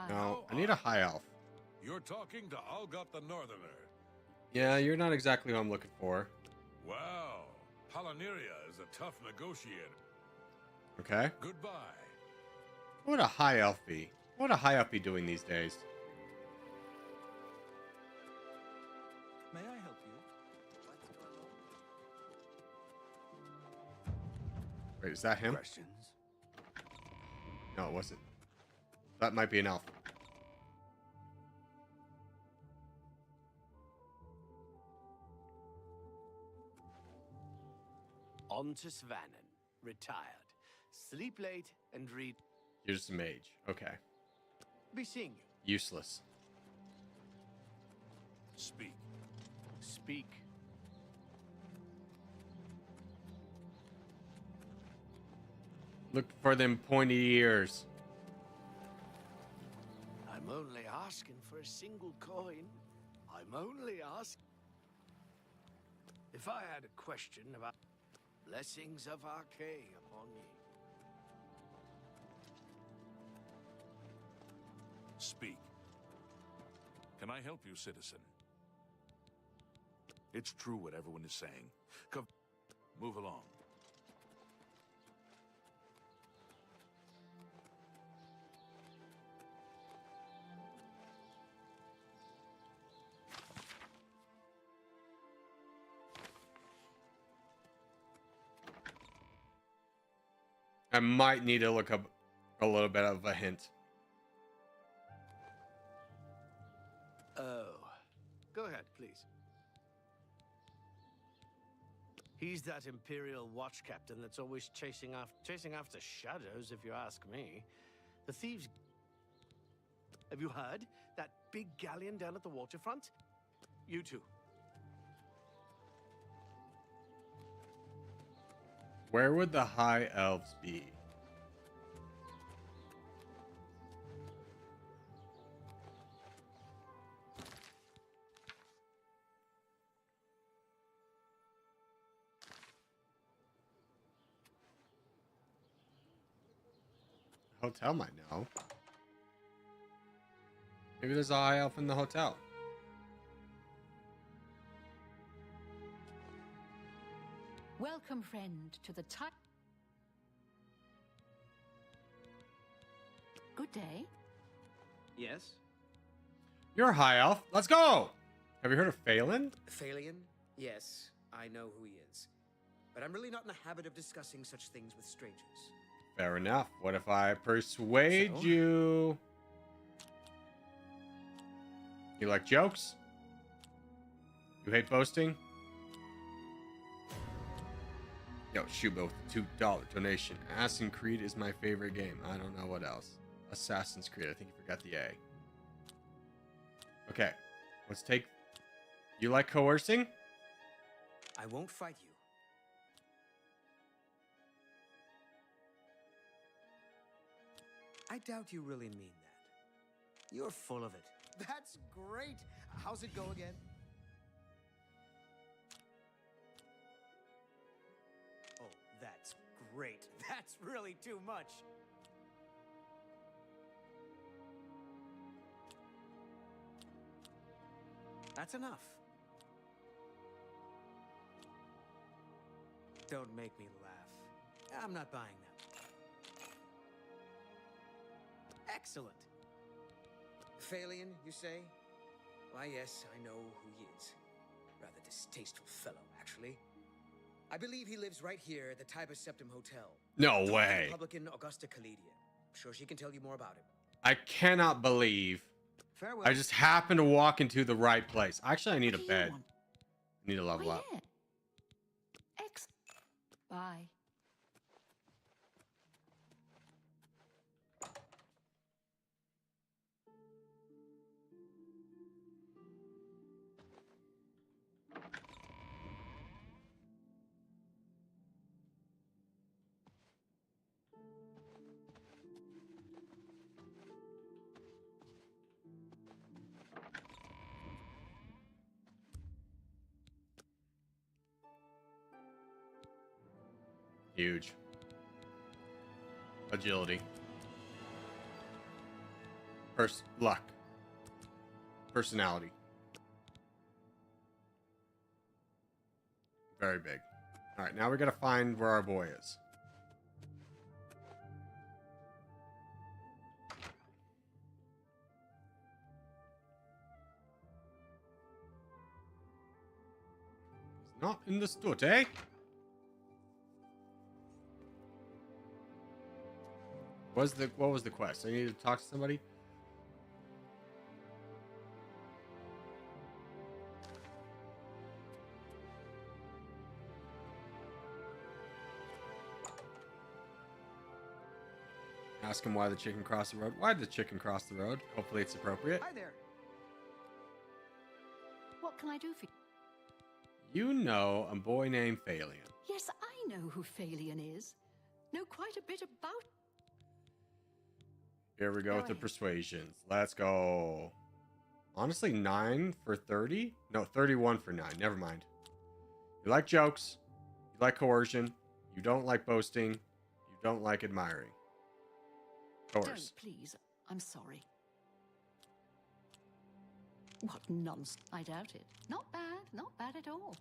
No, I need a high elf. You're talking to Algot the Northerner. Yeah, you're not exactly who I'm looking for. Wow, Palinira is a tough negotiator. Okay. Goodbye. What would a high elf be? What would a high elf be doing these days? May I help you? Wait, is that him? Questions? No, it wasn't. That might be an elf. On to Svannon, retired. Sleep late and read. You're just a mage. Okay. Be seeing you. Useless. Speak. Speak. Look for them pointy ears. I'm only asking for a single coin. I'm only asking. If I had a question about blessings of Archay upon ye. Speak. Can I help you, citizen? It's true what everyone is saying. Move along. I might need to look up a little bit of a hint. Go ahead, please. He's that Imperial watch captain that's always chasing after shadows, if you ask me. The thieves... Have you heard? That big galleon down at the waterfront? You two. Where would the High Elves be? Hotel might know. Maybe there's a High Elf in the hotel. Welcome, friend, to the Good day. Yes? You're a High Elf. Let's go! Have you heard of Phelan? Phelan? Yes, I know who he is. But I'm really not in the habit of discussing such things with strangers. Fair enough. What if I persuade you? You like jokes? You hate boasting? Yo, Shuba with a $2 donation. Assassin's Creed is my favorite game. I don't know what else. Assassin's Creed. I think you forgot the A. Okay. Let's take... You like coercing? I won't fight you. I doubt you really mean that. You're full of it. That's great. How's it go again? Oh, that's great. That's really too much. That's enough. Don't make me laugh. I'm not buying them. Excellent. Phelan, you say? Why, yes, I know who he is. Rather distasteful fellow, actually. I believe he lives right here at the Tiber Septim Hotel. No way. Republican Augusta Kaledia. I'm sure she can tell you more about him. I cannot believe Farewell. I just happened to walk into the right place. Actually, I need a bed. I need to level up. Bye. Huge. Agility. Luck. Personality. Very big. All right, now we got to find where our boy is. He's not in the store, eh? What was the quest? I needed to talk to somebody. Ask him why the chicken crossed the road. Why did the chicken cross the road? Hopefully it's appropriate. Hi there. What can I do for you? You know a boy named Phelan. Yes, I know who Phelan is. Know quite a bit about... Here we go with the persuasions. Let's go. Honestly, 9 for 30? No, 31 for 9. Never mind. You like jokes. You like coercion. You don't like boasting. You don't like admiring. Coerce. Don't, please. I'm sorry. What nonsense. I doubt it. Not bad. Not bad at all.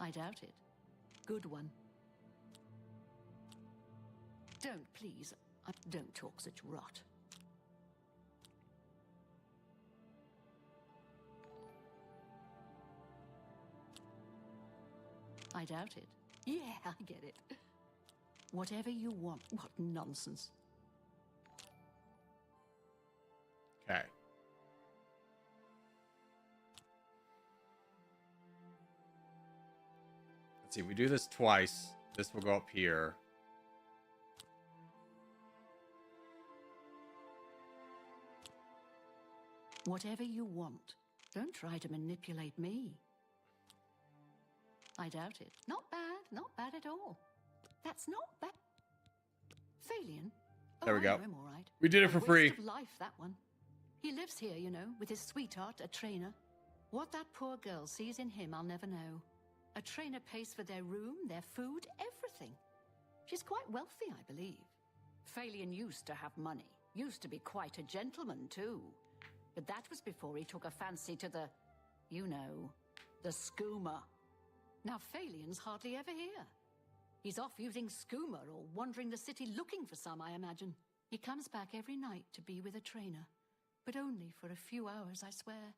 I doubt it. Good one. Don't, please. Don't talk such rot. I doubt it. Yeah, I get it. Whatever you want. What nonsense. Okay. Let's see. We do this twice. This will go up here. Whatever you want. Don't try to manipulate me. I doubt it. Not bad. Not bad at all. That's not bad. Phalion? Oh, There we go. I know him all right. We did it for free. Waste of life, that one. He lives here, you know, with his sweetheart, a trainer. What that poor girl sees in him, I'll never know. A trainer pays for their room, their food, everything. She's quite wealthy, I believe. Phalion used to have money. Used to be quite a gentleman, too. But that was before he took a fancy to the, you know, the skooma. Now Phalion's hardly ever here. He's off using skooma or wandering the city looking for some, I imagine. He comes back every night to be with a trainer. But only for a few hours, I swear.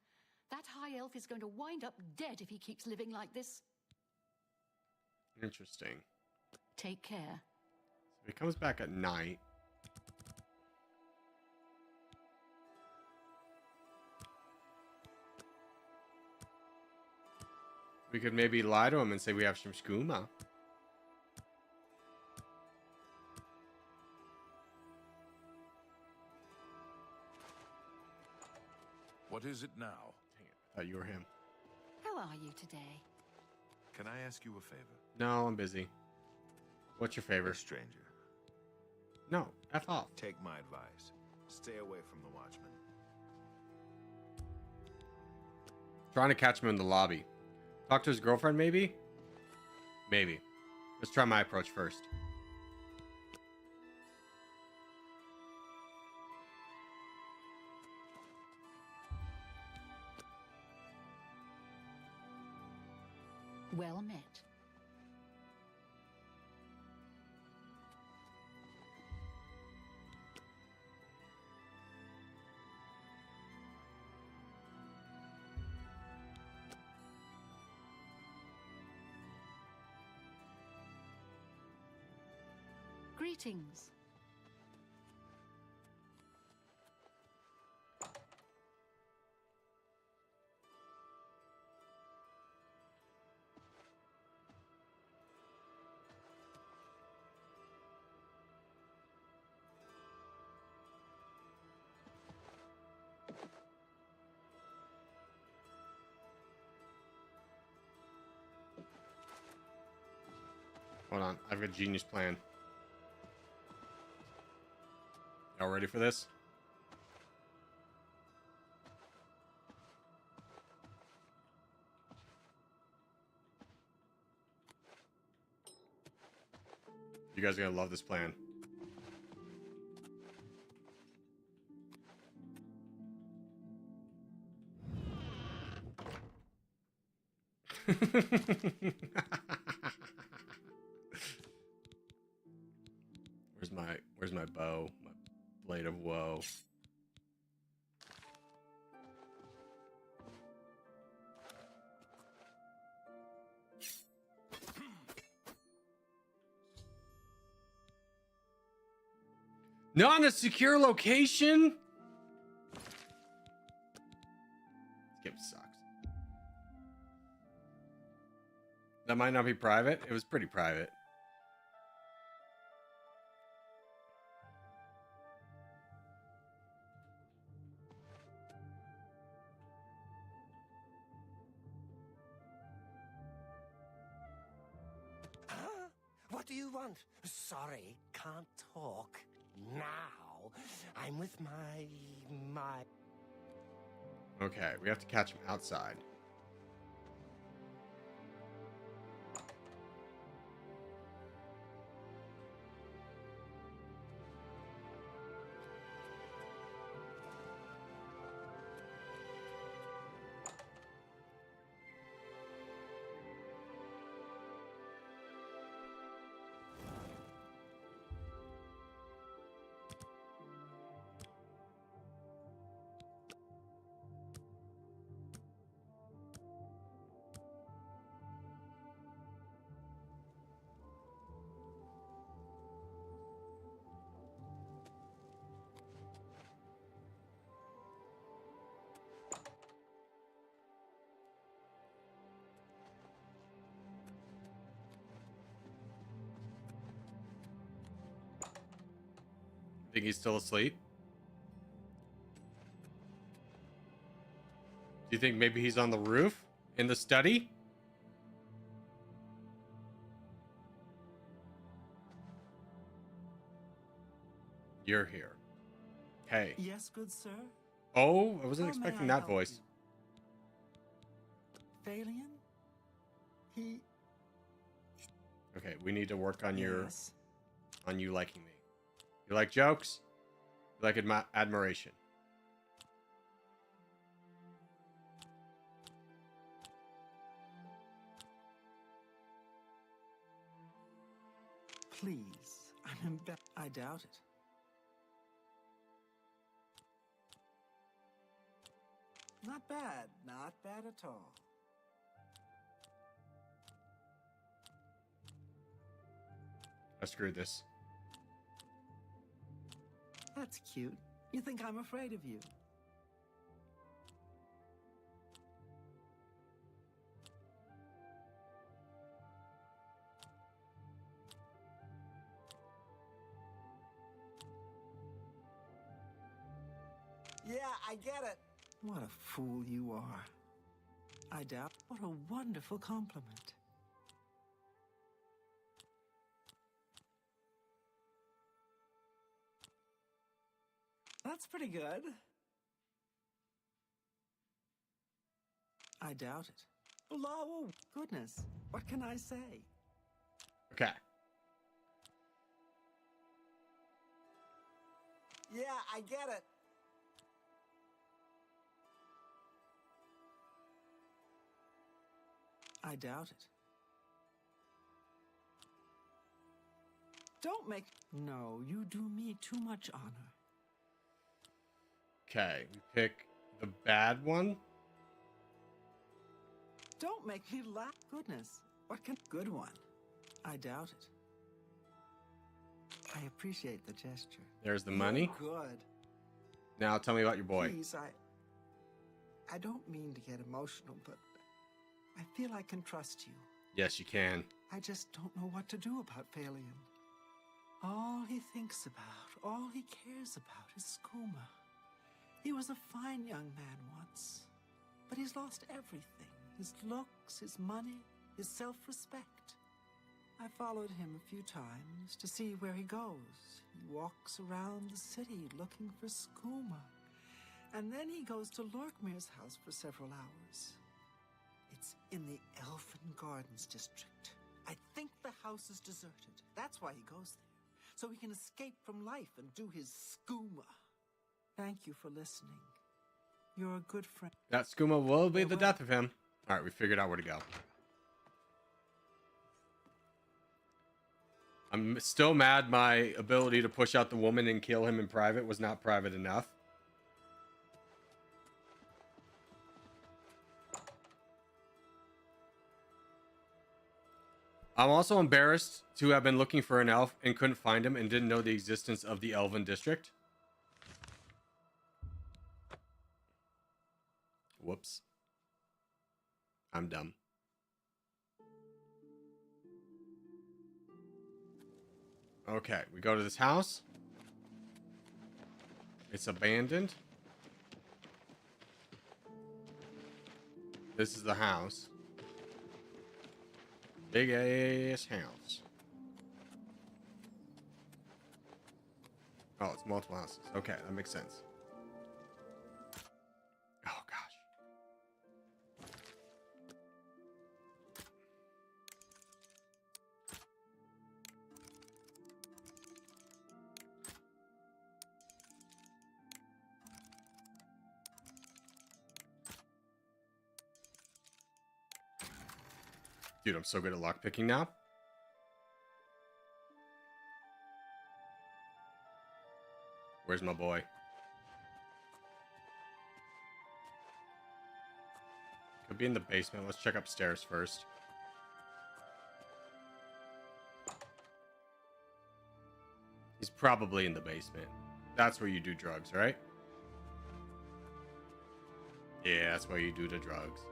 That high elf is going to wind up dead if he keeps living like this. Interesting. Take care. So he comes back at night. We could maybe lie to him and say we have some skooma. What is it now? Dang it, I thought you were him. How are you today? Can I ask you a favor? No, I'm busy. What's your favor? A stranger. No, F off. Take my advice. Stay away from the Watchman. Trying to catch him in the lobby. Talk to his girlfriend, maybe? Maybe. Let's try my approach first. Well met. Greetings. Hold on, I've got a genius plan. Y'all ready for this? You guys are gonna love this plan. Where's my bow? My blade of woe. Not in a secure location? This game sucks. That might not be private. It was pretty private. What do you want? Sorry, can't talk now. I'm with my... Okay, we have to catch him outside. Think he's still asleep? Do you think maybe he's on the roof? In the study? You're here. Hey. Yes, good sir. Oh, I wasn't How may expecting I that help voice. Phalion? He... Okay, we need to work on Yes. on you liking me. You like jokes? You like admiration. Please, I'm embarrassed. I doubt it. Not bad. Not bad at all. I screwed this. That's cute. You think I'm afraid of you? Yeah, I get it. What a fool you are. I doubt. What a wonderful compliment. That's pretty good. I doubt it. Oh, goodness. What can I say? Okay. Yeah, I get it. I doubt it. Don't make... No, you do me too much honor. Okay, we pick the bad one. Don't make me laugh. Goodness, what can... Good one. I doubt it. I appreciate the gesture. There's the money. You're good. Now tell me about your boy. Please, I don't mean to get emotional, but I feel I can trust you. Yes, you can. I just don't know what to do about Phalion. All he thinks about, all he cares about is skooma. He was a fine young man once, but he's lost everything. His looks, his money, his self-respect. I followed him a few times to see where he goes. He walks around the city looking for skooma. And then he goes to Lorkmir's house for several hours. It's in the Elfin Gardens district. I think the house is deserted. That's why he goes there. So he can escape from life and do his skooma. Thank you for listening. You're a good friend. That skooma will be the death of him. All right, we figured out where to go. I'm still mad my ability to push out the woman and kill him in private was not private enough. I'm also embarrassed to have been looking for an elf and couldn't find him and didn't know the existence of the Elven District. Whoops. I'm dumb. Okay, we go to this house. It's abandoned. This is the house. Big ass house. Oh, it's multiple houses. Okay, that makes sense. Oh, gosh. Dude, I'm so good at lockpicking now. Where's my boy? Could be in the basement. Let's check upstairs first. He's probably in the basement. That's where you do drugs, right? Yeah, that's where you do the drugs.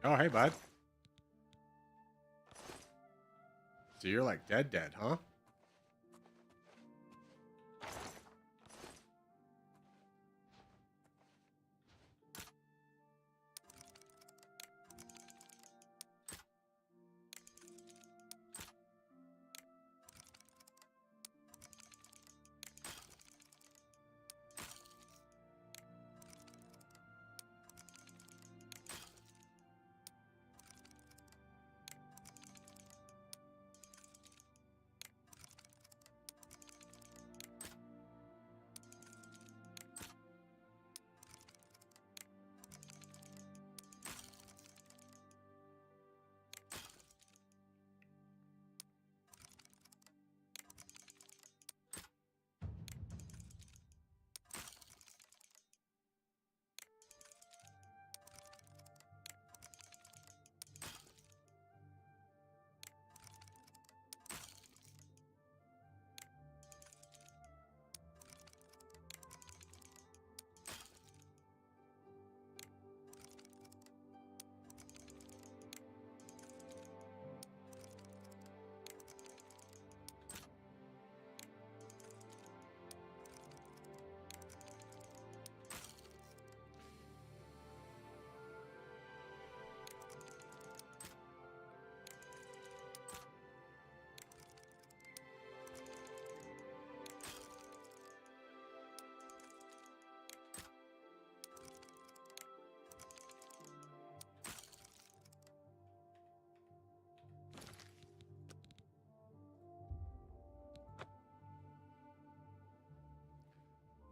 Oh, hey, bud. So you're like dead, huh?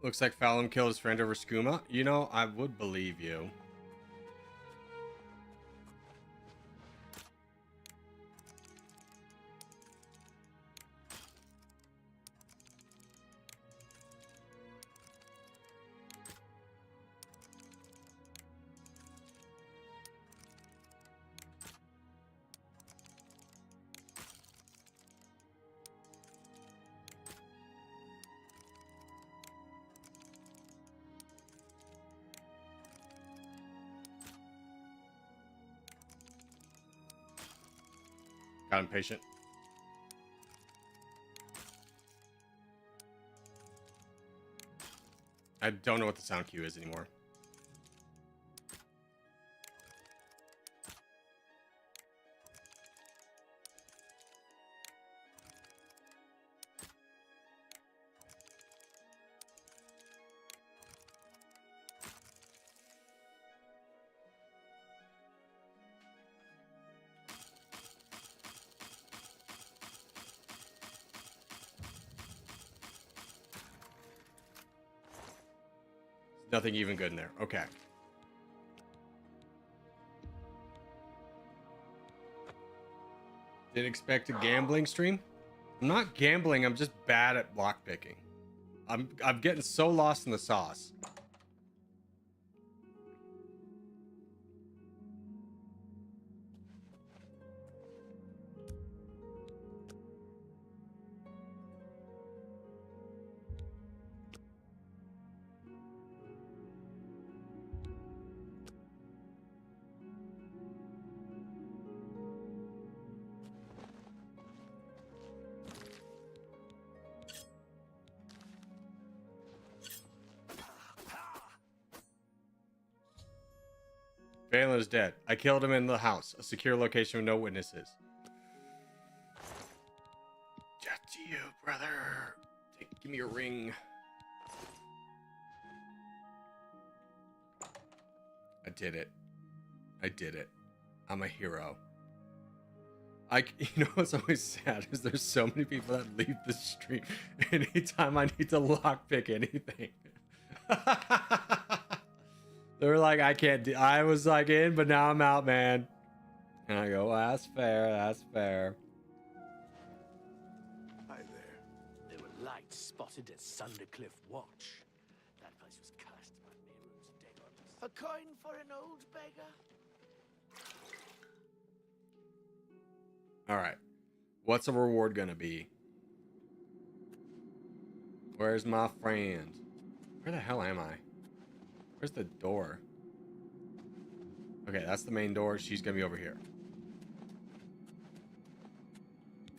Looks like Fallon killed his friend over skooma. You know, I would believe you. Got impatient. I don't know what the sound cue is anymore. Nothing even good in there. Okay. Didn't expect a gambling stream. I'm not gambling. I'm just bad at block picking. I'm getting so lost in the sauce. Valen is dead. I killed him in the house. A secure location with no witnesses. Just you, brother. Give me your ring. I did it. I did it. I'm a hero. You know what's always sad is there's so many people that leave the stream anytime I need to lockpick anything. They're like, I can't do. I was like in, but now I'm out, man. And I go, well, that's fair. That's fair. Hi there. There were lights spotted at Sundercliff Watch. That place was cursed by mere rooms of dead bodies. A coin for an old beggar? All right. What's the reward gonna be? Where's my friend? Where the hell am I? Where's the door? Okay, that's the main door. She's gonna be over here.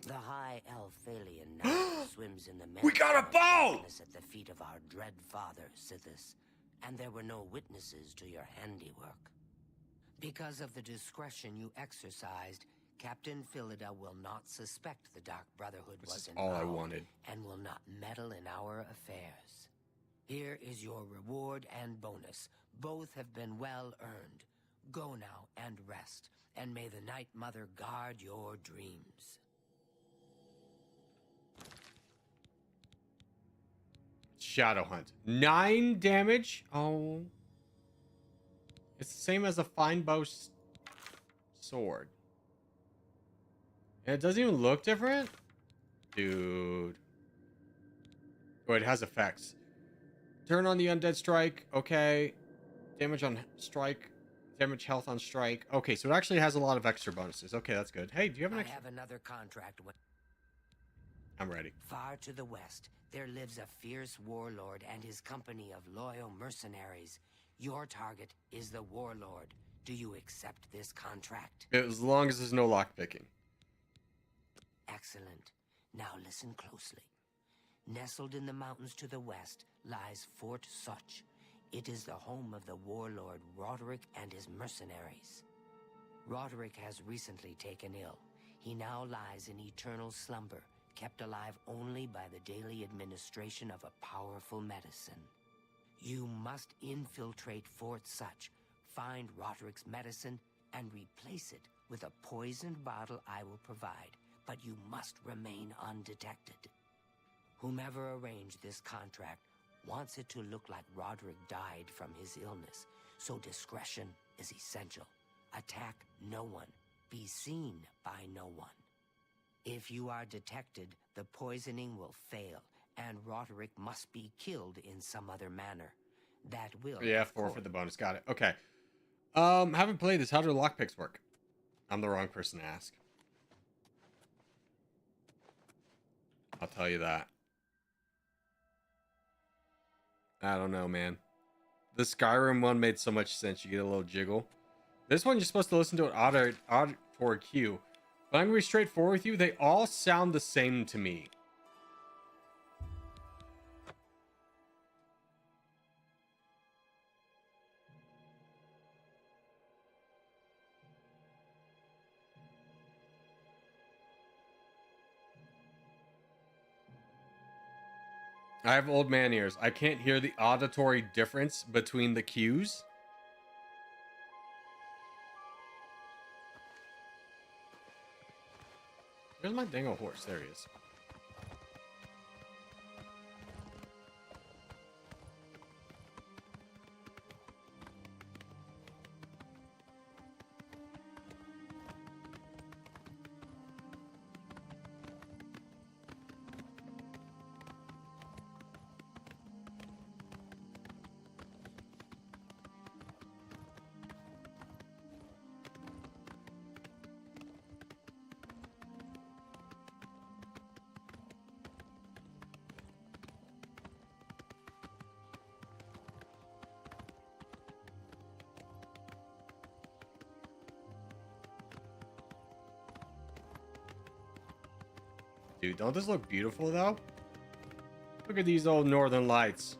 The high elf Thalian now swims in the We got a bow! at the feet of our dread father, Sithis, and there were no witnesses to your handiwork. Because of the discretion you exercised, Captain Philida will not suspect the Dark Brotherhood was involved, all I wanted. and will not meddle in our affairs. Here is your reward and bonus. Both have been well earned. Go now and rest, and may the Night Mother guard your dreams. Shadow Hunt. 9 damage. Oh. It's the same as a fine bow sword. And it doesn't even look different? Dude. Oh, it has effects. Turn on the undead strike. Okay. Damage on strike. Damage health on strike. Okay, so it actually has a lot of extra bonuses. Okay, that's good. Hey, do you have an extra? I have another contract. I'm ready. Far to the west, there lives a fierce warlord and his company of loyal mercenaries. Your target is the warlord. Do you accept this contract? As long as there's no lockpicking. Excellent. Now listen closely. Nestled in the mountains to the west lies Fort Such. It is the home of the warlord Roderick and his mercenaries. Roderick has recently taken ill. He now lies in eternal slumber, kept alive only by the daily administration of a powerful medicine. You must infiltrate Fort Such, find Roderick's medicine, and replace it with a poisoned bottle I will provide, but you must remain undetected. Whomever arranged this contract wants it to look like Roderick died from his illness, so discretion is essential. Attack no one. Be seen by no one. If you are detected, the poisoning will fail, and Roderick must be killed in some other manner. That will... Yeah, 4 for the bonus. Got it. Okay. Haven't played this. How do lockpicks work? I'm the wrong person to ask. I'll tell you that. I don't know, man. The Skyrim one made so much sense. You get a little jiggle. This one, you're supposed to listen to an auditory cue. But I'm going to be straightforward with you. They all sound the same to me. I have old man ears. I can't hear the auditory difference between the cues. Where's my dang old horse? There he is. Dude, don't this look beautiful, though? Look at these old northern lights.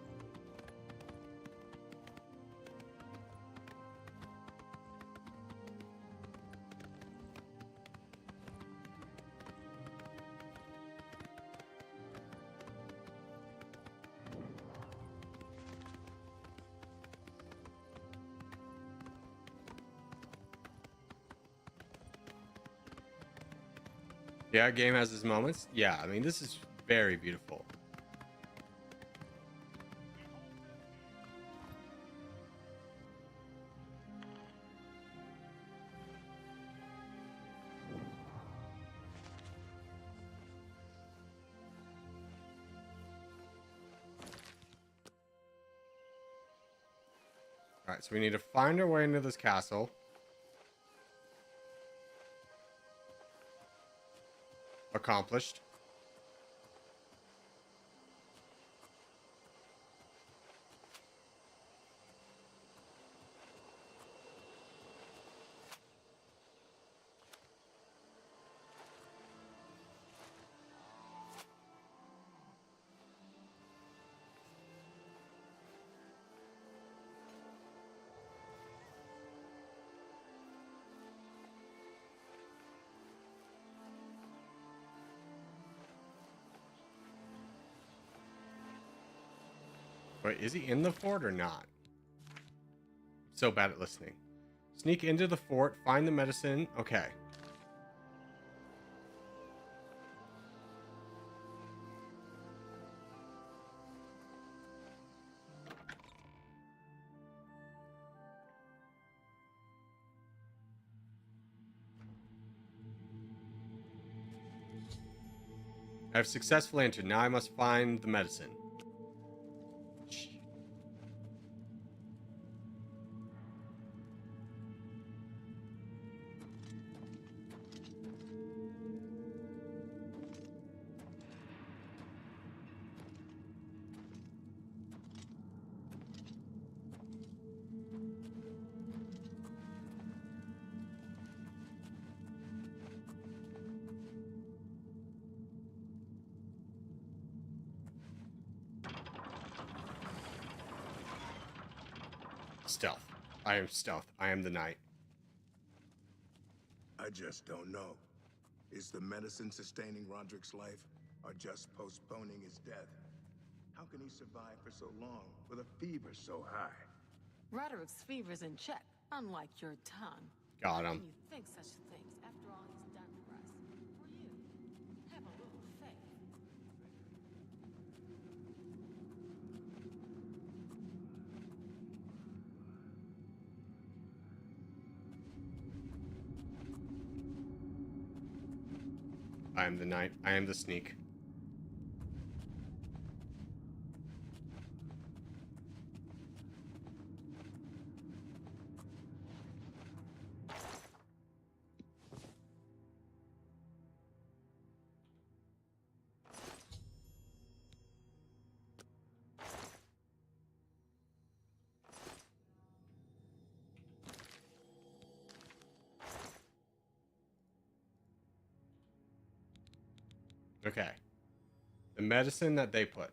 Yeah, game has its moments. Yeah, I mean, this is very beautiful. All right, so we need to find our way into this castle. Accomplished. Wait, is he in the fort or not? So bad at listening. Sneak into the fort, find the medicine. Okay. I have successfully entered. Now I must find the medicine. Stealth. I am stealth. I am the knight. I just don't know. Is the medicine sustaining Roderick's life, or just postponing his death? How can he survive for so long with a fever so high? Roderick's fever's in check, unlike your tongue. Got him. How can you think such things after all he's done for us? For you. Have a little faith. I am the knight. I am the sneak. Okay. The medicine that they put.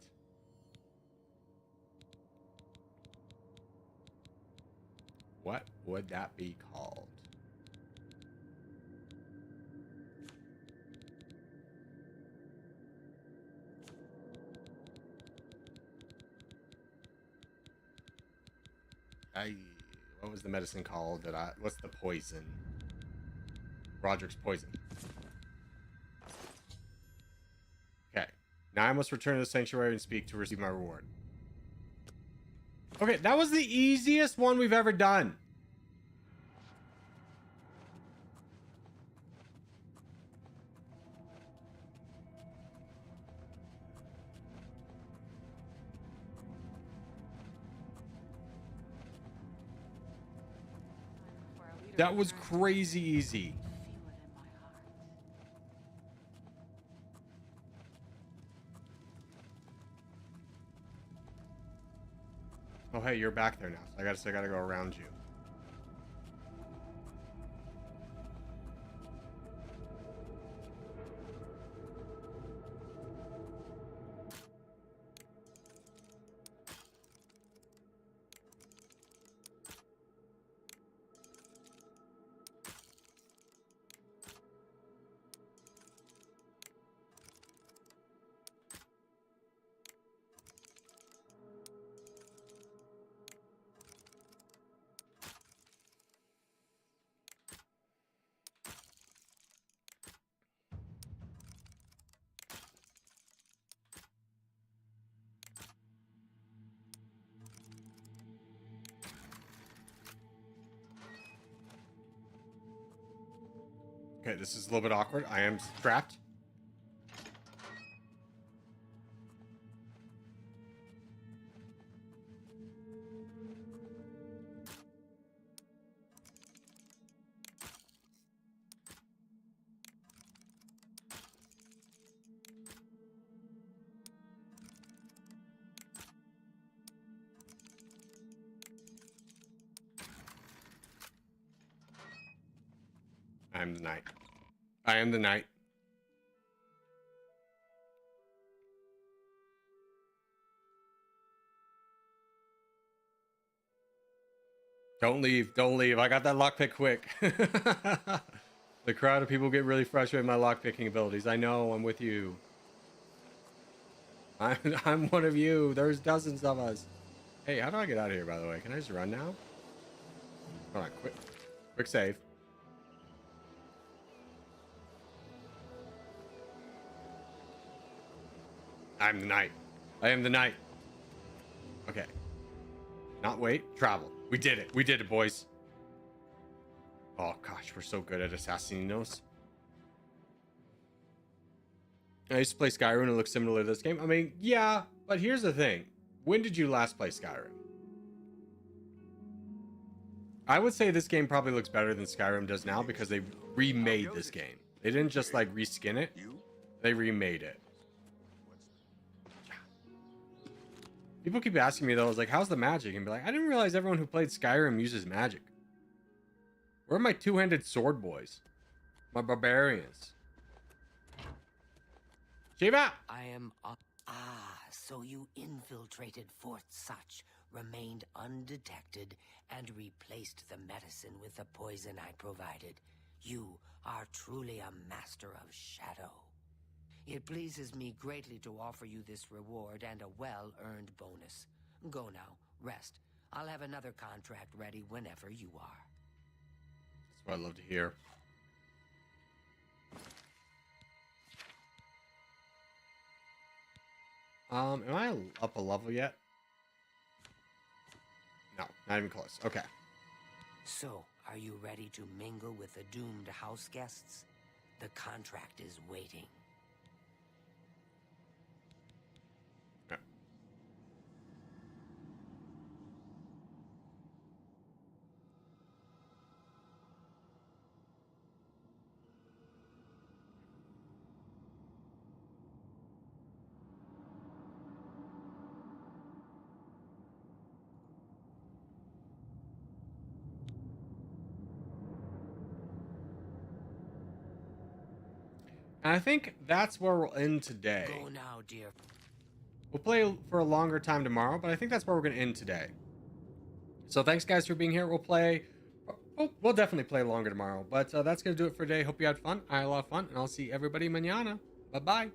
What would that be called? What was the medicine called that what's the poison? Roderick's poison. Okay. Now I must return to the sanctuary and speak to receive my reward. Okay, that was the easiest one we've ever done. That was crazy easy. Oh, hey, you're back there now. So I gotta go around you. Okay, this is a little bit awkward. I am strapped. I am the knight. I am the knight. Don't leave. Don't leave. I got that lockpick quick. The crowd of people get really frustrated with my lockpicking abilities. I know. I'm with you. I'm one of you. There's dozens of us. Hey, how do I get out of here, by the way? Can I just run now? Hold on, quick save. I'm the knight. I am the knight. Okay. Not wait, travel. We did it. We did it, boys. Oh gosh, we're so good at Assassinos. I used to play Skyrim and it looks similar to this game. I mean, yeah, but here's the thing. When did you last play Skyrim? I would say this game probably looks better than Skyrim does now because they remade this game. They didn't just like reskin it. They remade it. People keep asking me though, I was like, how's the magic? And be like, I didn't realize everyone who played Skyrim uses magic. Where are my two-handed sword boys? My barbarians. Shiva! I am... so you infiltrated Fort Such, remained undetected, and replaced the medicine with the poison I provided. You are truly a master of shadow. It pleases me greatly to offer you this reward and a well-earned bonus. Go now, rest. I'll have another contract ready whenever you are. That's what I love to hear. Am I up a level yet? No, not even close. Okay. So, are you ready to mingle with the doomed house guests? The contract is waiting. Okay. And I think that's where we'll end today. Go now, dear. We'll play for a longer time tomorrow, but I think that's where we're going to end today. So thanks, guys, for being here. We'll play... We'll definitely play longer tomorrow. But that's going to do it for today. Hope you had fun. I had a lot of fun. And I'll see everybody mañana. Bye-bye.